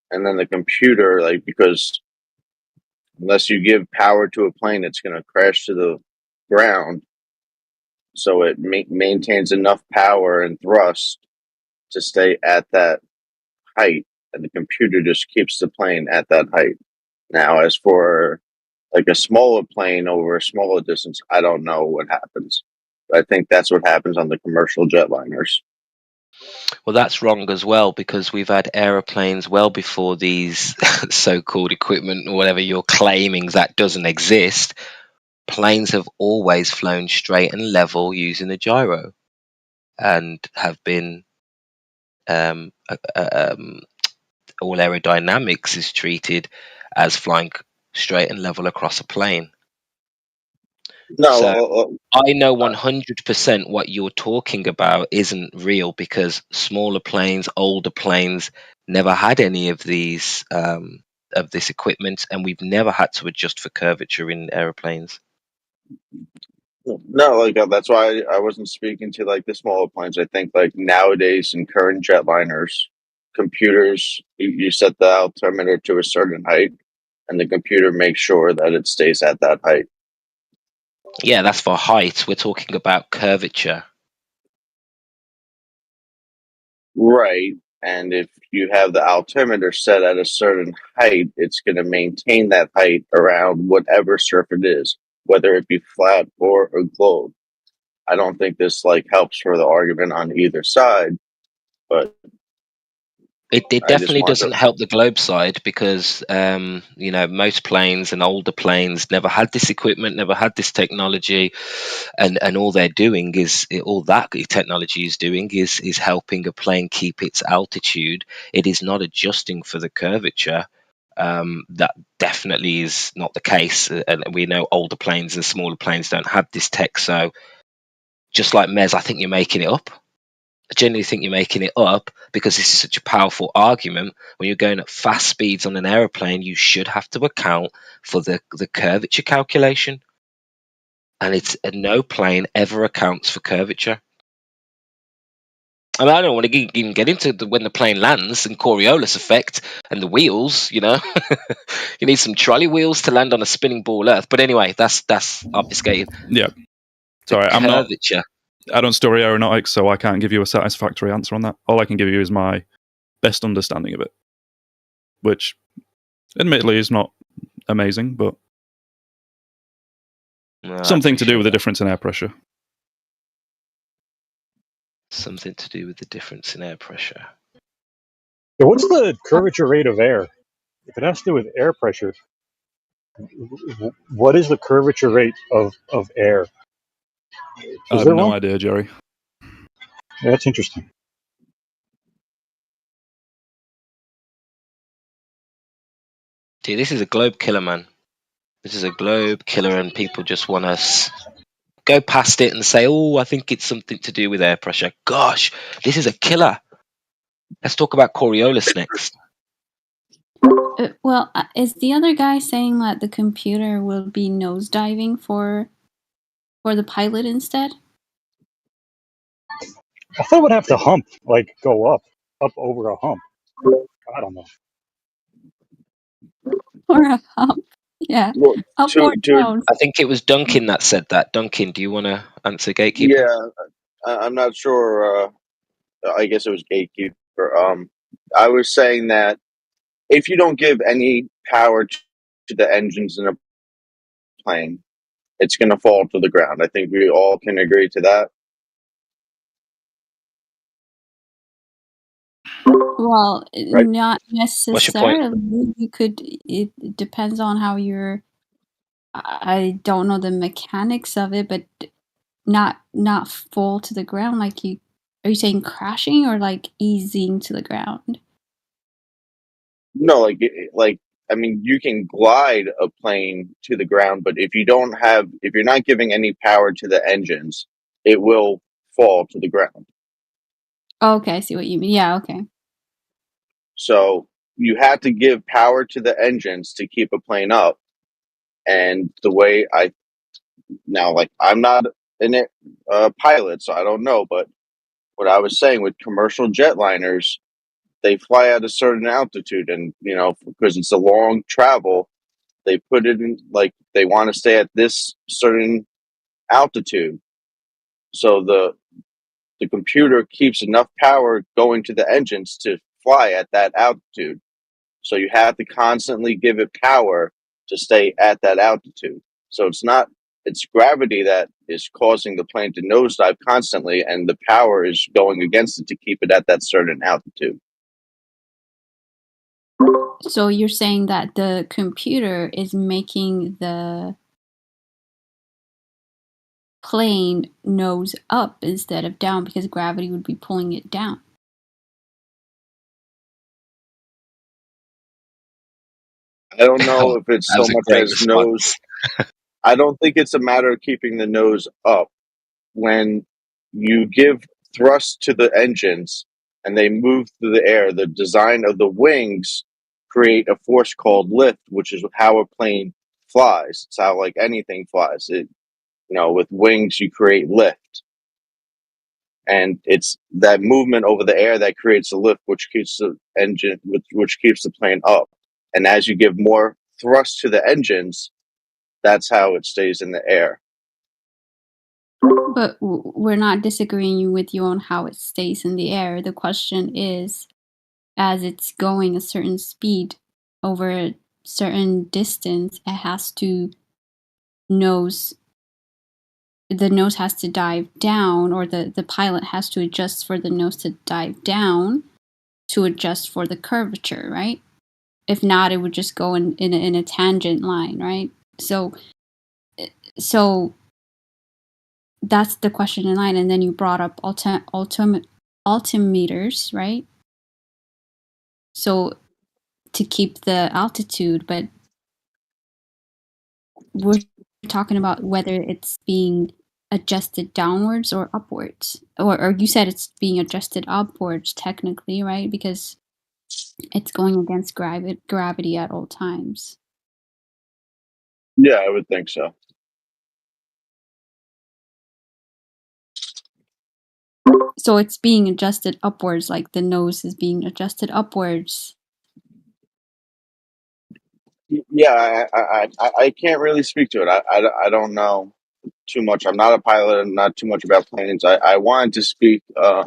and then the computer, like, because unless you give power to a plane, it's going to crash to the ground. So it maintains enough power and thrust to stay at that height, and the computer just keeps the plane at that height. Now, as for like a smaller plane over a smaller distance, I don't know what happens. But I think that's what happens on the commercial jetliners. Well, that's wrong as well, because we've had aeroplanes well before these so-called equipment or whatever you're claiming that doesn't exist. Planes have always flown straight and level using a gyro, and have been all aerodynamics is treated as flying straight and level across a plane. No, So I know 100% what you're talking about isn't real, because smaller planes, older planes never had any of these of this equipment, and we've never had to adjust for curvature in aeroplanes. no, like that's why I wasn't speaking to like the smaller planes. I think like nowadays in current jetliners, computers, you set the altimeter to a certain height, and the computer makes sure that it stays at that height. Yeah, that's for height. We're talking about curvature. Right. And if you have the altimeter set at a certain height, it's going to maintain that height around whatever surface it is, whether it be flat or a globe. I don't think this like helps for the argument on either side, but It I just definitely wanted doesn't to. help the globe side, because most planes and older planes never had this equipment, never had this technology, and all they're doing is all that technology is doing is helping a plane keep its altitude. It is not adjusting for the curvature. That definitely is not the case, and we know older planes and smaller planes don't have this tech. So, just like Mez, I think you're making it up. I genuinely think you're making it up, because this is such a powerful argument. When you're going at fast speeds on an aeroplane, you should have to account for the curvature calculation, and no plane ever accounts for curvature. I mean, I don't want to even get into when the plane lands and Coriolis effect and the wheels. You need some trolley wheels to land on a spinning ball Earth. But anyway, that's obfuscated. Yeah. Sorry, I'm not. Curvature. I don't study aeronautics, so I can't give you a satisfactory answer on that. All I can give you is my best understanding of it, which admittedly is not amazing, but something to do with the difference in air pressure. Something to do with the difference in air pressure. Yeah, what's the curvature rate of air? If it has to do with air pressure, what is the curvature rate of air? I have no idea, Jerry. Yeah, that's interesting. See, this is a globe killer, man. This is a globe killer, and people just want to go past it and say, oh, I think it's something to do with air pressure. Gosh, this is a killer. Let's talk about Coriolis next. Well, is the other guy saying that the computer will be nosediving for the pilot instead? I thought it would have to hump, like go up over a hump. I don't know. Or a hump. Yeah. Well, Up or down. I think it was Duncan that said that. Duncan, do you want to answer, Gatekeeper? Yeah, I'm not sure. I guess it was Gatekeeper. I was saying that if you don't give any power to the engines in a plane, it's going to fall to the ground. I think we all can agree to that. Well, Right. not What's your necessarily. You could. It depends on how you're. I don't know the mechanics of it, but not fall to the ground. Like you, are you saying crashing or like easing to the ground? No, like I mean, you can glide a plane to the ground, but if you're not giving any power to the engines, it will fall to the ground. Oh, okay, I see what you mean. Yeah, okay. So you have to give power to the engines to keep a plane up. And the way I'm not a pilot, so I don't know, but what I was saying with commercial jetliners, they fly at a certain altitude, and because it's a long travel, they put it in like they want to stay at this certain altitude. So the computer keeps enough power going to the engines to fly at that altitude. So you have to constantly give it power to stay at that altitude. So it's gravity that is causing the plane to nosedive constantly, and the power is going against it to keep it at that certain altitude. So you're saying that the computer is making the plane nose up instead of down because gravity would be pulling it down. I don't know if it's That so was a much great as response. nose. I don't think it's a matter of keeping the nose up. When you give thrust to the engines and they move through the air, the design of the wings create a force called lift, which is how a plane flies. It's how like anything flies. With wings you create lift, and it's that movement over the air that creates a lift, which keeps the engine, which keeps the plane up. And as you give more thrust to the engines, that's how it stays in the air. But we're not disagreeing with you on how it stays in the air. The question is, as it's going a certain speed over a certain distance, it has to the nose has to dive down, or the pilot has to adjust for the nose to dive down to adjust for the curvature, right? If not, it would just go in a tangent line, right? So that's the question in line. And then you brought up altimeters, right? So to keep the altitude, but we're talking about whether it's being adjusted downwards or upwards, or you said it's being adjusted upwards technically, right? Because it's going against gravity at all times. Yeah, I would think so. So it's being adjusted upwards, like the nose is being adjusted upwards. Yeah, I can't really speak to it. I don't know too much. I'm not a pilot. I'm not too much about planes. I wanted to speak. I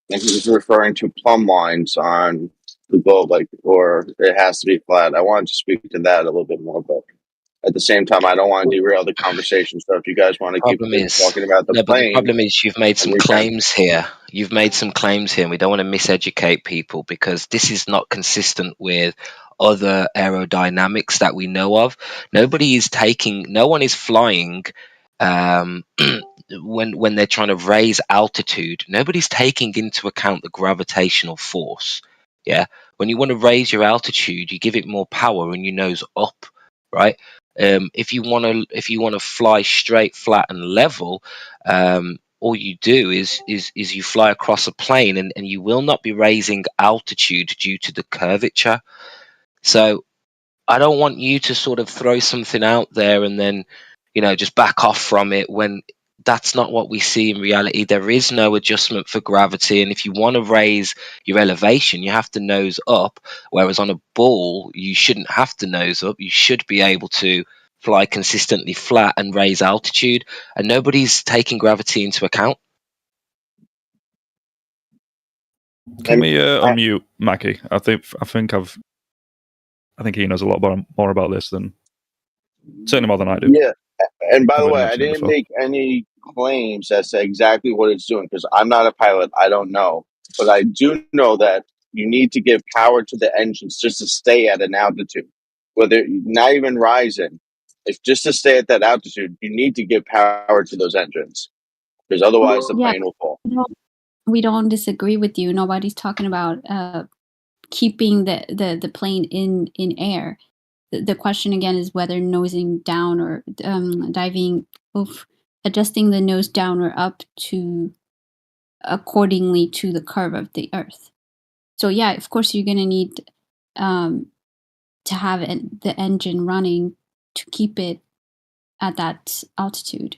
think he was referring to plumb lines on the globe, or it has to be flat. I wanted to speak to that a little bit more, but at the same time, I don't want to derail the conversation. So if you guys want to keep talking about the But the plane, problem is you've made some we can. claims here. You've made some claims here, and we don't want to miseducate people because this is not consistent with other aerodynamics that we know of. No one is flying when they're trying to raise altitude. Nobody's taking into account the gravitational force. Yeah, when you want to raise your altitude, you give it more power and you nose up, right? If you want to fly straight, flat, and level, all you do is you fly across a plane, and you will not be raising altitude due to the curvature. So I don't want you to sort of throw something out there and then just back off from it when that's not what we see in reality. There is no adjustment for gravity, and if you want to raise your elevation, you have to nose up, whereas on a ball you shouldn't have to nose up. You should be able to fly consistently flat and raise altitude, and nobody's taking gravity into account. Can we unmute Mackie? I think he knows a lot more about this than certainly more than I do. Yeah, and by I've the only way, I mentioned it didn't before. make any claims as to exactly what it's doing because I'm not a pilot. I don't know, but I do know that you need to give power to the engines just to stay at an altitude, whether not even rising. If just to stay at that altitude, you need to give power to those engines because otherwise the plane will fall. We don't disagree with you. Nobody's talking about keeping the plane in air. The question again is whether nosing down or adjusting the nose down or up to accordingly to the curve of the Earth. So yeah, of course you're going to need to have the engine running to keep it at that altitude.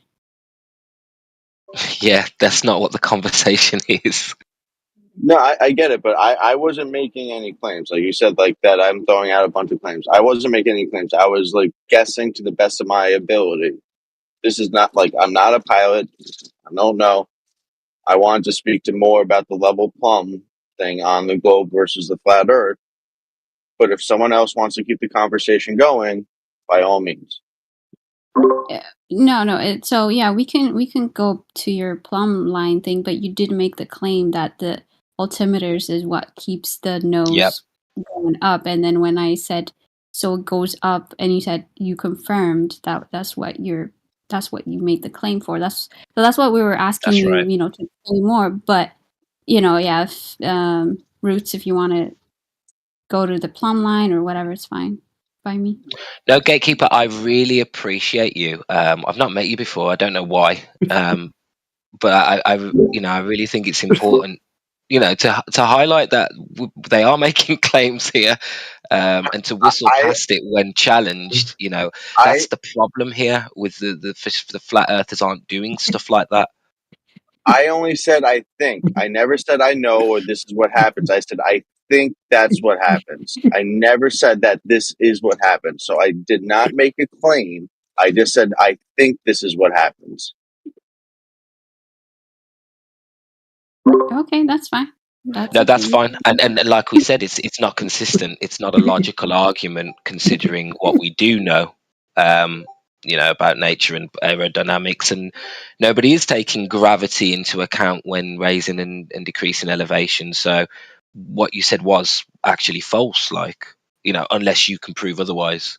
Yeah, that's not what the conversation is. No, I get it, but I wasn't making any claims. Like you said, like that, I'm throwing out a bunch of claims. I wasn't making any claims. I was like guessing to the best of my ability. This is not like I'm not a pilot. I don't know. I wanted to speak to more about the level plumb thing on the globe versus the flat Earth. But if someone else wants to keep the conversation going, by all means. No. So yeah, we can go to your plumb line thing, but you did make the claim that the altimeters is what keeps the nose Yep. going up, and then when I said so it goes up, and you said you confirmed that's what you made the claim for. That's what we were asking That's you, right. to explain more. But yeah, if Roots, if you want to go to the plumb line or whatever, it's fine by me. No, Gatekeeper, I really appreciate you. I've not met you before. I don't know why. But I really think it's important, to highlight that they are making claims here, and to whistle past it when challenged. That's the problem here with the flat earthers aren't doing stuff like that. I only said I think. I never said I know or this is what happens. I said I think that's what happens. I never said that this is what happens. So I did not make a claim. I just said I think this is what happens. Okay, that's fine. No, that's fine. And like we said, it's not consistent. It's not a logical argument considering what we do know, about nature and aerodynamics, and nobody is taking gravity into account when raising and decreasing elevation. So what you said was actually false, unless you can prove otherwise.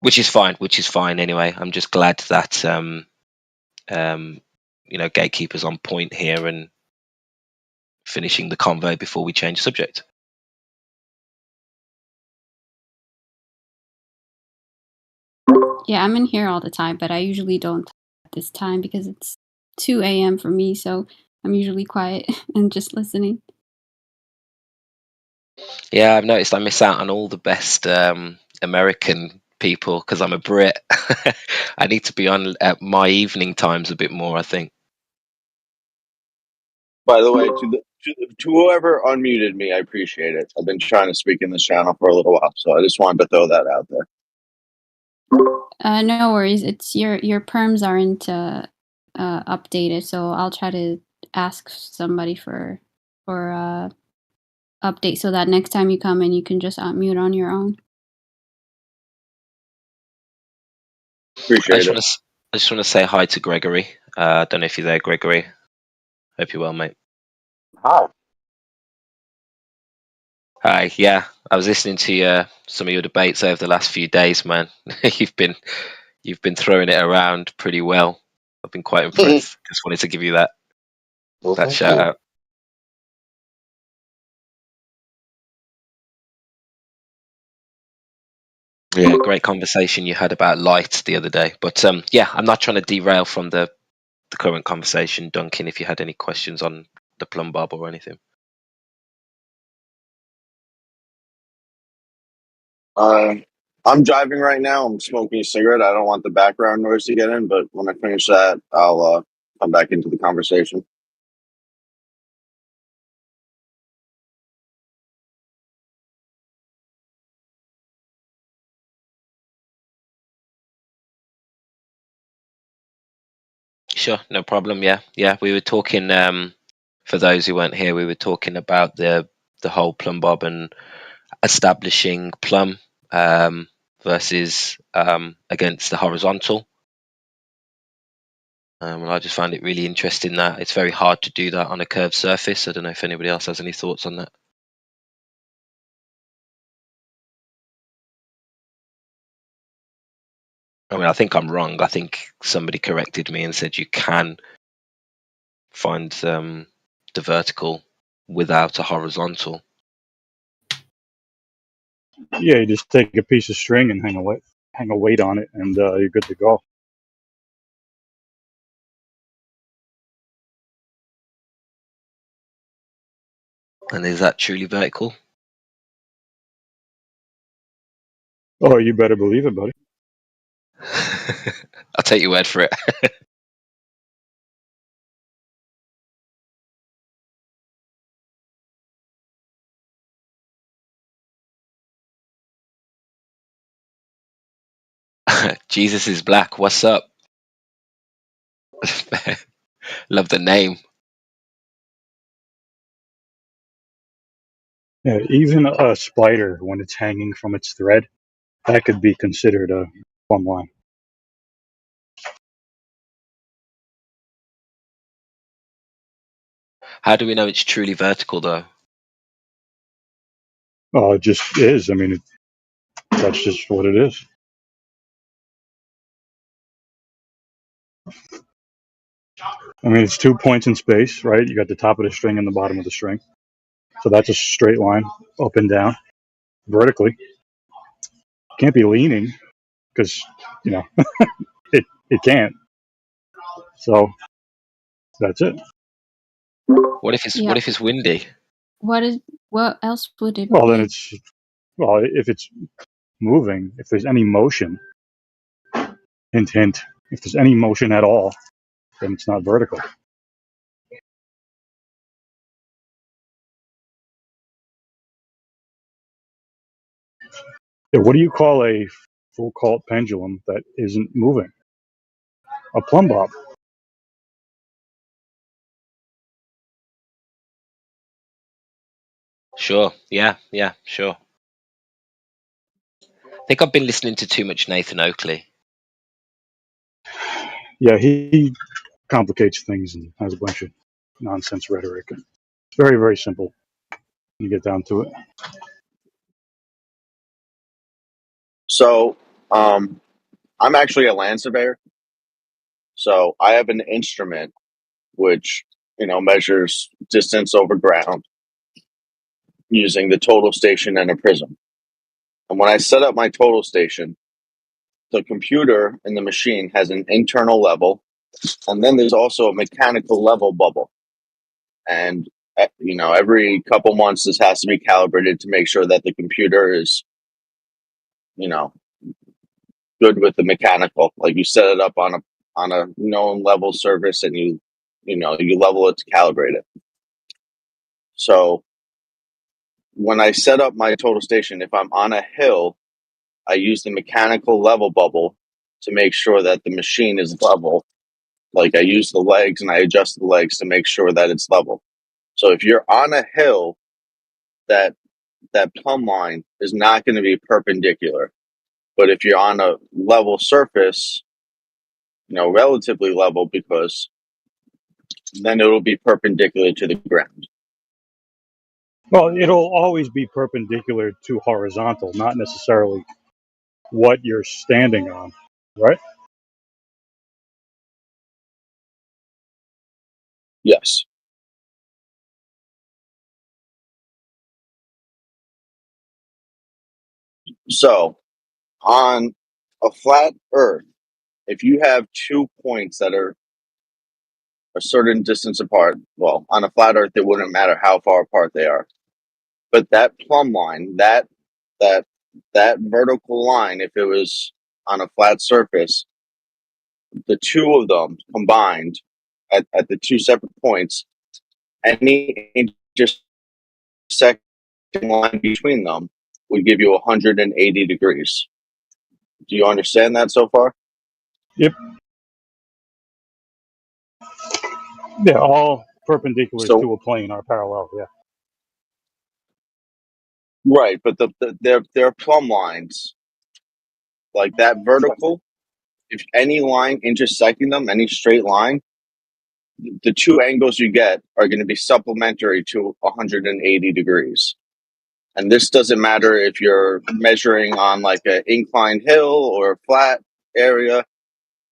Which is fine anyway. I'm just glad that Gatekeeper's on point here and finishing the convo before we change subject. Yeah, I'm in here all the time, but I usually don't at this time because it's 2 a.m. for me, so I'm usually quiet and just listening. Yeah, I've noticed I miss out on all the best American people because I'm a Brit. I need to be on at my evening times a bit more, I think. By the way, to whoever unmuted me, I appreciate it. I've been trying to speak in this channel for a little while, so I just wanted to throw that out there. No worries. It's your perms aren't updated, so I'll try to ask somebody for update so that next time you come in, you can just unmute on your own. Appreciate I it. just want to say hi to Gregory. I don't know if you're there, Gregory. Hope you're well, mate. Hi. Hi. Yeah, I was listening to some of your debates over the last few days, man. You've been throwing it around pretty well. I've been quite impressed. Just wanted to give you that Thank shout you. out. Yeah, great conversation you had about light the other day. But yeah, I'm not trying to derail from the current conversation, Duncan. If you had any questions on the plumb bob or anything. I'm driving right now. I'm smoking a cigarette. I don't want the background noise to get in, but when I finish that, I'll come back into the conversation. Sure, no problem. Yeah. We were talking. For those who weren't here, we were talking about the whole plumb bob and establishing plumb versus against the horizontal. And I just find it really interesting that it's very hard to do that on a curved surface. I don't know if anybody else has any thoughts on that. I mean, I think I'm wrong. I think somebody corrected me and said you can find the vertical without a horizontal. Yeah, you just take a piece of string and hang a weight on it, and you're good to go. And is that truly vertical? Oh, you better believe it, buddy. I'll take your word for it. Jesus is black. What's up? Love the name. Yeah, even a spider, when it's hanging from its thread, that could be considered a plumb line. How do we know it's truly vertical, though? Oh, it just is. I mean, that's just what it is. I mean, it's 2 points in space, right? You got the top of the string and the bottom of the string. So that's a straight line up and down vertically. Can't be leaning because, you know, it can't. So that's it. What if Yeah. it's windy? What else would it Well, then be? it's, well, if it's moving, if there's any motion, hint, hint, if there's any motion at all, then it's not vertical. Yeah, what do you call a Foucault pendulum that isn't moving? A plumb bob. Sure. Yeah, sure. I think I've been listening to too much Nathan Oakley. Yeah, he complicates things and has a bunch of nonsense rhetoric. It's very, very simple when you get down to it. So, I'm actually a land surveyor. So I have an instrument which, measures distance over ground using the total station and a prism. And when I set up my total station, the computer in the machine has an internal level, and then there's also a mechanical level bubble. And, every couple months, this has to be calibrated to make sure that the computer is, good with the mechanical. Like you set it up on a known level surface, and you level it to calibrate it. So when I set up my total station, if I'm on a hill, I use the mechanical level bubble to make sure that the machine is level. Like I use the legs and I adjust the legs to make sure that it's level. So if you're on a hill, that plumb line is not going to be perpendicular. But if you're on a level surface, relatively level, because then it'll be perpendicular to the ground. Well, it'll always be perpendicular to horizontal, not necessarily what you're standing on, right? Yes. So on a flat Earth, if you have 2 points that are a certain distance apart, well, on a flat Earth, it wouldn't matter how far apart they are. But that plumb line, that vertical line, if it was on a flat surface, the two of them combined at the two separate points, any intersecting line between them would give you 180 degrees. Do you understand that so far? Yep. Yeah, all perpendiculars to a plane are parallel, yeah. Right, but they're plumb lines. Like that vertical, if any line intersecting them, any straight line, the two angles you get are going to be supplementary to 180 degrees. And this doesn't matter if you're measuring on like an inclined hill or a flat area.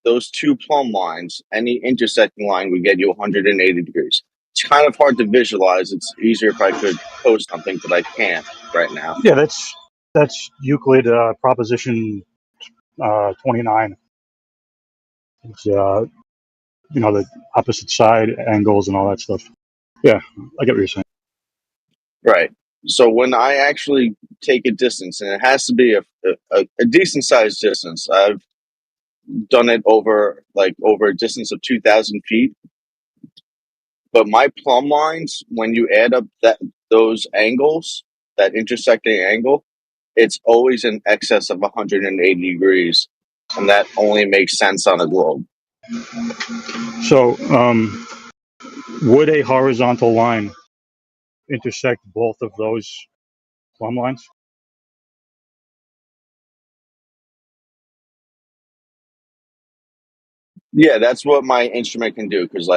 Those two plumb lines, any intersecting line would get you 180 degrees. It's kind of hard to visualize. It's easier if I could post something, but I can't right now. Yeah, that's Euclid proposition 29. It's the opposite side angles and all that stuff. Yeah, I get what you're saying. Right. So when I actually take a distance, and it has to be a decent sized distance, I've done it over a distance of 2,000 feet. But my plumb lines, when you add up those angles, that intersecting angle, it's always in excess of 180 degrees, and that only makes sense on a globe. So, would a horizontal line intersect both of those plumb lines? Yeah, that's what my instrument can do. Because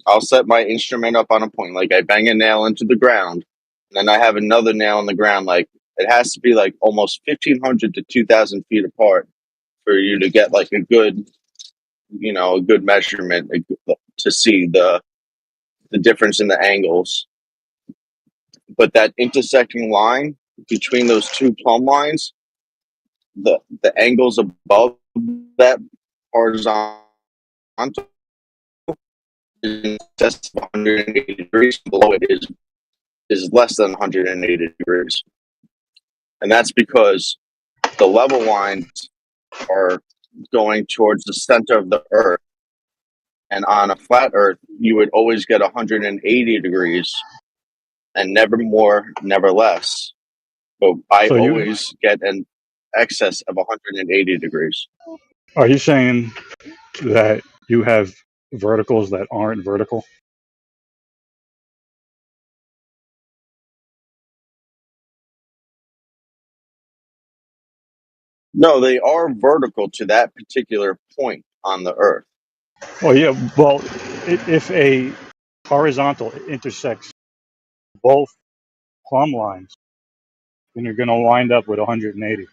I'll set my instrument up on a point. Like I bang a nail into the ground, and then I have another nail in the ground. Like it has to be like almost 1,500 to 2,000 feet apart for you to get like a good measurement to see the difference in the angles. But that intersecting line between those two plumb lines, the angles above that horizontal is in excess of 180 degrees. Below it is less than 180 degrees, and that's because the level lines are going towards the center of the Earth. And on a flat Earth, you would always get 180 degrees, and never more, never less. But I So always get an excess of 180 degrees. are you saying that you have verticals that aren't vertical? No, they are vertical to that particular point on the Earth. Oh yeah. Well, if a horizontal intersects both plumb lines, then you're going to wind up with 180.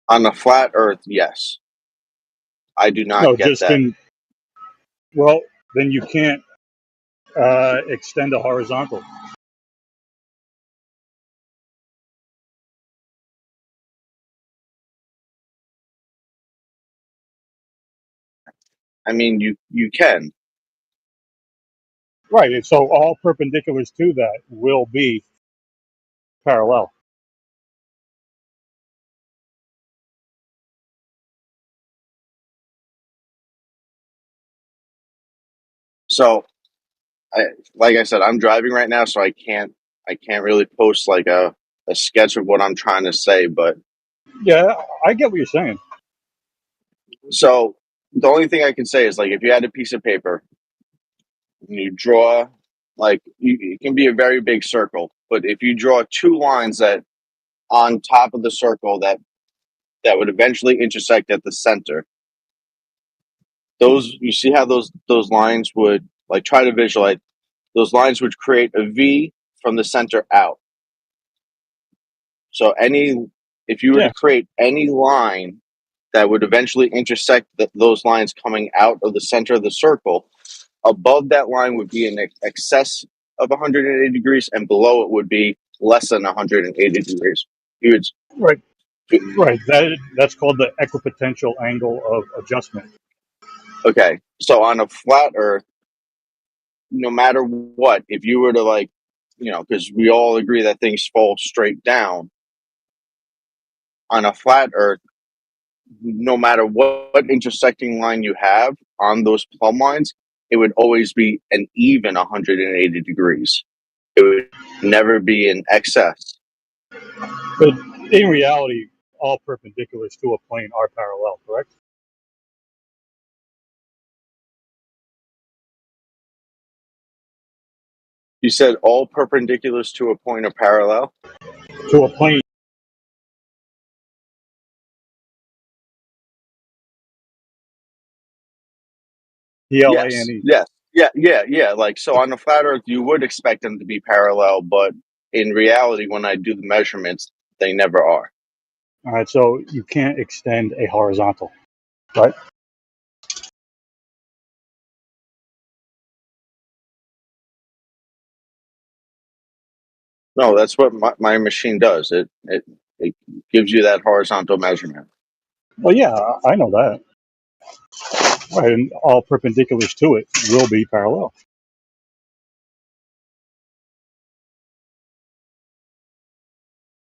On a flat Earth, yes. I do not No, get just that. well, then you can't extend a horizontal. I mean, you can. Right. And so all perpendiculars to that will be parallel. So, like I said, I'm driving right now, so I can't really post like a sketch of what I'm trying to say. But Yeah, I get what you're saying. so the only thing I can say is like if you had a piece of paper and you draw it can be a very big circle, but if you draw two lines that on top of the circle that would eventually intersect at the center, you see how those lines would try to visualize those lines would create a V from the center out. So if you were to create any line that would eventually intersect those lines coming out of the center of the circle, above that line would be in excess of 180 degrees, and below it would be less than 180 degrees. Right. That's called the equipotential angle of adjustment. Okay, so on a flat Earth, no matter what, if you were to because we all agree that things fall straight down, on a flat Earth, no matter what intersecting line you have on those plumb lines, it would always be an even 180 degrees. It would never be in excess. But in reality, all perpendiculars to a plane are parallel, correct? You said all perpendiculars to a point are parallel? To a plane. P-L-A-N-E. Yes. Yeah. So on the flat Earth, you would expect them to be parallel, but in reality, when I do the measurements, they never are. All right, so you can't extend a horizontal, right? No, that's what my machine does. It gives you that horizontal measurement. Well, yeah, I know that. Right, and all perpendiculars to it will be parallel.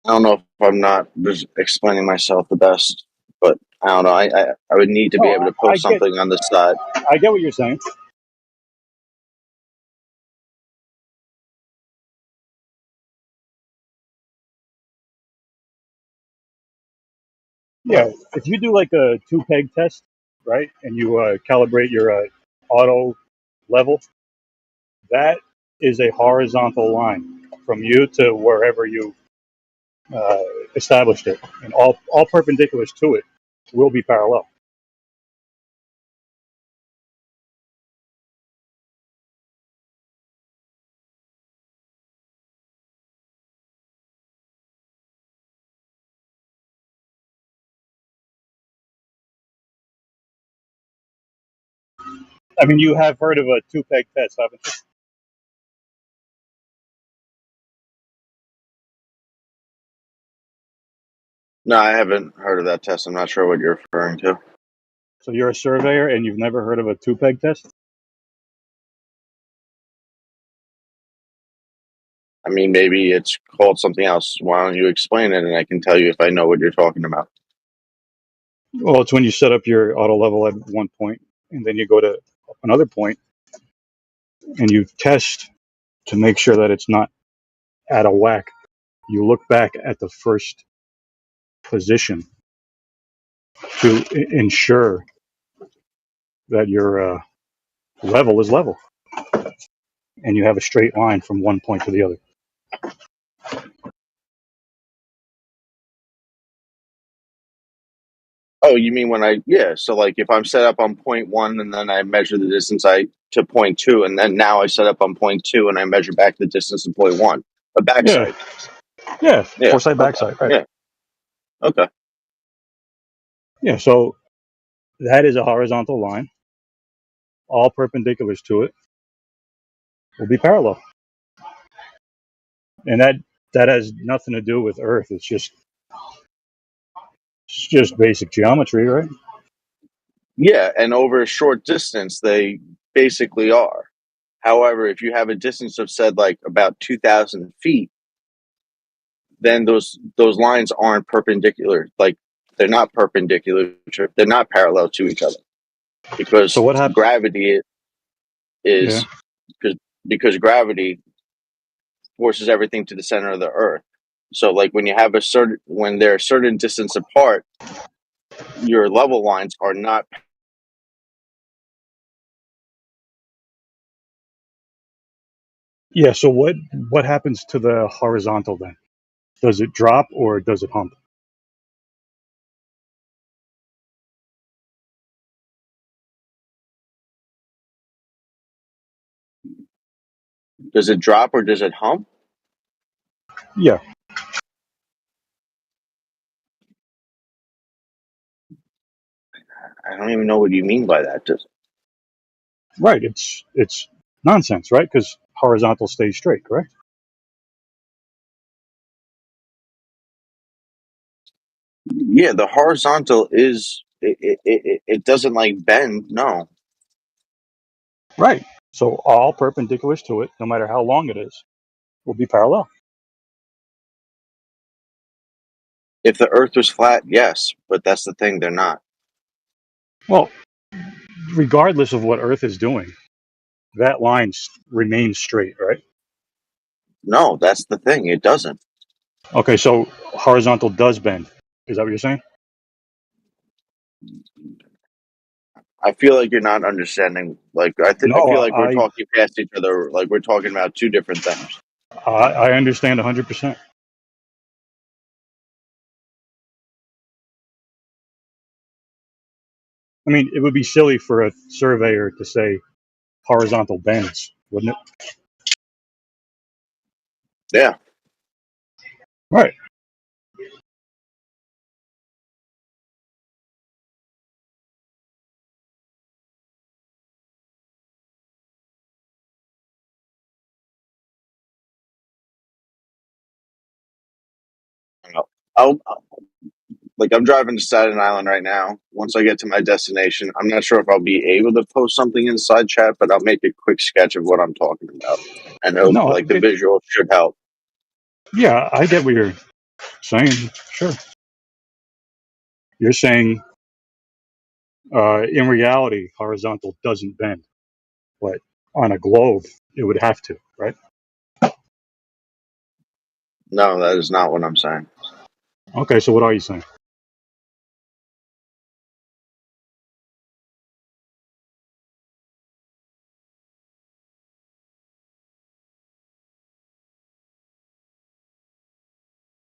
I don't know if I'm not just explaining myself the best, but I don't know. I would need to be No, able to I post get something on the side. I get what you're saying. Yeah, if you do like a two peg test, right, and you calibrate your auto level, that is a horizontal line from you to wherever you uh, established it, and all perpendiculars to it will be parallel. I mean, you have heard of a two peg test, haven't you? No, I haven't heard of that test. I'm not sure what you're referring to. So you're a surveyor and you've never heard of a two peg test? I mean, maybe it's called something else. Why don't you explain it, and I can tell you if I know what you're talking about. Well, it's when you set up your auto level at one point, and then you go to another point, and you test to make sure that it's not out of whack. You look back at the first position to ensure that your level is level, and you have a straight line from one point to the other. Oh, you mean yeah, so like if I'm set up on point 1 and then I measure the distance to point 2, and then now I set up on point 2 and I measure back the distance to point 1. A backside. Yeah, Yeah. foresight Okay. backside, right? Yeah. Okay. Yeah, so that is a horizontal line. All perpendiculars to it will be parallel, and that has nothing to do with Earth. It's just basic geometry, right? Yeah, and over a short distance, they basically are. However, if you have a distance of said like about 2,000 feet, then those lines aren't perpendicular. Like they're not perpendicular. They're not parallel to each other because So what happens? gravity Yeah. is because gravity forces everything to the center of the Earth. So like when they're a certain distance apart, your level lines are not. Yeah. So what happens to the horizontal then? Does it drop or does it hump? Does it drop or does it hump? Yeah. I don't even know what you mean by that. Right. It's nonsense, right? Because horizontal stays straight, correct? Yeah, the horizontal is it doesn't like bend. No. Right. So all perpendiculars to it, no matter how long it is, will be parallel. If the Earth was flat, yes, but that's the thing, they're not. Well, regardless of what Earth is doing, that line remains straight, right? No, that's the thing. It doesn't. Okay, so horizontal does bend. Is that what you're saying? I feel like you're not understanding. Like I No, feel like we're talking past each other. Like we're talking about two different things. I understand 100%. I mean, it would be silly for a surveyor to say horizontal bends, wouldn't it? Yeah. Right. I'm driving to Staten Island right now. Once I get to my destination, I'm not sure if I'll be able to post something in side chat, but I'll make a quick sketch of what I'm talking about. And No, the visual should help. yeah, I get what you're Saying, sure. You're saying, in reality, horizontal doesn't bend, but on a globe, it would have to, right? No, that is not what I'm saying. Okay, so what are you saying?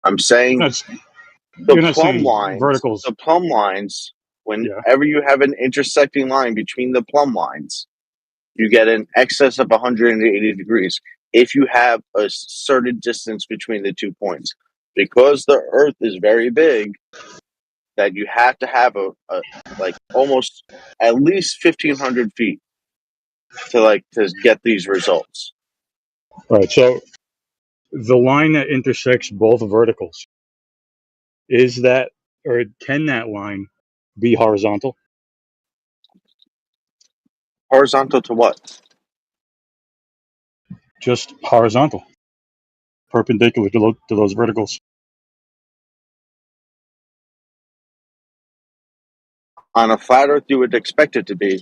I'm saying the You're not plumb saying lines, verticals. the plumb lines, Yeah. whenever you have an intersecting line between the plumb lines, you get an excess of 180 degrees if you have a certain distance between the 2 points. Because the Earth is very big, that you have to have a like almost at least 1,500 feet to get these results. Right. So the line that intersects both verticals, is that, or can that line be horizontal? Horizontal to what? Just horizontal, perpendicular to those verticals. On a flat Earth, you would expect it to be,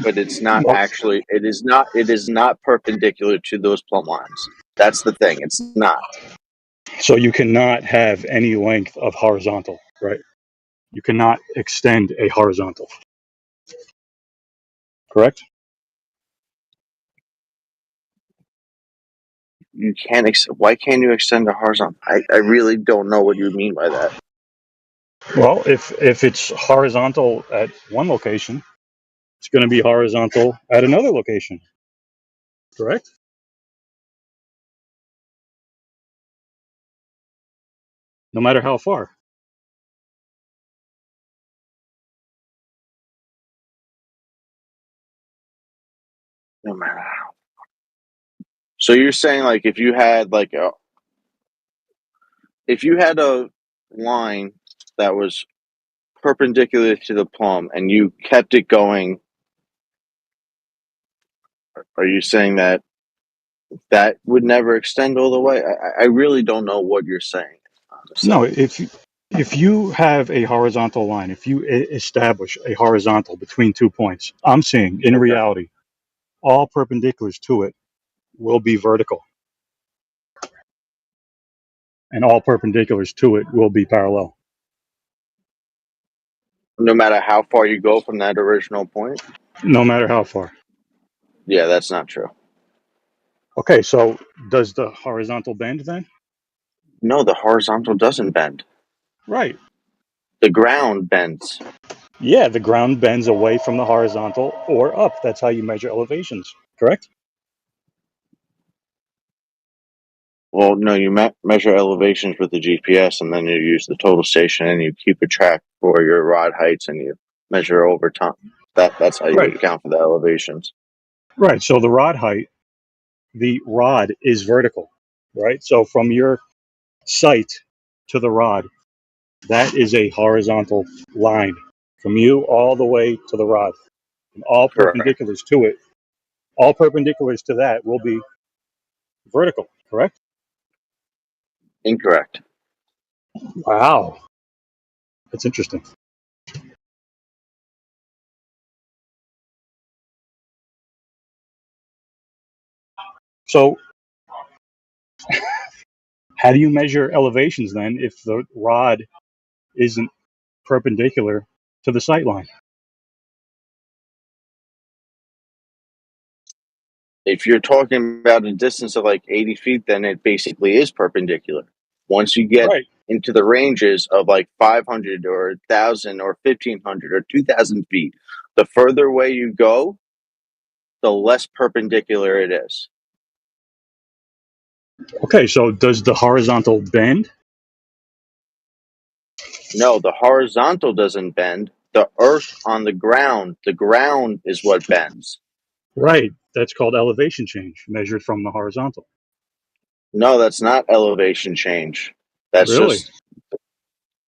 but it's not Well, actually. It is not. It is not perpendicular to those plumb lines. That's the thing. It's not. so you cannot have any length of horizontal, right? You cannot extend a horizontal, correct? You can't. Why can't you extend a horizontal? I really don't know what you mean by that. Well, if it's horizontal at one location, it's going to be horizontal at another location, correct? No matter how far. No matter how. So you're saying if you had a line that was perpendicular to the plumb and you kept it going, are you saying that would never extend all the way? I really don't know what you're saying, honestly. No, if you have a horizontal line, if you establish a horizontal between 2 points, I'm saying in reality, all perpendiculars to it will be vertical, and all perpendiculars to it will be parallel. No matter how far you go from that original point? No matter how far. Yeah, that's not true. Okay, so does the horizontal bend then? No, the horizontal doesn't bend. Right. The ground bends. Yeah, the ground bends away from the horizontal or up. That's how you measure elevations, correct? Well, no, you measure elevations with the GPS, and then you use the total station, and you keep a track for your rod heights, and you measure over time. That's how you Right. account for the elevations. Right. So the rod height, the rod is vertical, right? So from your sight to the rod, that is a horizontal line from you all the way to the rod. And all Correct. perpendiculars to it, all perpendiculars to that will be vertical, correct? Incorrect. Wow. That's interesting. So how do you measure elevations then if the rod isn't perpendicular to the sight line? If you're talking about a distance of 80 feet, then it basically is perpendicular. Once you get Right. into the ranges of 500 or 1,000 or 1,500 or 2,000 feet, the further away you go, the less perpendicular it is. Okay, so does the horizontal bend? No, the horizontal doesn't bend. The earth on the ground is what bends. Right. That's called elevation change, measured from the horizontal. No, that's not elevation change. That's Really? just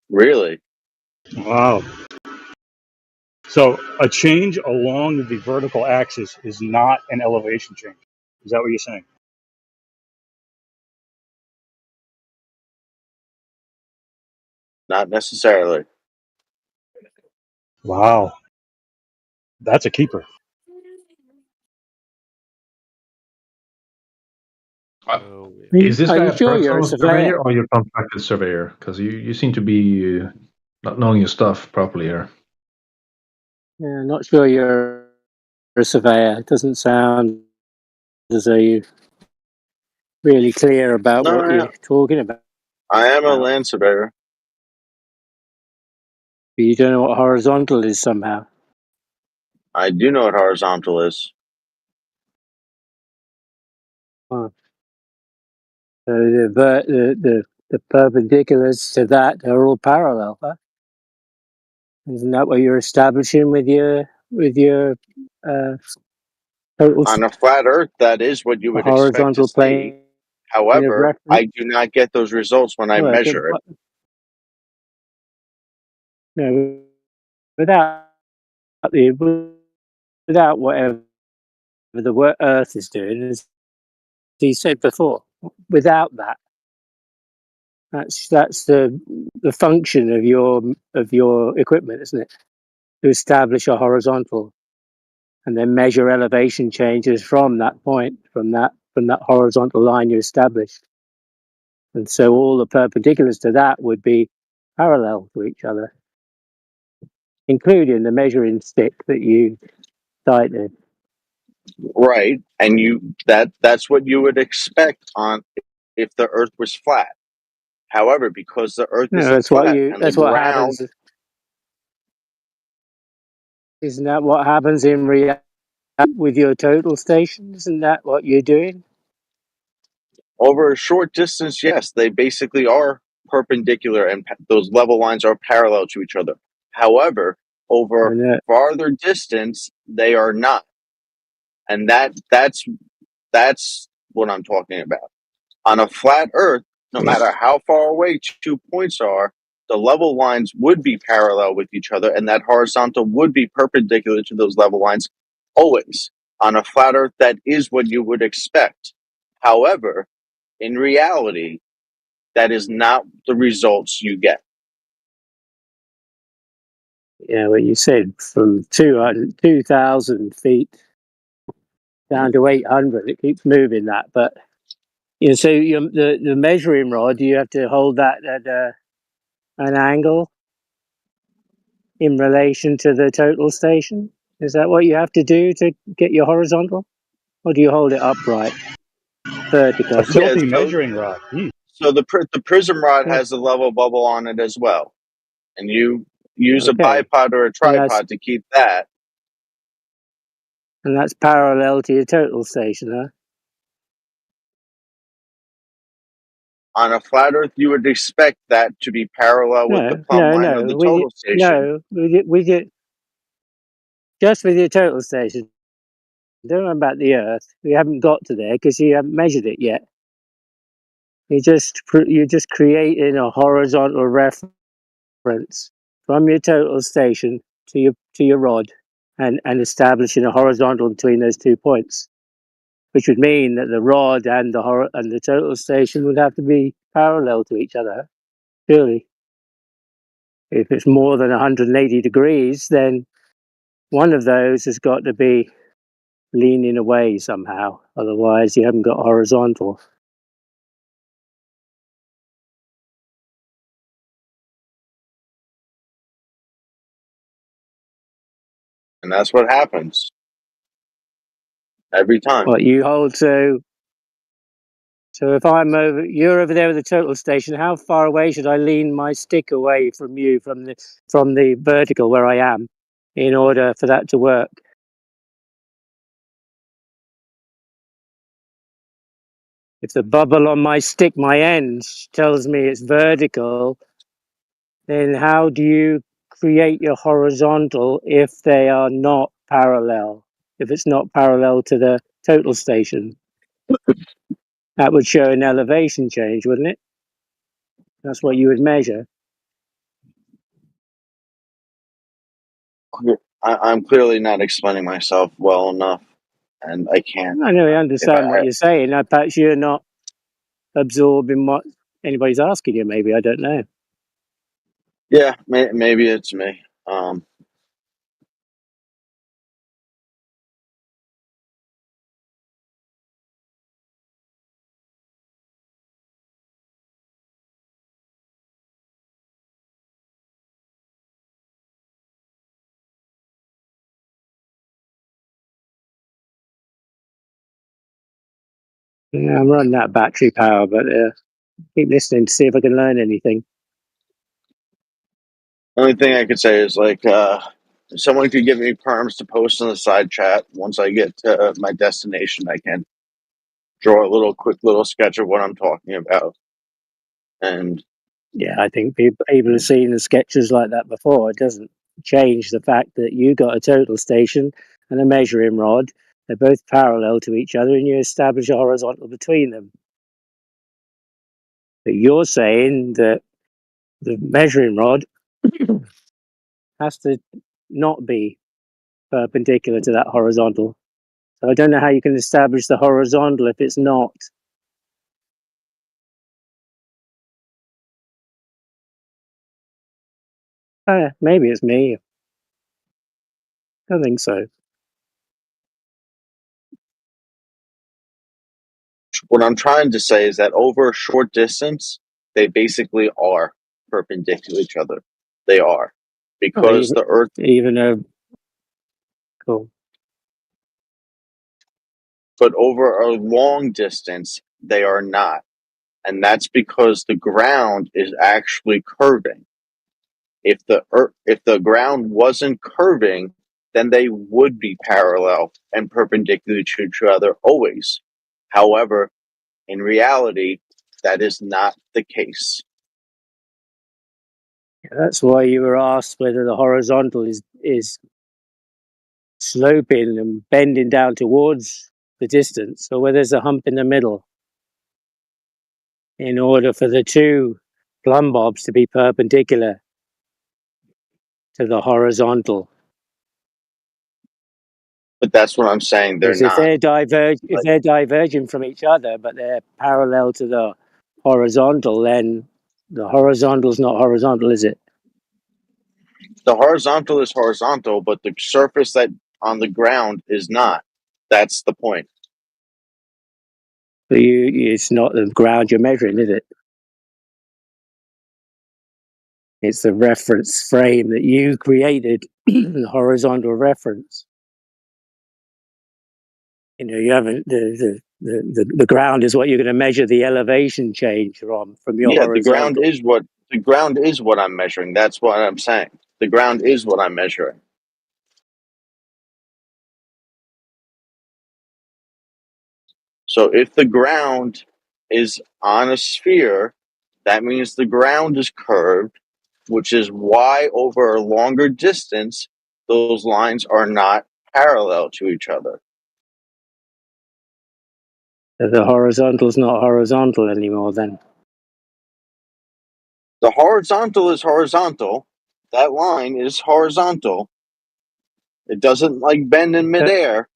really. Wow. So a change along the vertical axis is not an elevation change. Is that what you're saying? not necessarily. Wow, that's a keeper. Is this Are guy you a sure you're a personal surveyor? surveyor or your contracted surveyor? Because you seem to be not knowing your stuff properly here. Yeah, not sure you're a surveyor. It doesn't sound as though you're really clear about No, what you're talking about. I am a land surveyor. But you don't know what horizontal is somehow. I do know what horizontal is. Oh. So the perpendiculars to that are all parallel, huh? Isn't that what you're establishing with your total On a flat Earth, that is what you would expect to horizontal see. plane of However, reference? I do not get those results when I Well, measure it. no, without without whatever the Earth is doing, as he said before, without that, that's the function of your equipment, isn't it? To establish a horizontal and then measure elevation changes from that point, from that horizontal line you established. And so all the perpendiculars to that would be parallel to each other, including the measuring stick that you cited. Right. And that's what you would expect on if the Earth was flat. However, because the Earth No, isn't flat and the that's what ground, happens. Isn't that what happens in reality with your total station? Isn't that what you're doing? over a short distance, yes, they basically are perpendicular and those level lines are parallel to each other. However, over farther distance, they are not. And that's what I'm talking about. On a flat Earth, no matter how far away 2 points are, the level lines would be parallel with each other, and that horizontal would be perpendicular to those level lines always. On a flat Earth, that is what you would expect. However, in reality, that is not the results you get. Yeah, what you said from 2,000 feet down to 800, it keeps moving that. But you know, so the measuring rod, you have to hold that at an angle in relation to the total station. Is that what you have to do to get your horizontal, or do you hold it upright, vertical? A filthy measuring rod. So the prism rod Yeah. has a level bubble on it as well, and you use a Okay. bipod or a And that's- tripod to keep that. And that's parallel to your total station, huh? On a flat Earth, you would expect that to be parallel with the plumb line of the total station. We did just with your total station. Don't know about the Earth. We haven't got to there because you haven't measured it yet. You're just creating a horizontal reference from your total station to your rod, and establishing a horizontal between those 2 points, which would mean that the rod and the total station would have to be parallel to each other. Surely, if it's more than 180 degrees, then one of those has got to be leaning away somehow. Otherwise, you haven't got horizontal. And that's what happens every time. What you hold so if you're over there with the total station, how far away should I lean my stick away from you, from the vertical where I am, in order for that to work? If the bubble on my stick, my end, tells me it's vertical, then how do you create your horizontal if they are not parallel? If it's not parallel to the total station? That would show an elevation change, wouldn't it? That's what you would measure. I'm clearly not explaining myself well enough, and I can't. I know I understand what you're saying. Perhaps you're not absorbing what anybody's asking you, maybe. I don't know. Yeah, maybe it's me. Yeah, I'm running out of battery power, but keep listening to see if I can learn anything. Only thing I could say is like, if someone could give me perms to post in the side chat. Once I get to my destination, I can draw a quick little sketch of what I'm talking about. And Yeah, I think people have seen the sketches like that before. It doesn't change the fact that you got a total station and a measuring rod. They're both parallel to each other, and you establish a horizontal between them. But you're saying that the measuring rod has to not be perpendicular to that horizontal. So I don't know how you can establish the horizontal if it's not. Maybe it's me. I don't think so. what I'm trying to say is that over a short distance, they basically are perpendicular to each other. They are. Because the Earth. Cool. But over a long distance, they are not. And that's because the ground is actually curving. If the ground wasn't curving, then they would be parallel and perpendicular to each other always. However, in reality, that is not the case. That's why you were asked whether the horizontal is sloping and bending down towards the distance, or whether there's a hump in the middle. In order for the two plumb bobs to be perpendicular to the horizontal. But that's what I'm saying. They're Because if not. they're diverging from each other, but they're parallel to the horizontal, then the horizontal's not horizontal, is it? The horizontal is horizontal, but the surface that on the ground is not. That's the point. But it's not the ground you're measuring, is it? It's the reference frame that you created, the horizontal reference. You know, you haven't the ground is what you're going to measure the elevation change from your horizontal. The ground is what I'm measuring. That's what I'm saying. The ground is what I'm measuring. So if the ground is on a sphere, that means the ground is curved, which is why over a longer distance, those lines are not parallel to each other. The horizontal is not horizontal anymore then. The horizontal is horizontal. That line is horizontal. It doesn't like bend in midair,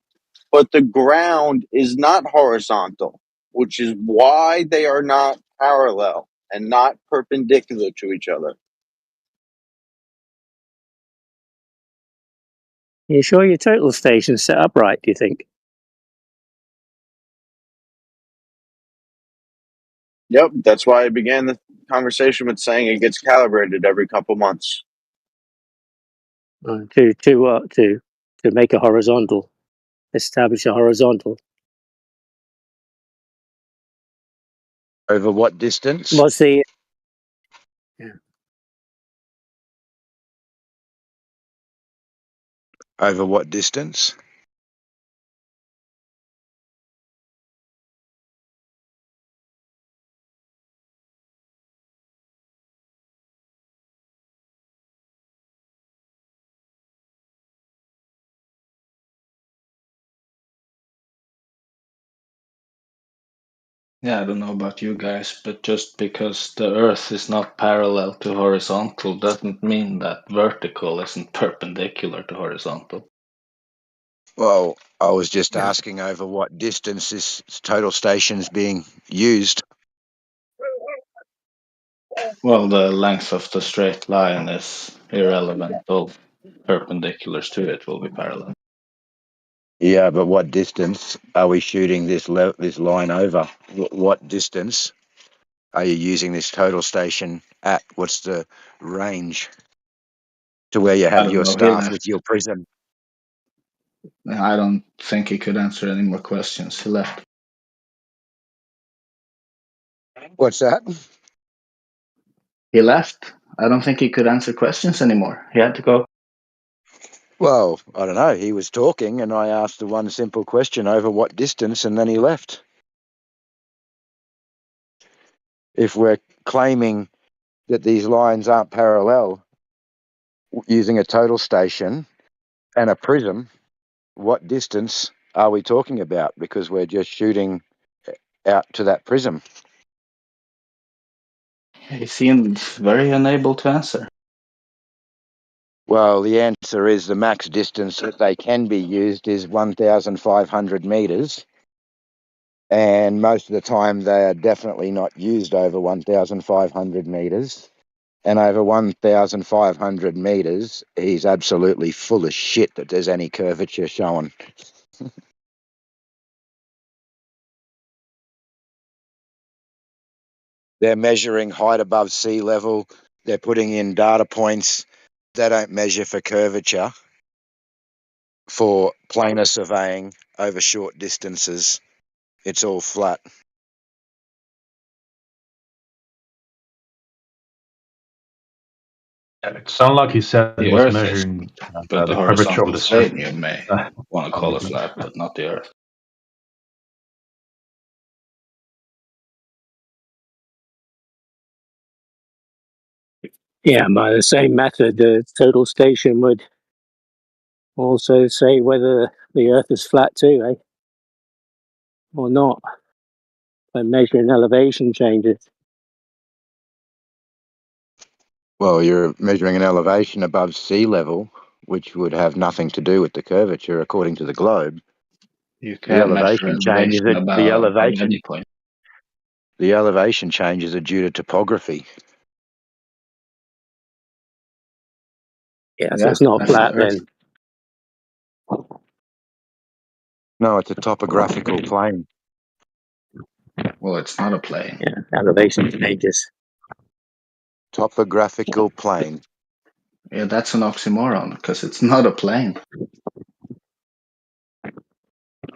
but the ground is not horizontal, which is why they are not parallel and not perpendicular to each other. You sure your total station's set up right, do you think? Yep, that's why I began the conversation with saying it gets calibrated every couple months. To make a horizontal, establish a horizontal. Over what distance? What's the Over what distance? Yeah, I don't know about you guys, but just because the Earth is not parallel to horizontal doesn't mean that vertical isn't perpendicular to horizontal. Well, I was just asking over what distance this total station is being used. Well, the length of the straight line is irrelevant. All perpendiculars to it will be parallel. Yeah, but what distance are we shooting this line over? What distance are you using this total station at? What's the range to where you I have don't your know. He start left. with your prism? I don't think he could answer any more questions. He left. What's that? He left. I don't think he could answer questions anymore. He had to go. Well, I don't know. He was talking and I asked the one simple question over what distance and then he left. If we're claiming that these lines aren't parallel using a total station and a prism, what distance are we talking about? Because we're just shooting out to that prism. He seemed very unable to answer. Well, the answer is the max distance that they can be used is 1,500 meters. And most of the time they are definitely not used over 1,500 meters. And over 1,500 meters, he's absolutely full of shit that there's any curvature shown. They're measuring height above sea level. They're putting in data points. They don't measure for curvature for planar surveying over short distances. It's all flat. It sounded like he said it The was Earth is, measuring but the the curvature of horizontal the surface. plane you may want to call it flat, but not the Earth. Yeah, by the same method, the total station would also say whether the Earth is flat too, eh? Or not, by measuring elevation changes. Well, you're measuring an elevation above sea level, which would have nothing to do with the curvature according to the globe. You The can't measure elevation changes elevation above any point. the elevation changes are due to topography. Yeah, so it's not that's the flat Earth. then. No, it's a topographical plane. Well, it's not a plane. Yeah, elevation changes. Topographical plane. Yeah, that's an oxymoron because it's not a plane.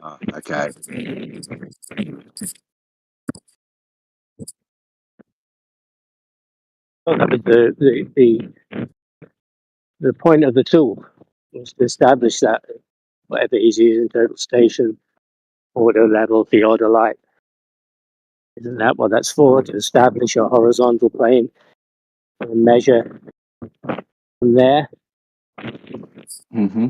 Oh, okay. Well, that was the point of the tool was to establish that whatever he's using, total station, order level, theodolite. Isn't that what that's for? To establish a horizontal plane and measure from there. Mm-hmm.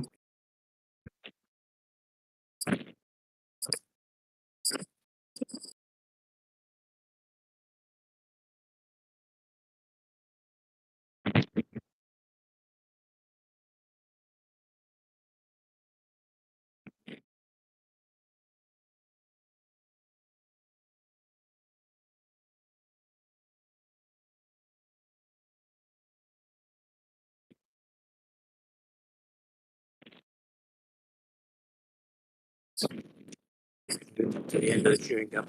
To the end of the chewing gum.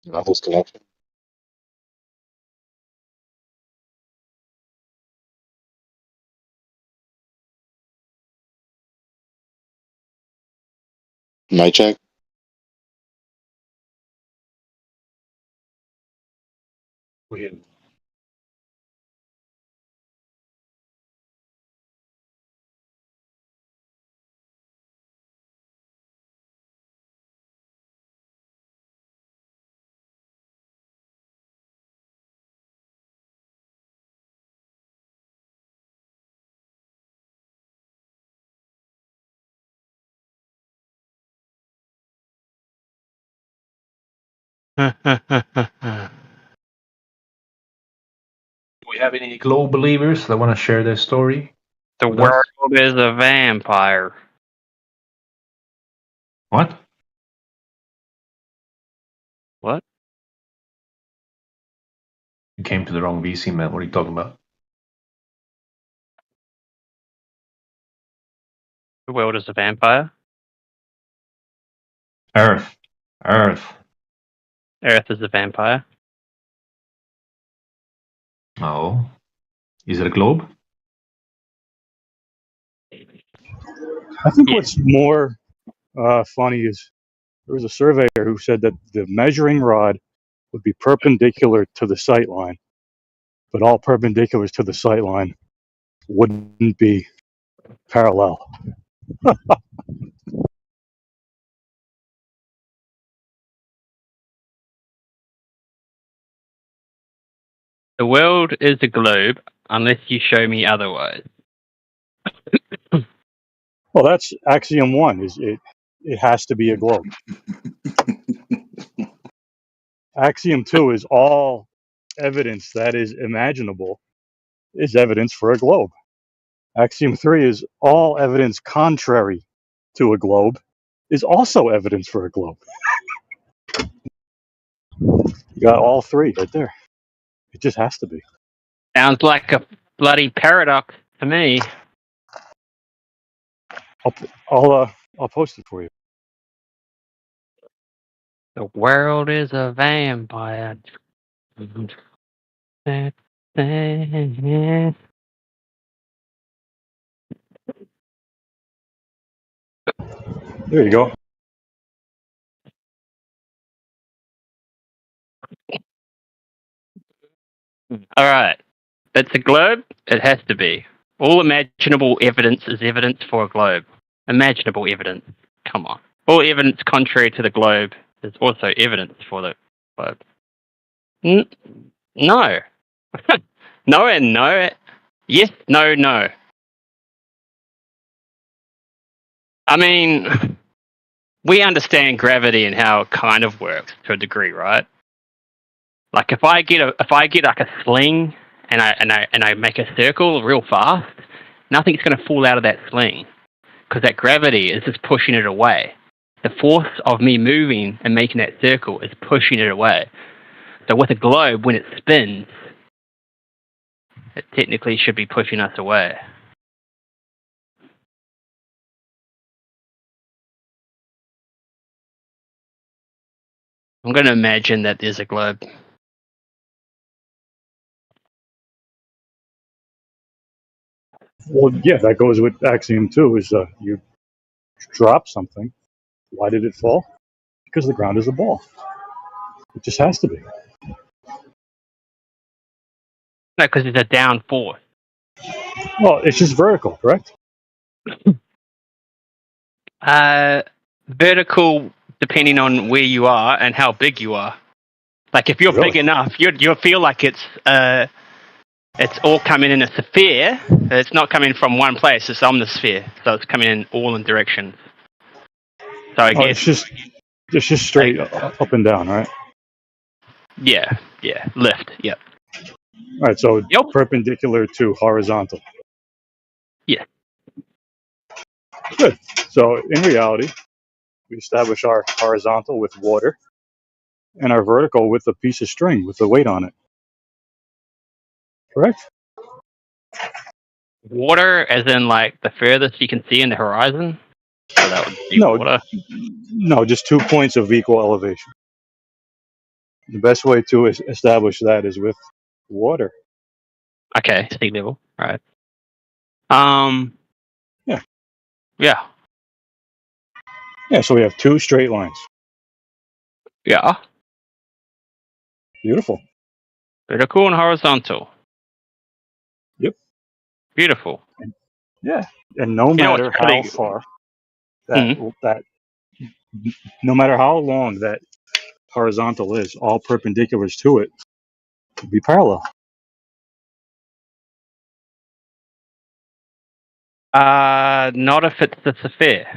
Nothing's connection. Mic check. Weird. Do we have any globe believers that want to share their story? The with us? world is a vampire. What? What? You came to the wrong VC, man. What are you talking about? The world is a vampire. Earth. Earth. Earth is a vampire. Oh. Is it a globe? I think what's more funny is there was a surveyor who said that the measuring rod would be perpendicular to the sight line, but all perpendiculars to the sight line wouldn't be parallel. The world is a globe unless you show me otherwise. Well, that's axiom one. Is it has to be a globe. Axiom two is all evidence that is imaginable is evidence for a globe. Axiom three is all evidence contrary to a globe is also evidence for a globe. You got all three right there. It just has to be. Sounds like a bloody paradox to me. I'll post it for you. The world is a vampire. There you go. All right. That's a globe. It has to be. All imaginable evidence is evidence for a globe. Imaginable evidence. Come on. All evidence contrary to the globe is also evidence for the globe. No. No and no. Yes, no, no. I mean, we understand gravity and how it kind of works to a degree, right? Like if I get like a sling and I make a circle real fast, nothing's going to fall out of that sling because that gravity is just pushing it away. The force of me moving and making that circle is pushing it away. So with a globe, when it spins, it technically should be pushing us away. I'm going to imagine that there's a globe. Well, yeah, that goes with axiom two. Is you drop something. Why did it fall? Because the ground is a ball. It just has to be. No, because it's a down force. Well, it's just vertical, correct? Vertical, depending on where you are and how big you are. Like if you're big enough, you'll feel like it's all coming in a sphere. It's not coming from one place. It's omnisphere, so it's coming in all in directions. So I guess it's just straight up and down, right? Yeah, lift. Yep. All right, so perpendicular to horizontal. Yeah. Good. So in reality, we establish our horizontal with water and our vertical with a piece of string with the weight on it. Correct? Water, as in like the furthest you can see in the horizon? So that would be water. No, just 2 points of equal elevation. The best way to establish that is with water. Okay, sea level. Right. Yeah. Yeah. Yeah, so we have two straight lines. Yeah. Beautiful. Vertical and horizontal. Yep. Beautiful. Yeah. And no You know matter what's how really far Hmm. that no matter how long that horizontal is, all perpendiculars to it would be parallel. Not if it's the sphere.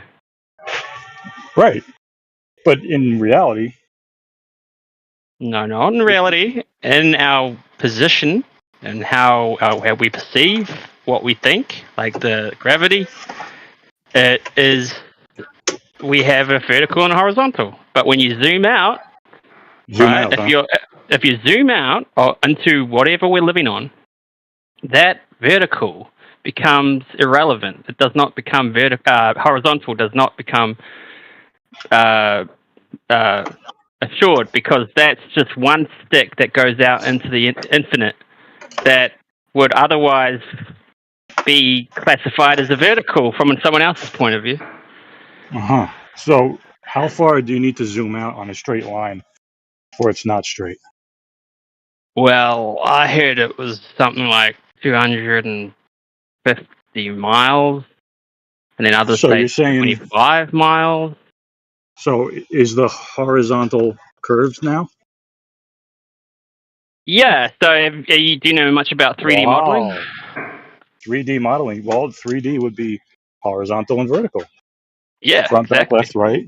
Right. But in reality, No, not in reality. In our position and how we perceive what we think, like the gravity, it is we have a vertical and a horizontal. But when you zoom out, right? If you zoom out into whatever we're living on, that vertical becomes irrelevant. It does not become horizontal. Does not become assured, because that's just one stick that goes out into the infinite that would otherwise be classified as a vertical from someone else's point of view. Uh-huh. So how far do you need to zoom out on a straight line before it's not straight? Well, I heard it was something like 250 miles, and then others So say you're saying 25 miles. So is the horizontal curves now? Yeah, so do you know much about 3D modeling? 3D modeling. Well, 3D would be horizontal and vertical. Yeah, Front, back, exactly. left, right.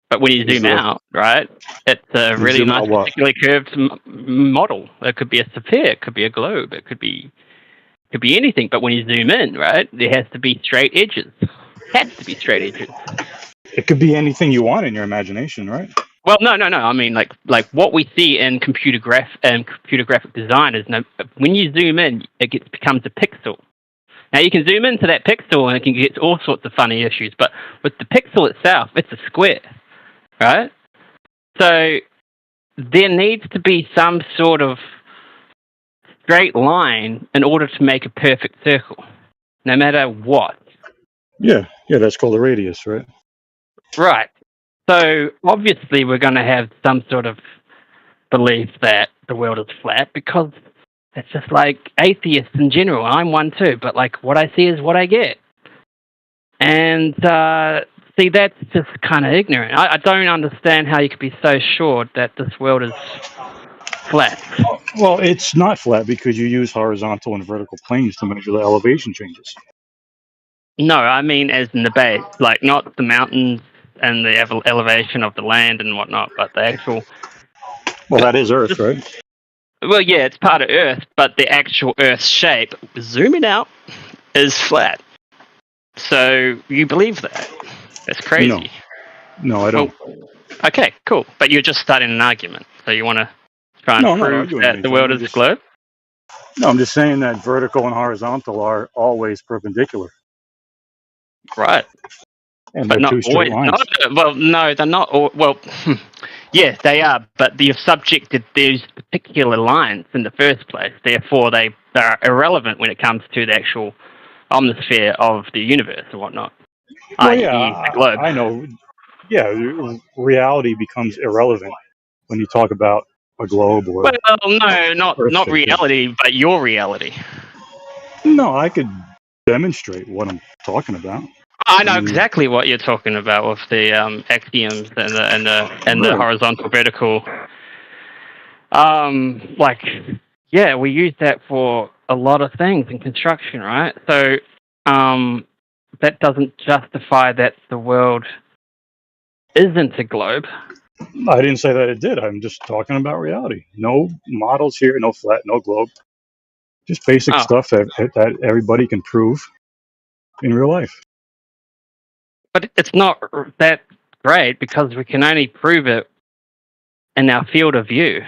But when you zoom out, right, it's a really zoom nice, out what? particularly curved model. It could be a sphere, it could be a globe, it could be anything. But when you zoom in, right, there has to be straight edges. Has to be straight edges. It could be anything you want in your imagination, right? Well, no. I mean, like what we see in computer graphic design is when you zoom in, it becomes a pixel. Now you can zoom into that pixel and it can get all sorts of funny issues. But with the pixel itself, it's a square, right? So there needs to be some sort of straight line in order to make a perfect circle, no matter what. Yeah, that's called a radius, right? Right. So obviously we're going to have some sort of belief that the world is flat, because it's just like atheists in general. I'm one too, but like what I see is what I get. And see, that's just kind of ignorant. I don't understand how you could be so sure that this world is flat. Well, it's not flat because you use horizontal and vertical planes to measure the elevation changes. No, I mean as in the base, like not the mountains and the elevation of the land and whatnot, but the actual... Well, that is Earth, right? Well, yeah, it's part of Earth, but the actual Earth's shape, zooming out, is flat. So you believe that? That's crazy. No, I don't. Okay, cool. But you're just starting an argument. So you want to try and prove that the world is a globe? No, I'm just saying that vertical and horizontal are always perpendicular. Right. And But they're not two straight always. lines. No, they're not all. Well, yes, they are. But you've subjected these particular lines in the first place. Therefore, they are irrelevant when it comes to the actual omnisphere of the universe and whatnot. Well, the globe. I know. Yeah, reality becomes irrelevant when you talk about a globe or... Well, no, not reality, but your reality. No, I could demonstrate what I'm talking about. I know exactly what you're talking about with the axioms and the horizontal, vertical. We use that for a lot of things in construction, right? So that doesn't justify that the world isn't a globe. I didn't say that it did. I'm just talking about reality. No models here, no flat, no globe. Just basic stuff that everybody can prove in real life. But it's not that great because we can only prove it in our field of view.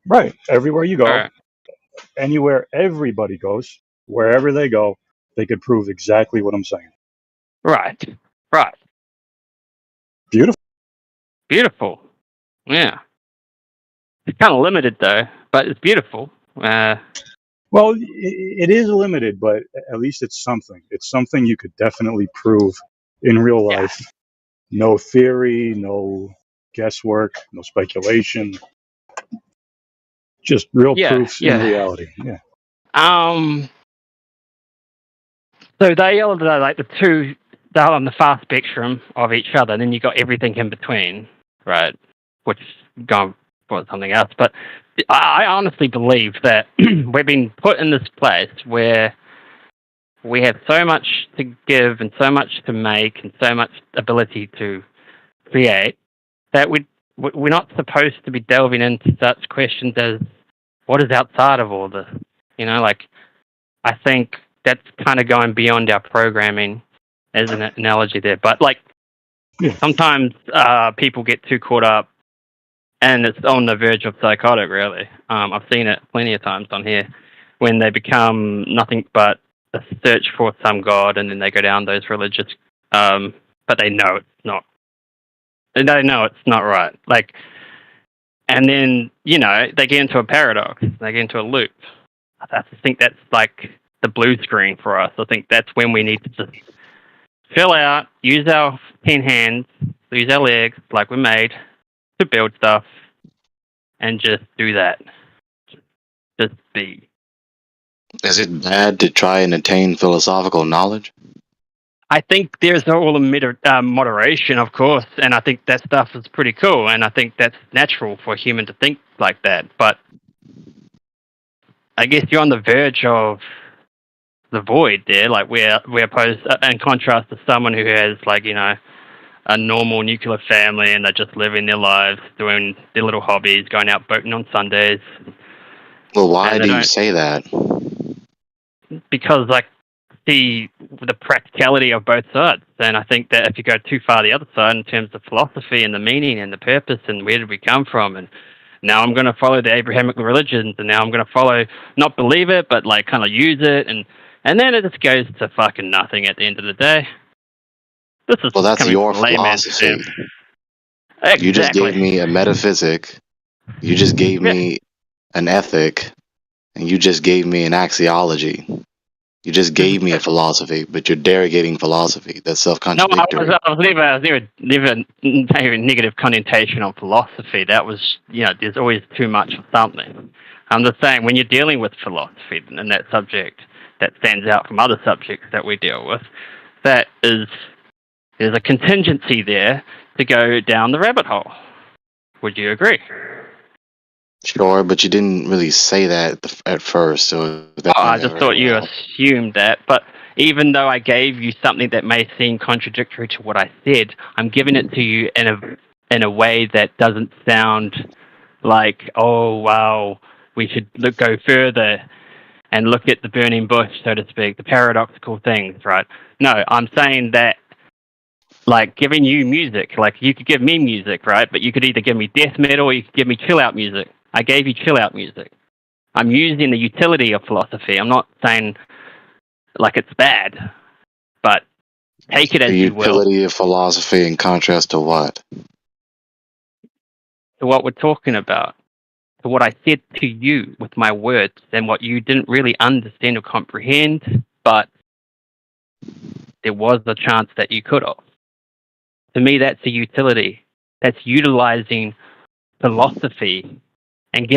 Right. Everywhere you go, anywhere everybody goes, wherever they go, they could prove exactly what I'm saying. Right. Beautiful. Beautiful. Yeah. It's kind of limited though, but it's beautiful. Well, it is limited, but at least it's something. It's something you could definitely prove in real life. No theory, no guesswork, no speculation. Just real proofs in reality. Yeah. So they are like the two. They're on the far spectrum of each other, and then you got everything in between, right? Which gone for something else. But I honestly believe that we've been put in this place where we have so much to give and so much to make and so much ability to create that we're not supposed to be delving into such questions as what is outside of all this. You know, like I think that's kind of going beyond our programming as an analogy there. But like sometimes people get too caught up and it's on the verge of psychotic, really. I've seen it plenty of times on here when they become nothing but a search for some god and then they go down those religious, but they know it's not. They know it's not right. Like, and then, you know, they get into a paradox. They get into a loop. I think that's like the blue screen for us. I think that's when we need to just fill out, use our 10 hands, use our legs like we're made to build stuff, and just do that. Just be. Is it bad to try and attain philosophical knowledge? I think there's all a moderation, of course, and I think that stuff is pretty cool, and I think that's natural for a human to think like that. But I guess you're on the verge of the void there. Like we're opposed, in contrast to someone who has, like, you know, a normal nuclear family and they're just living their lives, doing their little hobbies, going out boating on Sundays. Well, why do you say that? Because like the practicality of both sides. And I think that if you go too far the other side in terms of philosophy and the meaning and the purpose and where did we come from, and now I'm going to follow the Abrahamic religions, and now I'm going to follow, not believe it, but like kind of use it, and then it just goes to fucking nothing at the end of the day. This is Well, that's your layman's philosophy. terms. Exactly. You just gave me a metaphysic. You just gave me an ethic, and you just gave me an axiology. You just gave me a philosophy, but you're derogating philosophy. That's No, self-contradictory. I was never negative connotation on philosophy. That was, you know, there's always too much of something. I'm just saying, when you're dealing with philosophy and that subject that stands out from other subjects that we deal with, that is, there's a contingency there to go down the rabbit hole. Would you agree? Sure, but you didn't really say that at first, so that I just thought you assumed that, but even though I gave you something that may seem contradictory to what I said, I'm giving it to you in a way that doesn't sound like, oh wow, we should go further and look at the burning bush, so to speak, the paradoxical things, right? No, I'm saying that, like, giving you music, like you could give me music, right? But you could either give me death metal or you could give me chill out music. I gave you chill out music. I'm using the utility of philosophy. I'm not saying like it's bad, but take it as the you will. utility of philosophy in contrast to what? To what we're talking about, to what I said to you with my words, and what you didn't really understand or comprehend, but there was a chance that you could have. To me, that's a utility. That's utilizing philosophy and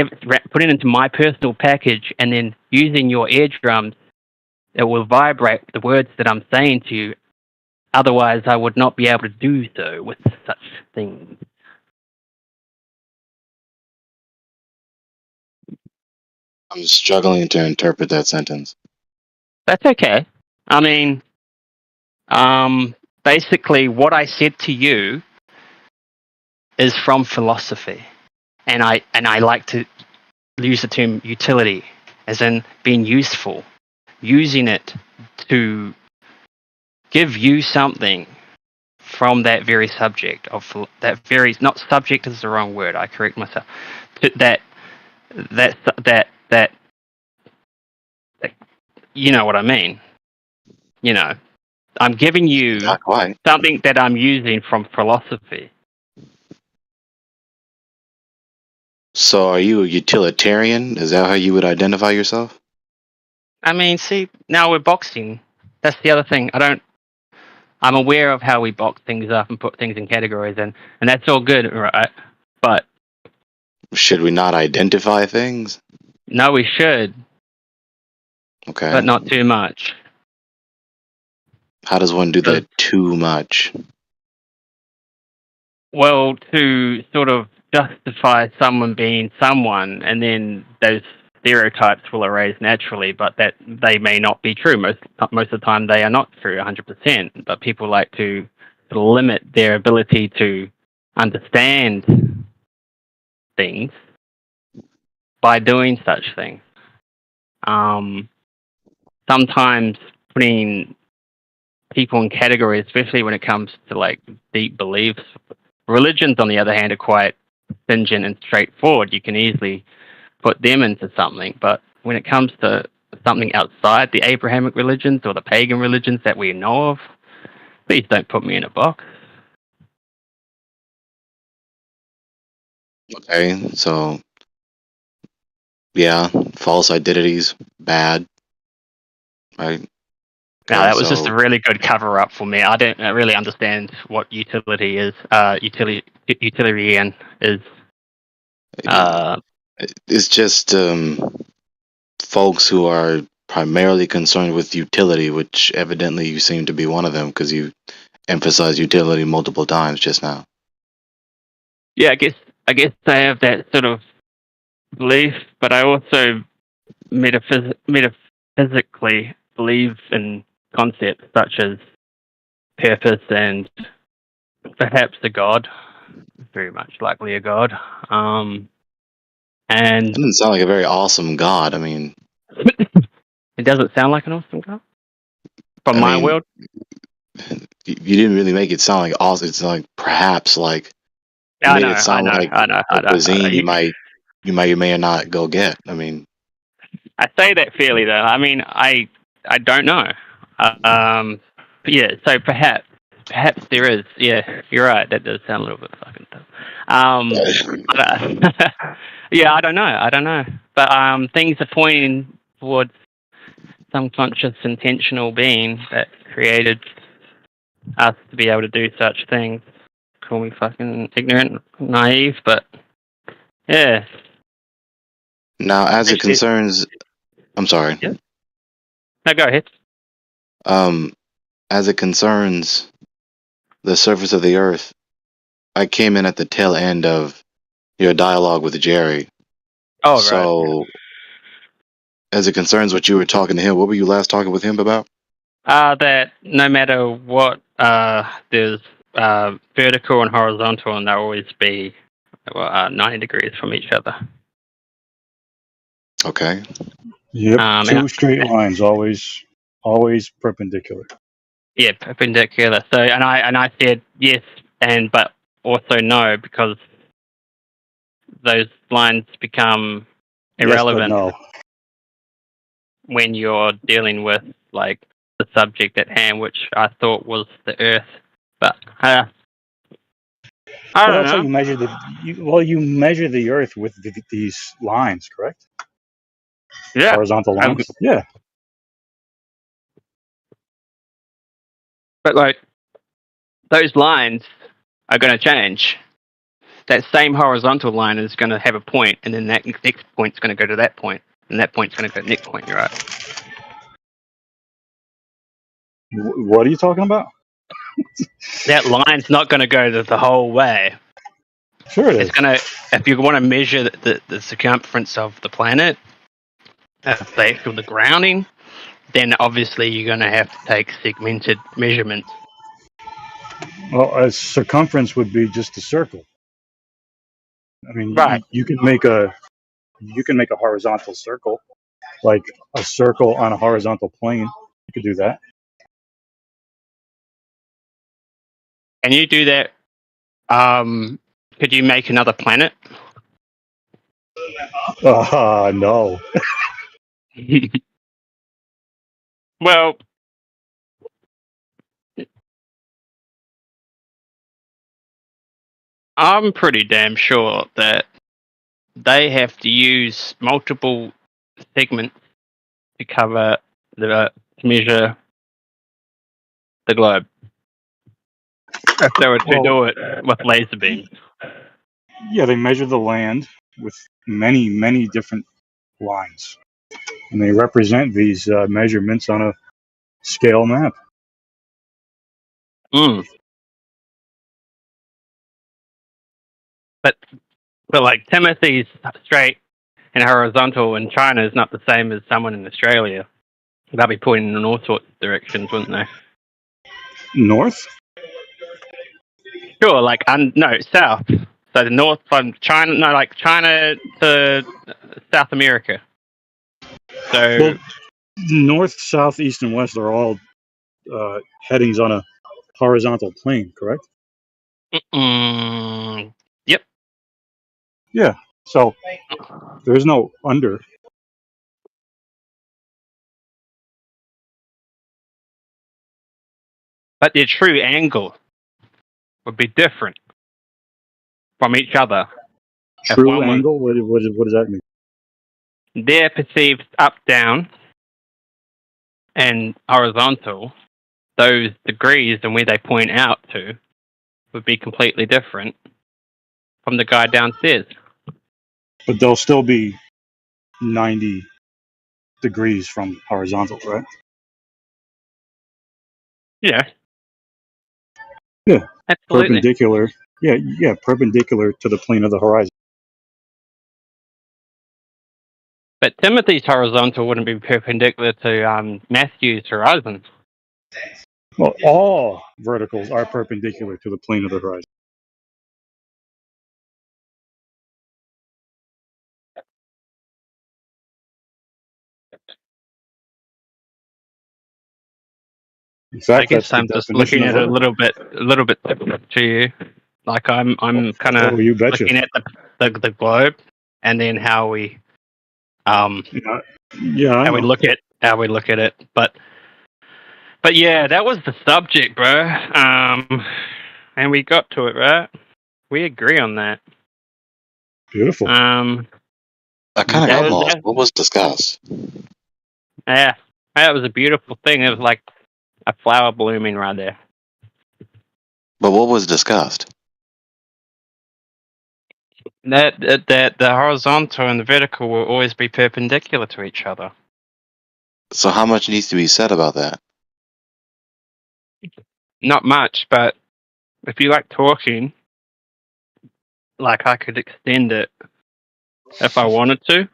put it into my personal package, and then using your eardrums, it will vibrate the words that I'm saying to you. Otherwise, I would not be able to do so with such things. I'm struggling to interpret that sentence. That's okay. I mean, basically, what I said to you is from philosophy, and I like to use the term utility, as in being useful, using it to give you something from that very subject of that very, not subject is the wrong word. I correct myself. That you know what I mean. You know, I'm giving you something that I'm using from philosophy. So are you a utilitarian? Is that how you would identify yourself? I mean, see, now we're boxing. That's the other thing. I'm aware of how we box things up and put things in categories, and that's all good, right? But Should we not identify things? no, we should, Okay. but not too much. How does one do that too much? Well, to sort of justify someone being someone, and then those stereotypes will arise naturally, but that they may not be true. Most of the time, they are not true 100%. But people like to sort of limit their ability to understand things by doing such things. Sometimes putting people in categories, especially when it comes to like deep beliefs. Religions, on the other hand, are quite stringent and straightforward. You can easily put them into something, but when it comes to something outside the Abrahamic religions or the pagan religions that we know of, please don't put me in a box. Okay, so yeah, false identities, bad, right? No, Okay, that was just so a really good cover up for me. I don't really understand what utility is. Utilitarian is. it's just folks who are primarily concerned with utility, which evidently you seem to be one of them because you emphasized utility multiple times just now. Yeah, I guess I have that sort of belief, but I also metaphysically believe in concepts such as purpose and perhaps a god, very much likely a god. And That doesn't sound like a very awesome god. I mean, it doesn't sound like an awesome god from my world. You didn't really make it sound like awesome. It's like perhaps like you I made know, it sound like a cuisine you may or may not go get. I mean, I say that fairly though. I mean, I don't know. Yeah, so perhaps there is. Yeah, you're right. That does sound a little bit fucking tough. Yeah, I don't know. But things are pointing towards some conscious, intentional being that created us to be able to do such things. Call me fucking ignorant, naive, but yeah. now as it concerns, I'm sorry. Yeah. No, go ahead. As it concerns the surface of the Earth, I came in at the tail end of your dialogue with Jerry. Oh, so, right. as it concerns what you were talking to him, what were you last talking with him about? That no matter what, there's vertical and horizontal, and they'll always be 90 degrees from each other. Okay. Yep. Two straight lines, always perpendicular. Yeah, perpendicular. So, and I said yes, but also no, because those lines become irrelevant yes, but no. when you're dealing with like the subject at hand, which I thought was the Earth. But I don't That's know. how you measure you measure the Earth with these lines, correct? Yeah. Horizontal lines. Yeah. But like those lines are going to change. That same horizontal line is going to have a point, and then that next point's going to go to that point, and that point's going to go to the next point. You're right. What are you talking about? That line's not going to go the whole way. Sure it It's is. going to, if you want to measure the circumference of the planet, say from the grounding, then obviously you're going to have to take segmented measurements. Well, a circumference would be just a circle. I mean, Right. you can make a horizontal circle, like a circle on a horizontal plane. You could do that. Can you do that? Could you make another planet? No. Well, I'm pretty damn sure that they have to use multiple segments to cover to measure the globe. If they were to Well, do it with laser beams. yeah, they measure the land with many, many different lines, and they represent these measurements on a scale map. But like Timothy's straight and horizontal in China is not the same as someone in Australia. They'll be pointing in all sorts of directions, wouldn't they? North? Sure, like no, south. So the north from China, no, like China to South America. So Well, north, south, east, and west are all headings on a horizontal plane, correct? yep. Yeah. So there's no under. But their true angle would be different from each other. If True one was angle? What does that mean? they're perceived up, down, and horizontal, those degrees and where they point out to would be completely different from the guy downstairs. But they'll still be 90 degrees from horizontal, right? Yeah. Yeah. Absolutely. Perpendicular. Yeah, perpendicular to the plane of the horizon. But Timothy's horizontal wouldn't be perpendicular to Matthew's horizon. Well, all verticals are perpendicular to the plane of the horizon. In fact, I guess that's the I'm just definition looking of at it a vertical. little bit different to you. Like I'm kind of you betcha. looking at the globe, and then how we how we look at it. But yeah, that was the subject, bro. And we got to it, right? We agree on that. Beautiful. I kind of got lost. What was discussed? Yeah, that was a beautiful thing. It was like a flower blooming right there. But what was discussed? That the horizontal and the vertical will always be perpendicular to each other. So how much needs to be said about that? Not much, but if you like talking, like I could extend it if I wanted to.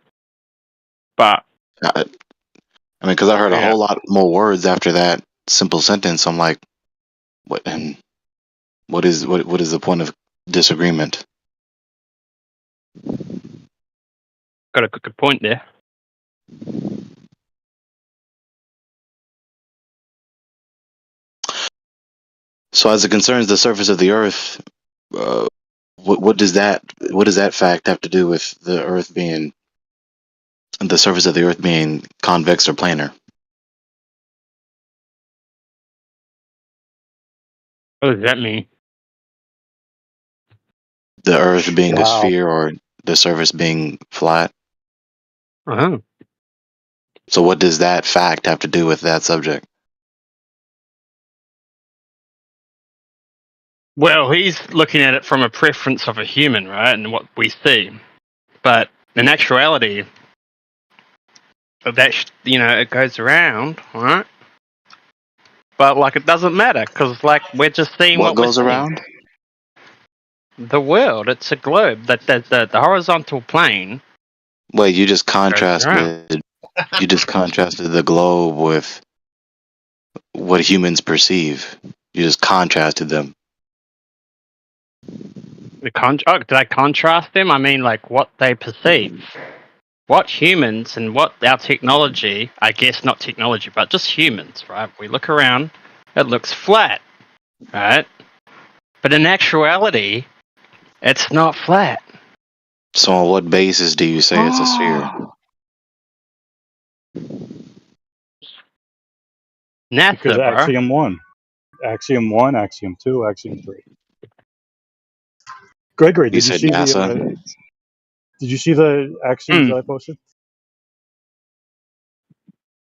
But I mean, because I heard a whole lot more words after that simple sentence. I'm like, what? And what is the point of disagreement? got a good point there. So, as it concerns the surface of the Earth, what does that fact have to do with the Earth being the surface of the Earth being convex or planar? What does that mean? The Earth being a Wow. sphere or the surface being flat? Uh-huh. So what does that fact have to do with that subject? Well, he's looking at it from a preference of a human, right, and what we see. But in actuality, that it goes around, right? But like it doesn't matter because like we're just seeing What what goes we're seeing. around? The world. It's a globe. That the horizontal plane. Wait, you just goes around. contrasted the globe with what humans perceive. You just contrasted them. Did I contrast them? I mean, like what they perceive. What humans and what our technology, I guess not technology, but just humans, right? We look around, it looks flat, right? But in actuality, it's not flat. So on what basis do you say it's a sphere? NASA, Because bro. axiom 1, axiom 2, axiom 3. Gregory, You said NASA? Did you see the axioms that I posted?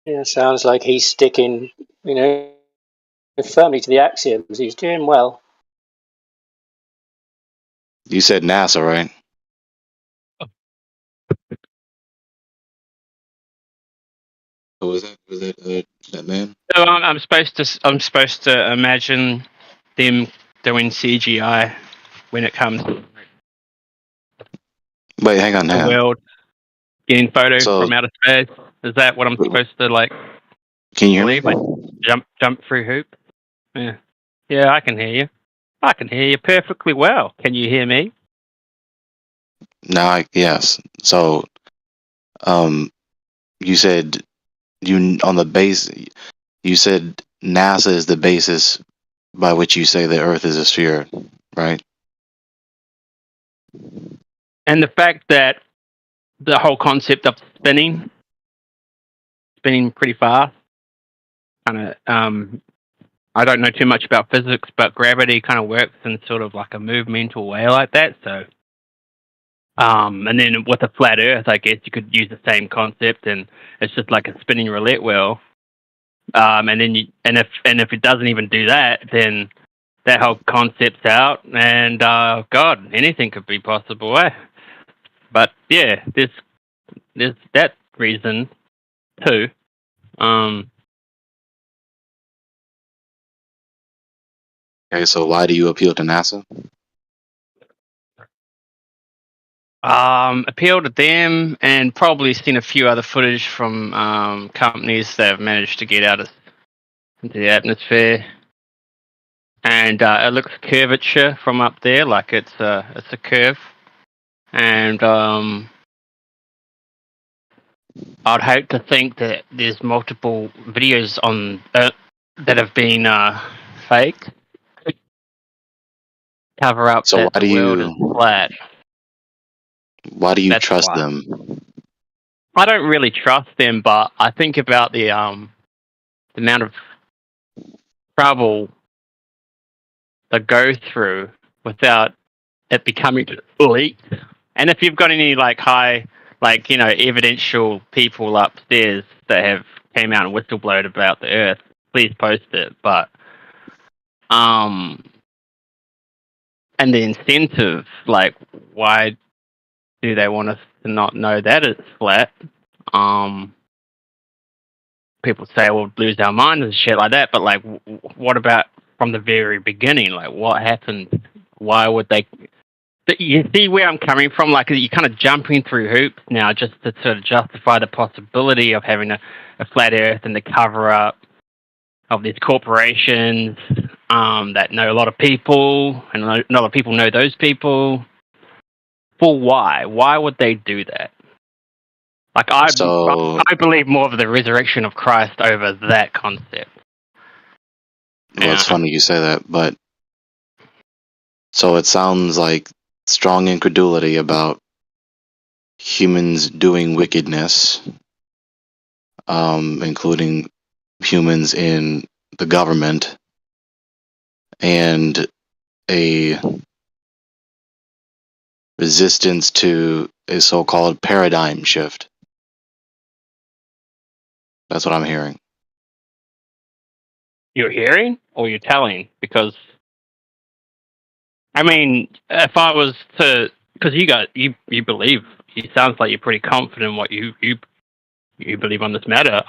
Yeah, sounds like he's sticking, firmly to the axioms. He's doing well. You said NASA, right? Who was that? Was that man? So I'm supposed to imagine them doing CGI when it comes to Wait, hang on the now. world, getting photos So, from outer space. Is that what I'm supposed to like can you hear me? believe? Like jump through hoops? Yeah, I can hear you. I can hear you perfectly well. Can you hear me? Yes. So, you said you said NASA is the basis by which you say the Earth is a sphere, right? And the fact that the whole concept of spinning pretty fast, kind of, I don't know too much about physics, but gravity kind of works in sort of like a movemental way like that. So, and then with a flat Earth, I guess you could use the same concept, and it's just like a spinning roulette wheel. And then if it doesn't even do that, then that whole concept's out, and God, anything could be possible. But yeah, there's that reason too. Okay, so why do you appeal to NASA? Appeal to them, and probably seen a few other footage from companies that have managed to get out into the atmosphere, and it looks curvature from up there, like it's a curve, and I'd hope to think that there's multiple videos on that have been faked, cover up So that the world is flat. why do you That's trust why. them? I don't really trust them, but I think about the amount of trouble they go through without it becoming leaked. And if you've got any like high, like evidential people upstairs that have came out and whistleblowed about the Earth, please post it. But and the incentive, like, why do they want us to not know that it's flat? People say we'll lose our minds and shit like that, but like, what about from the very beginning? Like, what happened? Why would they? But you see where I'm coming from? Like, you're kind of jumping through hoops now just to sort of justify the possibility of having a flat Earth and the cover up of these corporations that know a lot of people, and a lot of people know those people. For why? Why would they do that? Like, I believe more of the resurrection of Christ over that concept. Well, it's funny you say that, but so it sounds like strong incredulity about humans doing wickedness, including humans in the government, and a resistance to a so-called paradigm shift. That's what I'm hearing. You're hearing or you're telling? Because, I mean, if I was to, because you believe, it sounds like you're pretty confident in what you believe on this matter.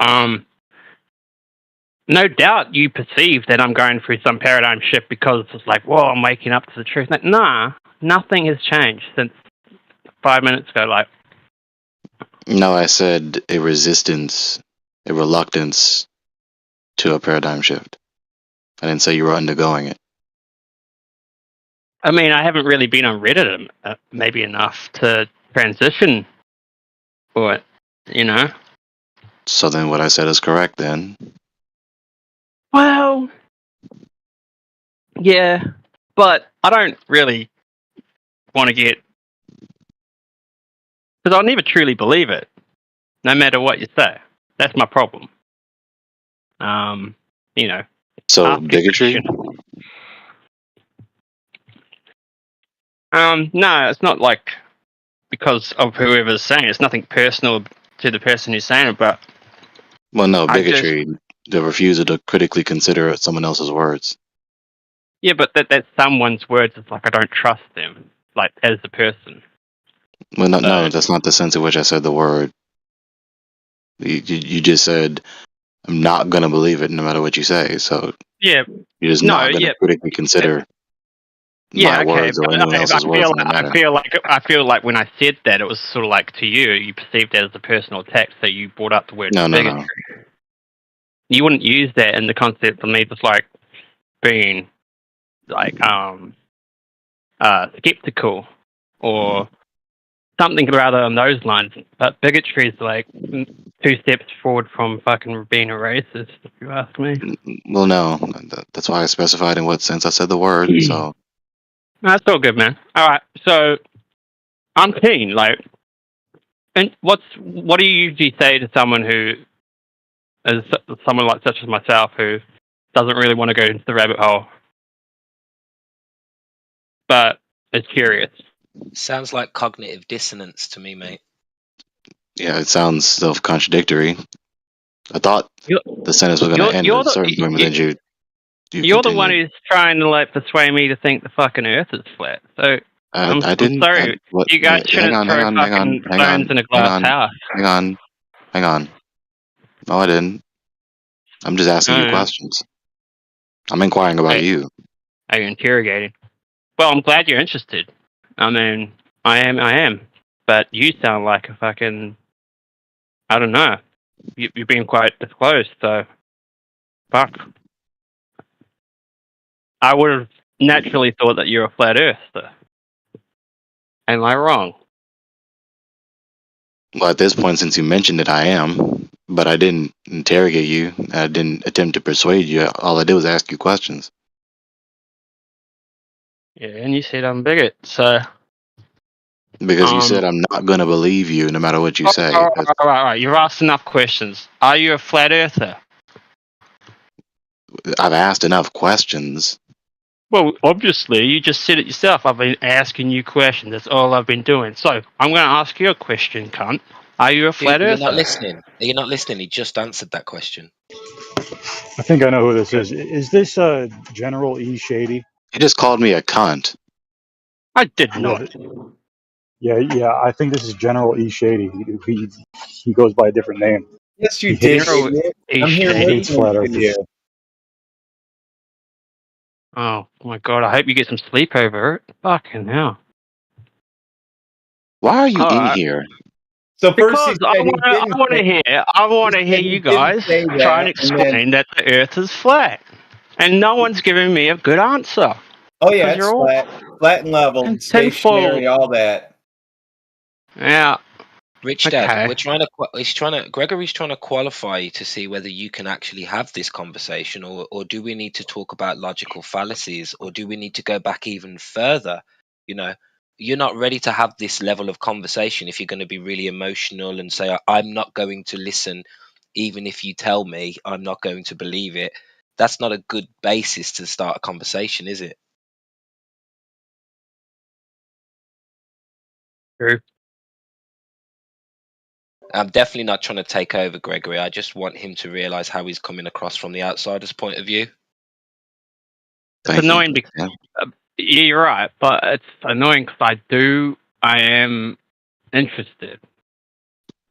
No doubt you perceive that I'm going through some paradigm shift because it's like, whoa, I'm waking up to the truth. Like, nah, nothing has changed since 5 minutes ago. Like, No, I said a resistance, a reluctance to a paradigm shift. I didn't say you were undergoing it. I mean, I haven't really been on Reddit maybe enough to transition for it, So then what I said is correct then. Well, yeah, but I don't really want to get, because I'll never truly believe it, no matter what you say. That's my problem. So bigotry? No, it's not like because of whoever's saying it. It's nothing personal to the person who's saying it, but Well, no, I just bigotry, the refusal to critically consider someone else's words. yeah, but that's someone's words. It's like I don't trust them, like as a person. Well, no, So that's not the sense in which I said the word. You just said, I'm not going to believe it no matter what you say. So yeah, you're just no, not going to yeah, critically consider yeah, my okay. words or But anyone else's words in that matter. I feel like when I said that, it was sort of like to you, you perceived it as a personal attack, so you brought up the word No. bigotry. You wouldn't use that in the concept of me just like being like skeptical or something rather on those lines. But bigotry is like 2 steps forward from fucking being a racist, if you ask me. Well, no. That's why I specified in what sense I said the word. So No, that's all good, man. All right, so I'm keen. Like, and what do you usually say to someone who is someone like such as myself who doesn't really want to go into the rabbit hole, but is curious? Sounds like cognitive dissonance to me, mate. yeah, it sounds self-contradictory. I thought the sentence was going to end at a certain point, but then you You're the one continued. who's trying to like persuade me to think the fucking Earth is flat. So I'm I didn't. sorry. You guys shouldn't throw fucking stones in a glass house. Hang on. No, I didn't. I'm just asking you questions. I'm inquiring about you. Are you interrogating? Well, I'm glad you're interested. I mean, I am. But you sound like a fucking, I don't know. You're being quite disclosed, so fuck. I would have naturally thought that you're a flat earther. Am I wrong? Well, at this point, since you mentioned it, I am. But I didn't interrogate you. I didn't attempt to persuade you. All I did was ask you questions. Yeah, and you said I'm a bigot, so. Because you said I'm not going to believe you no matter what you say. All right. You've asked enough questions. Are you a flat earther? I've asked enough questions. Well, obviously, you just said it yourself. I've been asking you questions. That's all I've been doing. So, I'm going to ask you a question, cunt. Are you a flat You're earther? not listening. You're not listening. He just answered that question. I think I know who this is. Is this General E. Shady? He just called me a cunt. I did not. Yeah. I think this is General E. Shady. He goes by a different name. Yes, you He did, hates, idiot. I'm here he hates listening flat to earthers. you. Oh, my God. I hope you get some sleep over it. Fucking hell. Why are you in here? So first Because I want to hear you guys try and explain that the Earth is flat, and no one's giving me a good answer. Oh yeah, Because it's flat and level, stationary, all that. Yeah. Rich Dad, Gregory's trying to qualify you to see whether you can actually have this conversation, or do we need to talk about logical fallacies, or do we need to go back even further? You know, you're not ready to have this level of conversation if you're going to be really emotional and say, I'm not going to listen, even if you tell me, I'm not going to believe it. That's not a good basis to start a conversation, is it? True. I'm definitely not trying to take over Gregory. I just want him to realize how he's coming across from the outsider's point of view. It's annoying because yeah, you're right, but it's annoying because I am interested,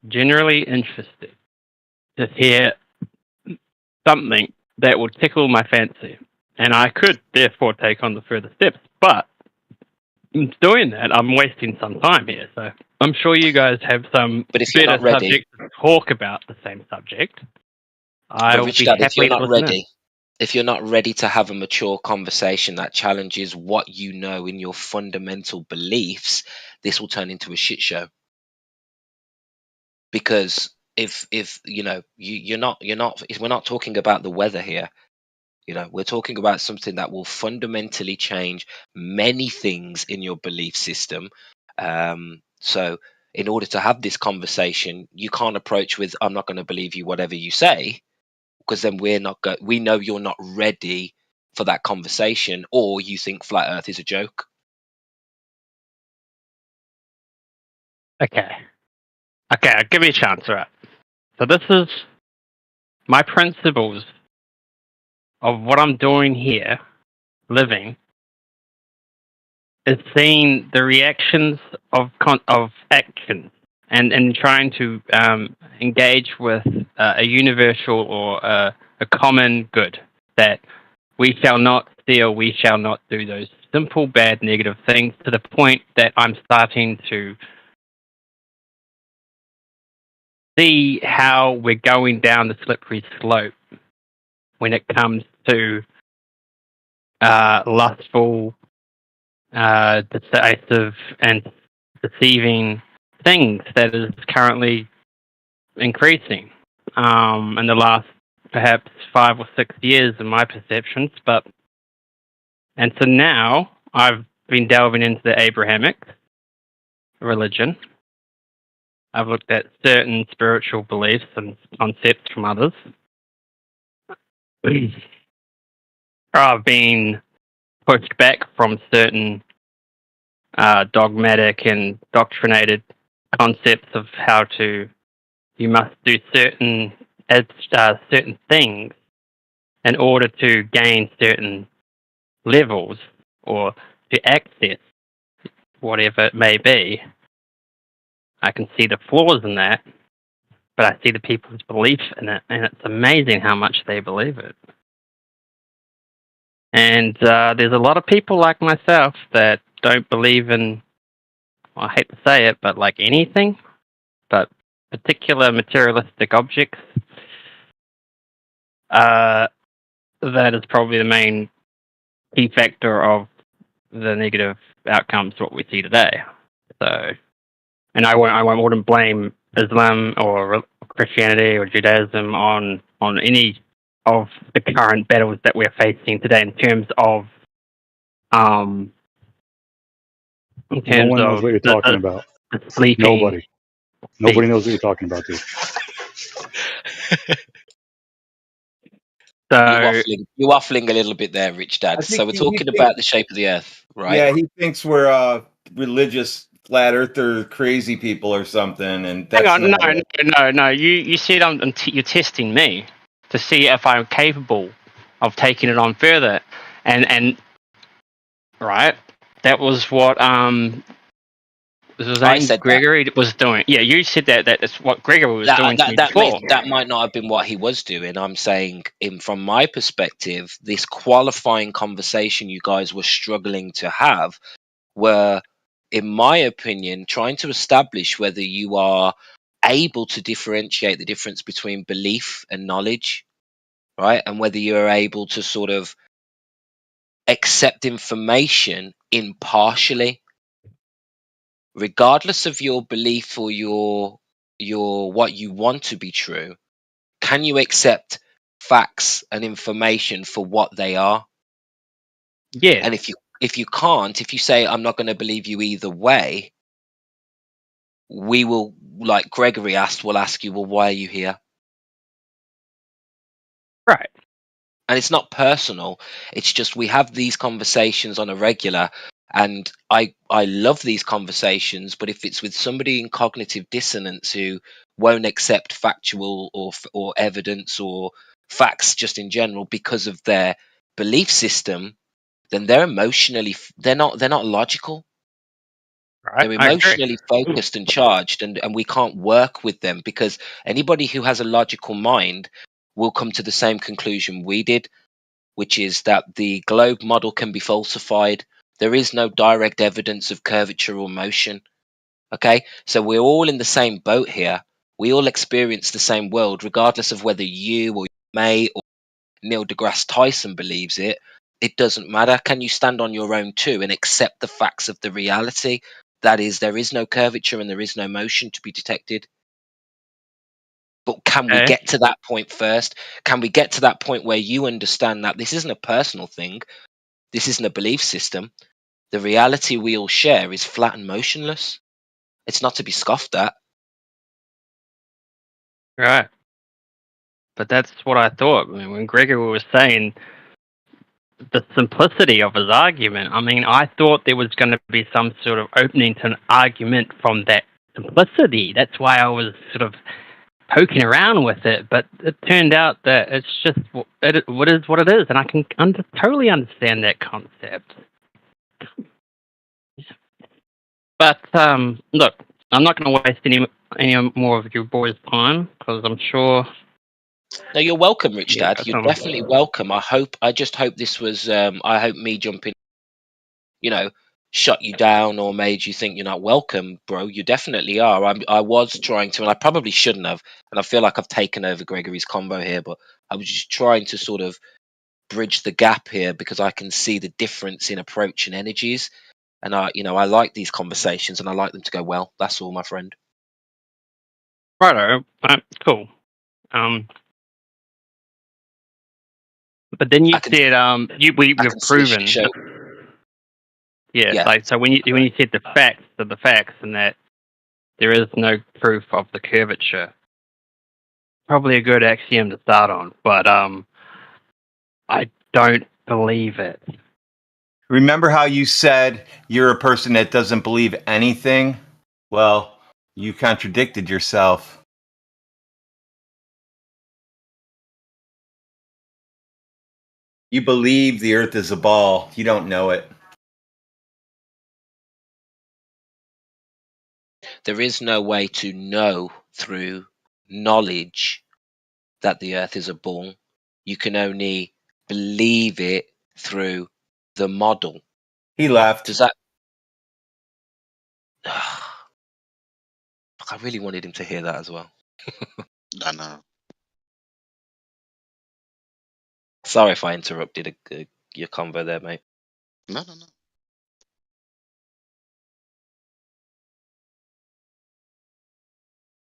generally interested, to hear something that will tickle my fancy, and I could therefore take on the further steps. But in doing that, I'm wasting some time here. So I'm sure you guys have some better subject to talk about the same subject. I will be happy to listen in. If you're not ready to have a mature conversation that challenges what you know in your fundamental beliefs, this will turn into a shit show. Because if you know we're not talking about the weather here. You know, we're talking about something that will fundamentally change many things in your belief system. So in order to have this conversation, you can't approach with, I'm not going to believe you whatever you say, because then we know you're not ready for that conversation, or you think flat earth is a joke. Okay. Okay, give me a chance, right? So this is my principles of what I'm doing here, living, is seeing the reactions of action and trying to engage with a universal or a common good, that we shall not steal, we shall not do those simple, bad, negative things, to the point that I'm starting to see how we're going down the slippery slope when it comes to lustful, decisive, and deceiving things that is currently increasing in the last perhaps 5 or 6 years in my perceptions. And so now I've been delving into the Abrahamic religion. I've looked at certain spiritual beliefs and concepts from others. I've been pushed back from certain dogmatic and doctrinated concepts of how you must do certain things in order to gain certain levels or to access whatever it may be. I can see the flaws in that, but I see the people's belief in it, and it's amazing how much they believe it. And there's a lot of people like myself that don't believe in, well, I hate to say it, but like anything, but particular materialistic objects. That is probably the main key factor of the negative outcomes what we see today. So, and I wouldn't blame Islam or Christianity or Judaism on any of the current battles that we're facing today in terms of No one knows what you're talking about. Sleeping. Nobody knows what you're talking about, dude. So you're waffling a little bit there, Rich Dad. So we're talking about the shape of the Earth, right? Yeah, he thinks we're religious flat earther crazy people or something, and that's hang on, no. You said you're testing me to see if I'm capable of taking it on further, and right, that was what Gregory was doing. Yeah, you said that's what Gregory was doing to me before. That might not have been what he was doing. I'm saying, from my perspective, this qualifying conversation you guys were struggling to have were, in my opinion, trying to establish whether you are able to differentiate the difference between belief and knowledge, right? And whether you're able to sort of accept information impartially, regardless of your belief or your what you want to be true. Can you accept facts and information for what they are? Yeah. And if you can't, if you say I'm not going to believe you either way, we will, like Gregory asked, we'll ask you, well, why are you here? Right. And it's not personal. It's just we have these conversations on a regular, and I love these conversations. But if it's with somebody in cognitive dissonance who won't accept factual or evidence or facts just in general because of their belief system, then they're not logical. Right. They're emotionally focused and charged, and we can't work with them, because anybody who has a logical mind will come to the same conclusion we did, which is that the globe model can be falsified. There is no direct evidence of curvature or motion. Okay, so we're all in the same boat here. We all experience the same world, regardless of whether you or May or Neil deGrasse Tyson believes it. It doesn't matter. Can you stand on your own too and accept the facts of the reality? That is, there is no curvature and there is no motion to be detected. But can we get to that point first? Can we get to that point where you understand that this isn't a personal thing? This isn't a belief system. The reality we all share is flat and motionless. It's not to be scoffed at. Right. But that's what I thought. I mean, when Gregory was saying the simplicity of his argument, I mean, I thought there was going to be some sort of opening to an argument from that simplicity. That's why I was sort of poking around with it, but it turned out that it's just what it is, and I can totally understand that concept. But look, I'm not going to waste any more of your boys' time because I'm sure. No, you're welcome, Rich Yeah, Dad. You're definitely welcome. I just hope this was. I hope me jumping, shut you down or made you think you're not welcome, bro. You definitely are. I was trying to, and I probably shouldn't have. And I feel like I've taken over Gregory's combo here, but I was just trying to sort of bridge the gap here because I can see the difference in approach and energies. And I like these conversations and I like them to go well. That's all, my friend. Righto, cool. But then you said we've proven. Yeah, like so when you said the facts are the facts and that there is no proof of the curvature. Probably a good axiom to start on, but I don't believe it. Remember how you said you're a person that doesn't believe anything? Well, you contradicted yourself. You believe the earth is a ball. You don't know it. There is no way to know through knowledge that the earth is a ball. You can only believe it through the model. He left. Does that... I really wanted him to hear that as well. I know. Sorry if I interrupted your convo there, mate. No.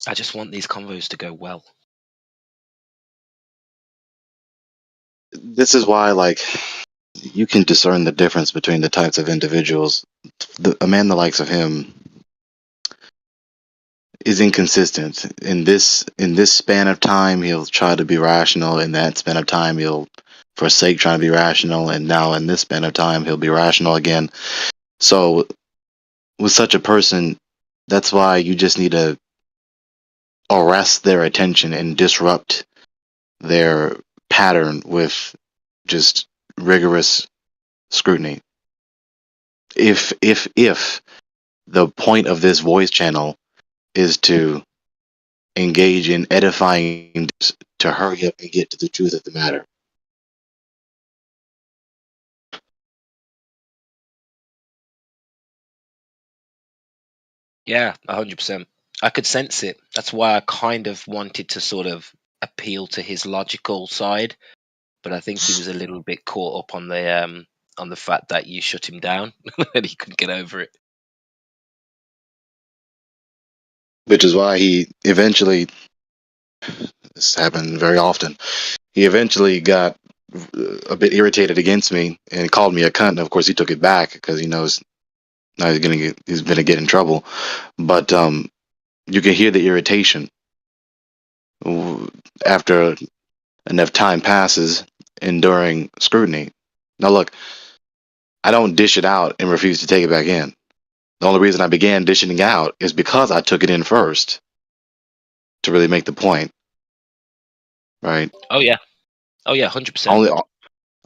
I just want these convos to go well. This is why, like, you can discern the difference between the types of individuals. A man the likes of him is inconsistent. In this span of time, he'll try to be rational. In that span of time, he'll forsake trying to be rational. And now, in this span of time, he'll be rational again. So, with such a person, that's why you just need to arrest their attention and disrupt their pattern with just rigorous scrutiny. If the point of this voice channel is to engage in edifying, to hurry up and get to the truth of the matter. Yeah, 100%. I could sense it. That's why I kind of wanted to sort of appeal to his logical side, but I think he was a little bit caught up on the fact that you shut him down and he couldn't get over it. Which is why he eventually, this happened very often, he eventually got a bit irritated against me and called me a cunt. And of course, he took it back because he knows now he's going to get in trouble. But you can hear the irritation after enough time passes enduring scrutiny. Now, look, I don't dish it out and refuse to take it back in. The only reason I began dishing it out is because I took it in first to really make the point. Right? Oh, yeah. 100%.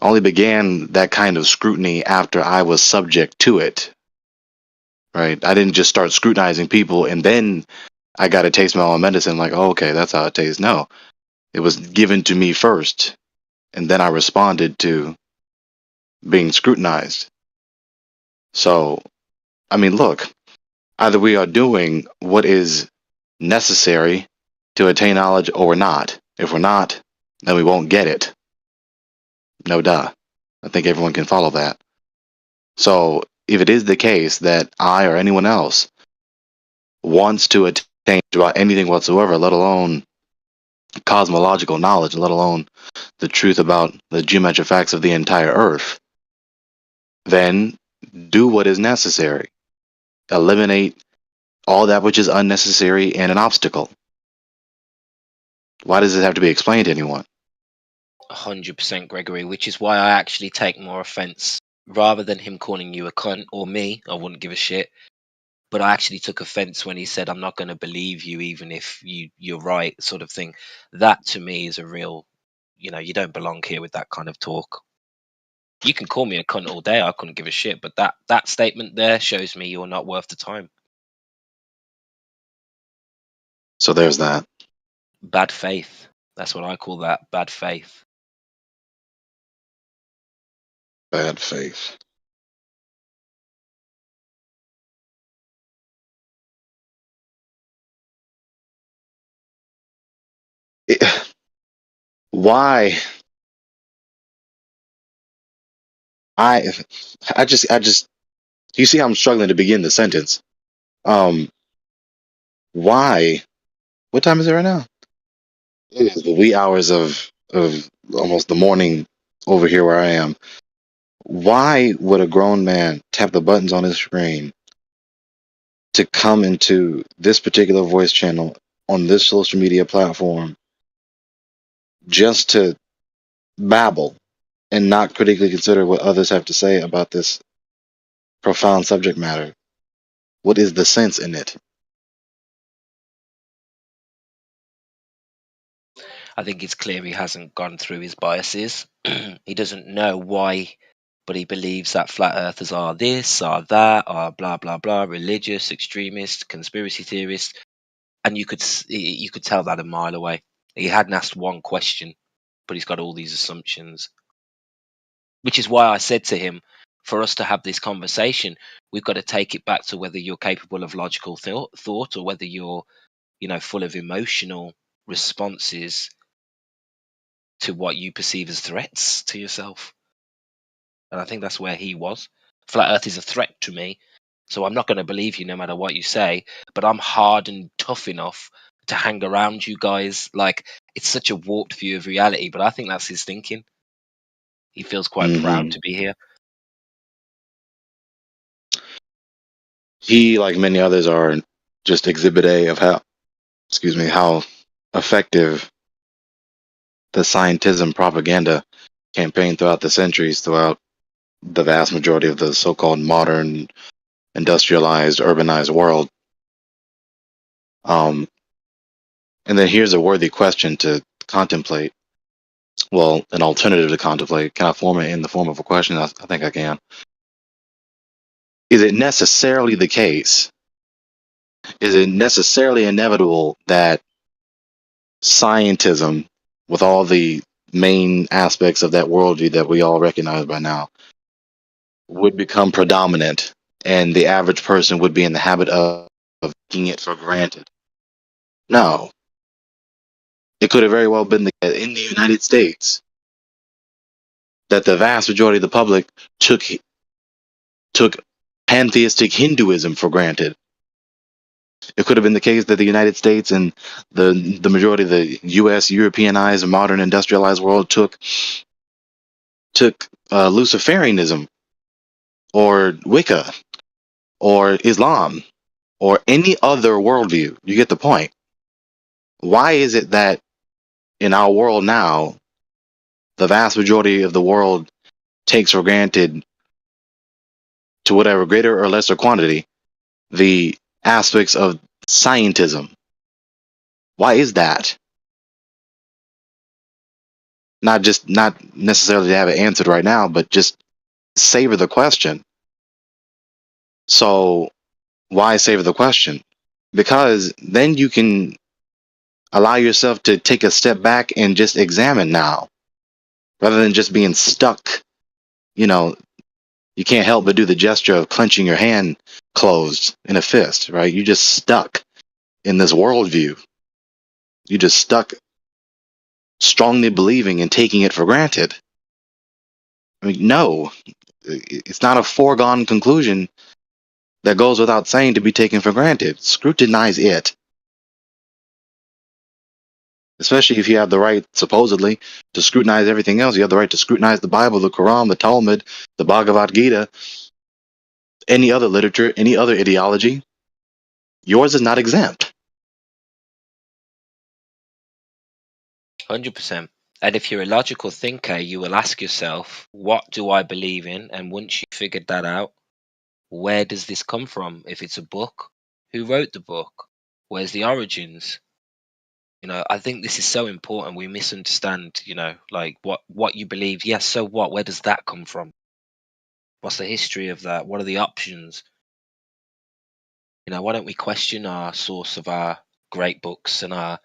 Only began that kind of scrutiny after I was subject to it. Right? I didn't just start scrutinizing people and then I got to taste my own medicine like, oh, okay, that's how it tastes. No. It was given to me first, and then I responded to being scrutinized. So, I mean, look, either we are doing what is necessary to attain knowledge or we're not. If we're not, then we won't get it. No duh. I think everyone can follow that. So, if it is the case that I or anyone else wants to attain about anything whatsoever, let alone cosmological knowledge, let alone the truth about the geometric facts of the entire earth, then do what is necessary. Eliminate all that which is unnecessary and an obstacle. Why does it have to be explained to anyone? 100% Gregory, which is why I actually take more offense. Rather than him calling you a cunt or me, I wouldn't give a shit. but I actually took offense when he said, "I'm not going to believe you, even if you're right," sort of thing. That to me is a real, you don't belong here with that kind of talk. You can call me a cunt all day, I couldn't give a shit, but that statement there shows me you're not worth the time. So there's that. Bad faith. That's what I call that. Bad faith. Bad faith. Why? I just. You see how I'm struggling to begin the sentence. Why? What time is it right now? It is the wee hours of almost the morning over here where I am. Why would a grown man tap the buttons on his screen to come into this particular voice channel on this social media platform just to babble and not critically consider what others have to say about this profound subject matter? What is the sense in it? I think it's clear he hasn't gone through his biases. He doesn't know why, but he believes that flat earthers are this, are that, are blah blah blah, religious, extremist, conspiracy theorists, and you could tell that a mile away. He hadn't asked one question, but he's got all these assumptions. Which is why I said to him, for us to have this conversation, we've got to take it back to whether you're capable of logical thought or whether you're, full of emotional responses to what you perceive as threats to yourself. And I think that's where he was. Flat Earth is a threat to me, so I'm not going to believe you no matter what you say, but I'm hard and tough enough to hang around you guys. Like, it's such a warped view of reality, but I think that's his thinking. He feels quite proud to be here. He, like many others, are just exhibit A of how effective the scientism propaganda campaign throughout the centuries, throughout the vast majority of the so-called modern, industrialized, urbanized world. And then here's a worthy question to contemplate. Well, an alternative to contemplate. Can I form it in the form of a question? I think I can. Is it necessarily the case? Is it necessarily inevitable that scientism, with all the main aspects of that worldview that we all recognize by now, would become predominant and the average person would be in the habit of taking it for granted? No. It could have very well been in the United States that the vast majority of the public took pantheistic Hinduism for granted. It could have been the case that the United States and the majority of the U.S. Europeanized modern industrialized world took Luciferianism or Wicca or Islam or any other worldview. You get the point. Why is it that in our world now, the vast majority of the world takes for granted, to whatever greater or lesser quantity, the aspects of scientism? Why is that? Not necessarily to have it answered right now, but just savor the question. So why savor the question? Because then you can allow yourself to take a step back and just examine now, rather than just being stuck. You can't help but do the gesture of clenching your hand closed in a fist, right? You're just stuck in this worldview. You're just stuck strongly believing and taking it for granted. I mean, no, it's not a foregone conclusion that goes without saying to be taken for granted. Scrutinize it. Especially if you have the right, supposedly, to scrutinize everything else. You have the right to scrutinize the Bible, the Quran, the Talmud, the Bhagavad Gita, any other literature, any other ideology. Yours is not exempt. 100%. And if you're a logical thinker, you will ask yourself, what do I believe in? And once you figured that out, where does this come from? If it's a book, who wrote the book? Where's the origins? I think this is so important. We misunderstand, like what you believe. Yes, so what? Where does that come from? What's the history of that? What are the options? Why don't we question our source of our great books and our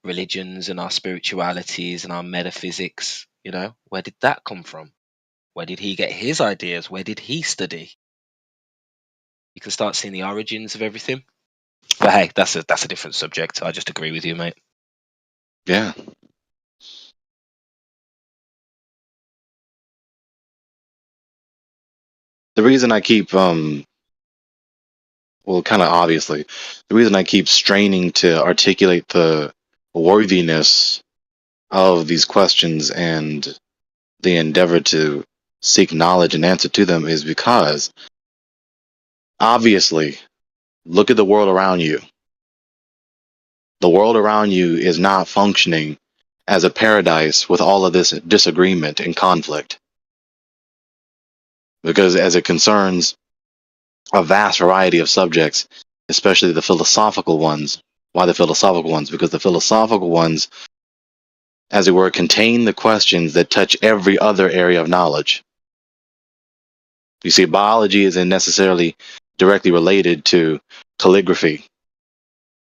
religions and our spiritualities and our metaphysics? Where did that come from? Where did he get his ideas? Where did he study? You can start seeing the origins of everything. But hey, that's a different subject. I just agree with you, mate. Yeah. The reason I keep kind of obviously, the reason I keep straining to articulate the worthiness of these questions and the endeavor to seek knowledge and answer to them is because obviously, look at the world around you. The world around you is not functioning as a paradise with all of this disagreement and conflict. Because as it concerns a vast variety of subjects, especially the philosophical ones. Why the philosophical ones? Because the philosophical ones, as it were, contain the questions that touch every other area of knowledge. You see, biology isn't necessarily directly related to calligraphy,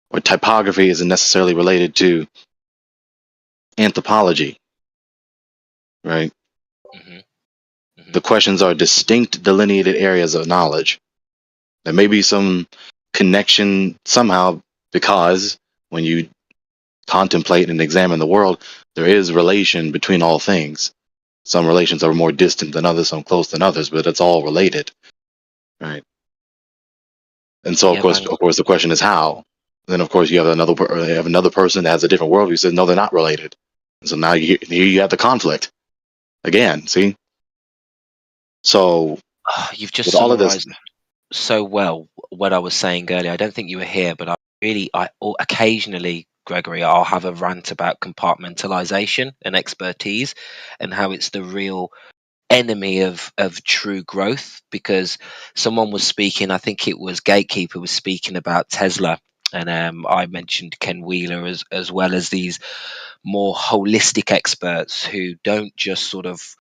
or typography isn't necessarily related to anthropology, right? The questions are distinct, delineated areas of knowledge. There may be some connection somehow because when you contemplate and examine the world, there is relation between all things. Some relations are more distant than others, some close than others, but it's all related, right? And so, of course, the question is how. Then, of course, you have another person that has a different worldview who says no, they're not related. And so now here you have the conflict again. See, so you've just with all of this, summarized so well what I was saying earlier. I don't think you were here, but I occasionally, Gregory, I'll have a rant about compartmentalization and expertise and how it's the real enemy of true growth. Because someone was speaking, I think it was Gatekeeper was speaking about Tesla, and I mentioned Ken Wheeler as well as these more holistic experts who don't just sort of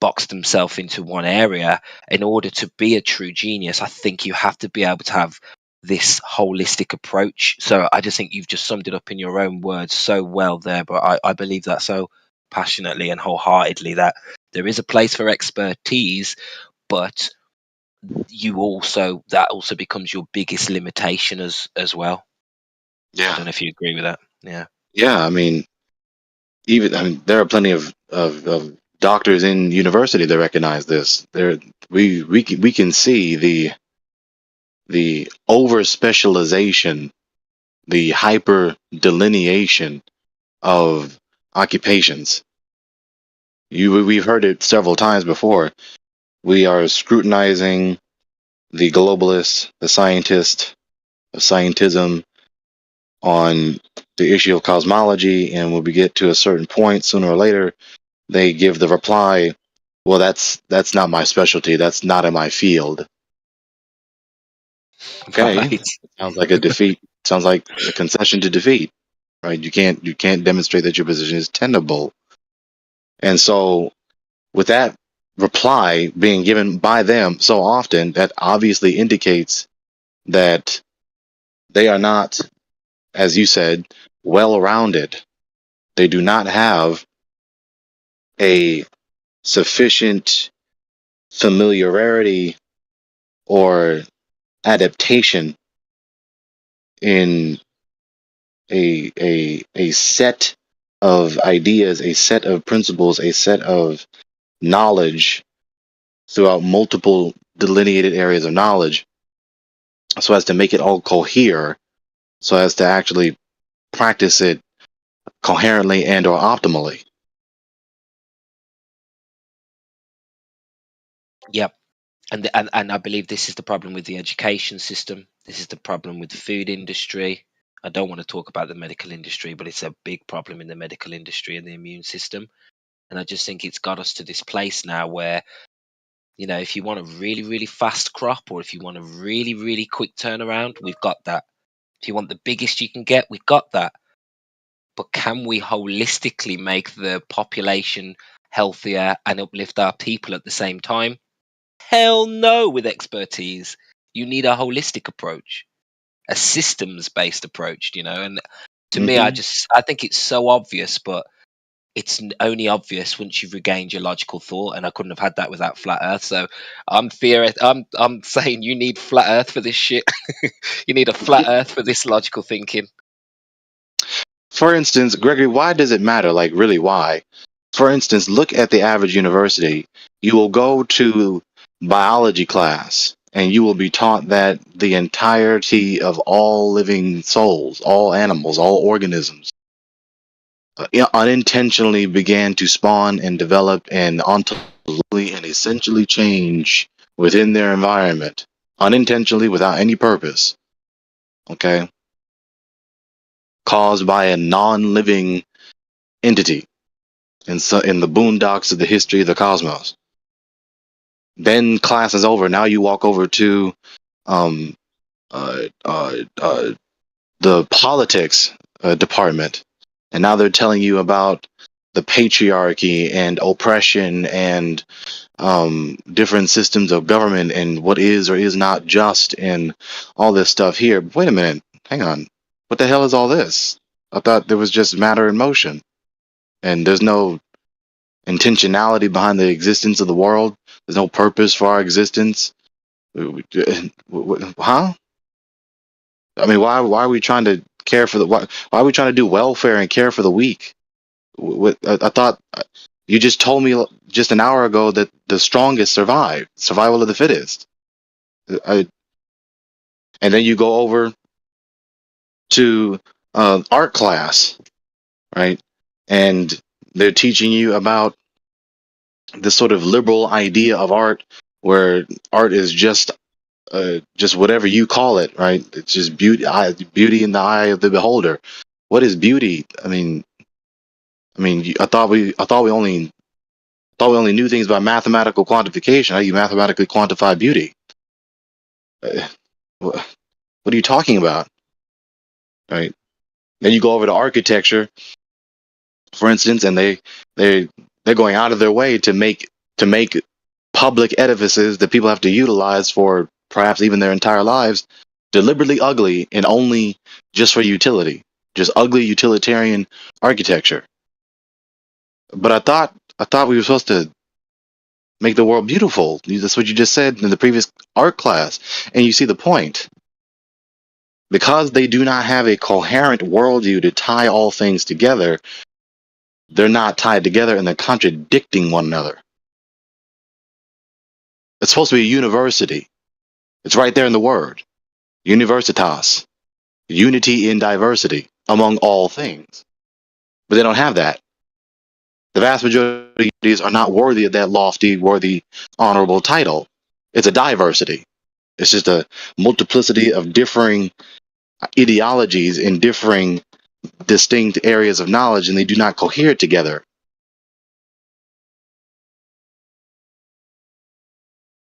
box themselves into one area. In order to be a true genius, I think you have to be able to have this holistic approach. So I just think you've just summed it up in your own words so well there. But I believe that so passionately and wholeheartedly, that there is a place for expertise, but that also becomes your biggest limitation as well. Yeah. I don't know if you agree with that. Yeah. Yeah, I mean, there are plenty of doctors in university that recognize this. We can see the over specialization, the hyper delineation of occupations. We've heard it several times before. We are scrutinizing the globalists, the scientists of scientism on the issue of cosmology, and when we get to a certain point, sooner or later, they give the reply, well, that's not my specialty, that's not in my field. Okay. Right. Sounds like a defeat. Sounds like a concession to defeat, right? You can't demonstrate that your position is tenable. And so with that reply being given by them so often, that obviously indicates that they are not, as you said, well-rounded. They do not have a sufficient familiarity or adaptation in a set of ideas, a set of principles, a set of knowledge throughout multiple delineated areas of knowledge, so as to make it all cohere, so as to actually practice it coherently and or optimally. Yep. And I believe this is the problem with the education system. This is the problem with the food industry. I don't want to talk about the medical industry, but it's a big problem in the medical industry and the immune system. And I just think it's got us to this place now where You know, if you want a really, really fast crop, or if you want a really, really quick turnaround, we've got that. If you want the biggest you can get, we've got that. But can we holistically make the population healthier and uplift our people at the same time? Hell no, with expertise. You need a holistic approach, a systems based approach, you know. And to me, I think it's so obvious, but it's only obvious once you've regained your logical thought, and I couldn't have had that without flat Earth. So I'm saying you need flat Earth for this shit. You need a flat Earth for this logical thinking. For instance, Gregory, why does it matter? Like, really, why? For instance, look at the average university. You will go to biology class, and you will be taught that the entirety of all living souls, all animals, all organisms, unintentionally began to spawn and develop and ontologically and essentially change within their environment, unintentionally, without any purpose. Okay? Caused by a non-living entity in the boondocks of the history of the cosmos. Then class is over. Now you walk over to the politics department, and now they're telling you about the patriarchy and oppression and different systems of government and what is or is not just and all this stuff here. Wait a minute, hang on. What the hell is all this? I thought there was just matter in motion, and there's no intentionality behind the existence of the world. There's no purpose for our existence. Huh? I mean, why are we trying to care for why are we trying to do welfare and care for the weak? I thought you just told me just an hour ago that the strongest survive, survival of the fittest. And then you go over to art class, right? And they're teaching you about this sort of liberal idea of art, where art is just whatever you call it, right? It's just beauty, beauty in the eye of the beholder. What is beauty? I mean, I thought we only knew things by mathematical quantification. How you mathematically quantify beauty? What are you talking about? Right? Then you go over to architecture, for instance, and they're going out of their way to make public edifices that people have to utilize for perhaps even their entire lives deliberately ugly and only just for utility, just ugly utilitarian architecture. But I thought we were supposed to make the world beautiful. That's what you just said in the previous art class, and you see the point. Because they do not have a coherent worldview to tie all things together, they're not tied together and they're contradicting one another. It's supposed to be a university. It's right there in the word. Universitas. Unity in diversity among all things. But they don't have that. The vast majority of these are not worthy of that lofty, worthy, honorable title. It's a diversity. It's just a multiplicity of differing ideologies in differing distinct areas of knowledge, and they do not cohere together.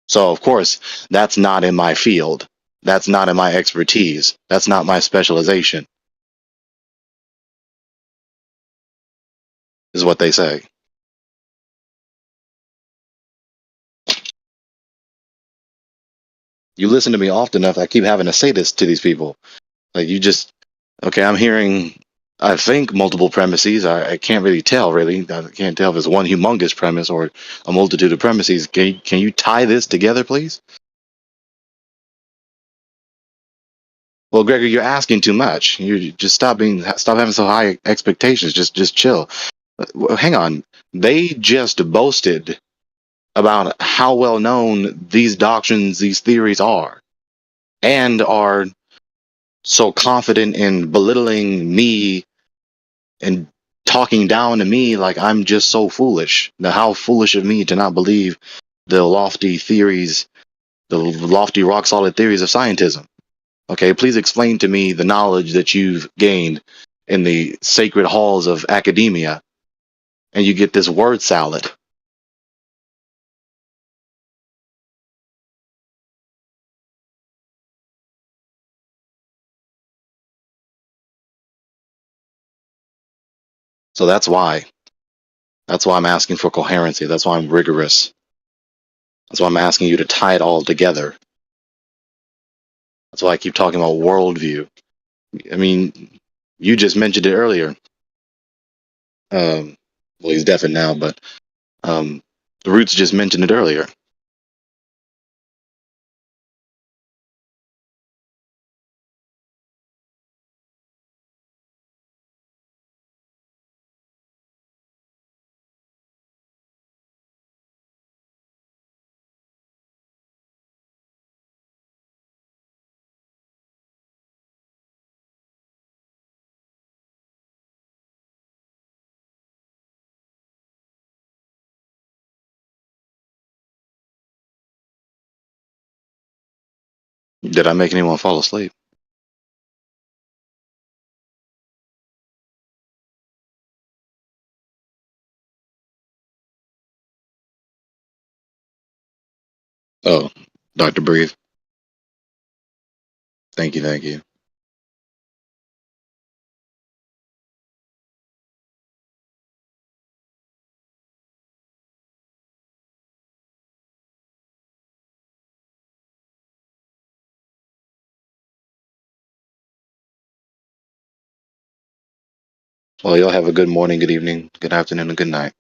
So, of course, that's not in my field. That's not in my expertise. That's not my specialization, is what they say. You listen to me often enough, I keep having to say this to these people. Like, you just, okay, I'm hearing, I think, multiple premises. I can't really tell, really. I can't tell if it's one humongous premise or a multitude of premises. Can you tie this together, please? Well, Gregory, you're asking too much. You just stop having so high expectations. Just chill. Hang on. They just boasted about how well known these doctrines, these theories are, and are so confident in belittling me and talking down to me like I'm just so foolish. Now, how foolish of me to not believe the lofty theories, the lofty rock solid theories of scientism. Okay, please explain to me the knowledge that you've gained in the sacred halls of academia, and you get this word salad. So that's why. That's why I'm asking for coherency. That's why I'm rigorous. That's why I'm asking you to tie it all together. That's why I keep talking about worldview. I mean, you just mentioned it earlier. Well, he's deafened now, but the Roots just mentioned it earlier. Did I make anyone fall asleep? Oh, Dr. Breathe. Thank you, thank you. Well, y'all have a good morning, good evening, good afternoon, and good night.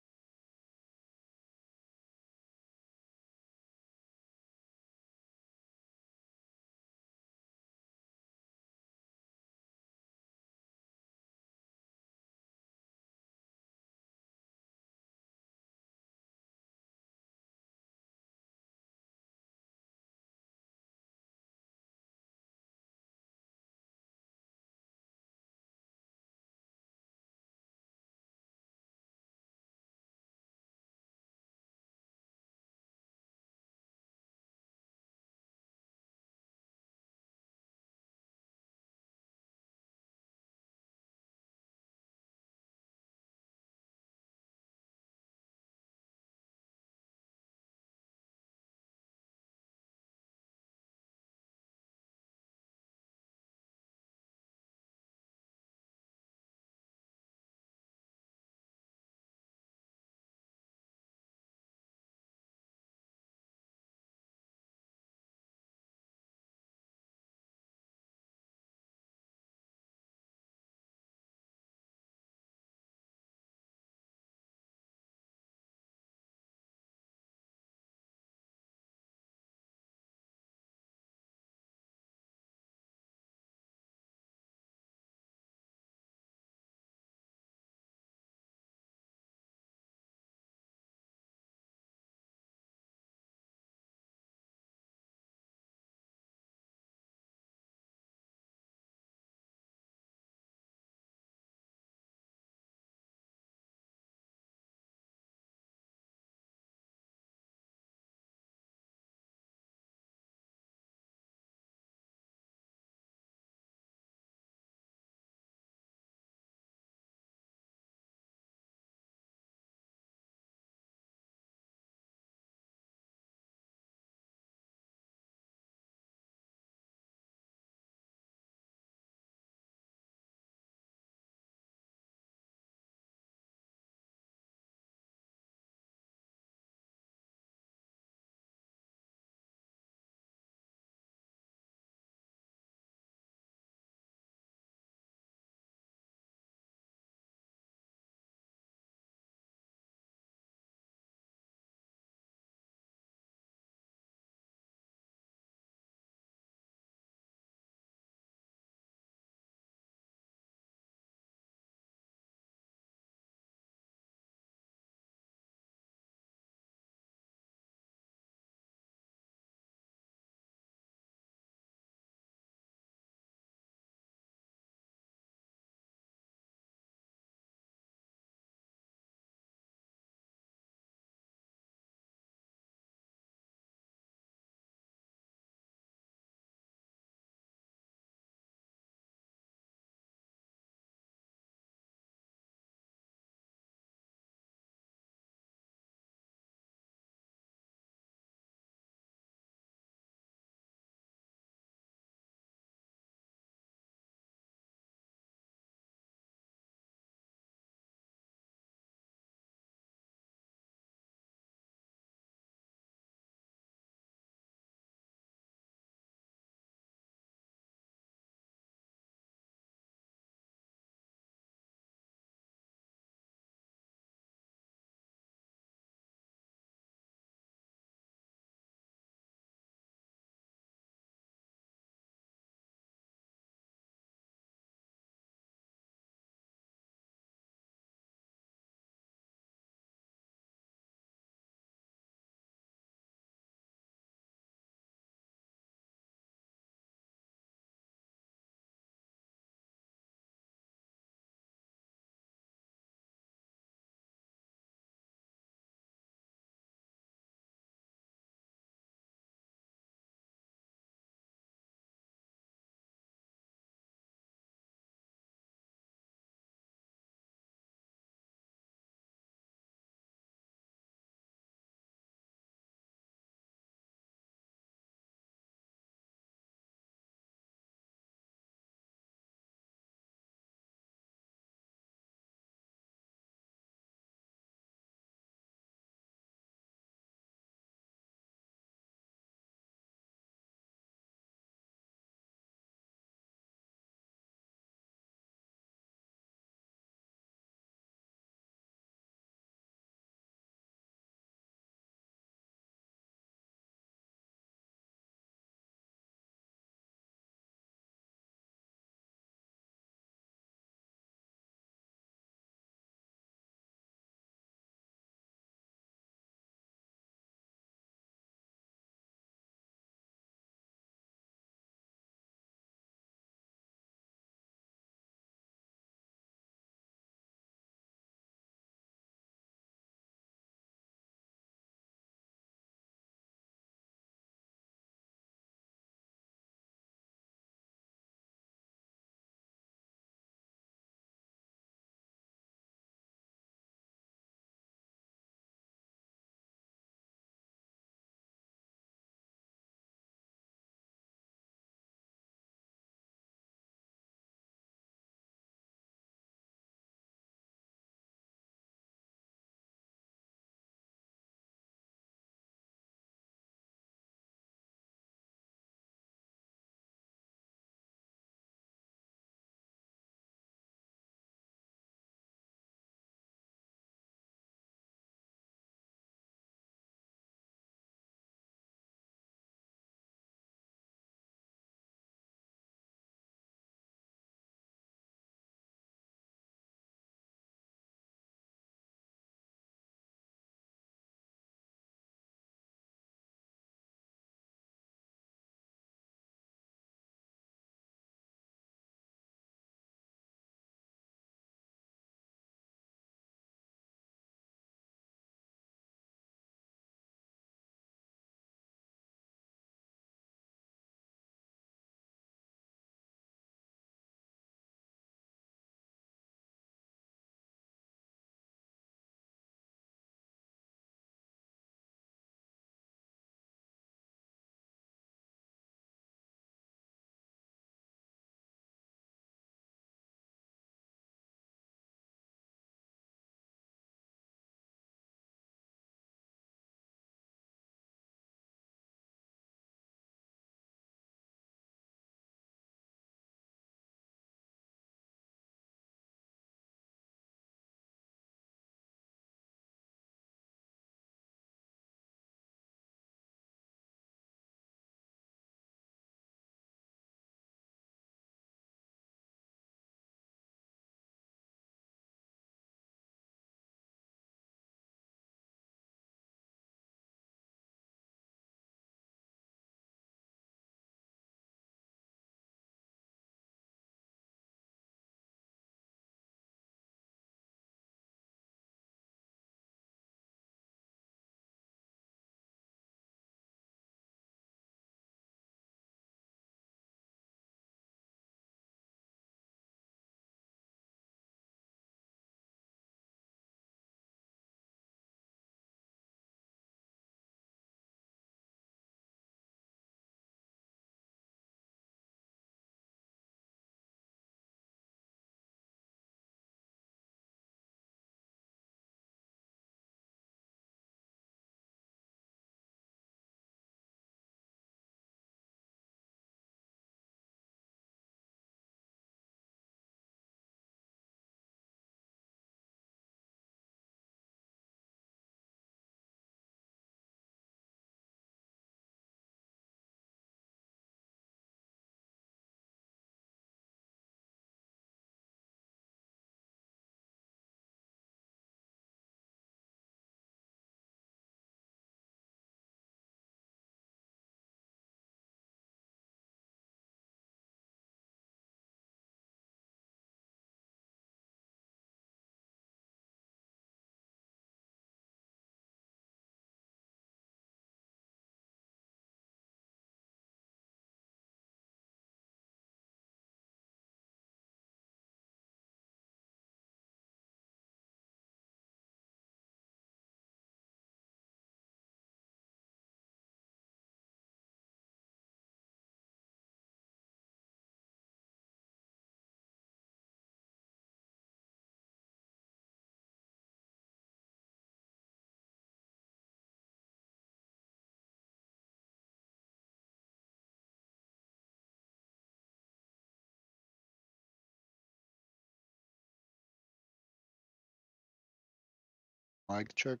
Mic check.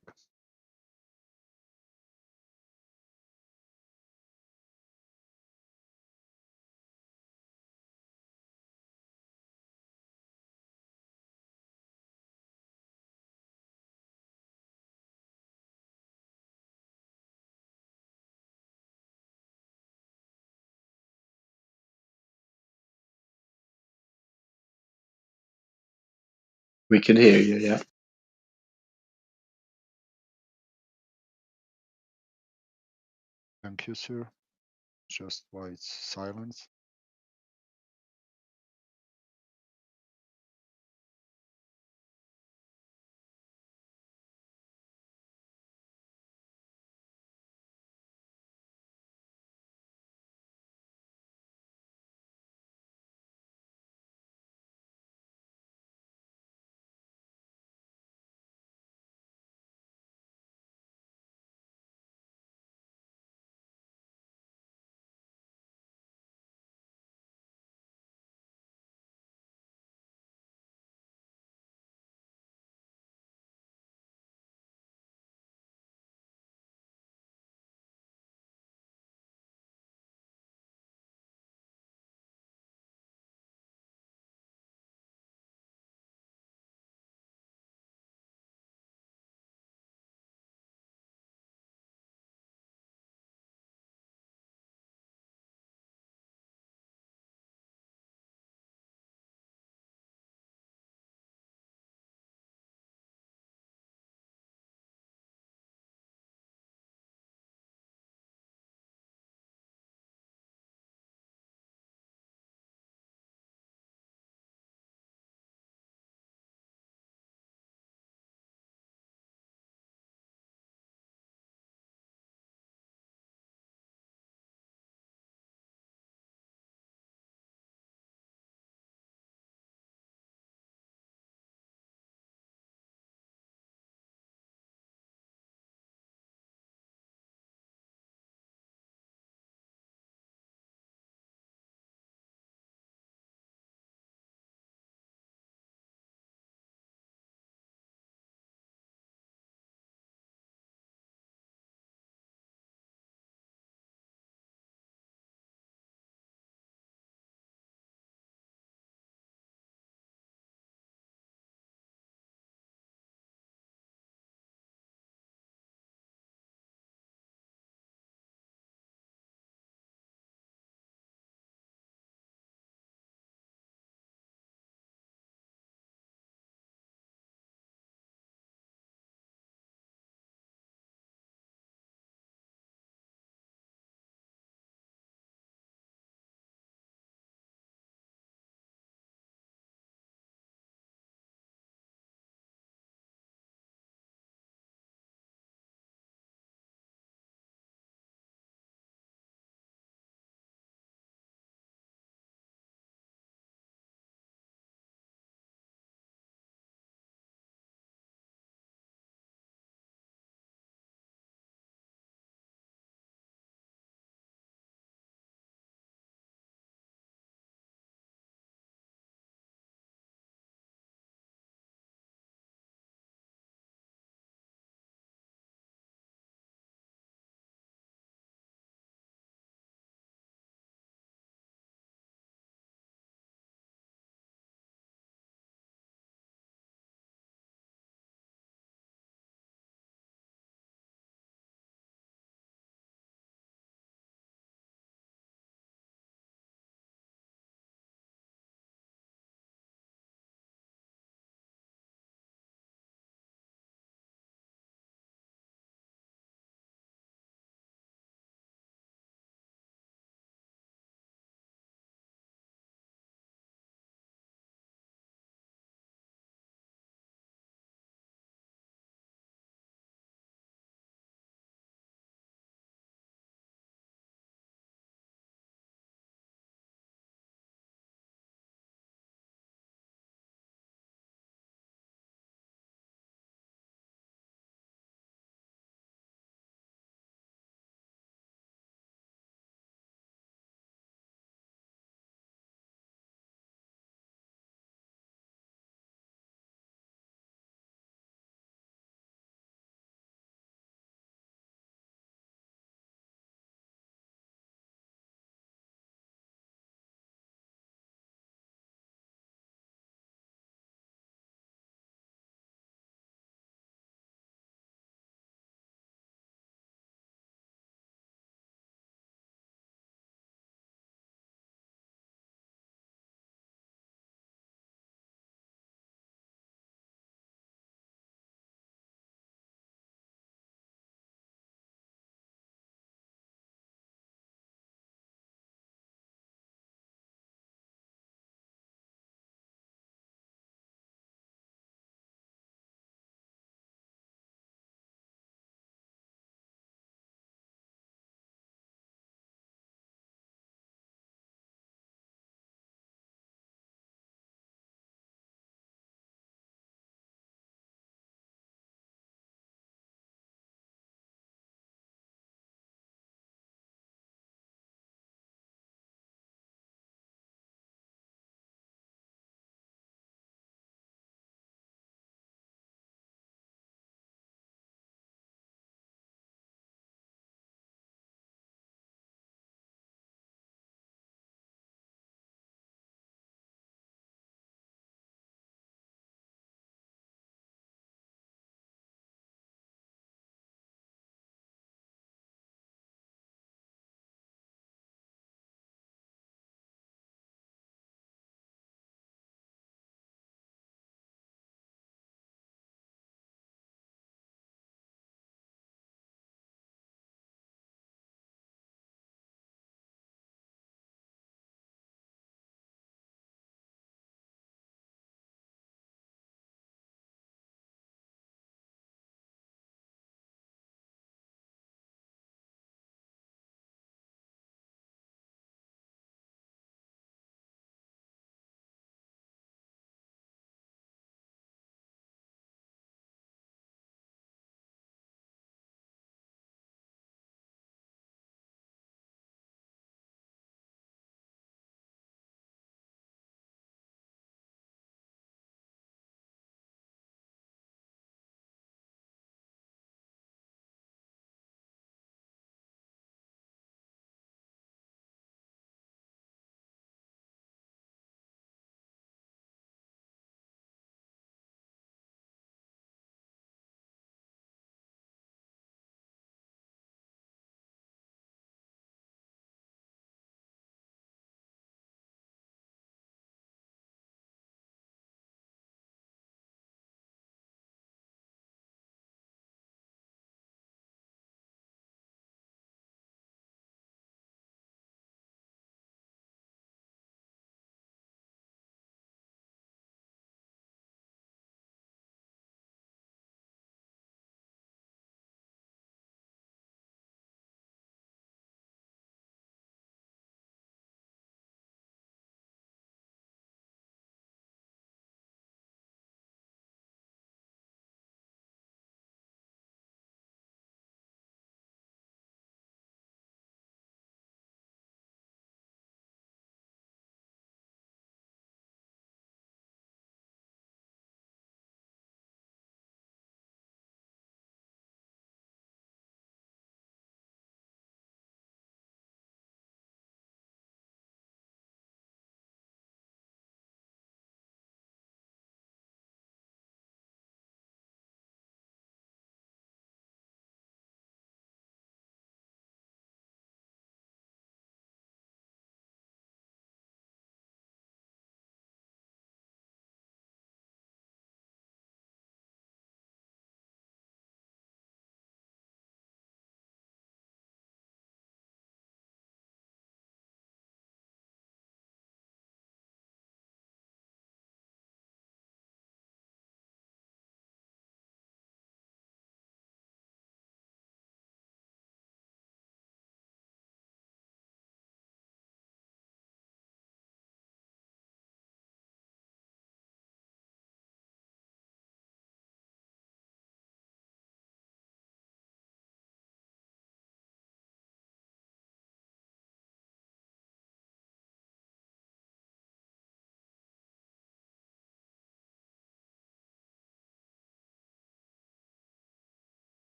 We can hear you, yeah. Thank you, sir. Just why it's silence.